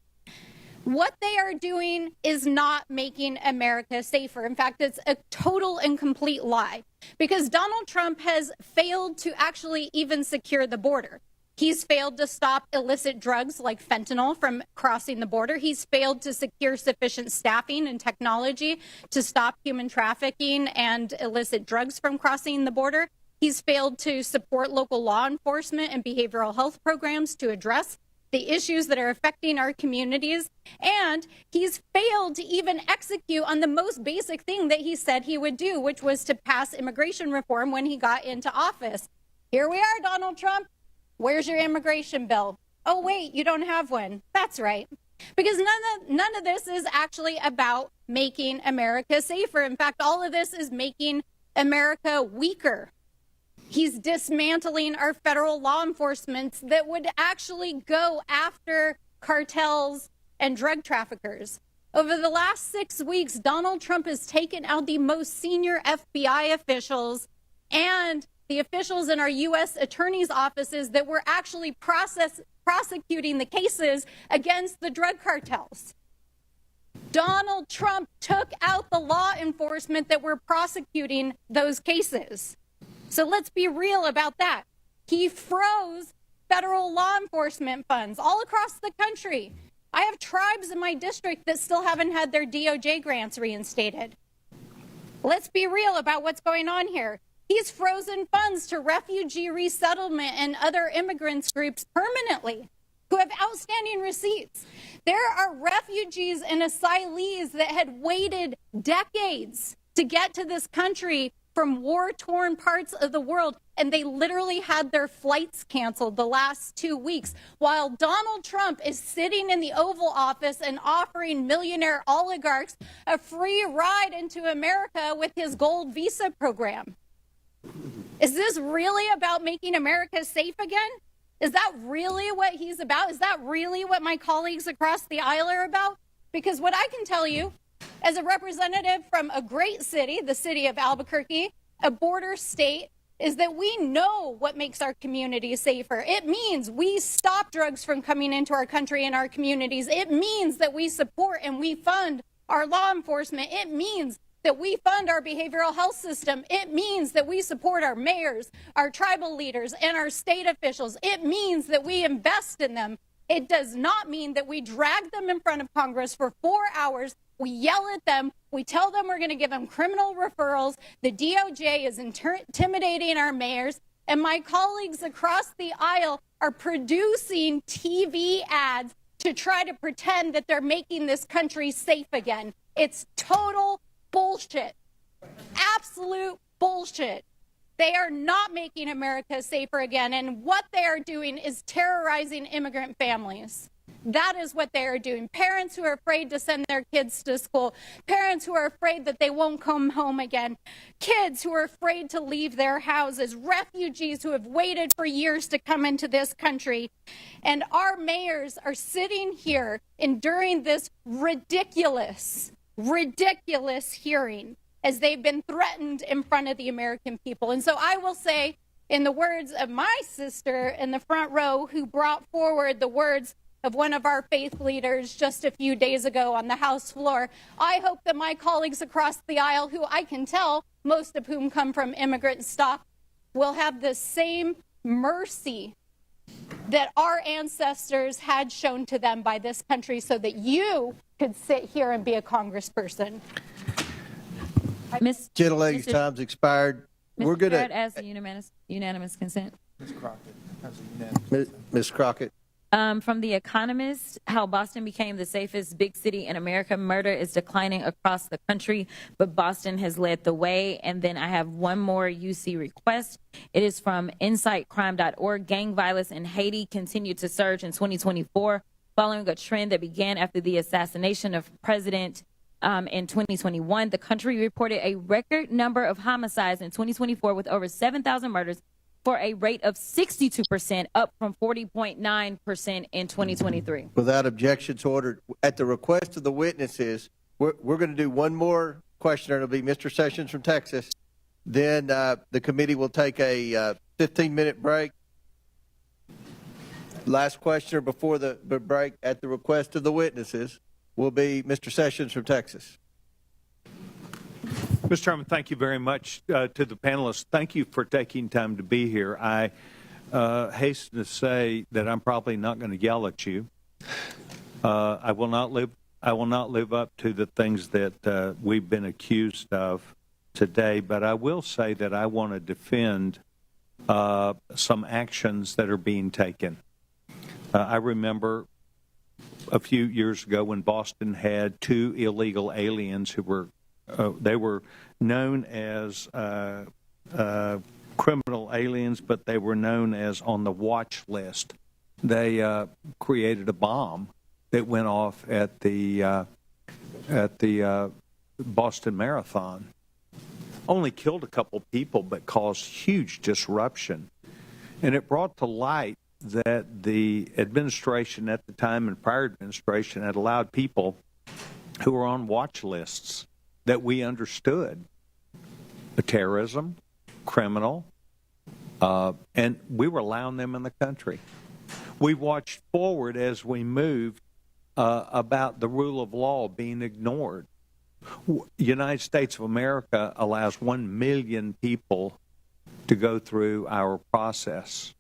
What they are doing is not making America safer. In fact, it's a total and complete lie, because Donald Trump has failed to actually even secure the border. He's failed to stop illicit drugs like fentanyl from crossing the border. He's failed to secure sufficient staffing and technology to stop human trafficking and illicit drugs from crossing the border. He's failed to support local law enforcement and behavioral health programs to address the issues that are affecting our communities. And he's failed to even execute on the most basic thing that he said he would do, which was to pass immigration reform when he got into office. Here we are, Donald Trump. Where's your immigration bill? Oh, wait, you don't have one. That's right. Because none of this is actually about making America safer. In fact, all of this is making America weaker. He's dismantling our federal law enforcement that would actually go after cartels and drug traffickers. Over the last 6 weeks, Donald Trump has taken out the most senior FBI officials and the officials in our U.S. attorney's offices that were actually prosecuting the cases against the drug cartels. Donald Trump took out the law enforcement that were prosecuting those cases. So let's be real about that. He froze federal law enforcement funds all across the country. I have tribes in my district that still haven't had their DOJ grants reinstated. Let's be real about what's going on here. He's frozen funds to refugee resettlement and other immigrants groups permanently who have outstanding receipts. There are refugees and asylees that had waited decades to get to this country from war-torn parts of the world, and they literally had their flights canceled the last 2 weeks, while Donald Trump is sitting in the Oval Office and offering millionaire oligarchs a free ride into America with his gold visa program. Is this really about making America safe again? Is that really what he's about? Is that really what my colleagues across the aisle are about? Because what I can tell you, as a representative from a great city, the city of Albuquerque, a border state, is that we know what makes our communities safer. It means we stop drugs from coming into our country and our communities. It means that we support and we fund our law enforcement. It means that we fund our behavioral health system. It means that we support our mayors, our tribal leaders, and our state officials. It means that we invest in them. It does not mean that we drag them in front of Congress for 4 hours. We yell at them. We tell them we're going to give them criminal referrals. The DOJ is intimidating our mayors. And my colleagues across the aisle are producing TV ads to try to pretend that they're making this country safe again. It's total bullshit. Absolute bullshit. They are not making America safer again. And what they are doing is terrorizing immigrant families. That is what they are doing. Parents who are afraid to send their kids to school. Parents who are afraid that they won't come home again. Kids who are afraid to leave their houses. Refugees who have waited for years to come into this country. And our mayors are sitting here enduring this ridiculous hearing as they've been threatened in front of the American people. And so I will say, in the words of my sister in the front row who brought forward the words of one of our faith leaders just a few days ago on the House floor, I hope that my colleagues across the aisle, who I can tell, most of whom come from immigrant stock, will have the same mercy that our ancestors had shown to them by this country so that you could sit here and be a congressperson. Gentle lady's time's expired. We're going to ask the unanimous consent. Ms. Crockett. Ms. Crockett. From The Economist, how Boston became the safest big city in America. Murder is declining across the country, but Boston has led the way. And then I have one more UC request. It is from insightcrime.org. Gang violence in Haiti continued to surge in 2024, following a trend that began after the assassination of President in 2021. The country reported a record number of homicides in 2024 with over 7,000 murders for a rate of 62%, up from 40.9% in 2023. Without objections ordered, at the request of the witnesses, we're going to do one more questioner. It'll be Mr. Sessions from Texas. Then the committee will take a 15-minute break. Last questioner before the break, at the request of the witnesses, will be Mr. Sessions from Texas. Mr. Chairman, thank you very much to the panelists. Thank you for taking time to be here. I hasten to say that I'm probably not going to yell at you. I will not live up to the things that we've been accused of today, but I will say that I want to defend some actions that are being taken. I remember a few years ago when Boston had 2 illegal aliens who were they were known as criminal aliens, but they were known as on the watch list. They created a bomb that went off at the Boston Marathon. Only killed a couple people, but caused huge disruption. And it brought to light that the administration at the time and prior administration had allowed people who were on watch lists that we understood terrorism, criminal, and we were allowing them in the country. We watched forward as we moved about the rule of law being ignored. The United States of America allows 1 million people to go through our process,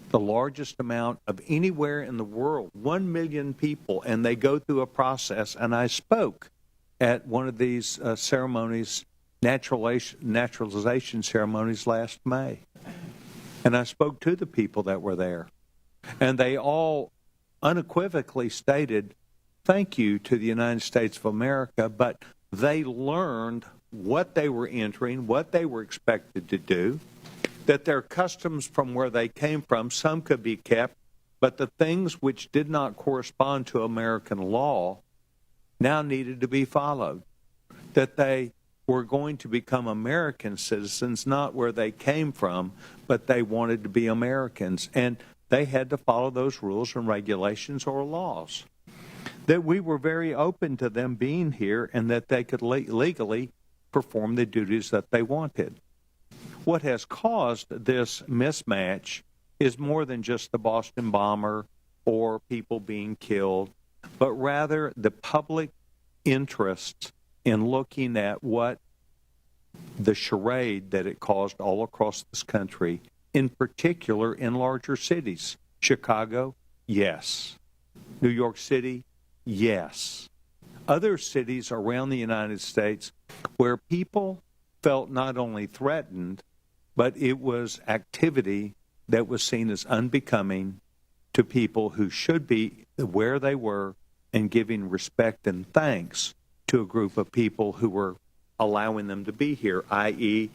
the largest amount of anywhere in the world, 1 million people, and they go through a process. And I spoke at one of these ceremonies, naturalization ceremonies last May. And I spoke to the people that were there. And they all unequivocally stated, thank you to the United States of America, but they learned what they were entering, what they were expected to do, that their customs from where they came from, some could be kept, but the things which did not correspond to American law now needed to be followed, that they were going to become American citizens, not where they came from, but they wanted to be Americans, and they had to follow those rules and regulations or laws. That we were very open to them being here and that they could legally perform the duties that they wanted. What has caused this mismatch is more than just the Boston bomber or people being killed, but rather the public interest in looking at what the charade that it caused all across this country, in particular in larger cities. Chicago, yes. New York City, yes. Other cities around the United States where people felt not only threatened, but it was activity that was seen as unbecoming to people who should be where they were and giving respect and thanks to a group of people who were allowing them to be here, i.e.,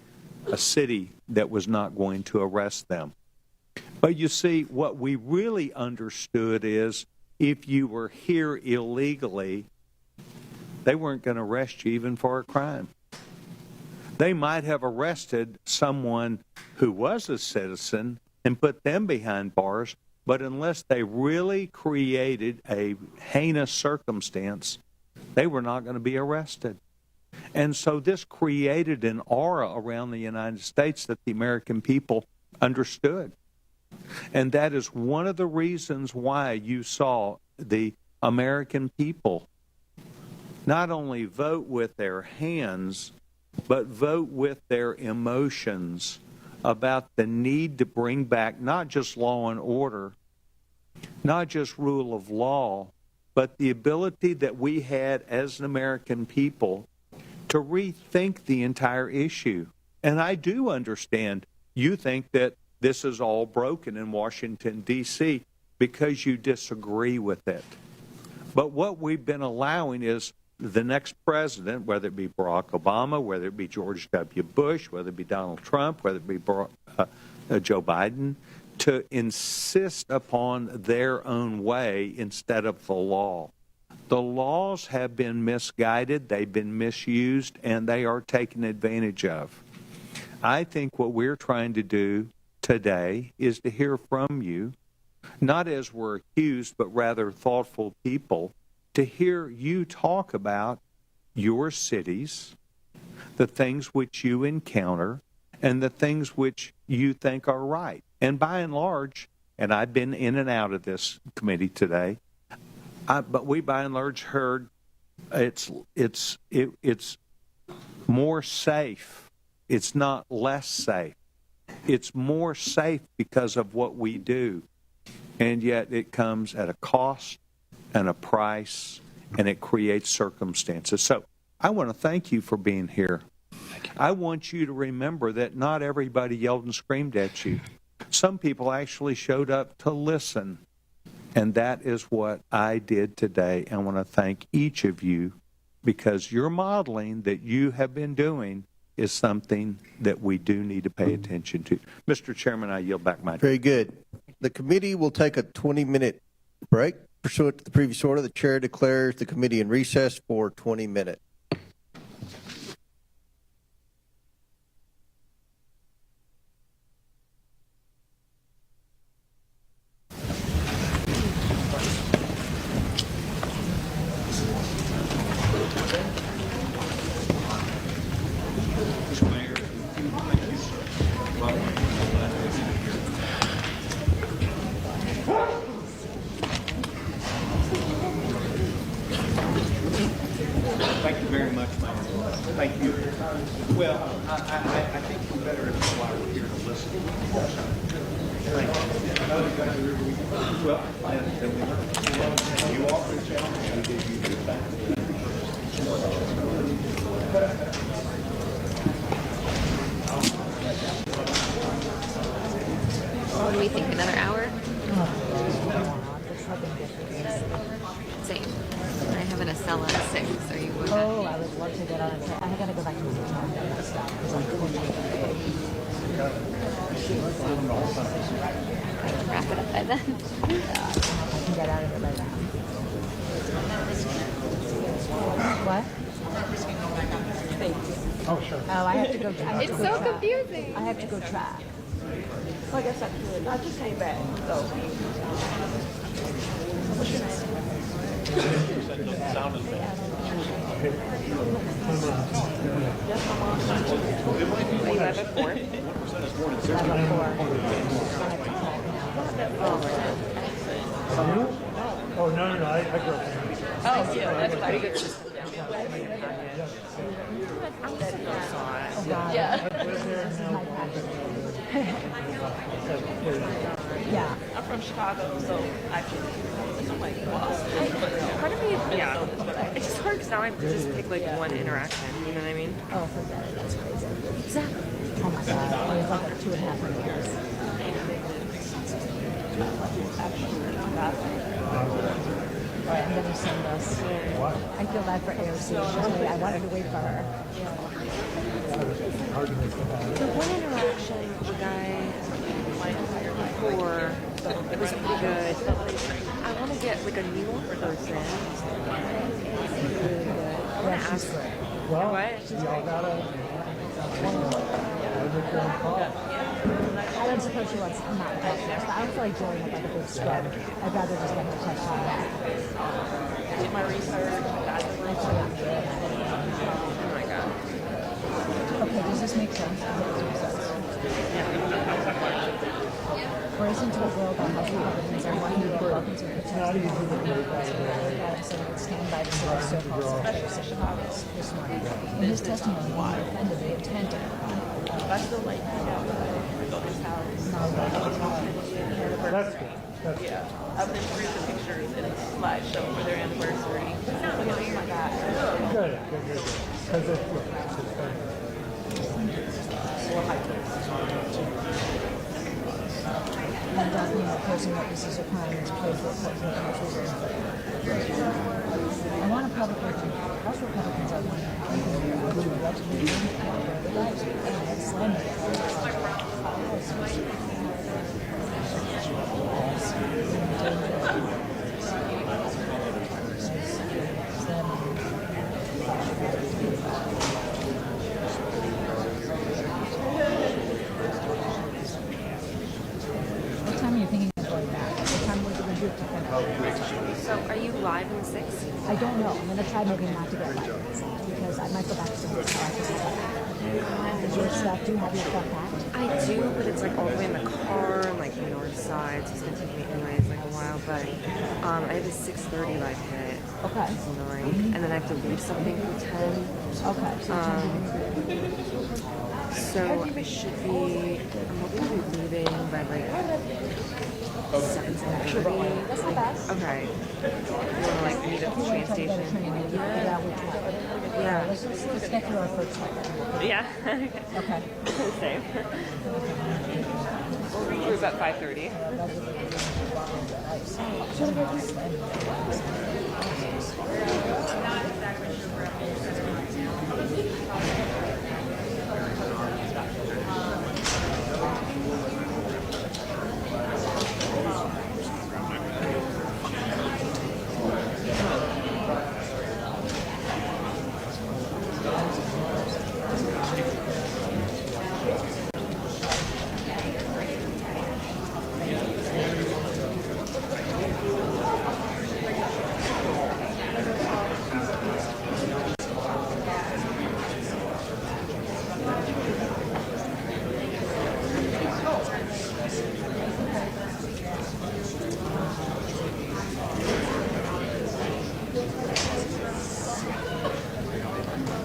a city that was not going to arrest them. But you see, what we really understood is if you were here illegally, they weren't going to arrest you even for a crime. They might have arrested someone who was a citizen and put them behind bars, but unless they really created a heinous circumstance, they were not going to be arrested. And so this created an aura around the United States that the American people understood. And that is one of the reasons why you saw the American people not only vote with their hands, but vote with their emotions about the need to bring back not just law and order, not just rule of law, but the ability that we had as an American people to rethink the entire issue. And I do understand you think that this is all broken in Washington, D.C., because you disagree with it. But what we've been allowing is the next president, whether it be Barack Obama, whether it be George W. Bush, whether it be Donald Trump, whether it be Joe Biden, to insist upon their own way instead of the law. The laws have been misguided, they've been misused, and they are taken advantage of. I think what we're trying to do today is to hear from you, not as we're accused, but rather thoughtful people, to hear you talk about your cities, the things which you encounter, and the things which you think are right. And by and large, and I've been in and out of this committee today, but we by and large heard it's more safe. It's not less safe. It's more safe because of what we do. And yet it comes at a cost and a price, and it creates circumstances. So I want to thank you for being here. I want you to remember that not everybody yelled and screamed at you. Some people actually showed up to listen. And that is what I did today. I want to thank each of you because your modeling that you have been doing is something that we do need to pay attention to. Mr. Chairman, I yield back my time. Very good. The committee will take a 20-minute break. Pursuant to the previous order, the chair declares the committee in recess for 20 minutes. Thank you very much, Mayor. Thank you. Well, I think we better while we're here to listen. Thank you. Well, you offered a challenge. We gave you your back. What do we think? Another hour? Same. I have an Acela at 6. Are you going Oh, I would love to get on it. I gotta go back to the time because I'm cool. Wrap it up by then. Yeah, I can get out of it by then. What? Oh, sure. Oh, I have to go. It's so confusing. I have to go track. Well, I guess I could. I just came back. So. What's your name? Sound as bad. Are you live at 4? Oh, no, I grew up in Oh, yeah, that's pretty good. Yeah. Yeah. I'm from Chicago, so actually, I'm like, wow. Part of me, Yeah. It's just hard because now I just pick like one interaction, you know what I mean? Oh, forget it. That's crazy. Exactly. Oh my God. It was like 2.5 years. Right, I'm going to send us. I feel bad for AOC. I wanted to wait for her. The one interaction, the guy before, it was pretty good. But like, I want to get like a new person. I want to ask her. I don't suppose she wants to come out and talk to us, but I don't feel like joining up like a big scrum. I'd rather just get her touch on that. Did my research. Oh my God. Okay, does this make sense? We're into a world that has Republicans are wanting to get Republicans to protect so they would stand by the so-called special this morning. In his testimony, he defended the intent of I still like his That's good. Yeah. I've been through the pictures in a slideshow for their anniversary. Oh my God. Good. Because and doesn't mean that person that this is a crime is paid for I want a Republican. House Republicans are one. So are you live in the 6? I don't know. I'm going to try maybe not to get live because I might go back to the house. Does your stuff, do you have your stuff packed? I do, but it's like all the way in the car, like the north side, so it's going to take me anyways like a while, but I have a 6:30 live hit. Okay. It's 9, and then I have to leave something for 10. Okay. So I should be, I'm hoping to be leaving by like 7:30. That's not bad. Okay. You want to like meet at the train station? Yeah. Let's get through our first part. Yeah. Okay. Same. We'll reach you about 5:30.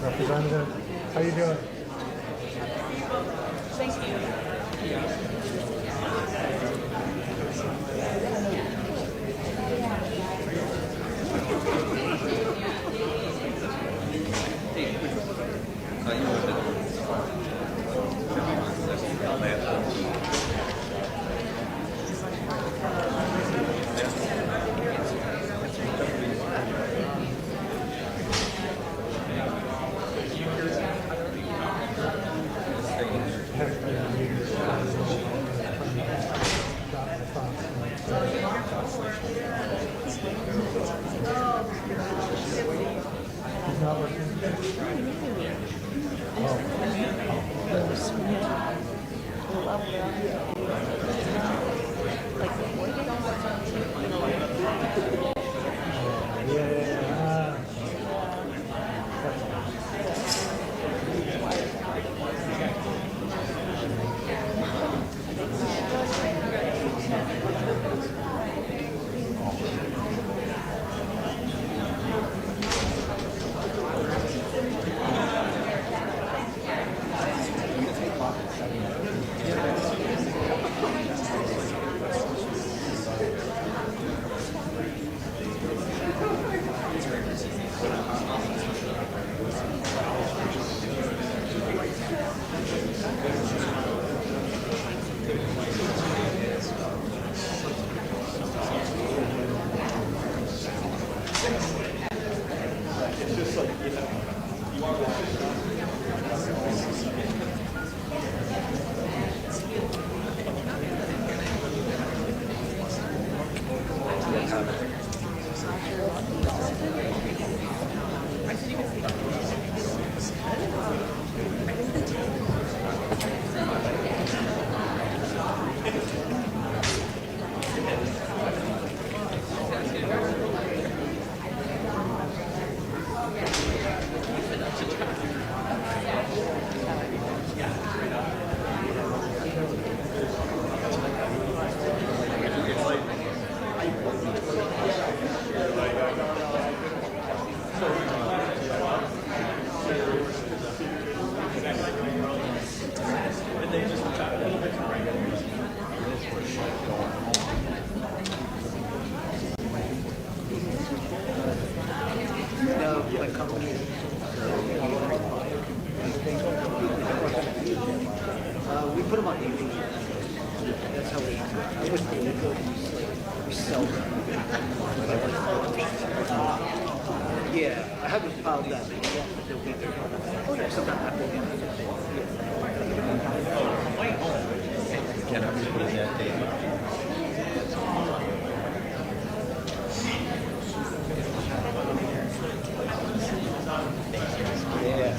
Representative, how you doing? Thank you. We put them on evening. That's how we sell them. Yeah, I haven't filed that yet, but they'll be there. Sometime after the Can I put that date? Yeah.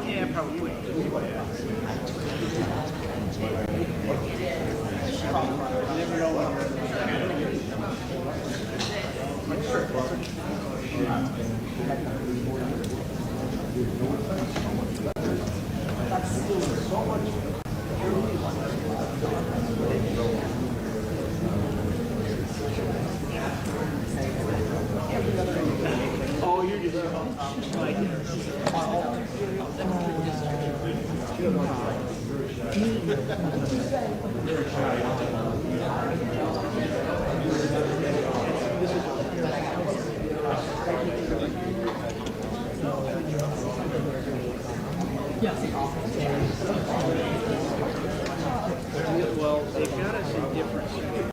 Yeah, probably. Oh, you're just well, they've got us in different sections.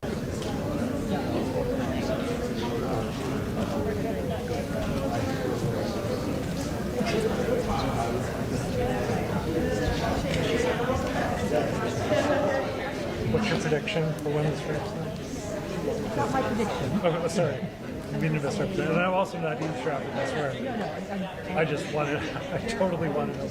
What's your prediction for when this wraps up? Not my prediction. Oh, sorry. You mean to misrepresent. And I'm also not eavesdropping. I swear. I just wanted, I totally wanted to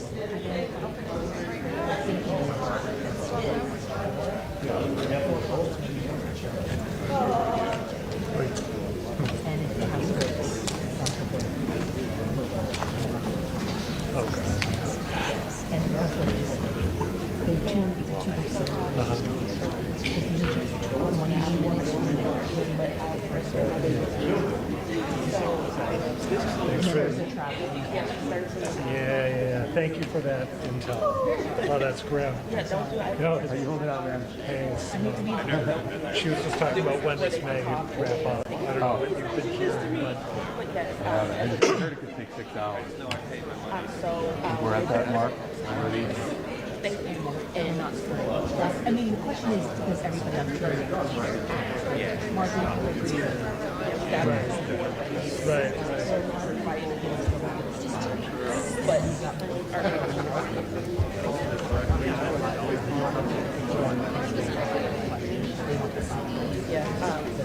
Yeah. Thank you for that intel. Oh, that's grim. No, are you holding out, man? Hey, she was just talking about when this may wrap up. I don't know what you've been hearing, but I heard it could take 6 hours. We're at that mark already. Thank you. And I mean, the question is, does everybody understand? Right. But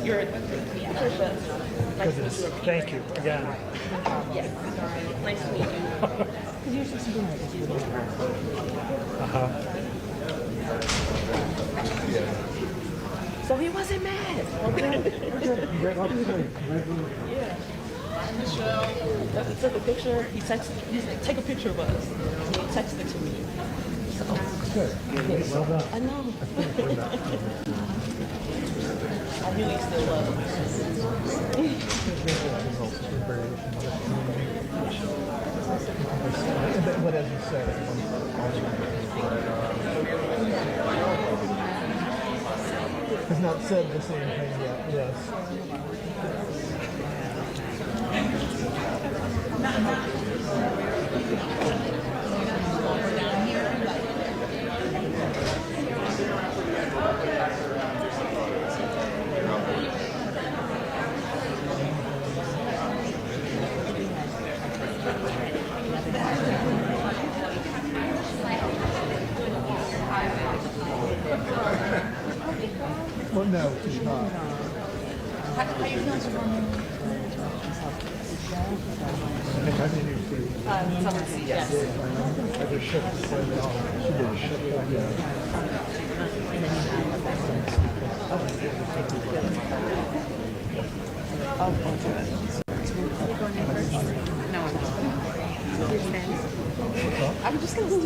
you're Goodness. Thank you again. Yes. Nice to meet you. Because you're supposed to be like So he wasn't mad. Yeah. Michelle took a picture. He said, take a picture of us. He texted it to me. So, good. Well done. I know. I knew he still loved me. But as you said, has not said the same thing yet. Yes. Well, no, she's not. How you feeling, I'm just going to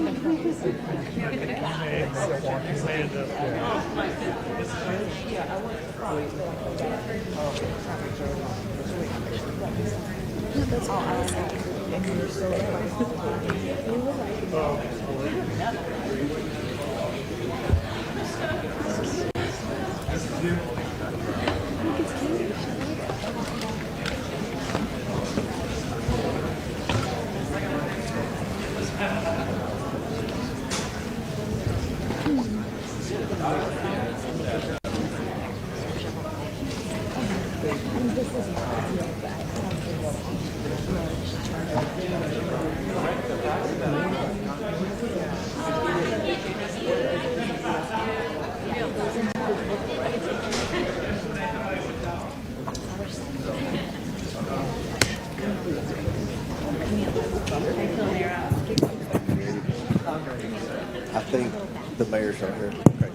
I think the mayor's right here. Okay.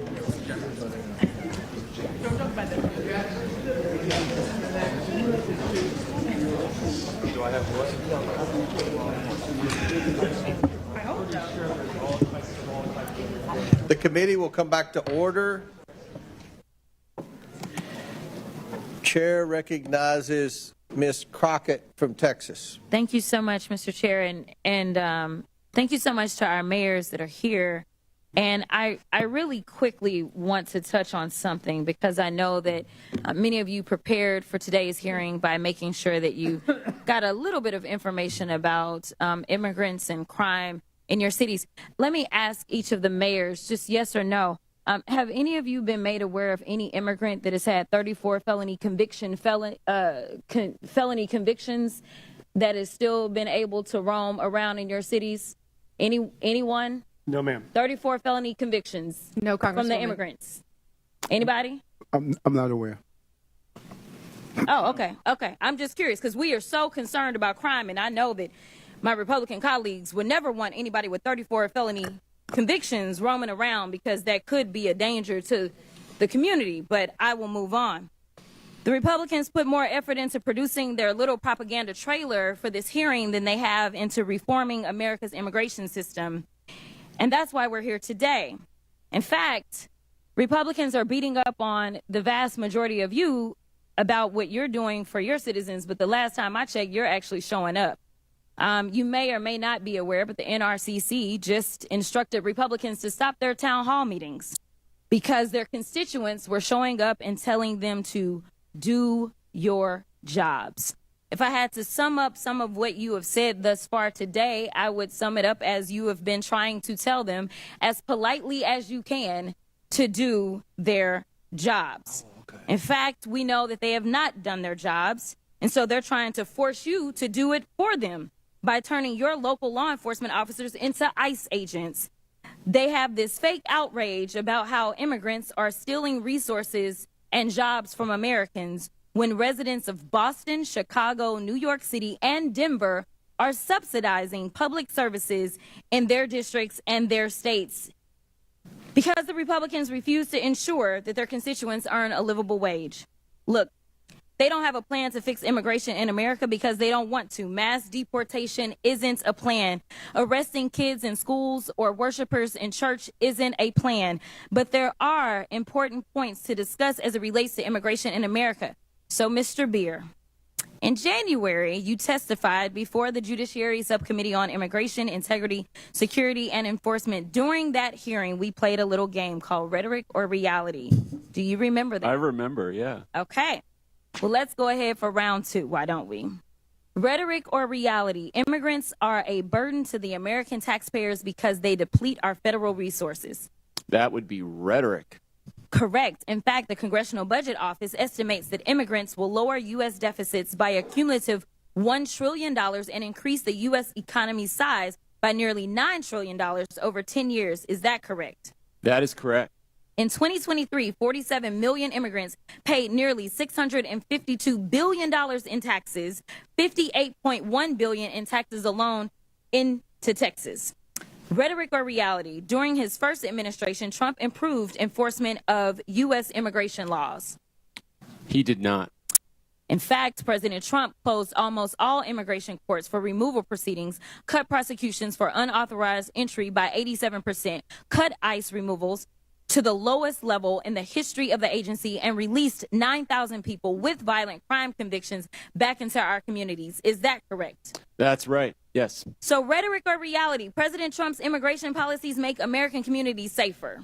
Do I have what? The committee will come back to order. Chair recognizes Ms. Crockett from Texas. Thank you so much, Mr. Chair, and thank you so much to our mayors that are here. And I really quickly want to touch on something because I know that many of you prepared for today's hearing by making sure that you got a little bit of information about immigrants and crime in your cities. Let me ask each of the mayors, just yes or no. Have any of you been made aware of any immigrant that has had 34 felony convictions that has still been able to roam around in your cities? Anyone? No, ma'am. 34 felony convictions. No, Congresswoman. From the immigrants. Anybody? I'm not aware. Oh, okay. Okay. I'm just curious because we are so concerned about crime, and I know that my Republican colleagues would never want anybody with 34 felony convictions roaming around because that could be a danger to the community, but I will move on. The Republicans put more effort into producing their little propaganda trailer for this hearing than they have into reforming America's immigration system. And that's why we're here today. In fact, Republicans are beating up on the vast majority of you about what you're doing for your citizens, but the last time I checked, you're actually showing up. You may or may not be aware, but the NRCC just instructed Republicans to stop their town hall meetings because their constituents were showing up and telling them to do your jobs. If I had to sum up some of what you have said thus far today, I would sum it up as you have been trying to tell them as politely as you can to do their jobs. In fact, we know that they have not done their jobs, and so they're trying to force you to do it for them by turning your local law enforcement officers into ICE agents. They have this fake outrage about how immigrants are stealing resources and jobs from Americans when residents of Boston, Chicago, New York City, and Denver are subsidizing public services in their districts and their states because the Republicans refuse to ensure that their constituents earn a livable wage. Look, they don't have a plan to fix immigration in America because they don't want to. Mass deportation isn't a plan. Arresting kids in schools or worshipers in church isn't a plan. But there are important points to discuss as it relates to immigration in America. So, Mr. Beer, in January, you testified before the Judiciary Subcommittee on Immigration, Integrity, Security, and Enforcement. During that hearing, we played a little game called Rhetoric or Reality. Do you remember that? I remember, yeah. Okay. Well, let's go ahead for round two. Why don't we? Rhetoric or reality? Immigrants are a burden to the American taxpayers because they deplete our federal resources. That would be rhetoric. Correct. In fact, the Congressional Budget Office estimates that immigrants will lower U.S. deficits by a cumulative $1 trillion and increase the U.S. economy's size by nearly $9 trillion over 10 years. Is that correct? That is correct. In 2023, 47 million immigrants paid nearly $652 billion in taxes, $58.1 billion in taxes alone into Texas. Rhetoric or reality? During his first administration, Trump improved enforcement of U.S. immigration laws. He did not. In fact, President Trump closed almost all immigration courts for removal proceedings, cut prosecutions for unauthorized entry by 87%, cut ICE removals to the lowest level in the history of the agency, and released 9,000 people with violent crime convictions back into our communities. Is that correct? That's right. Yes. So rhetoric or reality? President Trump's immigration policies make American communities safer.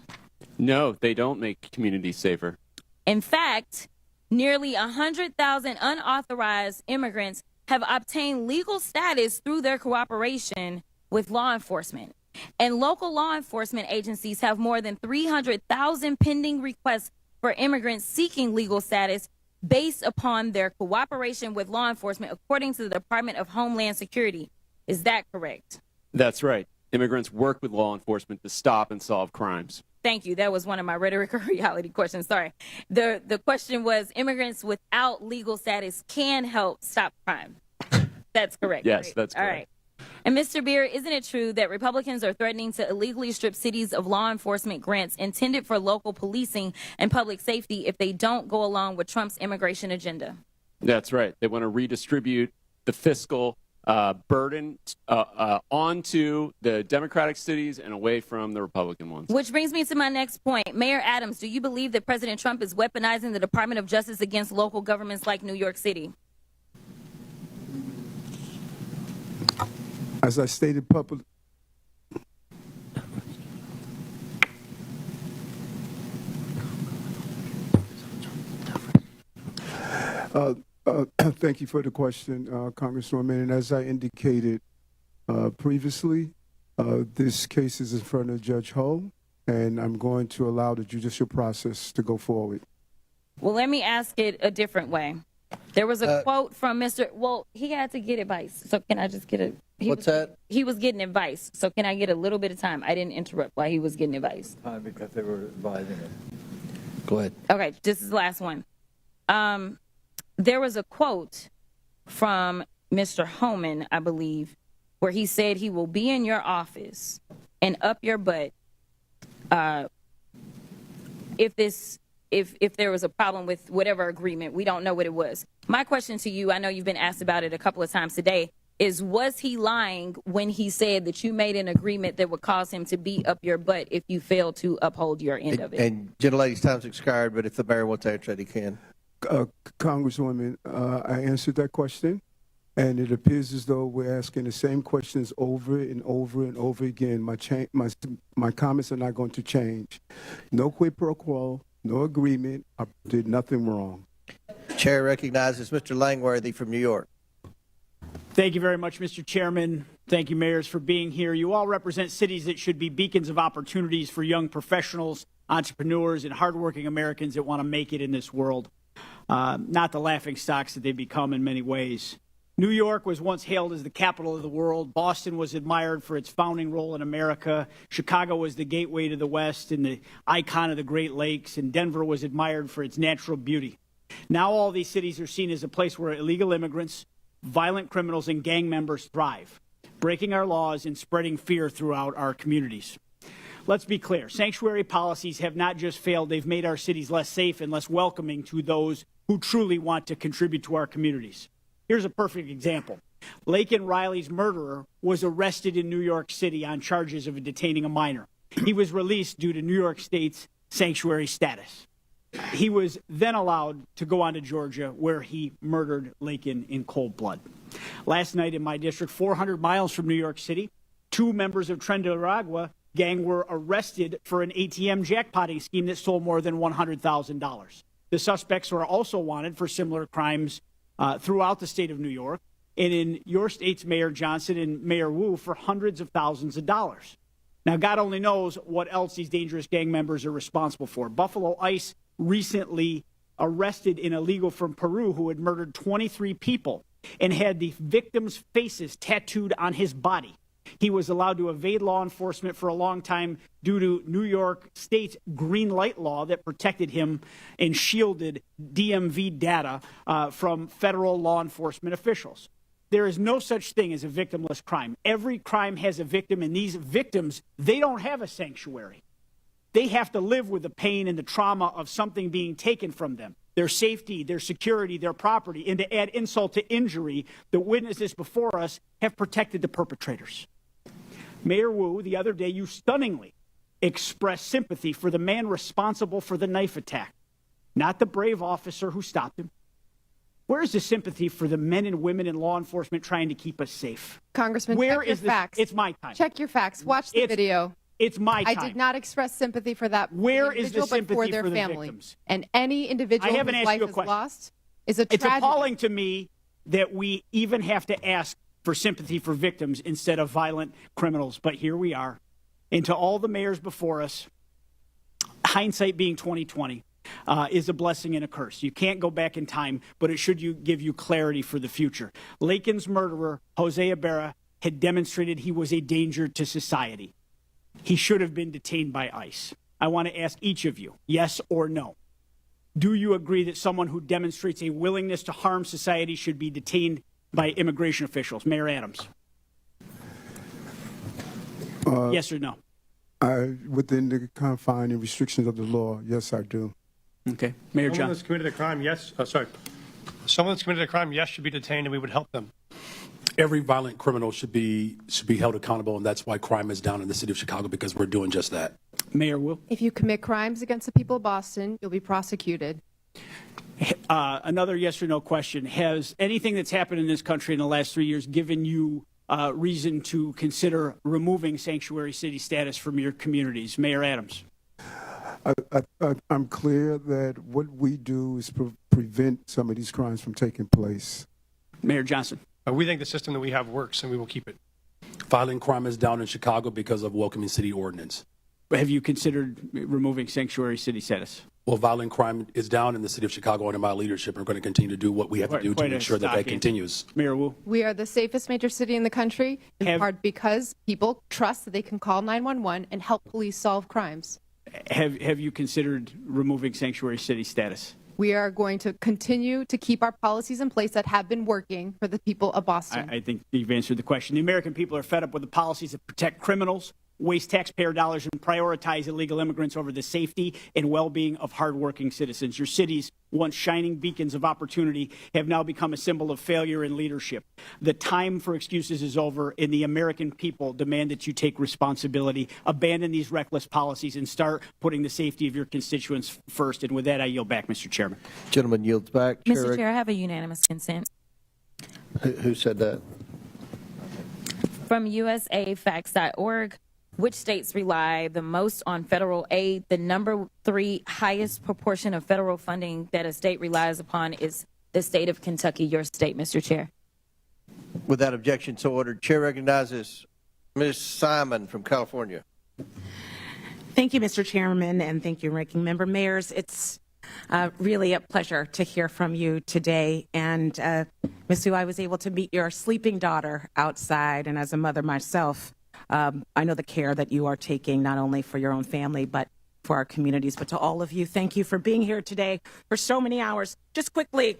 No, they don't make communities safer. In fact, nearly 100,000 unauthorized immigrants have obtained legal status through their cooperation with law enforcement. And local law enforcement agencies have more than 300,000 pending requests for immigrants seeking legal status based upon their cooperation with law enforcement, according to the Department of Homeland Security. Is that correct? That's right. Immigrants work with law enforcement to stop and solve crimes. Thank you. That was one of my rhetoric or reality questions. Sorry. The question was, immigrants without legal status can help stop crime. That's correct. Yes, right? that's correct. All right. And Mr. Beer, isn't it true that Republicans are threatening to illegally strip cities of law enforcement grants intended for local policing and public safety if they don't go along with Trump's immigration agenda? That's right. They want to redistribute the fiscal burden onto the Democratic cities and away from the Republican ones. Which brings me to my next point. Mayor Adams, do you believe that President Trump is weaponizing the Department of Justice against local governments like New York City? As I stated publicly, thank you for the question, Congresswoman. And as I indicated previously, this case is in front of Judge Ho, and I'm going to allow the judicial process to go forward. Well, let me ask it a different way. There was a quote from Mr. Well, he had to get advice. So can I just get it? What's that? He was getting advice. So can I get a little bit of time? I didn't interrupt while he was getting advice. Because they were advising it. Go ahead. Okay, this is the last one. There was a quote from Mr. Homan, I believe, where he said he will be in your office and up your butt if there was a problem with whatever agreement. We don't know what it was. My question to you, I know you've been asked about it a couple of times today, is was he lying when he said that you made an agreement that would cause him to be up your butt if you failed to uphold your end of it? And gentlelady's time's expired, but if the mayor wants to answer it, he can. Congresswoman, I answered that question, and it appears as though we're asking the same questions over and over and over again. My comments are not going to change. No quid pro quo, no agreement. I did nothing wrong. Chair recognizes Mr. Langworthy from New York. Thank you very much, Mr. Chairman. Thank you, mayors, for being here. You all represent cities that should be beacons of opportunities for young professionals, entrepreneurs, and hardworking Americans that want to make it in this world. Not the laughing stocks that they've become in many ways. New York was once hailed as the capital of the world. Boston was admired for its founding role in America. Chicago was the gateway to the West and the icon of the Great Lakes. And Denver was admired for its natural beauty. Now all these cities are seen as a place where illegal immigrants, violent criminals, and gang members thrive, breaking our laws and spreading fear throughout our communities. Let's be clear. Sanctuary policies have not just failed, they've made our cities less safe and less welcoming to those who truly want to contribute to our communities. Here's a perfect example. Laken Riley's murderer was arrested in New York City on charges of detaining a minor. He was released due to New York State's sanctuary status. He was then allowed to go on to Georgia, where he murdered Laken in cold blood. Last night in my district, 400 miles from New York City, 2 members of Trendaragua gang were arrested for an ATM jackpotting scheme that stole more than $100,000. The suspects were also wanted for similar crimes throughout the state of New York, and in your state's Mayor Johnson and Mayor Wu for hundreds of thousands of dollars. Now, God only knows what else these dangerous gang members are responsible for. Buffalo ICE recently arrested an illegal from Peru who had murdered 23 people and had the victims' faces tattooed on his body. He was allowed to evade law enforcement for a long time due to New York State's green light law that protected him and shielded DMV data from federal law enforcement officials. There is no such thing as a victimless crime. Every crime has a victim, and these victims, they don't have a sanctuary. They have to live with the pain and the trauma of something being taken from them, their safety, their security, their property. And to add insult to injury, the witnesses before us have protected the perpetrators. Mayor Wu, the other day, you stunningly expressed sympathy for the man responsible for the knife attack, not the brave officer who stopped him. Where is the sympathy for the men and women in law enforcement trying to keep us safe? Congressman, Where check your is this? facts. It's my time. Check your facts. Watch the video. It's my time. I did not express sympathy for that Where individual, is the but sympathy for their for the family. victims? And any individual I haven't whose asked life you a is question. lost is a It's tragedy. appalling to me that we even have to ask for sympathy for victims instead of violent criminals. But here we are. And to all the mayors before us, hindsight being 20/20, is a blessing and a curse. You can't go back in time, but it should give you clarity for the future. Lakin's murderer, Jose Ibarra, had demonstrated he was a danger to society. He should have been detained by ICE. I want to ask each of you, yes or no. Do you agree that someone who demonstrates a willingness to harm society should be detained by immigration officials? Mayor Adams. Yes or no? Within the confines and restrictions of the law, yes, I do. Okay. Mayor Someone Johnson. that's committed a crime, yes. Someone that's committed a crime, yes, should be detained, and we would help them. Every violent criminal should be held accountable, and that's why crime is down in the city of Chicago, because we're doing just that. Mayor Wu. If you commit crimes against the people of Boston, you'll be prosecuted. Another yes or no question. Has anything that's happened in this country in the last 3 years given you reason to consider removing sanctuary city status from your communities? Mayor Adams. I'm clear that what we do is prevent some of these crimes from taking place. Mayor Johnson. We think the system that we have works, and we will keep it. Violent crime is down in Chicago because of welcoming city ordinance. Have you considered removing sanctuary city status? Well, violent crime is down in the city of Chicago under my leadership, and we're going to continue to do what we have to do to ensure that that continues. Mayor Wu. We are the safest major city in the country, in part because people trust that they can call 911 and help police solve crimes. Have you considered removing sanctuary city status? We are going to continue to keep our policies in place that have been working for the people of Boston. I think you've answered the question. The American people are fed up with the policies that protect criminals, waste taxpayer dollars, and prioritize illegal immigrants over the safety and well-being of hardworking citizens. Your cities, once shining beacons of opportunity, have now become a symbol of failure in leadership. The time for excuses is over, and the American people demand that you take responsibility, abandon these reckless policies, and start putting the safety of your constituents first. And with that, I yield back, Mr. Chairman. Gentleman yields back. Mr. Chair, I have a unanimous consent. Who said that? From USAFacts.org. Which states rely the most on federal aid? The number 3 highest proportion of federal funding that a state relies upon is the state of Kentucky, your state, Mr. Chair. Without objection, so ordered. Chair recognizes Ms. Simon from California. Thank you, Mr. Chairman, and thank you, Ranking Member. Mayors, it's really a pleasure to hear from you today. And Ms. Wu, I was able to meet your sleeping daughter outside, and as a mother myself, I know the care that you are taking, not only for your own family, but for our communities. But to all of you, thank you for being here today for so many hours. Just quickly,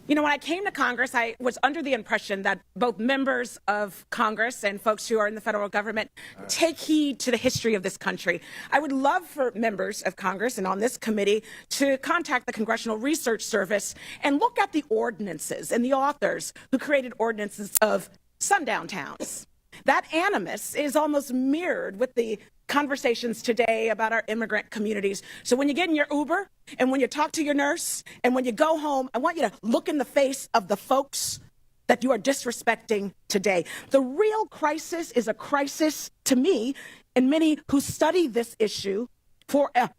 you know, when I came to Congress, I was under the impression that both members of Congress and folks who are in the federal government take heed to the history of this country. I would love for members of Congress and on this committee to contact the Congressional Research Service and look at the ordinances and the authors who created ordinances of sundown towns. That animus is almost mirrored with the conversations today about our immigrant communities. So when you get in your Uber and when you talk to your nurse and when you go home, I want you to look in the face of the folks that you are disrespecting today. The real crisis is a crisis to me and many who study this issue for a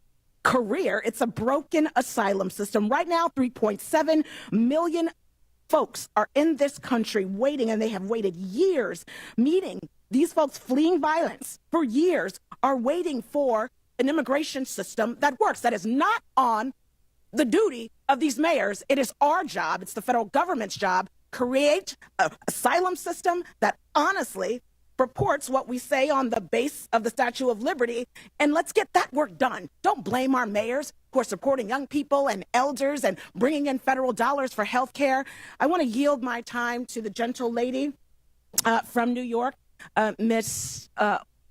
career. It's a broken asylum system. Right now, 3.7 million folks are in this country waiting, and they have waited years, meeting these folks fleeing violence for years, are waiting for an immigration system that works. That is not on the duty of these mayors. It is our job. It's the federal government's job create an asylum system that honestly purports what we say on the base of the Statue of Liberty, and let's get that work done. Don't blame our mayors who are supporting young people and elders and bringing in federal dollars for health care. I want to yield my time to the gentle lady from New York, Ms.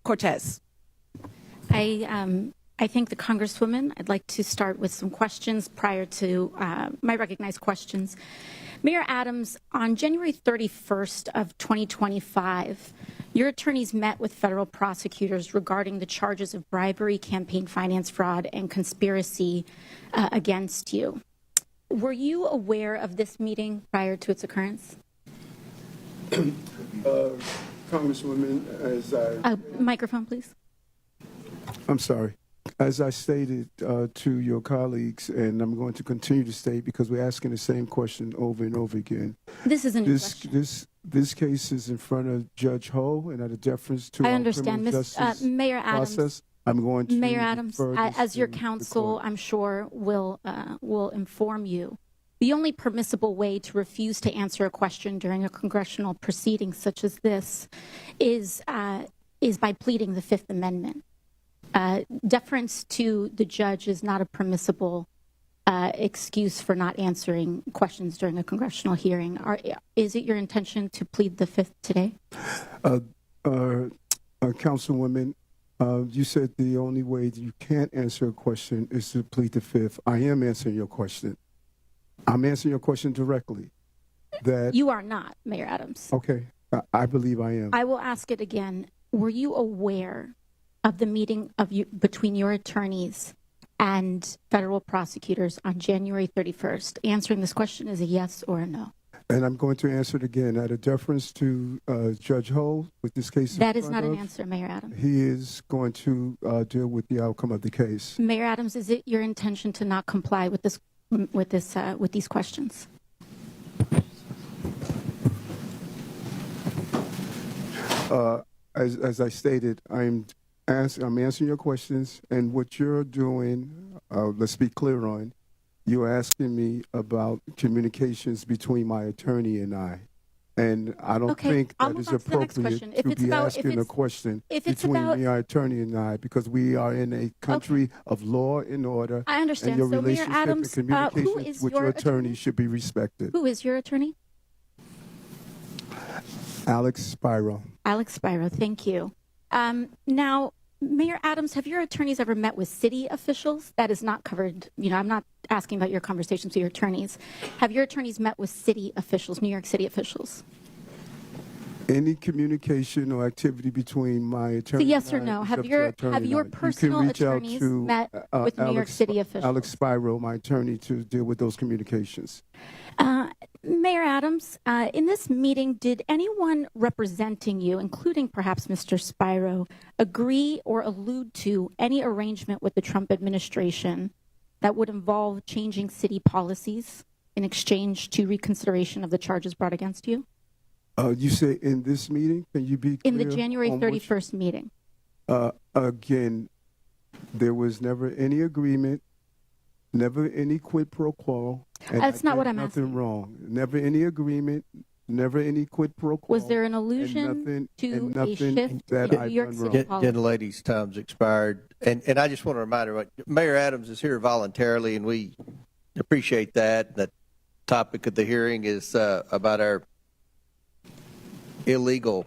Cortez. I thank the Congresswoman. I'd like to start with some questions prior to my recognized questions. Mayor Adams, on January 31st of 2025, your attorneys met with federal prosecutors regarding the charges of bribery, campaign finance fraud, and conspiracy against you. Were you aware of this meeting prior to its occurrence? Congresswoman, as I... microphone, please. I'm sorry. As I stated to your colleagues, and I'm going to continue to state because we're asking the same question over and over again. This isn't a question. This case is in front of Judge Ho, and out of deference to I our understand, Mayor Adams. process, I'm going to Mayor Adams, as your to counsel, I'm sure will inform you. The only permissible way to refuse to answer a question during a congressional proceeding such as this is by pleading the Fifth Amendment. Deference to the judge is not a permissible excuse for not answering questions during a congressional hearing. Is it your intention to plead the Fifth today? Councilwoman, you said the only way that you can't answer a question is to plead the Fifth. I am answering your question. I'm answering your question directly. That you are not, Mayor Adams. Okay, I believe I am. I will ask it again. Were you aware of the meeting between your attorneys and federal prosecutors on January 31st? Answering this question is a yes or a no. And I'm going to answer it again. Out of deference to Judge Ho with this case. That is not an answer, Mayor Adams. He is going to deal with the outcome of the case. Mayor Adams, is it your intention to not comply with these questions? As I stated, I'm answering your questions, and what you're doing, let's be clear on, you're asking me about communications between my attorney and I. And I don't think that is appropriate to be asking a question between my attorney and I, because we are in a country of law and order. I understand. And your so, Mayor relationship Adams, and communications with your attorney should be respected. Who is your attorney? Alex Spiro. Alex Spiro, thank you. Now, Mayor Adams, have your attorneys ever met with city officials? That is not covered. I'm not asking about your conversations with your attorneys. Have your attorneys met with city officials, New York City officials? Any communication or activity between my attorney so yes or no? Have your personal attorneys met with New York City officials? Alex Spiro, my attorney, to deal with those communications. Mayor Adams, in this meeting, did anyone representing you, including perhaps Mr. Spiro, agree or allude to any arrangement with the Trump administration that would involve changing city policies in exchange to reconsideration of the charges brought against you? You say in this meeting? Can you be clear? In the January 31st meeting. Again, there was never any agreement, never any quid pro quo. That's not what I'm asking. Nothing wrong. Never any agreement, never any quid pro quo. Was there an allusion to a shift that in New York City policy? Gentlelady's time's expired. And I just want to remind her, Mayor Adams is here voluntarily, and we appreciate that. The topic of the hearing is about our illegal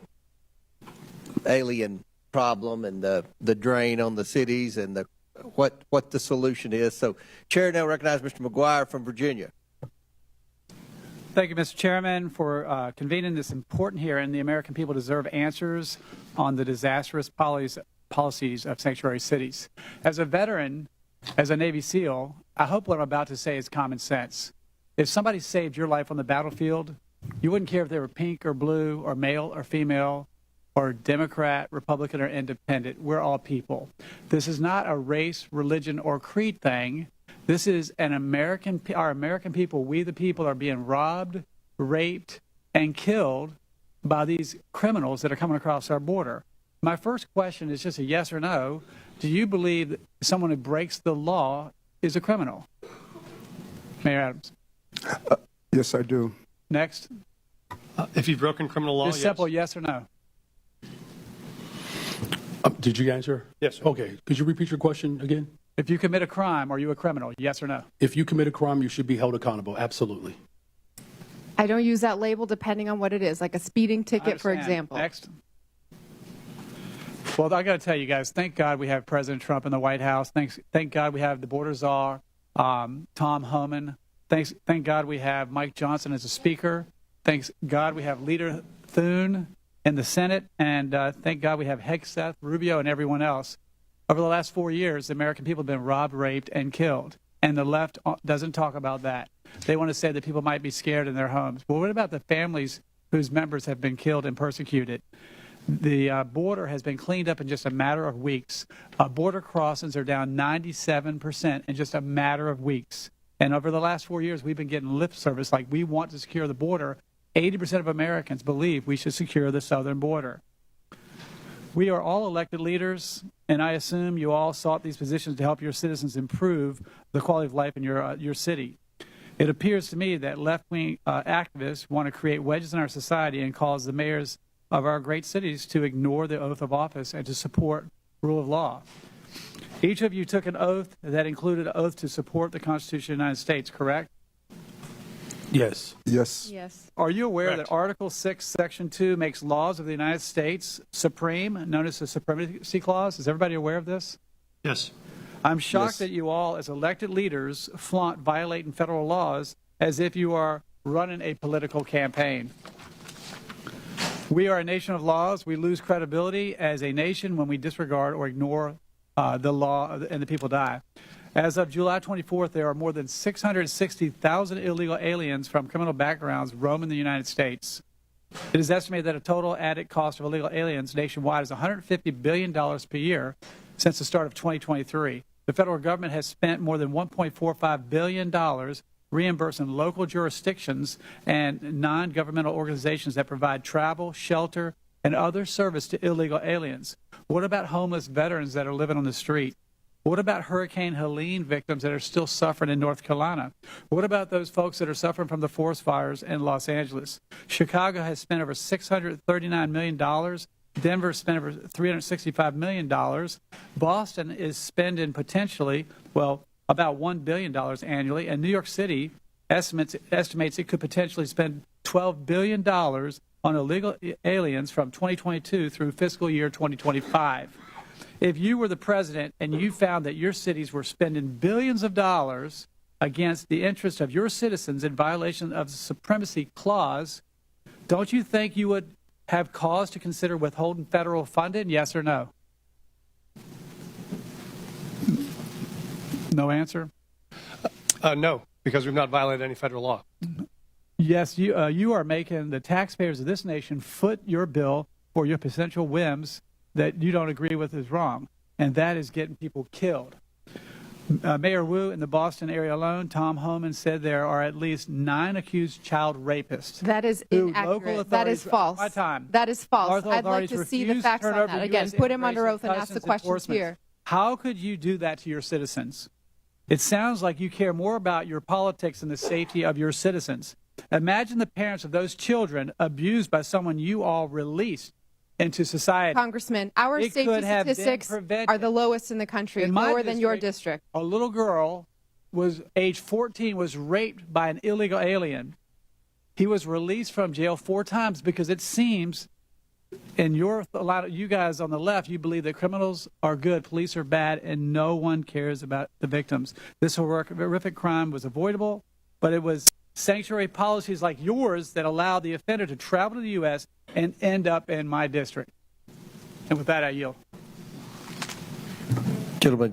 alien problem and the drain on the cities and what the solution is. So, Chair now recognizes Mr. McGuire from Virginia. Thank you, Mr. Chairman, for convening this important hearing. The American people deserve answers on the disastrous policies of sanctuary cities. As a veteran, as a Navy SEAL, I hope what I'm about to say is common sense. If somebody saved your life on the battlefield, you wouldn't care if they were pink or blue or male or female or Democrat, Republican, or independent. We're all people. This is not a race, religion, or creed thing. This is our American people, we the people, are being robbed, raped, and killed by these criminals that are coming across our border. My first question is just a yes or no. Do you believe that someone who breaks the law is a criminal? Mayor Adams. Yes, I do. Next. If you've broken criminal law, Just simple yes or no. Did you answer? Yes, sir. Okay. Could you repeat your question again? If you commit a crime, are you a criminal? Yes or no? If you commit a crime, you should be held accountable. Absolutely. I don't use that label depending on what it is, like a speeding ticket, for Understand. example. Next. Well, I got to tell you guys, thank God we have President Trump in the White House. Thank God we have the border czar, Tom Homan. Thank God we have Mike Johnson as a speaker. Thanks God we have Leader Thune in the Senate. And thank God we have Hegseth, Rubio, and everyone else. Over the last 4 years, the American people have been robbed, raped, and killed. And the left doesn't talk about that. They want to say that people might be scared in their homes. Well, what about the families whose members have been killed and persecuted? The border has been cleaned up in just a matter of weeks. Border crossings are down 97% in just a matter of weeks. And over the last 4 years, we've been getting lip service like we want to secure the border. 80% of Americans believe we should secure the southern border. We are all elected leaders, and I assume you all sought these positions to help your citizens improve the quality of life in your city. It appears to me that left-wing activists want to create wedges in our society and cause the mayors of our great cities to ignore the oath of office and to support rule of law. Each of you took an oath that included an oath to support the Constitution of the United States, correct? Yes. Yes. Yes. Are you aware Correct. that Article 6, Section 2 makes laws of the United States supreme, known as the Supremacy Clause? Is everybody aware of this? Yes. I'm shocked Yes. that you all, as elected leaders, flaunt violating federal laws as if you are running a political campaign. We are a nation of laws. We lose credibility as a nation when we disregard or ignore the law and the people die. As of July 24th, there are more than 660,000 illegal aliens from criminal backgrounds roaming the United States. It is estimated that a total added cost of illegal aliens nationwide is $150 billion per year since the start of 2023. The federal government has spent more than $1.45 billion reimbursing local jurisdictions and non-governmental organizations that provide travel, shelter, and other service to illegal aliens. What about homeless veterans that are living on the street? What about Hurricane Helene victims that are still suffering in North Carolina? What about those folks that are suffering from the forest fires in Los Angeles? Chicago has spent over $639 million. Denver spent over $365 million. Boston is spending potentially, well, about $1 billion annually. And New York City estimates it could potentially spend $12 billion on illegal aliens from 2022 through fiscal year 2025. If you were the president and you found that your cities were spending billions of dollars against the interests of your citizens in violation of the Supremacy Clause, don't you think you would have cause to consider withholding federal funding? Yes or no? No answer? No, because we've not violated any federal law. Yes, you are making the taxpayers of this nation foot your bill for your potential whims that you don't agree with is wrong, and that is getting people killed. Mayor Wu, in the Boston area alone, Tom Homan said there are at least 9 accused child rapists. That is inaccurate. That is false. My time. That is false. I'd like Authorities to see the refuse facts turn on over that. Again, US put him under oath and Immigration ask the Customs questions Enforcement. here. How could you do that to your citizens? It sounds like you care more about your politics than the safety of your citizens. Imagine the parents of those children abused by someone you all released into society. Congressman, our It safety could have been statistics prevented. are the lowest in the country, In my lower than your district. A little girl was age 14, was raped by an illegal alien. He was released from jail 4 times because it seems, and a lot of you guys on the left, you believe that criminals are good, police are bad, and no one cares about the victims. This horrific crime was avoidable, but it was sanctuary policies like yours that allowed the offender to travel to the U.S. and end up in my district. And with that, I yield. Gentlemen,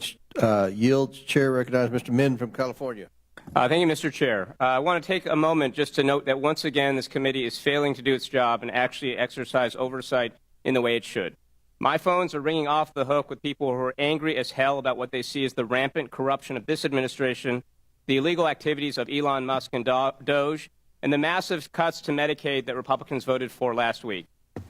yields. Chair recognizes Mr. Min from California. Thank you, Mr. Chair. I want to take a moment just to note that once again this committee is failing to do its job and actually exercise oversight in the way it should. My phones are ringing off the hook with people who are angry as hell about what they see as the rampant corruption of this administration, the illegal activities of Elon Musk and Doge, and the massive cuts to Medicaid that Republicans voted for last week.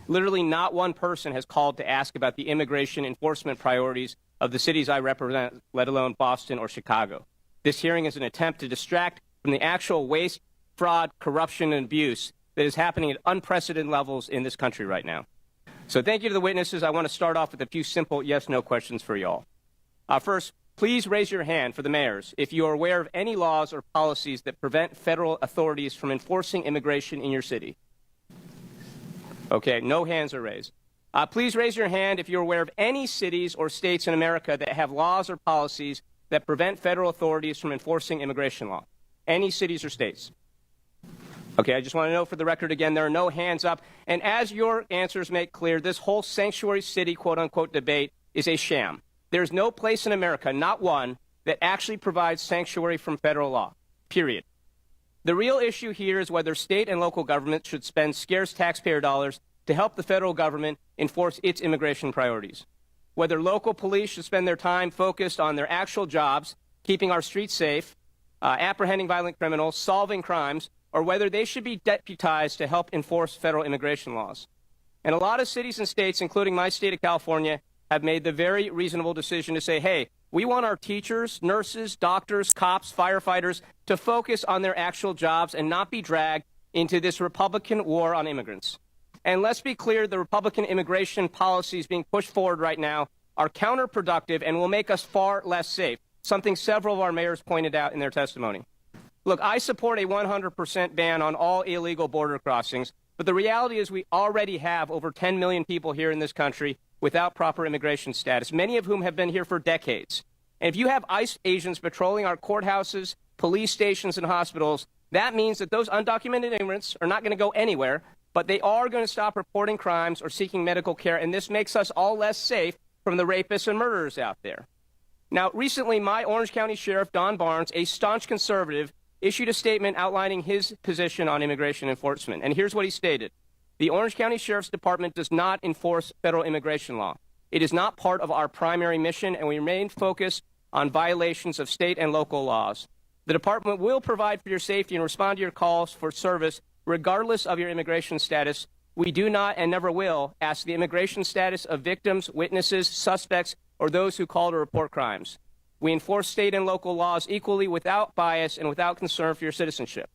Literally not one person has called to ask about the immigration enforcement priorities of the cities I represent, let alone Boston or Chicago. This hearing is an attempt to distract from the actual waste, fraud, corruption, and abuse that is happening at unprecedented levels in this country right now. So thank you to the witnesses. I want to start off with a few simple yes-no questions for you all. First, please raise your hand for the mayors if you are aware of any laws or policies that prevent federal authorities from enforcing immigration in your city. Okay, no hands are raised. Please raise your hand if you're aware of any cities or states in America that have laws or policies that prevent federal authorities from enforcing immigration law. Any cities or states. Okay, I just want to know for the record again, there are no hands up. And as your answers make clear, this whole sanctuary city, quote-unquote, debate is a sham. There's no place in America, not one, that actually provides sanctuary from federal law, period. The real issue here is whether state and local governments should spend scarce taxpayer dollars to help the federal government enforce its immigration priorities. Whether local police should spend their time focused on their actual jobs, keeping our streets safe, apprehending violent criminals, solving crimes, or whether they should be deputized to help enforce federal immigration laws. And a lot of cities and states, including my state of California, have made the very reasonable decision to say, hey, we want our teachers, nurses, doctors, cops, firefighters to focus on their actual jobs and not be dragged into this Republican war on immigrants. And let's be clear, the Republican immigration policies being pushed forward right now are counterproductive and will make us far less safe, something several of our mayors pointed out in their testimony. Look, I support a 100% ban on all illegal border crossings, but the reality is we already have over 10 million people here in this country without proper immigration status, many of whom have been here for decades. And if you have ICE agents patrolling our courthouses, police stations, and hospitals, that means that those undocumented immigrants are not going to go anywhere, but they are going to stop reporting crimes or seeking medical care, and this makes us all less safe from the rapists and murderers out there. Now, recently, my Orange County Sheriff, Don Barnes, a staunch conservative, issued a statement outlining his position on immigration enforcement. And here's what he stated. The Orange County Sheriff's Department does not enforce federal immigration law. It is not part of our primary mission, and we remain focused on violations of state and local laws. The department will provide for your safety and respond to your calls for service regardless of your immigration status. We do not and never will ask the immigration status of victims, witnesses, suspects, or those who call to report crimes. We enforce state and local laws equally without bias and without concern for your citizenship.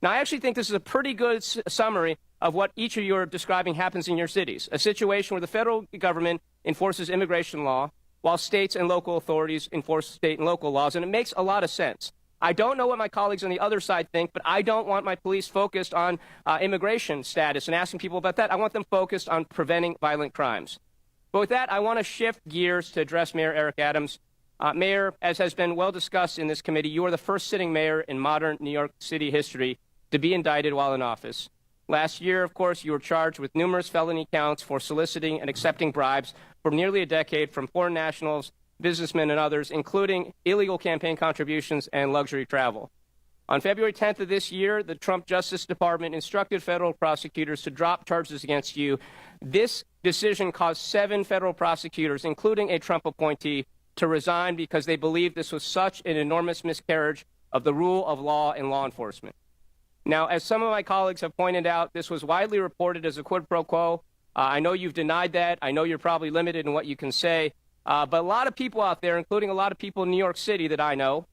Now, I actually think this is a pretty good summary of what each of you are describing happens in your cities, a situation where the federal government enforces immigration law while states and local authorities enforce state and local laws, and it makes a lot of sense. I don't know what my colleagues on the other side think, but I don't want my police focused on immigration status and asking people about that. I want them focused on preventing violent crimes. But with that, I want to shift gears to address Mayor Eric Adams. Mayor, as has been well discussed in this committee, you are the first sitting mayor in modern New York City history to be indicted while in office. Last year, of course, you were charged with numerous felony counts for soliciting and accepting bribes for nearly a decade from foreign nationals, businessmen, and others, including illegal campaign contributions and luxury travel. On February 10th of this year, the Trump Justice Department instructed federal prosecutors to drop charges against you. This decision caused 7 federal prosecutors, including a Trump appointee, to resign because they believed this was such an enormous miscarriage of the rule of law and law enforcement. Now, as some of my colleagues have pointed out, this was widely reported as a quid pro quo. I know you've denied that. I know you're probably limited in what you can say. But a lot of people out there, including a lot of people in New York City that I know,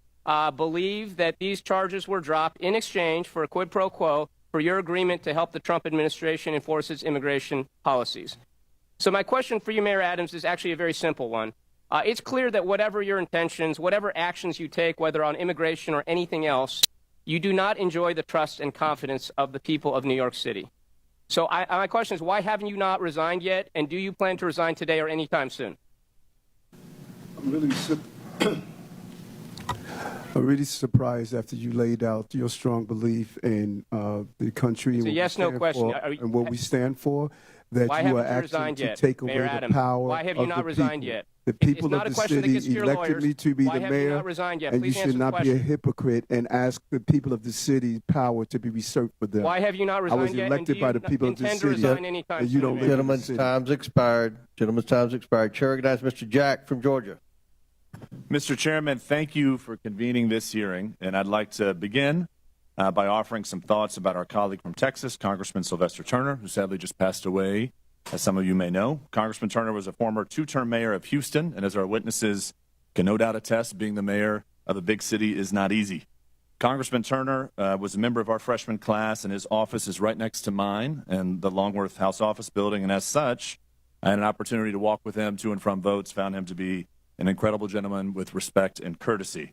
believe that these charges were dropped in exchange for a quid pro quo for your agreement to help the Trump administration enforce its immigration policies. So my question for you, Mayor Adams, is actually a very simple one. It's clear that whatever your intentions, whatever actions you take, whether on immigration or anything else, you do not enjoy the trust and confidence of the people of New York City. So my question is, why haven't you not resigned yet, and do you plan to resign today or anytime soon? I'm really surprised after you laid out your strong belief in the country and, yes/no question. And what we stand for, that you are actually to take away the power why have you not resigned yet? The people of the city elected me to be the mayor, and you should not be a hypocrite and ask the people of the city power to be reserved for them. Why have you not resigned yet? I was elected by the people of the city, and you don't live in the city. Gentlemen's time's expired. Gentlemen's time's expired. Chair recognizes Mr. Jack from Georgia. Mr. Chairman, thank you for convening this hearing, and I'd like to begin by offering some thoughts about our colleague from Texas, Congressman Sylvester Turner, who sadly just passed away, as some of you may know. Congressman Turner was a former 2-term mayor of Houston, and as our witnesses can no doubt attest, being the mayor of a big city is not easy. Congressman Turner was a member of our freshman class, and his office is right next to mine in the Longworth House Office Building. And as such, I had an opportunity to walk with him to and from votes, found him to be an incredible gentleman with respect and courtesy.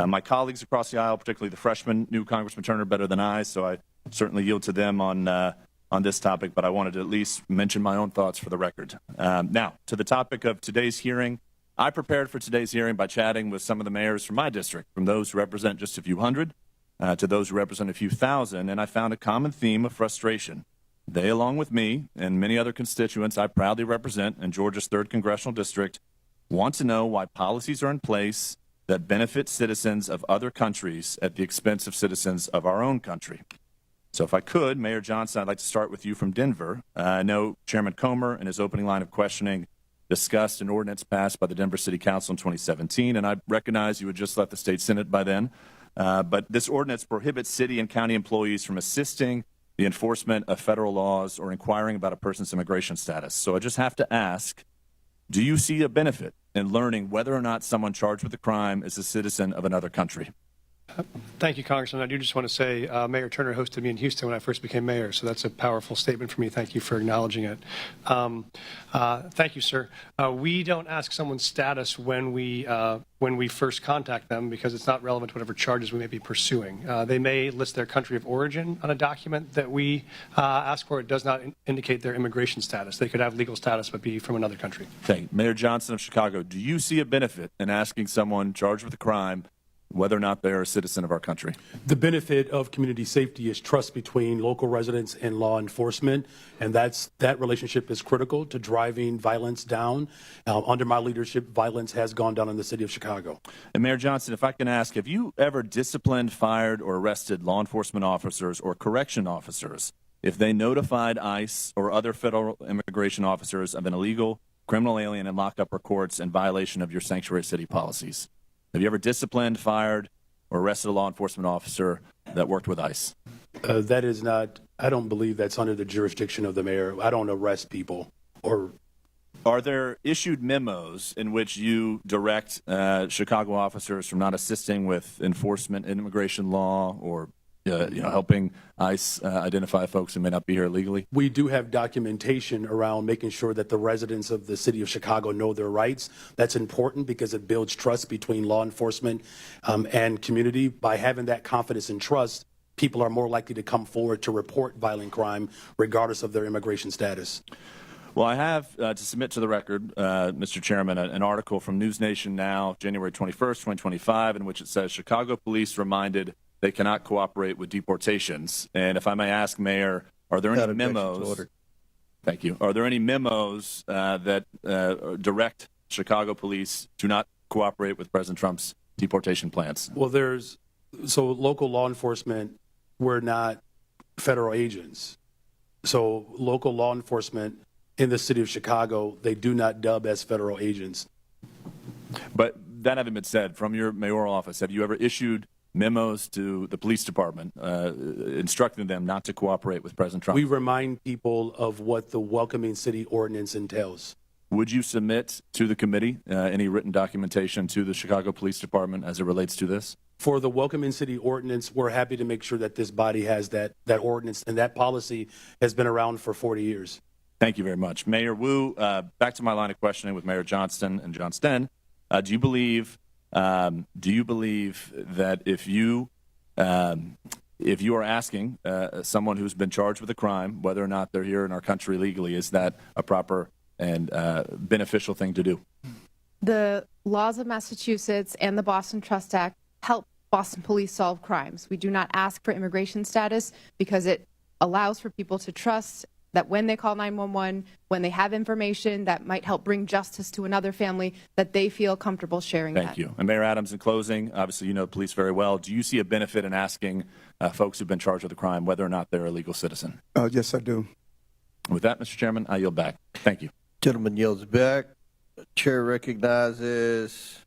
My colleagues across the aisle, particularly the freshmen, knew Congressman Turner better than I, so I certainly yield to them on this topic, but I wanted to at least mention my own thoughts for the record. Now, to the topic of today's hearing. I prepared for today's hearing by chatting with some of the mayors from my district, from those who represent just a few hundred to those who represent a few thousand, and I found a common theme of frustration. They, along with me and many other constituents I proudly represent in Georgia's 3rd Congressional District, want to know why policies are in place that benefit citizens of other countries at the expense of citizens of our own country. So if I could, Mayor Johnson, I'd like to start with you from Denver. I know Chairman Comer, in his opening line of questioning, discussed an ordinance passed by the Denver City Council in 2017, and I recognize you had just left the state Senate by then. But this ordinance prohibits city and county employees from assisting the enforcement of federal laws or inquiring about a person's immigration status. So I just have to ask, do you see a benefit in learning whether or not someone charged with a crime is a citizen of another country? Thank you, Congressman. I do just want to say Mayor Turner hosted me in Houston when I first became mayor, so that's a powerful statement for me. Thank you for acknowledging it. Thank you, sir. We don't ask someone's status when we first contact them because it's not relevant to whatever charges we may be pursuing. They may list their country of origin on a document that we ask for. It does not indicate their immigration status. They could have legal status but be from another country. Thank you. Mayor Johnson of Chicago, do you see a benefit in asking someone charged with a crime whether or not they're a citizen of our country? The benefit of community safety is trust between local residents and law enforcement, and that relationship is critical to driving violence down. Under my leadership, violence has gone down in the city of Chicago. And Mayor Johnson, if I can ask, have you ever disciplined, fired, or arrested law enforcement officers or correction officers if they notified ICE or other federal immigration officers of an illegal criminal alien in lockup or courts in violation of your sanctuary city policies? Have you ever disciplined, fired, or arrested a law enforcement officer that worked with ICE? That is not, I don't believe that's under the jurisdiction of the mayor. I don't arrest people. Or are there issued memos in which you direct Chicago officers from not assisting with enforcement in immigration law or helping ICE identify folks who may not be here illegally? We do have documentation around making sure that the residents of the city of Chicago know their rights. That's important because it builds trust between law enforcement and community. By having that confidence and trust, people are more likely to come forward to report violent crime regardless of their immigration status. Well, I have to submit to the record, Mr. Chairman, an article from News Nation Now, January 21st, 2025, in which it says Chicago police reminded they cannot cooperate with deportations. And if I may ask, Mayor, are there any memos? Thank you. Are there any memos that direct Chicago police to not cooperate with President Trump's deportation plans? Well, so local law enforcement, we're not federal agents. So local law enforcement in the city of Chicago, they do not dub as federal agents. But that having been said, from your mayoral office, have you ever issued memos to the police department instructing them not to cooperate with President Trump? We remind people of what the Welcoming City Ordinance entails. Would you submit to the committee any written documentation to the Chicago Police Department as it relates to this? For the Welcoming City Ordinance, we're happy to make sure that this body has that ordinance, and that policy has been around for 40 years. Thank you very much. Mayor Wu, back to my line of questioning with Mayor Johnston and Johnston. Do you believe that if you are asking someone who's been charged with a crime, whether or not they're here in our country legally, is that a proper and beneficial thing to do? The laws of Massachusetts and the Boston Trust Act help Boston police solve crimes. We do not ask for immigration status because it allows for people to trust that when they call 911, when they have information that might help bring justice to another family, that they feel comfortable sharing that. Thank you. And Mayor Adams, in closing, obviously you know the police very well. Do you see a benefit in asking folks who've been charged with a crime whether or not they're a legal citizen? Yes, I do. With that, Mr. Chairman, I yield back. Thank you. Gentleman yields back. Chair recognizes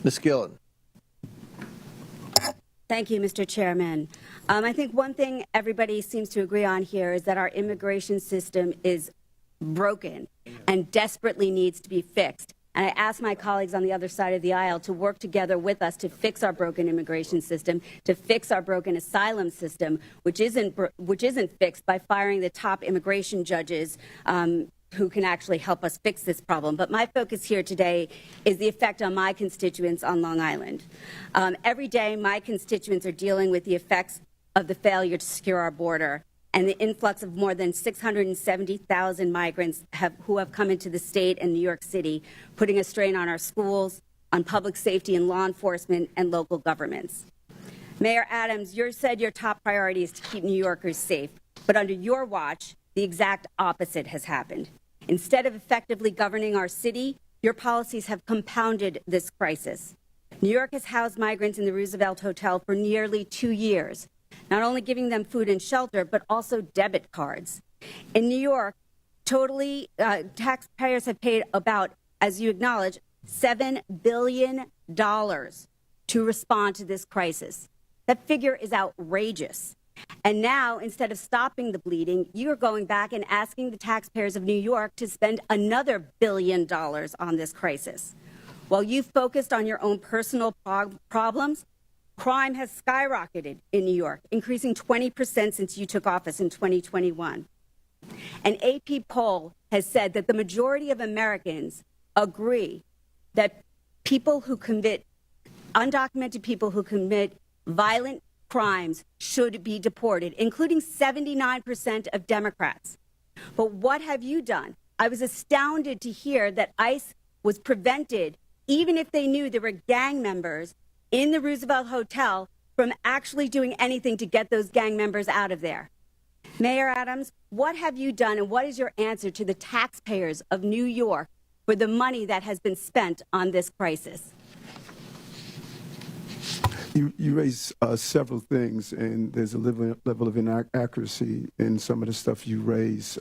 Ms. Gillen. Thank you, Mr. Chairman. I think one thing everybody seems to agree on here is that our immigration system is broken and desperately needs to be fixed. And I ask my colleagues on the other side of the aisle to work together with us to fix our broken immigration system, to fix our broken asylum system, which isn't fixed by firing the top immigration judges who can actually help us fix this problem. But my focus here today is the effect on my constituents on Long Island. Every day, my constituents are dealing with the effects of the failure to secure our border and the influx of more than 670,000 migrants who have come into the state and New York City, putting a strain on our schools, on public safety and law enforcement, and local governments. Mayor Adams, you said your top priority is to keep New Yorkers safe, but under your watch, the exact opposite has happened. Instead of effectively governing our city, your policies have compounded this crisis. New York has housed migrants in the Roosevelt Hotel for nearly 2 years, not only giving them food and shelter, but also debit cards. In New York, taxpayers have paid about, as you acknowledge, $7 billion to respond to this crisis. That figure is outrageous. And now, instead of stopping the bleeding, you are going back and asking the taxpayers of New York to spend another $1 billion on this crisis. While you focused on your own personal problems, crime has skyrocketed in New York, increasing 20% since you took office in 2021. An AP poll has said that the majority of Americans agree that undocumented people who commit violent crimes should be deported, including 79% of Democrats. But what have you done? I was astounded to hear that ICE was prevented, even if they knew there were gang members in the Roosevelt Hotel, from actually doing anything to get those gang members out of there. Mayor Adams, what have you done and what is your answer to the taxpayers of New York for the money that has been spent on this crisis? You raise several things, and there's a level of inaccuracy in some of the stuff you raise.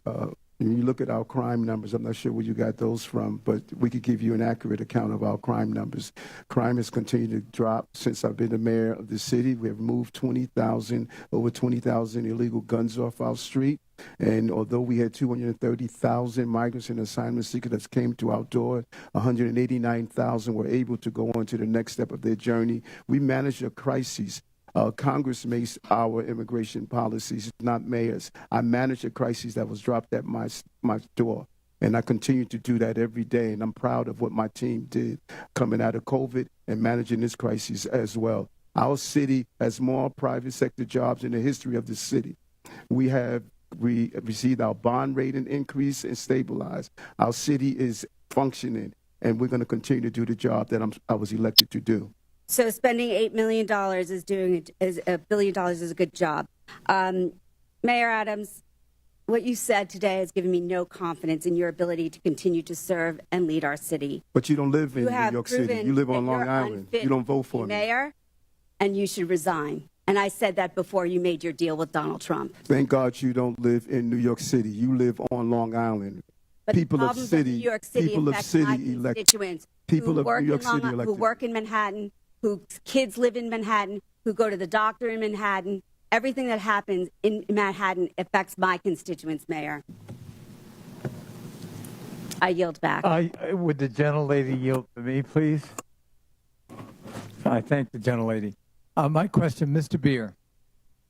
When you look at our crime numbers, I'm not sure where you got those from, but we could give you an accurate account of our crime numbers. Crime has continued to drop since I've been the mayor of the city. We have moved over 20,000 illegal guns off our street. And although we had 230,000 migrants and asylum seekers that came to our door, 189,000 were able to go on to the next step of their journey. We managed a crisis. Congress makes our immigration policies, not mayors. I managed a crisis that was dropped at my door, and I continue to do that every day, and I'm proud of what my team did coming out of COVID and managing this crisis as well. Our city has more private sector jobs in the history of the city. We received our bond rating increase and stabilized. Our city is functioning, and we're going to continue to do the job that I was elected to do. So spending $8 million is $1 billion is a good job. Mayor Adams, what you said today has given me no confidence in your ability to continue to serve and lead our city. But you don't live in New York City. You live on Long Island. You don't vote for me. Mayor, and you should resign. And I said that before you made your deal with Donald Trump. Thank God you don't live in New York City. You live on Long Island. But people of New city, York City people of city elect. People of New York City elected. Who work in Manhattan, whose kids live in Manhattan, who go to the doctor in Manhattan. Everything that happens in Manhattan affects my constituents, Mayor. I yield back. Would the gentlelady yield to me, please? I thank the gentlelady. My question, Mr. Beer.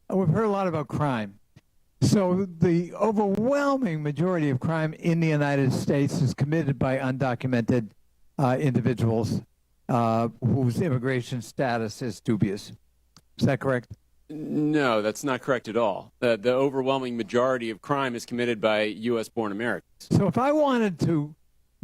We've heard a lot about crime. So the overwhelming majority of crime in the United States is committed by undocumented individuals whose immigration status is dubious. Is that correct? No, that's not correct at all. The overwhelming majority of crime is committed by U.S.-born Americans. So if I wanted to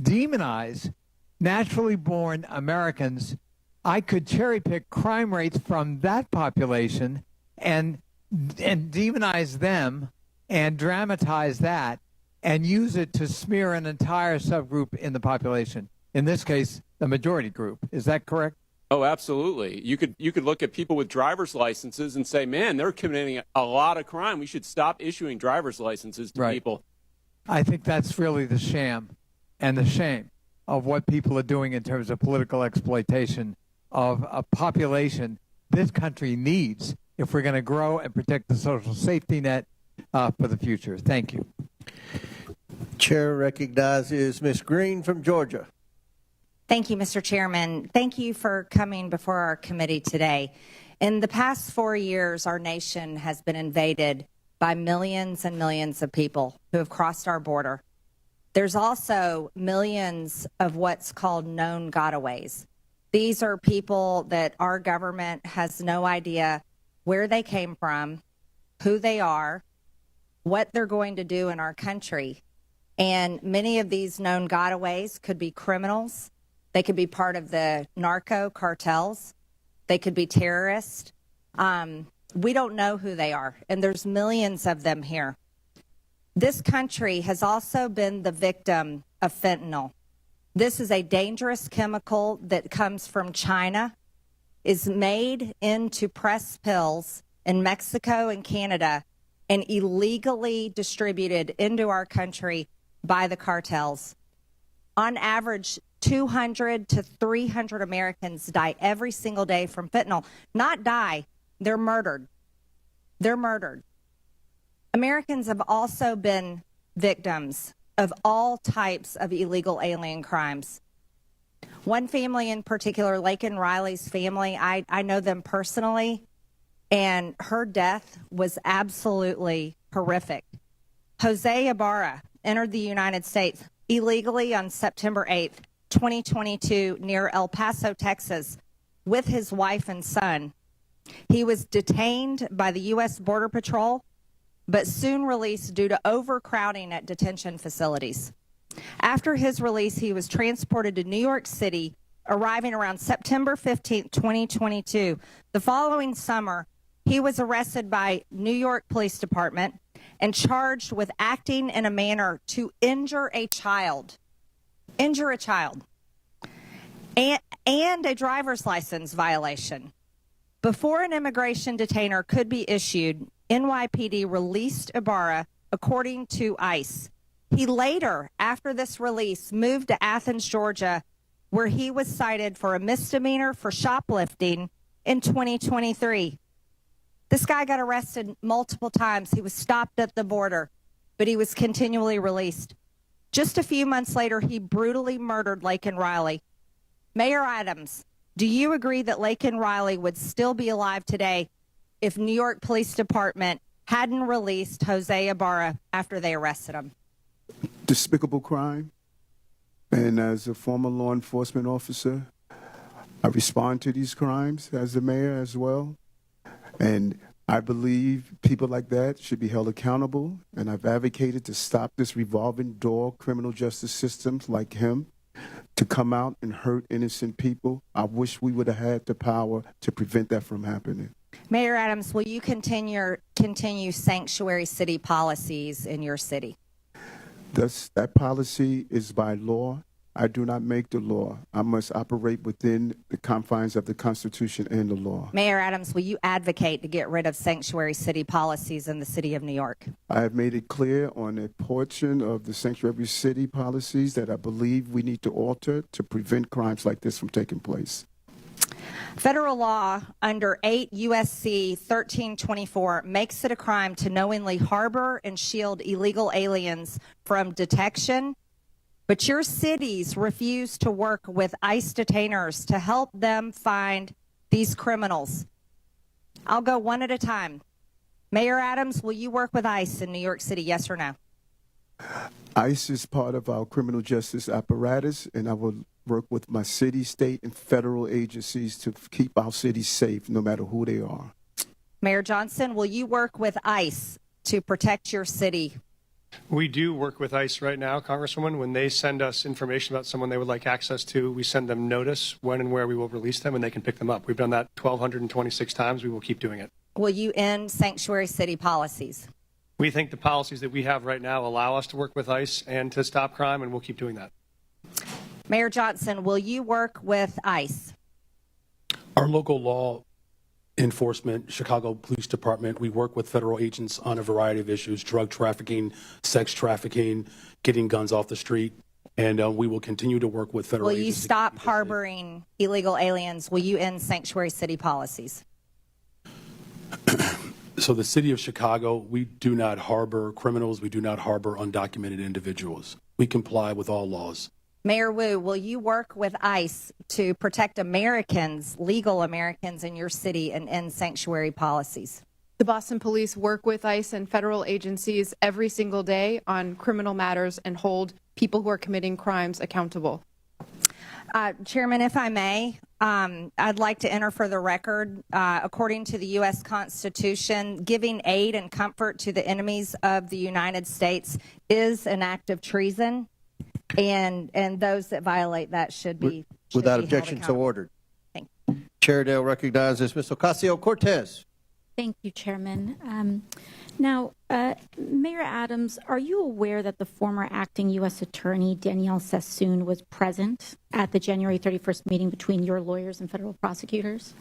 demonize naturally born Americans, I could cherry-pick crime rates from that population and demonize them and dramatize that and use it to smear an entire subgroup in the population. In this case, the majority group. Is that correct? Oh, absolutely. You could look at people with driver's licenses and say, man, they're committing a lot of crime. We should stop issuing driver's licenses to people. I think that's really the sham and the shame of what people are doing in terms of political exploitation of a population this country needs if we're going to grow and protect the social safety net for the future. Thank you. Chair recognizes Ms. Green from Georgia. Thank you, Mr. Chairman. Thank you for coming before our committee today. In the past 4 years, our nation has been invaded by millions and millions of people who have crossed our border. There's also millions of what's called known gotaways. These are people that our government has no idea where they came from, who they are, what they're going to do in our country. And many of these known gotaways could be criminals. They could be part of the narco cartels. They could be terrorists. We don't know who they are, and there's millions of them here. This country has also been the victim of fentanyl. This is a dangerous chemical that comes from China, is made into pressed pills in Mexico and Canada, and illegally distributed into our country by the cartels. On average, 200 to 300 Americans die every single day from fentanyl. Not die, they're murdered. They're murdered. Americans have also been victims of all types of illegal alien crimes. One family in particular, Laken Riley's family, I know them personally, and her death was absolutely horrific. Jose Ibarra entered the United States illegally on September 8th, 2022, near El Paso, Texas, with his wife and son. He was detained by the U.S. Border Patrol, but soon released due to overcrowding at detention facilities. After his release, he was transported to New York City, arriving around September 15th, 2022. The following summer, he was arrested by New York Police Department and charged with acting in a manner to injure a child. Injure a child. And a driver's license violation. Before an immigration detainer could be issued, NYPD released Ibarra according to ICE. He later, after this release, moved to Athens, Georgia, where he was cited for a misdemeanor for shoplifting in 2023. This guy got arrested multiple times. He was stopped at the border, but he was continually released. Just a few months later, he brutally murdered Laken Riley. Mayor Adams, do you agree that Laken Riley would still be alive today if New York Police Department hadn't released Jose Ibarra after they arrested him? Despicable crime. And as a former law enforcement officer, I respond to these crimes as the mayor as well. And I believe people like that should be held accountable. And I've advocated to stop this revolving door criminal justice systems like him to come out and hurt innocent people. I wish we would have had the power to prevent that from happening. Mayor Adams, will you continue sanctuary city policies in your city? That policy is by law. I do not make the law. I must operate within the confines of the Constitution and the law. Mayor Adams, will you advocate to get rid of sanctuary city policies in the city of New York? I have made it clear on a portion of the sanctuary city policies that I believe we need to alter to prevent crimes like this from taking place. Federal law under 8 U.S.C. 1324 makes it a crime to knowingly harbor and shield illegal aliens from detection, but your cities refuse to work with ICE detainers to help them find these criminals. I'll go one at a time. Mayor Adams, will you work with ICE in New York City, yes or no? ICE is part of our criminal justice apparatus, and I will work with my city, state, and federal agencies to keep our cities safe, no matter who they are. Mayor Johnson, will you work with ICE to protect your city? We do work with ICE right now, Congresswoman. When they send us information about someone they would like access to, we send them notice when and where we will release them, and they can pick them up. We've done that 1,226 times. We will keep doing it. Will you end sanctuary city policies? We think the policies that we have right now allow us to work with ICE and to stop crime, and we'll keep doing that. Mayor Johnson, will you work with ICE? Our local law enforcement, Chicago Police Department, we work with federal agents on a variety of issues: drug trafficking, sex trafficking, getting guns off the street, and we will continue to work with federal agents. Will you stop harboring illegal aliens? Will you end sanctuary city policies? So the city of Chicago, we do not harbor criminals. We do not harbor undocumented individuals. We comply with all laws. Mayor Wu, will you work with ICE to protect Americans, legal Americans in your city, and end sanctuary policies? The Boston Police work with ICE and federal agencies every single day on criminal matters and hold people who are committing crimes accountable. Chairman, if I may, I'd like to enter for the record, according to the U.S. Constitution, giving aid and comfort to the enemies of the United States is an act of treason, and those that violate that should be Without objection, so ordered. Thank you. Chair Dale recognizes Ms. Ocasio-Cortez. Thank you, Chairman. Now, Mayor Adams, are you aware that the former acting U.S. Attorney Danielle Sassoon was present at the January 31st meeting between your lawyers and federal prosecutors?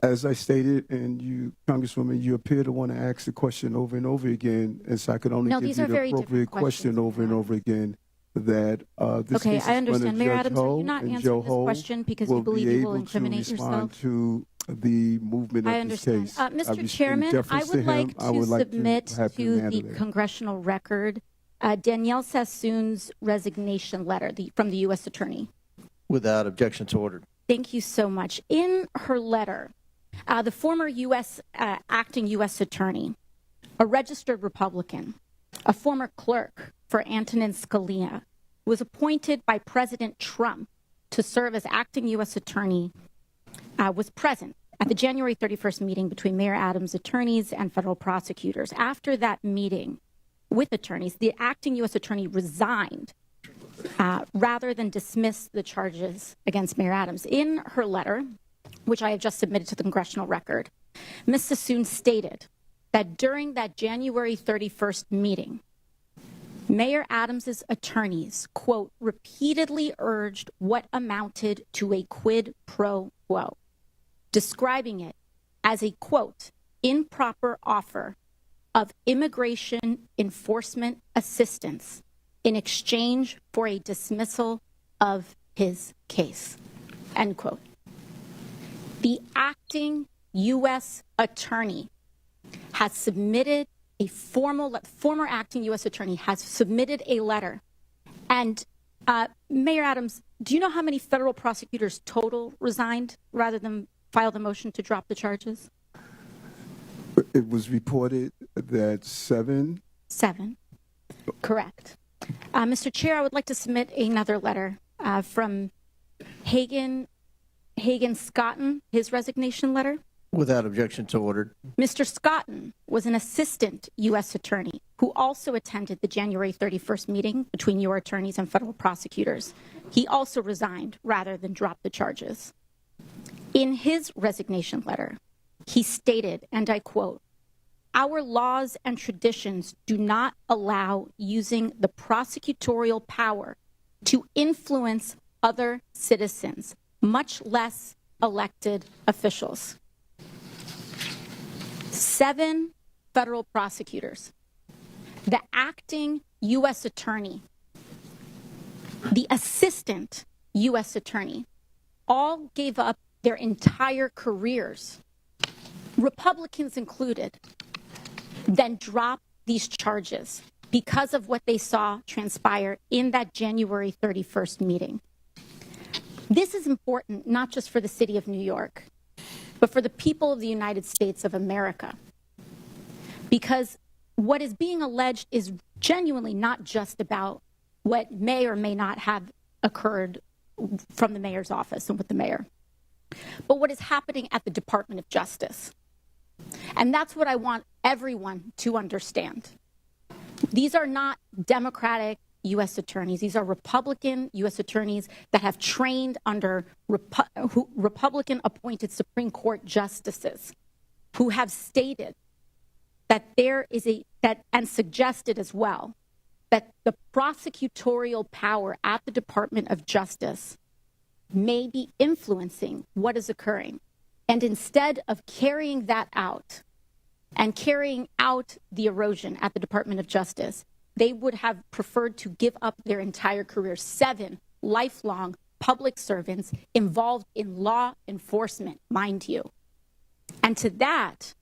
As I stated, and you, Congresswoman, you appear to want to ask the question over and over again, and so I could only give you the appropriate question over and over again. That this okay, case I understand. Mayor Adams, Ho are you not and answering Joe this Ho question because you believe you will incriminate yourself? To the movement I of this understand. case. Mr. Chairman, I would like to submit to the congressional record Danielle Sassoon's resignation letter from the U.S. Attorney. Without objection, so ordered. Thank you so much. In her letter, the former acting U.S. Attorney, a registered Republican, a former clerk for Antonin Scalia, was appointed by President Trump to serve as acting U.S. Attorney, was present at the January 31st meeting between Mayor Adams' attorneys and federal prosecutors. After that meeting with attorneys, the acting U.S. Attorney resigned rather than dismiss the charges against Mayor Adams. In her letter, which I have just submitted to the congressional record, Ms. Sassoon stated that during that January 31st meeting, Mayor Adams' attorneys, quote, repeatedly urged what amounted to a quid pro quo, describing it as a, quote, improper offer of immigration enforcement assistance in exchange for a dismissal of his case, end quote. The acting U.S. Attorney has submitted former acting U.S. Attorney has submitted a letter. And Mayor Adams, do you know how many federal prosecutors total resigned rather than file the motion to drop the charges? It was reported that 7. 7. Correct. Mr. Chair, I would like to submit another letter from Hagan Scotton, his resignation letter. Without objection, so ordered. Mr. Scotton was an assistant U.S. attorney who also attended the January 31st meeting between your attorneys and federal prosecutors. He also resigned rather than drop the charges. In his resignation letter, he stated, and I quote, "Our laws and traditions do not allow using the prosecutorial power to influence other citizens, much less elected officials." 7 federal prosecutors, the acting U.S. attorney, the assistant U.S. attorney, all gave up their entire careers, Republicans included, then dropped these charges because of what they saw transpire in that January 31st meeting. This is important not just for the city of New York, but for the people of the United States of America. Because what is being alleged is genuinely not just about what may or may not have occurred from the mayor's office and with the mayor, but what is happening at the Department of Justice. And that's what I want everyone to understand. These are not Democratic U.S. attorneys. These are Republican U.S. attorneys that have trained under Republican-appointed Supreme Court justices who have stated that and suggested as well, that the prosecutorial power at the Department of Justice may be influencing what is occurring. And instead of carrying that out and carrying out the erosion at the Department of Justice, they would have preferred to give up their entire career. 7 lifelong public servants involved in law enforcement, mind you. And to that,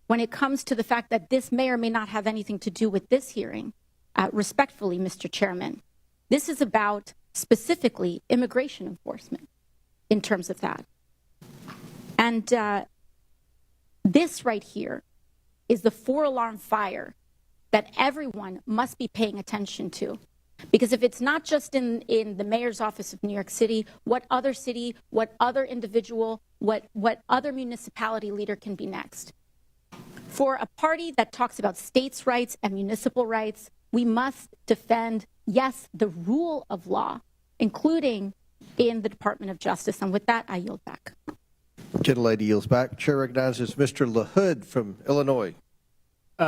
when it comes to the fact that this may or may not have anything to do with this hearing, respectfully, Mr. Chairman, this is about specifically immigration enforcement in terms of that. And this right here is the 4-alarm fire that everyone must be paying attention to. Because if it's not just in the mayor's office of New York City, what other city, what other individual, what other municipality leader can be next? For a party that talks about states' rights and municipal rights, we must defend, yes, the rule of law, including in the Department of Justice. And with that, I yield back. Gentlelady yields back. Chair recognizes Mr. LaHood from Illinois.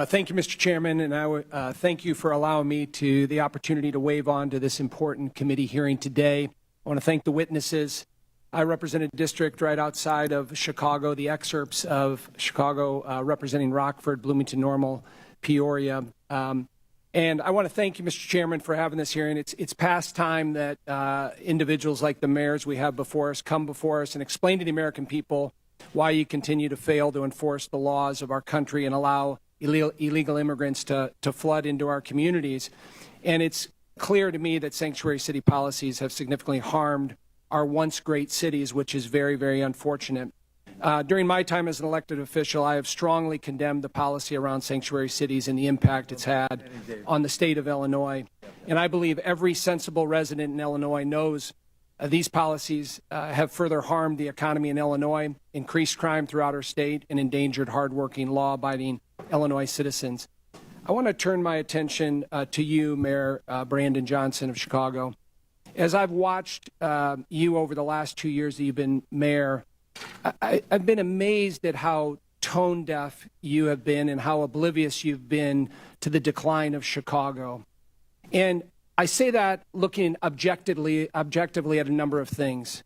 Thank you, Mr. Chairman, and I thank you for allowing me the opportunity to wave on to this important committee hearing today. I want to thank the witnesses. I represent a district right outside of Chicago, the excerpts of Chicago representing Rockford, Bloomington Normal, Peoria. And I want to thank you, Mr. Chairman, for having this hearing. It's past time that individuals like the mayors we have before us come before us and explain to the American people why you continue to fail to enforce the laws of our country and allow illegal immigrants to flood into our communities. And it's clear to me that sanctuary city policies have significantly harmed our once great cities, which is very, very unfortunate. During my time as an elected official, I have strongly condemned the policy around sanctuary cities and the impact it's had on the state of Illinois. And I believe every sensible resident in Illinois knows these policies have further harmed the economy in Illinois, increased crime throughout our state, and endangered hardworking, law-abiding Illinois citizens. I want to turn my attention to you, Mayor Brandon Johnson of Chicago. As I've watched you over the last 2 years that you've been mayor, I've been amazed at how tone deaf you have been and how oblivious you've been to the decline of Chicago. And I say that looking objectively at a number of things.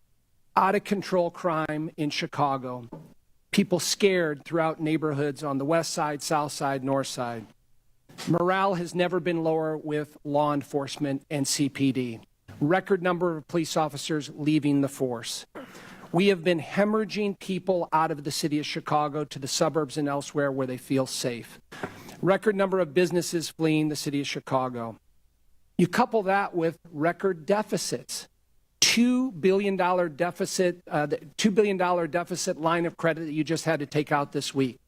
Out of control crime in Chicago, people scared throughout neighborhoods on the west side, south side, north side. Morale has never been lower with law enforcement and CPD. Record number of police officers leaving the force. We have been hemorrhaging people out of the city of Chicago to the suburbs and elsewhere where they feel safe. Record number of businesses fleeing the city of Chicago. You couple that with record deficits. $2 billion deficit, the $2 billion deficit line of credit that you just had to take out this week.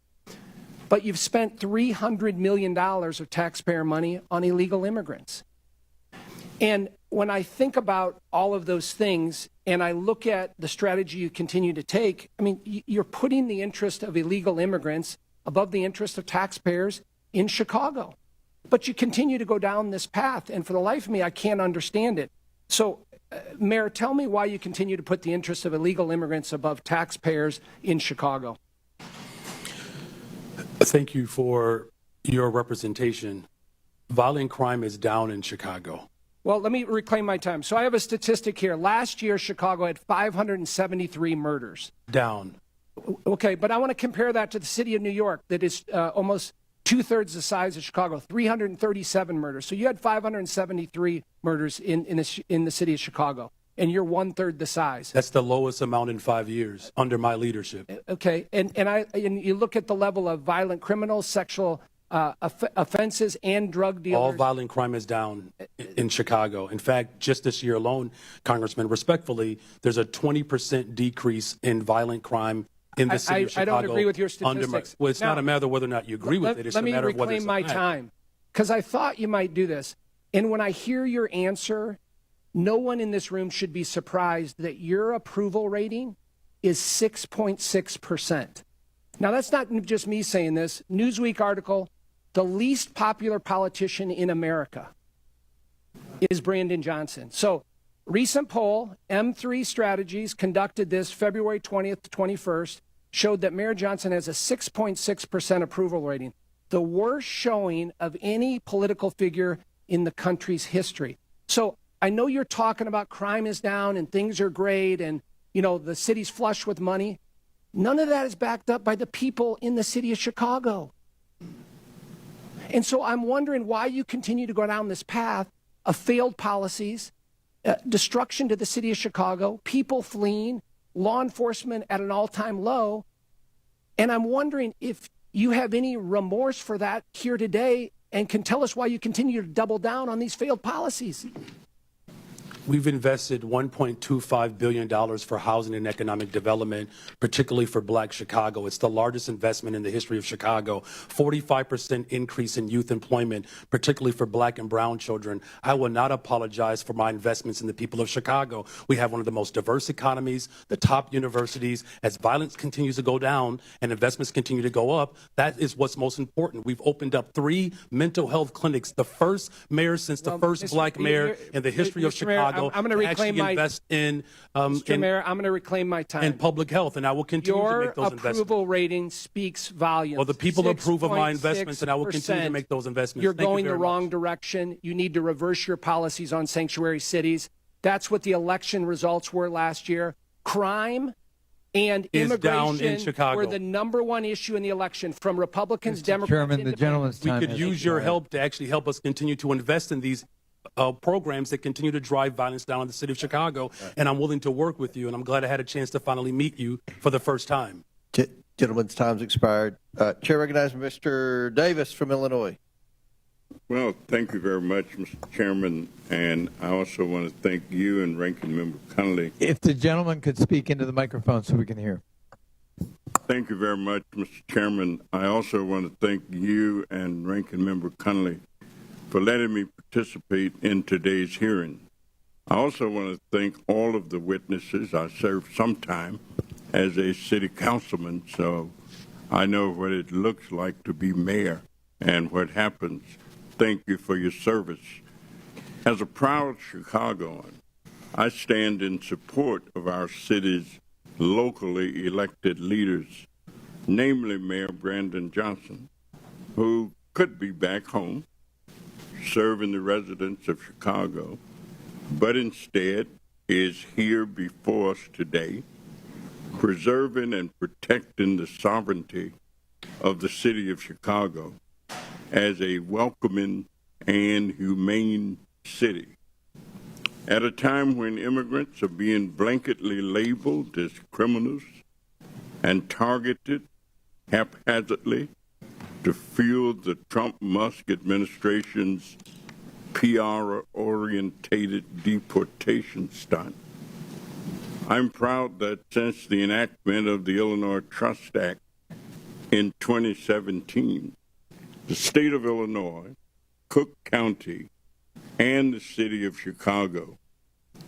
But you've spent $300 million of taxpayer money on illegal immigrants. And when I think about all of those things and I look at the strategy you continue to take, I mean, you're putting the interest of illegal immigrants above the interest of taxpayers in Chicago. But you continue to go down this path, and for the life of me, I can't understand it. So, Mayor, tell me why you continue to put the interests of illegal immigrants above taxpayers in Chicago. Thank you for your representation. Violent crime is down in Chicago. Well, let me reclaim my time. So I have a statistic here. Last year, Chicago had 573 murders. Down. Okay, but I want to compare that to the city of New York that is almost two-thirds the size of Chicago, 337 murders. So you had 573 murders in the city of Chicago, and you're one-third the size. That's the lowest amount in 5 years under my leadership. Okay, and you look at the level of violent criminals, sexual offenses, and drug dealers. All violent crime is down in Chicago. In fact, just this year alone, Congressman, respectfully, there's a 20% decrease in violent crime in the city of Chicago. I don't agree with your statistics. Well, it's not a matter of whether or not you agree with it. It's a matter of whether it's a fact. Let me reclaim my time, because I thought you might do this. And when I hear your answer, no one in this room should be surprised that your approval rating is 6.6%. Now, that's not just me saying this. Newsweek article, the least popular politician in America is Brandon Johnson. So, recent poll, M3 Strategies, conducted this February 20th to 21st, showed that Mayor Johnson has a 6.6% approval rating, the worst showing of any political figure in the country's history. So I know you're talking about crime is down and things are great and, you know, the city's flush with money. None of that is backed up by the people in the city of Chicago. And so I'm wondering why you continue to go down this path of failed policies, destruction to the city of Chicago, people fleeing, law enforcement at an all-time low. And I'm wondering if you have any remorse for that here today and can tell us why you continue to double down on these failed policies. We've invested $1.25 billion for housing and economic development, particularly for Black Chicago. It's the largest investment in the history of Chicago. 45% increase in youth employment, particularly for Black and brown children. I will not apologize for my investments in the people of Chicago. We have one of the most diverse economies, the top universities. As violence continues to go down and investments continue to go up, that is what's most important. We've opened up 3 mental health clinics, the first mayor since the first Black mayor in the history of Chicago. I'm going to reclaim my invest in Mr. Mayor, I'm going to reclaim my time. in public health, and I will continue to make those investments. Your approval rating speaks volumes. Well, the people approve of my investments, and I will continue to make those investments. You're Thank going you the very wrong much. direction. You need to reverse your policies on sanctuary cities. That's what the election results were last year. Crime and Is down in immigration Chicago. were the #1 issue in the election from Republicans, Democrats, Chairman, the gentleman's We time could has use your help to actually help us continue to invest in these programs that continue to drive violence down in the city of Chicago, and I'm willing to work with you, and I'm glad I had a chance to finally meet you for the first time. Gentleman's time's expired. Chair recognizes Mr. Davis from Illinois. Well, thank you very much, Mr. Chairman, and I also want to thank you and Ranking Member Connolly. If the gentleman could speak into the microphone so we can hear. Thank you very much, Mr. Chairman. I also want to thank you and Ranking Member Connolly for letting me participate in today's hearing. I also want to thank all of the witnesses. I served some time as a city councilman, so I know what it looks like to be mayor and what happens. Thank you for your service. As a proud Chicagoan, I stand in support of our city's locally elected leaders, namely Mayor Brandon Johnson, who could be back home serving the residents of Chicago, but instead is here before us today, preserving and protecting the sovereignty of the city of Chicago as a welcoming and humane city. At a time when immigrants are being blanketly labeled as criminals and targeted haphazardly to fuel the Trump-Musk administration's PR-orientated deportation stunt. I'm proud that since the enactment of the Illinois Trust Act in 2017, the state of Illinois, Cook County, and the city of Chicago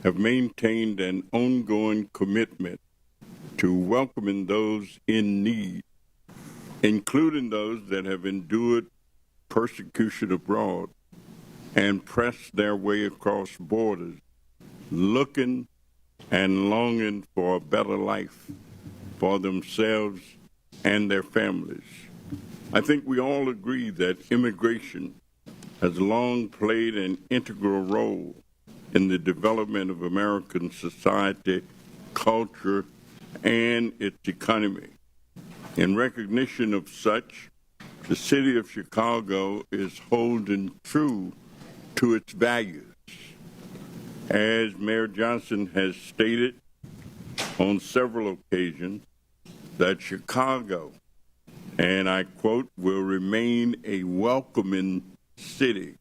have maintained an ongoing commitment to welcoming those in need, including those that have endured persecution abroad and pressed their way across borders, looking and longing for a better life for themselves and their families. I think we all agree that immigration has long played an integral role in the development of American society, culture, and its economy. In recognition of such, the city of Chicago is holding true to its values. As Mayor Johnson has stated on several occasions, that Chicago, and I quote, will remain a welcoming city,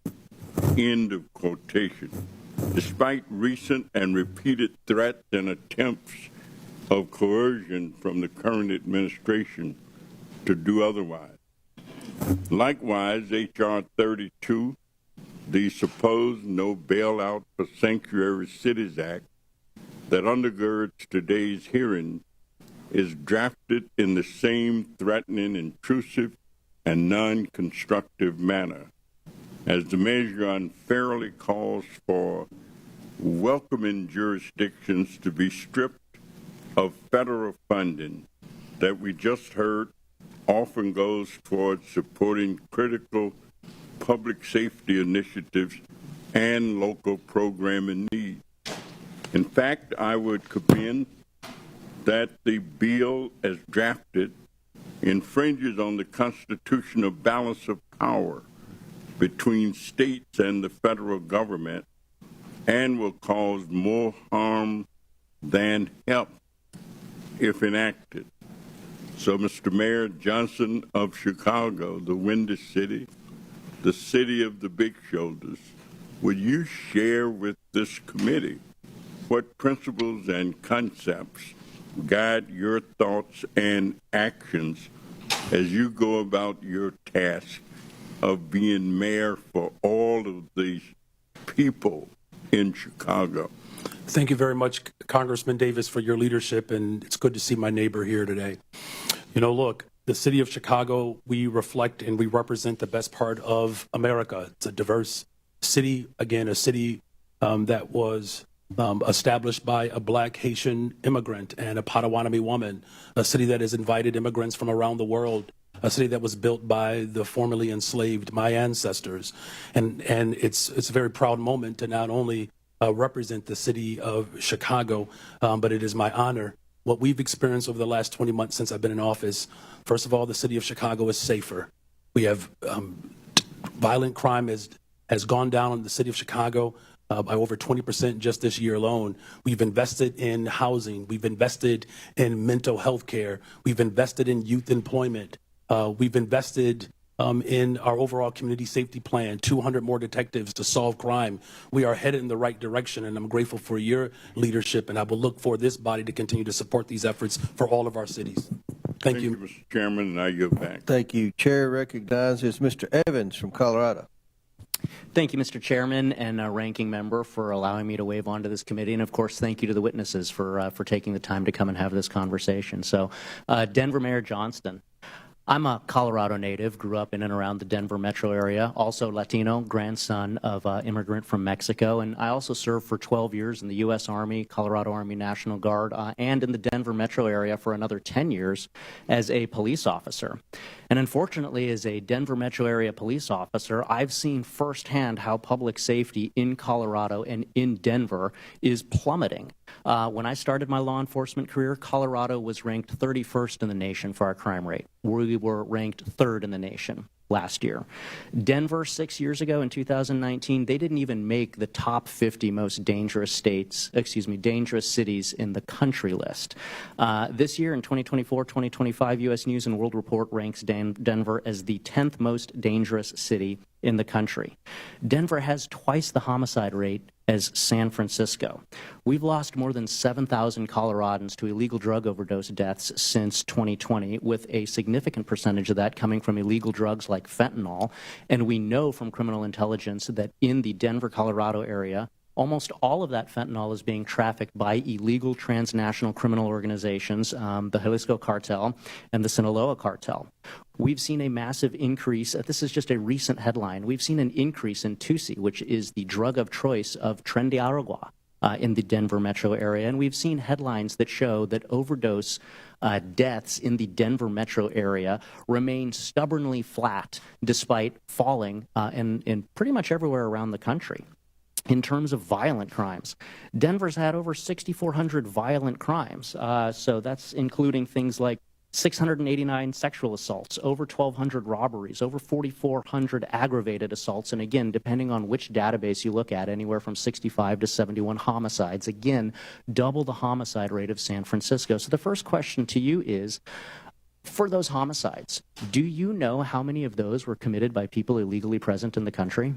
end of quotation, despite recent and repeated threats and attempts of coercion from the current administration to do otherwise. Likewise, H.R. 32, the supposed No Bailout for Sanctuary Cities Act that undergirds today's hearing, is drafted in the same threatening, intrusive, and non-constructive manner, as the measure unfairly calls for welcoming jurisdictions to be stripped of federal funding that we just heard often goes towards supporting critical public safety initiatives and local programming needs. In fact, I would commend that the bill as drafted infringes on the constitutional balance of power between states and the federal government and will cause more harm than help if enacted. So, Mr. Mayor Johnson of Chicago, the Windy City, the city of the big shoulders, would you share with this committee, what principles and concepts guide your thoughts and actions as you go about your task of being mayor for all of these people in Chicago? Thank you very much, Congressman Davis, for your leadership, and it's good to see my neighbor here today. You know, look, the city of Chicago, we reflect and we represent the best part of America. It's a diverse city, again, a city that was established by a black Haitian immigrant and a Potawatomi woman, a city that has invited immigrants from around the world, a city that was built by the formerly enslaved, my ancestors. And it's a very proud moment to not only represent the city of Chicago, but it is my honor. What we've experienced over the last 20 months since I've been in office, first of all, the city of Chicago is safer. We have violent crime has gone down in the city of Chicago by over 20% just this year alone. We've invested in housing. We've invested in mental health care. We've invested in youth employment. We've invested in our overall community safety plan, 200 more detectives to solve crime. We are headed in the right direction, and I'm grateful for your leadership, and I will look for this body to continue to support these efforts for all of our cities. Thank you. Mr. Chairman, and I yield back. Thank you. Chair recognizes Mr. Evans from Colorado. Thank you, Mr. Chairman and Ranking Member, for allowing me to wave onto this committee. And, of course, thank you to the witnesses for taking the time to come and have this conversation. So, Denver Mayor Johnston. I'm a Colorado native, grew up in and around the Denver metro area, also Latino, grandson of an immigrant from Mexico, and I also served for 12 years in the U.S. Army, Colorado Army National Guard, and in the Denver metro area for another 10 years as a police officer. And unfortunately, as a Denver metro area police officer, I've seen firsthand how public safety in Colorado and in Denver is plummeting. When I started my law enforcement career, Colorado was ranked 31st in the nation for our crime rate. We were ranked 3rd in the nation last year. Denver, 6 years ago in 2019, they didn't even make the top 50 most dangerous dangerous cities in the country list. This year in 2024-2025, U.S. News & World Report ranks Denver as the 10th most dangerous city in the country. Denver has twice the homicide rate as San Francisco. We've lost more than 7,000 Coloradans to illegal drug overdose deaths since 2020, with a significant percentage of that coming from illegal drugs like fentanyl. And we know from criminal intelligence that in the Denver, Colorado area, almost all of that fentanyl is being trafficked by illegal transnational criminal organizations, the Jalisco cartel and the Sinaloa cartel. We've seen a massive increase. This is just a recent headline. We've seen an increase in Tusi, which is the drug of choice of Tren de Aragua in the Denver metro area. And we've seen headlines that show that overdose deaths in the Denver metro area remain stubbornly flat despite falling in pretty much everywhere around the country. In terms of violent crimes, Denver's had over 6,400 violent crimes. So that's including things like 689 sexual assaults, over 1,200 robberies, over 4,400 aggravated assaults, and again, depending on which database you look at, anywhere from 65 to 71 homicides. Again, double the homicide rate of San Francisco. So the first question to you is, for those homicides, do you know how many of those were committed by people illegally present in the country?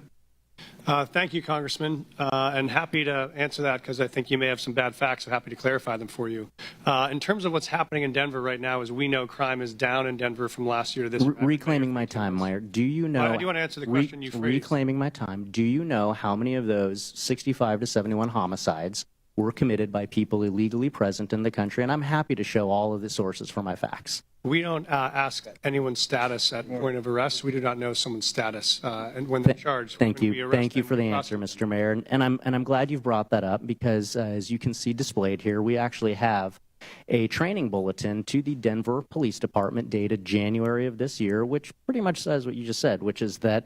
Thank you, Congressman, and happy to answer that because I think you may have some bad facts. I'm happy to clarify them for you. In terms of what's happening in Denver right now, as we know, crime is down in Denver from last year to this year. Reclaiming my time, Mayor. Do you know? I do want to answer the question you phrased. Reclaiming my time. Do you know how many of those 65 to 71 homicides were committed by people illegally present in the country? And I'm happy to show all of the sources for my facts. We don't ask anyone's status at point of arrest. We do not know someone's status and when they're charged. Thank you. Thank you for the answer, Mr. Mayor. And I'm glad you've brought that up because, as you can see displayed here, we actually have a training bulletin to the Denver Police Department dated January of this year, which pretty much says what you just said, which is that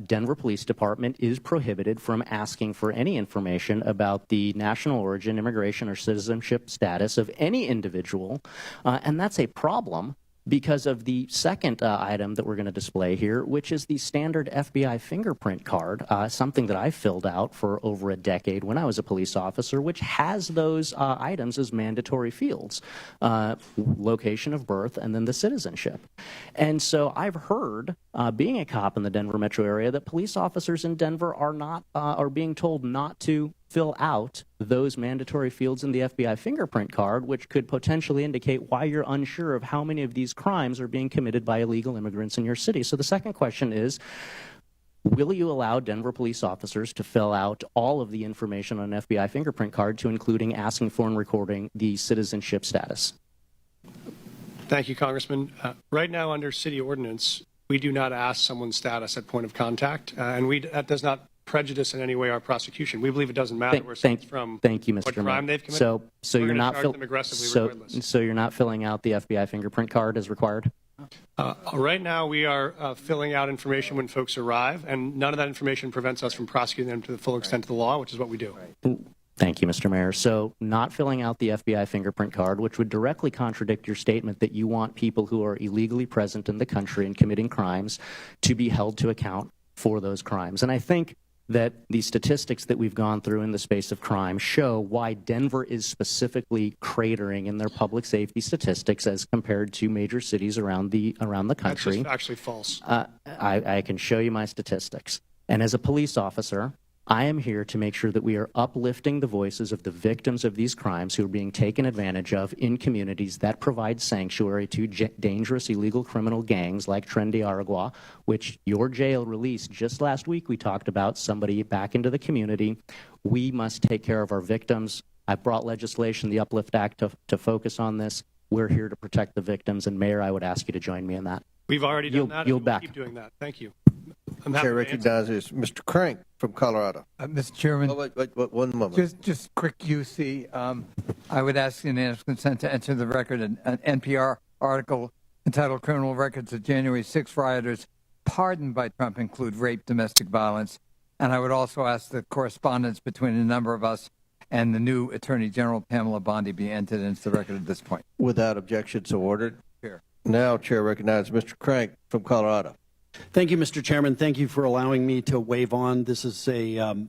Denver Police Department is prohibited from asking for any information about the national origin, immigration, or citizenship status of any individual, and that's a problem because of the second item that we're going to display here, which is the standard FBI fingerprint card, something that I filled out for over a decade when I was a police officer, which has those items as mandatory fields, location of birth and then the citizenship. And so I've heard, being a cop in the Denver metro area, that police officers in Denver are being told not to fill out those mandatory fields in the FBI fingerprint card, which could potentially indicate why you're unsure of how many of these crimes are being committed by illegal immigrants in your city. So the second question is, will you allow Denver police officers to fill out all of the information on an FBI fingerprint card, to including asking for and recording the citizenship status? Thank you, Congressman. Right now, under city ordinance, we do not ask someone's status at point of contact, and that does not prejudice in any way our prosecution. We believe it doesn't matter where someone's from, thank you, Mr. what crime they've committed. So you're not so you're not filling out the FBI fingerprint card as required? Right now, we are filling out information when folks arrive, and none of that information prevents us from prosecuting them to the full extent of the law, which is what we do. Thank you, Mr. Mayor. So not filling out the FBI fingerprint card, which would directly contradict your statement that you want people who are illegally present in the country and committing crimes to be held to account for those crimes. And I think that the statistics that we've gone through in the space of crime show why Denver is specifically cratering in their public safety statistics as compared to major cities around the country. That's actually false. I can show you my statistics. And as a police officer, I am here to make sure that we are uplifting the voices of the victims of these crimes who are being taken advantage of in communities that provide sanctuary to dangerous illegal criminal gangs like Tren de Aragua, which your jail released just last week. We talked about somebody back into the community. We must take care of our victims. I brought legislation, the Uplift Act, to focus on this. We're here to protect the victims, and Mayor, I would ask you to join me in that. We've already done that. You'll and back. We'll keep doing that. Thank you. Chair recognizes Mr. Crank from Colorado. Mr. Chairman. Oh, wait, one moment. Just quick UC. I would ask unanimous consent to enter the record an NPR article entitled "Criminal Records of January 6 Rioters Pardoned by Trump Include Rape, Domestic Violence." And I would also ask that correspondence between a number of us and the new Attorney General, Pamela Bondi, be entered into the record at this point. Without objection, so ordered. Chair. Now, Chair recognizes Mr. Crank from Colorado. Thank you, Mr. Chairman. Thank you for allowing me to wave on. This is a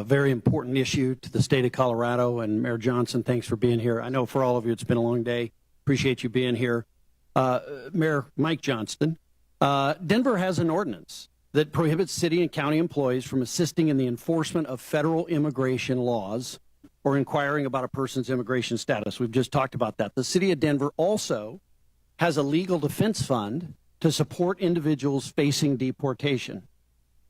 very important issue to the state of Colorado. And Mayor Johnson, thanks for being here. I know for all of you, it's been a long day. Appreciate you being here. Mayor Mike Johnston, Denver has an ordinance that prohibits city and county employees from assisting in the enforcement of federal immigration laws or inquiring about a person's immigration status. We've just talked about that. The city of Denver also has a legal defense fund to support individuals facing deportation.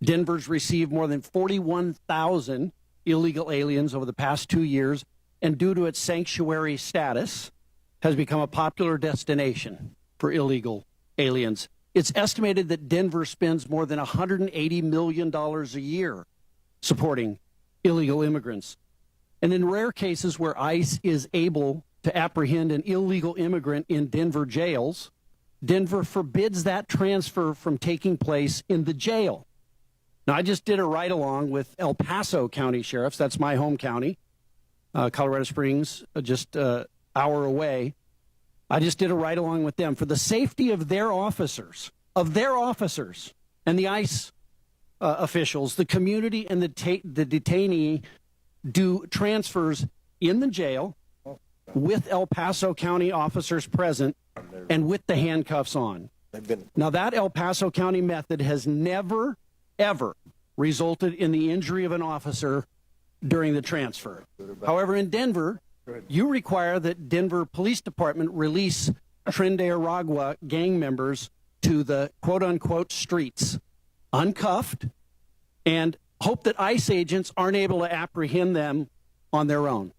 Denver's received more than 41,000 illegal aliens over the past 2 years, and due to its sanctuary status, has become a popular destination for illegal aliens. It's estimated that Denver spends more than $180 million a year supporting illegal immigrants. And in rare cases where ICE is able to apprehend an illegal immigrant in Denver jails, Denver forbids that transfer from taking place in the jail. Now, I just did a ride-along with El Paso County Sheriffs. That's my home county, Colorado Springs, just an hour away. I just did a ride-along with them for the safety of their officers, and the ICE officials. The community and the detainee do transfers in the jail with El Paso County officers present and with the handcuffs on. Now, that El Paso County method has never, ever resulted in the injury of an officer during the transfer. However, in Denver, you require that Denver Police Department release Tren de Aragua gang members to the quote-unquote streets, uncuffed, and hope that ICE agents aren't able to apprehend them on their own.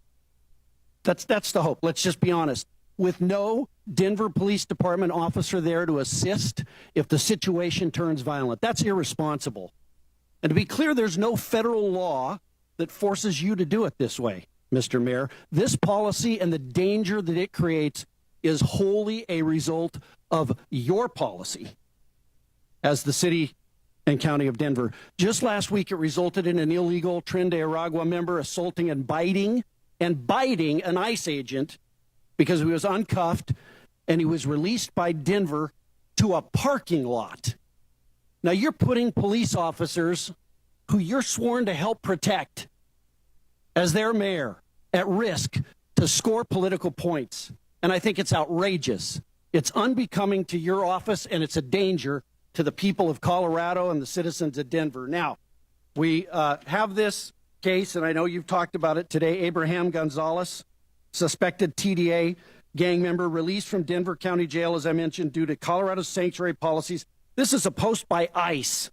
That's the hope. Let's just be honest. With no Denver Police Department officer there to assist if the situation turns violent, that's irresponsible. And to be clear, there's no federal law that forces you to do it this way, Mr. Mayor. This policy and the danger that it creates is wholly a result of your policy as the city and county of Denver. Just last week, it resulted in an illegal Tren de Aragua member assaulting and biting an ICE agent because he was uncuffed and he was released by Denver to a parking lot. Now, you're putting police officers who you're sworn to help protect as their mayor at risk to score political points. And I think it's outrageous. It's unbecoming to your office, and it's a danger to the people of Colorado and the citizens of Denver. Now, we have this case, and I know you've talked about it today. Abraham Gonzalez, suspected TDA gang member, released from Denver County Jail, as I mentioned, due to Colorado's sanctuary policies. This is a post by ICE.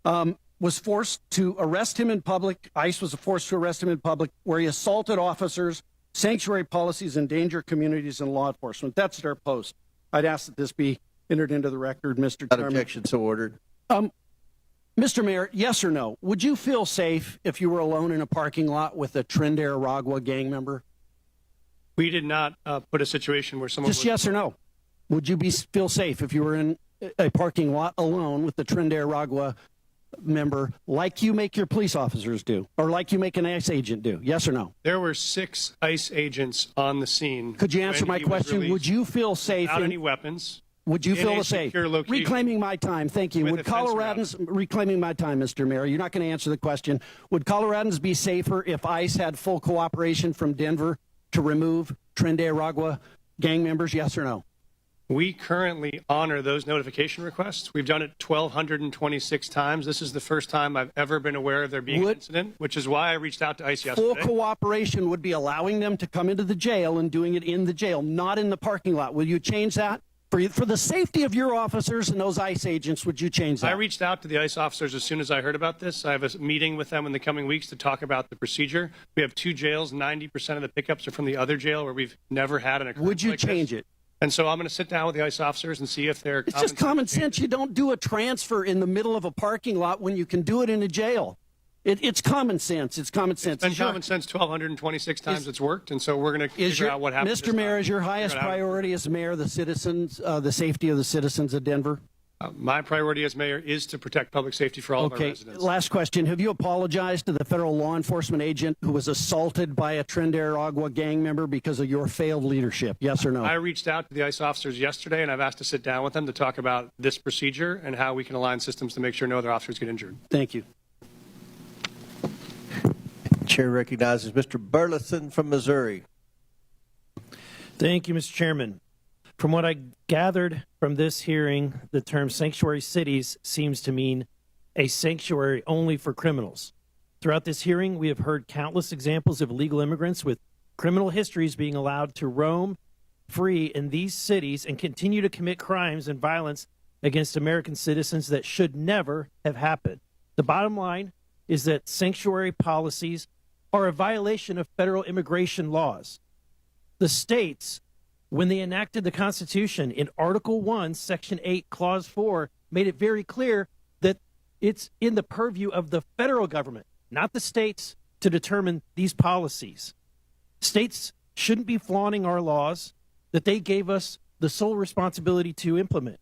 Was forced to arrest him in public. ICE was forced to arrest him in public, where he assaulted officers, sanctuary policies, endanger communities, and law enforcement. That's their post. I'd ask that this be entered into the record, Mr. Chairman. Objection, so ordered. Mr. Mayor, yes or no? Would you feel safe if you were alone in a parking lot with a Trinidad Aragua gang member? We did not put a situation where someone Just yes or no. Would you feel safe if you were in a parking lot alone with the Trinidad Aragua member, like you make your police officers do, or like you make an ICE agent do? Yes or no? There were 6 ICE agents on the scene. Could you answer my question? Would you feel safe without any weapons? Would you feel safe? Reclaiming my time. Thank you. Would Coloradans, reclaiming my time, Mr. Mayor, you're not going to answer the question. Would Coloradans be safer if ICE had full cooperation from Denver to remove Trinidad Aragua gang members? Yes or no? We currently honor those notification requests. We've done it 1,226 times. This is the first time I've ever been aware of there being an incident, which is why I reached out to ICE yesterday. Full cooperation would be allowing them to come into the jail and doing it in the jail, not in the parking lot. Will you change that? For the safety of your officers and those ICE agents, would you change that? I reached out to the ICE officers as soon as I heard about this. I have a meeting with them in the coming weeks to talk about the procedure. We have 2 jails. 90% of the pickups are from the other jail where we've never had an occurrence. Would you change it? And so I'm going to sit down with the ICE officers and see if they're... It's just common sense. You don't do a transfer in the middle of a parking lot when you can do it in a jail. It's common sense. It's common sense. It's been common sense 1,226 times it's worked, and so we're going to figure out what happens. Mr. Mayor, is your highest priority as mayor the citizens, the safety of the citizens of Denver? My priority as mayor is to protect public safety for all of our residents. Last question. Have you apologized to the federal law enforcement agent who was assaulted by a Trinidad Aragua gang member because of your failed leadership? Yes or no? I reached out to the ICE officers yesterday, and I've asked to sit down with them to talk about this procedure and how we can align systems to make sure no other officers get injured. Thank you. Chair recognizes Mr. Burleson from Missouri. Thank you, Mr. Chairman. From what I gathered from this hearing, the term sanctuary cities seems to mean a sanctuary only for criminals. Throughout this hearing, we have heard countless examples of illegal immigrants with criminal histories being allowed to roam free in these cities and continue to commit crimes and violence against American citizens that should never have happened. The bottom line is that sanctuary policies are a violation of federal immigration laws. The states, when they enacted the Constitution in Article 1, Section 8, Clause 4, made it very clear that it's in the purview of the federal government, not the states, to determine these policies. States shouldn't be flaunting our laws that they gave us the sole responsibility to implement.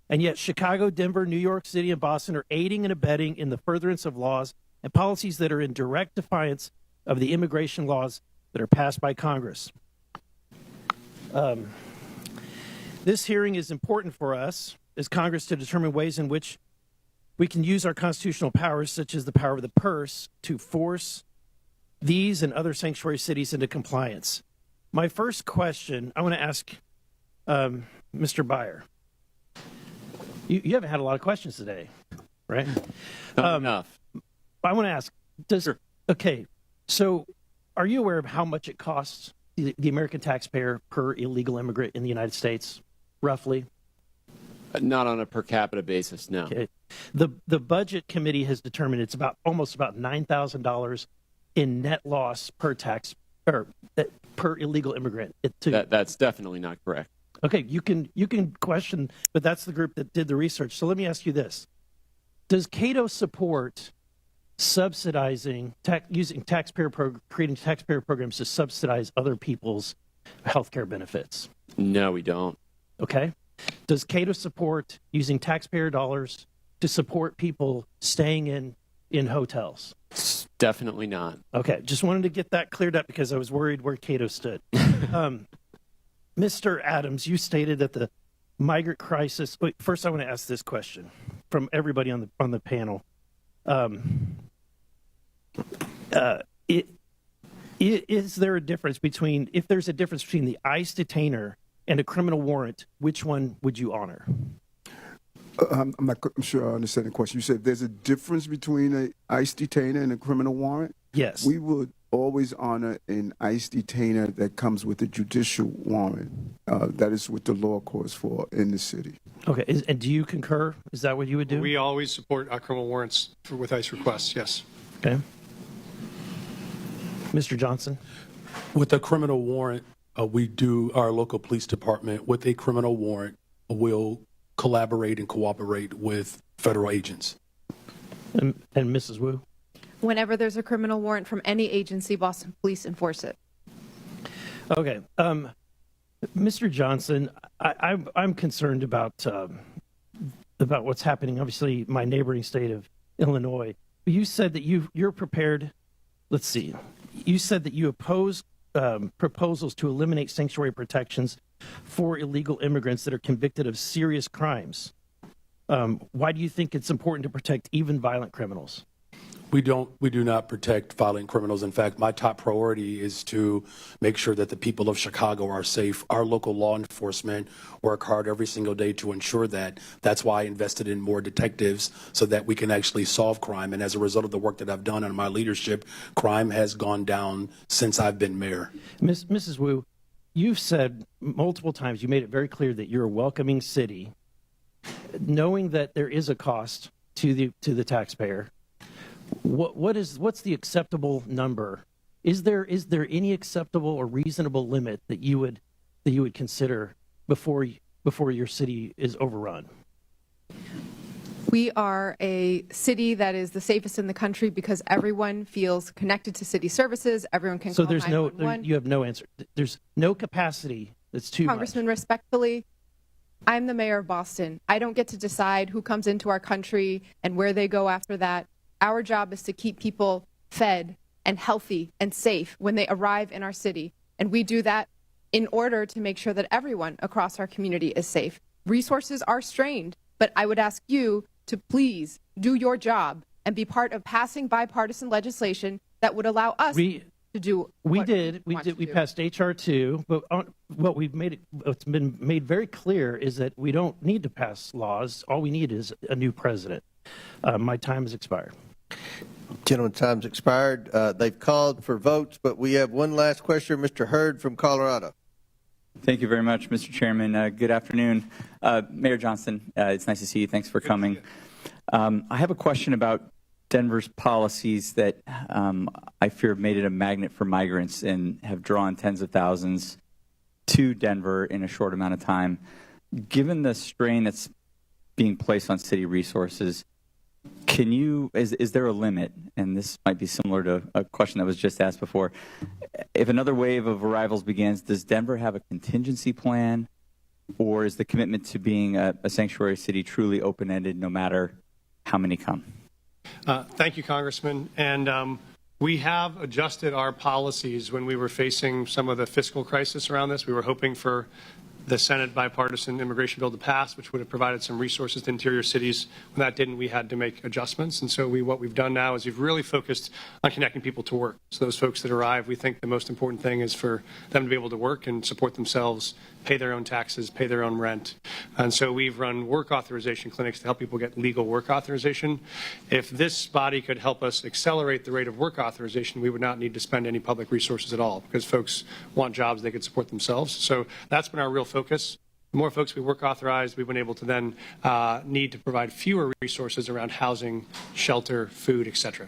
And yet Chicago, Denver, New York City, and Boston are aiding and abetting in the furtherance of laws and policies that are in direct defiance of the immigration laws that are passed by Congress. This hearing is important for us as Congress to determine ways in which we can use our constitutional powers, such as the power of the purse, to force these and other sanctuary cities into compliance. My first question, I want to ask Mr. Byer. You haven't had a lot of questions today, right? Not enough. I want to ask, okay, so are you aware of how much it costs the American taxpayer per illegal immigrant in the United States, roughly? Not on a per capita basis, no. Okay. The Budget Committee has determined it's almost about $9,000 in net loss per per illegal immigrant. That's definitely not correct. Okay, you can question, but that's the group that did the research. So let me ask you this: does Cato support subsidizing creating taxpayer programs to subsidize other people's health care benefits? No, we don't. Okay. Does Cato support using taxpayer dollars to support people staying in hotels? Definitely not. Okay, just wanted to get that cleared up because I was worried where Cato stood. Mr. Adams, you stated that the migrant crisis. Wait, first, I want to ask this question from everybody on the panel. Is there a difference between, if there's a difference between the ICE detainer and a criminal warrant, which one would you honor? I'm sure I understand the question. You said there's a difference between an ICE detainer and a criminal warrant? Yes. We would always honor an ICE detainer that comes with a judicial warrant. That is what the law calls for in the city. Okay, and do you concur? Is that what you would do? We always support our criminal warrants with ICE requests, yes. Okay. Mr. Johnson? With a criminal warrant, our local police department, with a criminal warrant, will collaborate and cooperate with federal agents. And Mrs. Wu? Whenever there's a criminal warrant from any agency, Boston Police enforce it. Okay. Mr. Johnson, I'm concerned about what's happening. Obviously, my neighboring state of Illinois. You said that you're prepared. Let's see. You said that you oppose proposals to eliminate sanctuary protections for illegal immigrants that are convicted of serious crimes. Why do you think it's important to protect even violent criminals? We do not protect violent criminals. In fact, my top priority is to make sure that the people of Chicago are safe. Our local law enforcement work hard every single day to ensure that. That's why I invested in more detectives so that we can actually solve crime. And as a result of the work that I've done under my leadership, crime has gone down since I've been mayor. Mrs. Wu, you've said multiple times, you made it very clear that you're a welcoming city, knowing that there is a cost to the taxpayer. What's the acceptable number? Is there any acceptable or reasonable limit that you would consider before your city is overrun? We are a city that is the safest in the country because everyone feels connected to city services. Everyone can call 911. You have no answer. There's no capacity. That's too Congressman, respectfully, I'm the mayor of Boston. I don't get to decide who comes into our country and where they go after that. Our job is to keep people fed and healthy and safe when they arrive in our city. And we do that in order to make sure that everyone across our community is safe. Resources are strained, but I would ask you to please do your job and be part of passing bipartisan legislation that would allow us to do what we passed HR 2, but what's been made very clear is that we don't need to pass laws. All we need is a new president. My time has expired. Gentleman's time's expired. They've called for votes, but we have one last question. Mr. Hurd from Colorado. Thank you very much, Mr. Chairman. Good afternoon. Mayor Johnston, it's nice to see you. Thanks for coming. I have a question about Denver's policies that I fear have made it a magnet for migrants and have drawn tens of thousands to Denver in a short amount of time. Given the strain that's being placed on city resources, is there a limit? And this might be similar to a question that was just asked before. If another wave of arrivals begins, does Denver have a contingency plan, or is the commitment to being a sanctuary city truly open-ended no matter how many come? Thank you, Congressman. And we have adjusted our policies when we were facing some of the fiscal crisis around this. We were hoping for the Senate bipartisan immigration bill to pass, which would have provided some resources to interior cities. When that didn't, we had to make adjustments. And so what we've done now is we've really focused on connecting people to work. So those folks that arrive, we think the most important thing is for them to be able to work and support themselves, pay their own taxes, pay their own rent. And so we've run work authorization clinics to help people get legal work authorization. If this body could help us accelerate the rate of work authorization, we would not need to spend any public resources at all because folks want jobs they could support themselves. So that's been our real focus. The more folks we work authorized, we've been able to then need to provide fewer resources around housing, shelter, food, etc.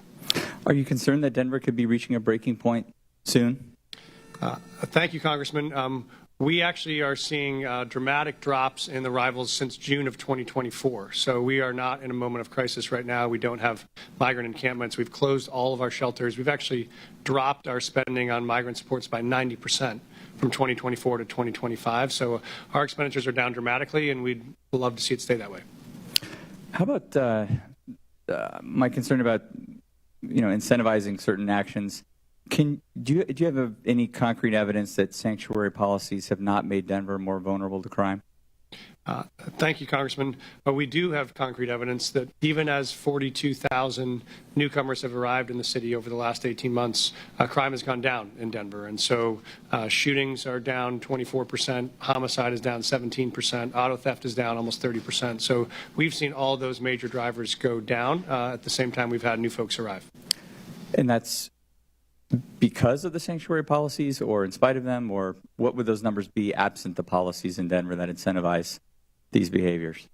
Are you concerned that Denver could be reaching a breaking point soon? Thank you, Congressman. We actually are seeing dramatic drops in arrivals since June of 2024. So we are not in a moment of crisis right now. We don't have migrant encampments. We've closed all of our shelters. We've actually dropped our spending on migrant supports by 90% from 2024 to 2025. So our expenditures are down dramatically, and we'd love to see it stay that way. How about my concern about incentivizing certain actions? Do you have any concrete evidence that sanctuary policies have not made Denver more vulnerable to crime? Thank you, Congressman. We do have concrete evidence that even as 42,000 newcomers have arrived in the city over the last 18 months, crime has gone down in Denver. And so shootings are down 24%, homicide is down 17%, auto theft is down almost 30%. So we've seen all those major drivers go down. At the same time, we've had new folks arrive. And that's because of the sanctuary policies or in spite of them, or what would those numbers be absent the policies in Denver that incentivize these behaviors?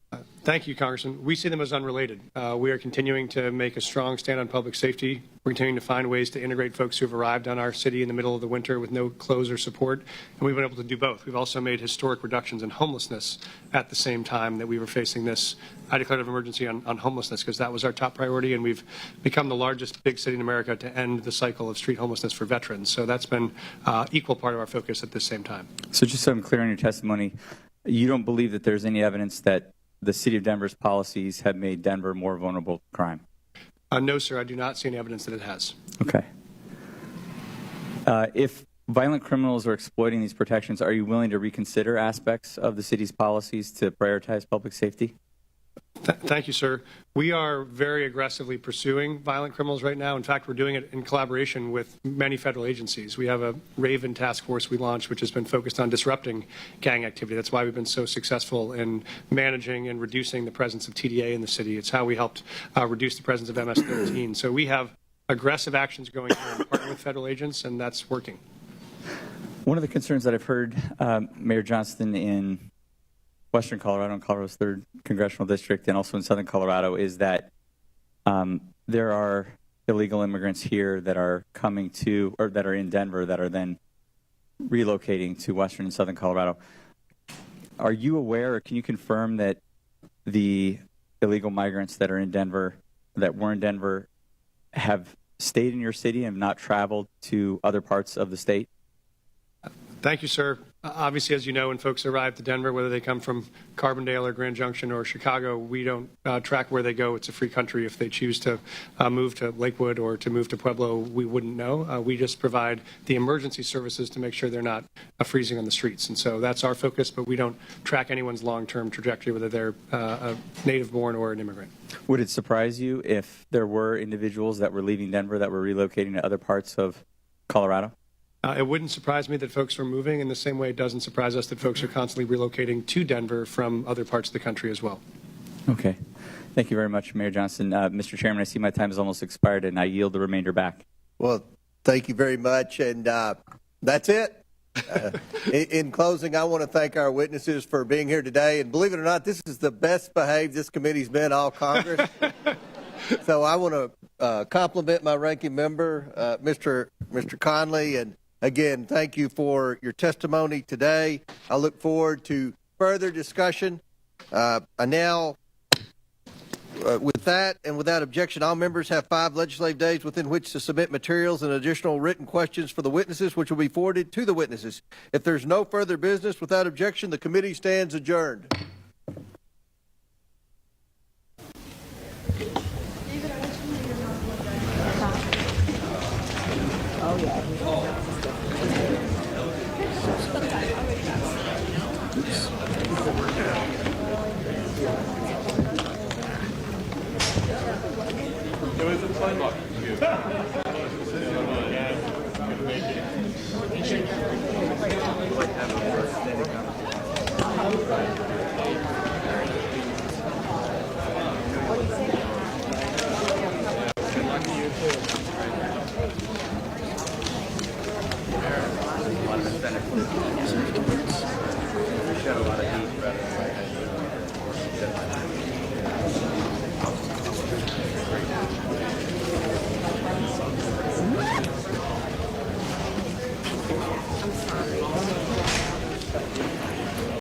Thank you, Congressman. We see them as unrelated. We are continuing to make a strong stand on public safety. We're continuing to find ways to integrate folks who have arrived on our city in the middle of the winter with no clothes or support, and we've been able to do both. We've also made historic reductions in homelessness at the same time that we were facing this declarative emergency on homelessness, because that was our top priority, and we've become the largest big city in America to end the cycle of street homelessness for veterans. So that's been equal part of our focus at the same time. So just so I'm clear on your testimony, you don't believe that there's any evidence that the city of Denver's policies have made Denver more vulnerable to crime? No, sir, I do not see any evidence that it has. Okay. If violent criminals are exploiting these protections, are you willing to reconsider aspects of the city's policies to prioritize public safety? Thank you, sir. We are very aggressively pursuing violent criminals right now. In fact, we're doing it in collaboration with many federal agencies. We have a Raven task force we launched, which has been focused on disrupting gang activity. That's why we've been so successful in managing and reducing the presence of TDA in the city. It's how we helped reduce the presence of MS-13. So we have aggressive actions going on in partner with federal agents, and that's working. One of the concerns that I've heard, Mayor Johnston, in Western Colorado and Colorado's 3rd Congressional District and also in Southern Colorado is that there are illegal immigrants here that are coming to, or that are in Denver, that are then relocating to Western and Southern Colorado. Are you aware, or can you confirm that the illegal migrants that are in Denver, that were in Denver, have stayed in your city and have not traveled to other parts of the state? Thank you, sir. Obviously, as you know, when folks arrive to Denver, whether they come from Carbondale or Grand Junction or Chicago, we don't track where they go. It's a free country. If they choose to move to Lakewood or to move to Pueblo, we wouldn't know. We just provide the emergency services to make sure they're not freezing on the streets. And so that's our focus, but we don't track anyone's long-term trajectory, whether they're a native-born or an immigrant. Would it surprise you if there were individuals that were leaving Denver that were relocating to other parts of Colorado? It wouldn't surprise me that folks are moving in the same way it doesn't surprise us that folks are constantly relocating to Denver from other parts of the country as well. Okay. Thank you very much, Mayor Johnston. Mr. Chairman, I see my time has almost expired, and I yield the remainder back. Well, thank you very much, and that's it. In closing, I want to thank our witnesses for being here today, and believe it or not, this is the best behaved this committee's been all Congress. So I want to compliment my ranking member, Mr. Conley, and again, thank you for your testimony today. I look forward to further discussion. With that and without objection, all members have 5 legislative days within which to submit materials and additional written questions for the witnesses, which will be forwarded to the witnesses. If there's no further business, without objection, the committee stands adjourned. Oh, yeah. It was a play.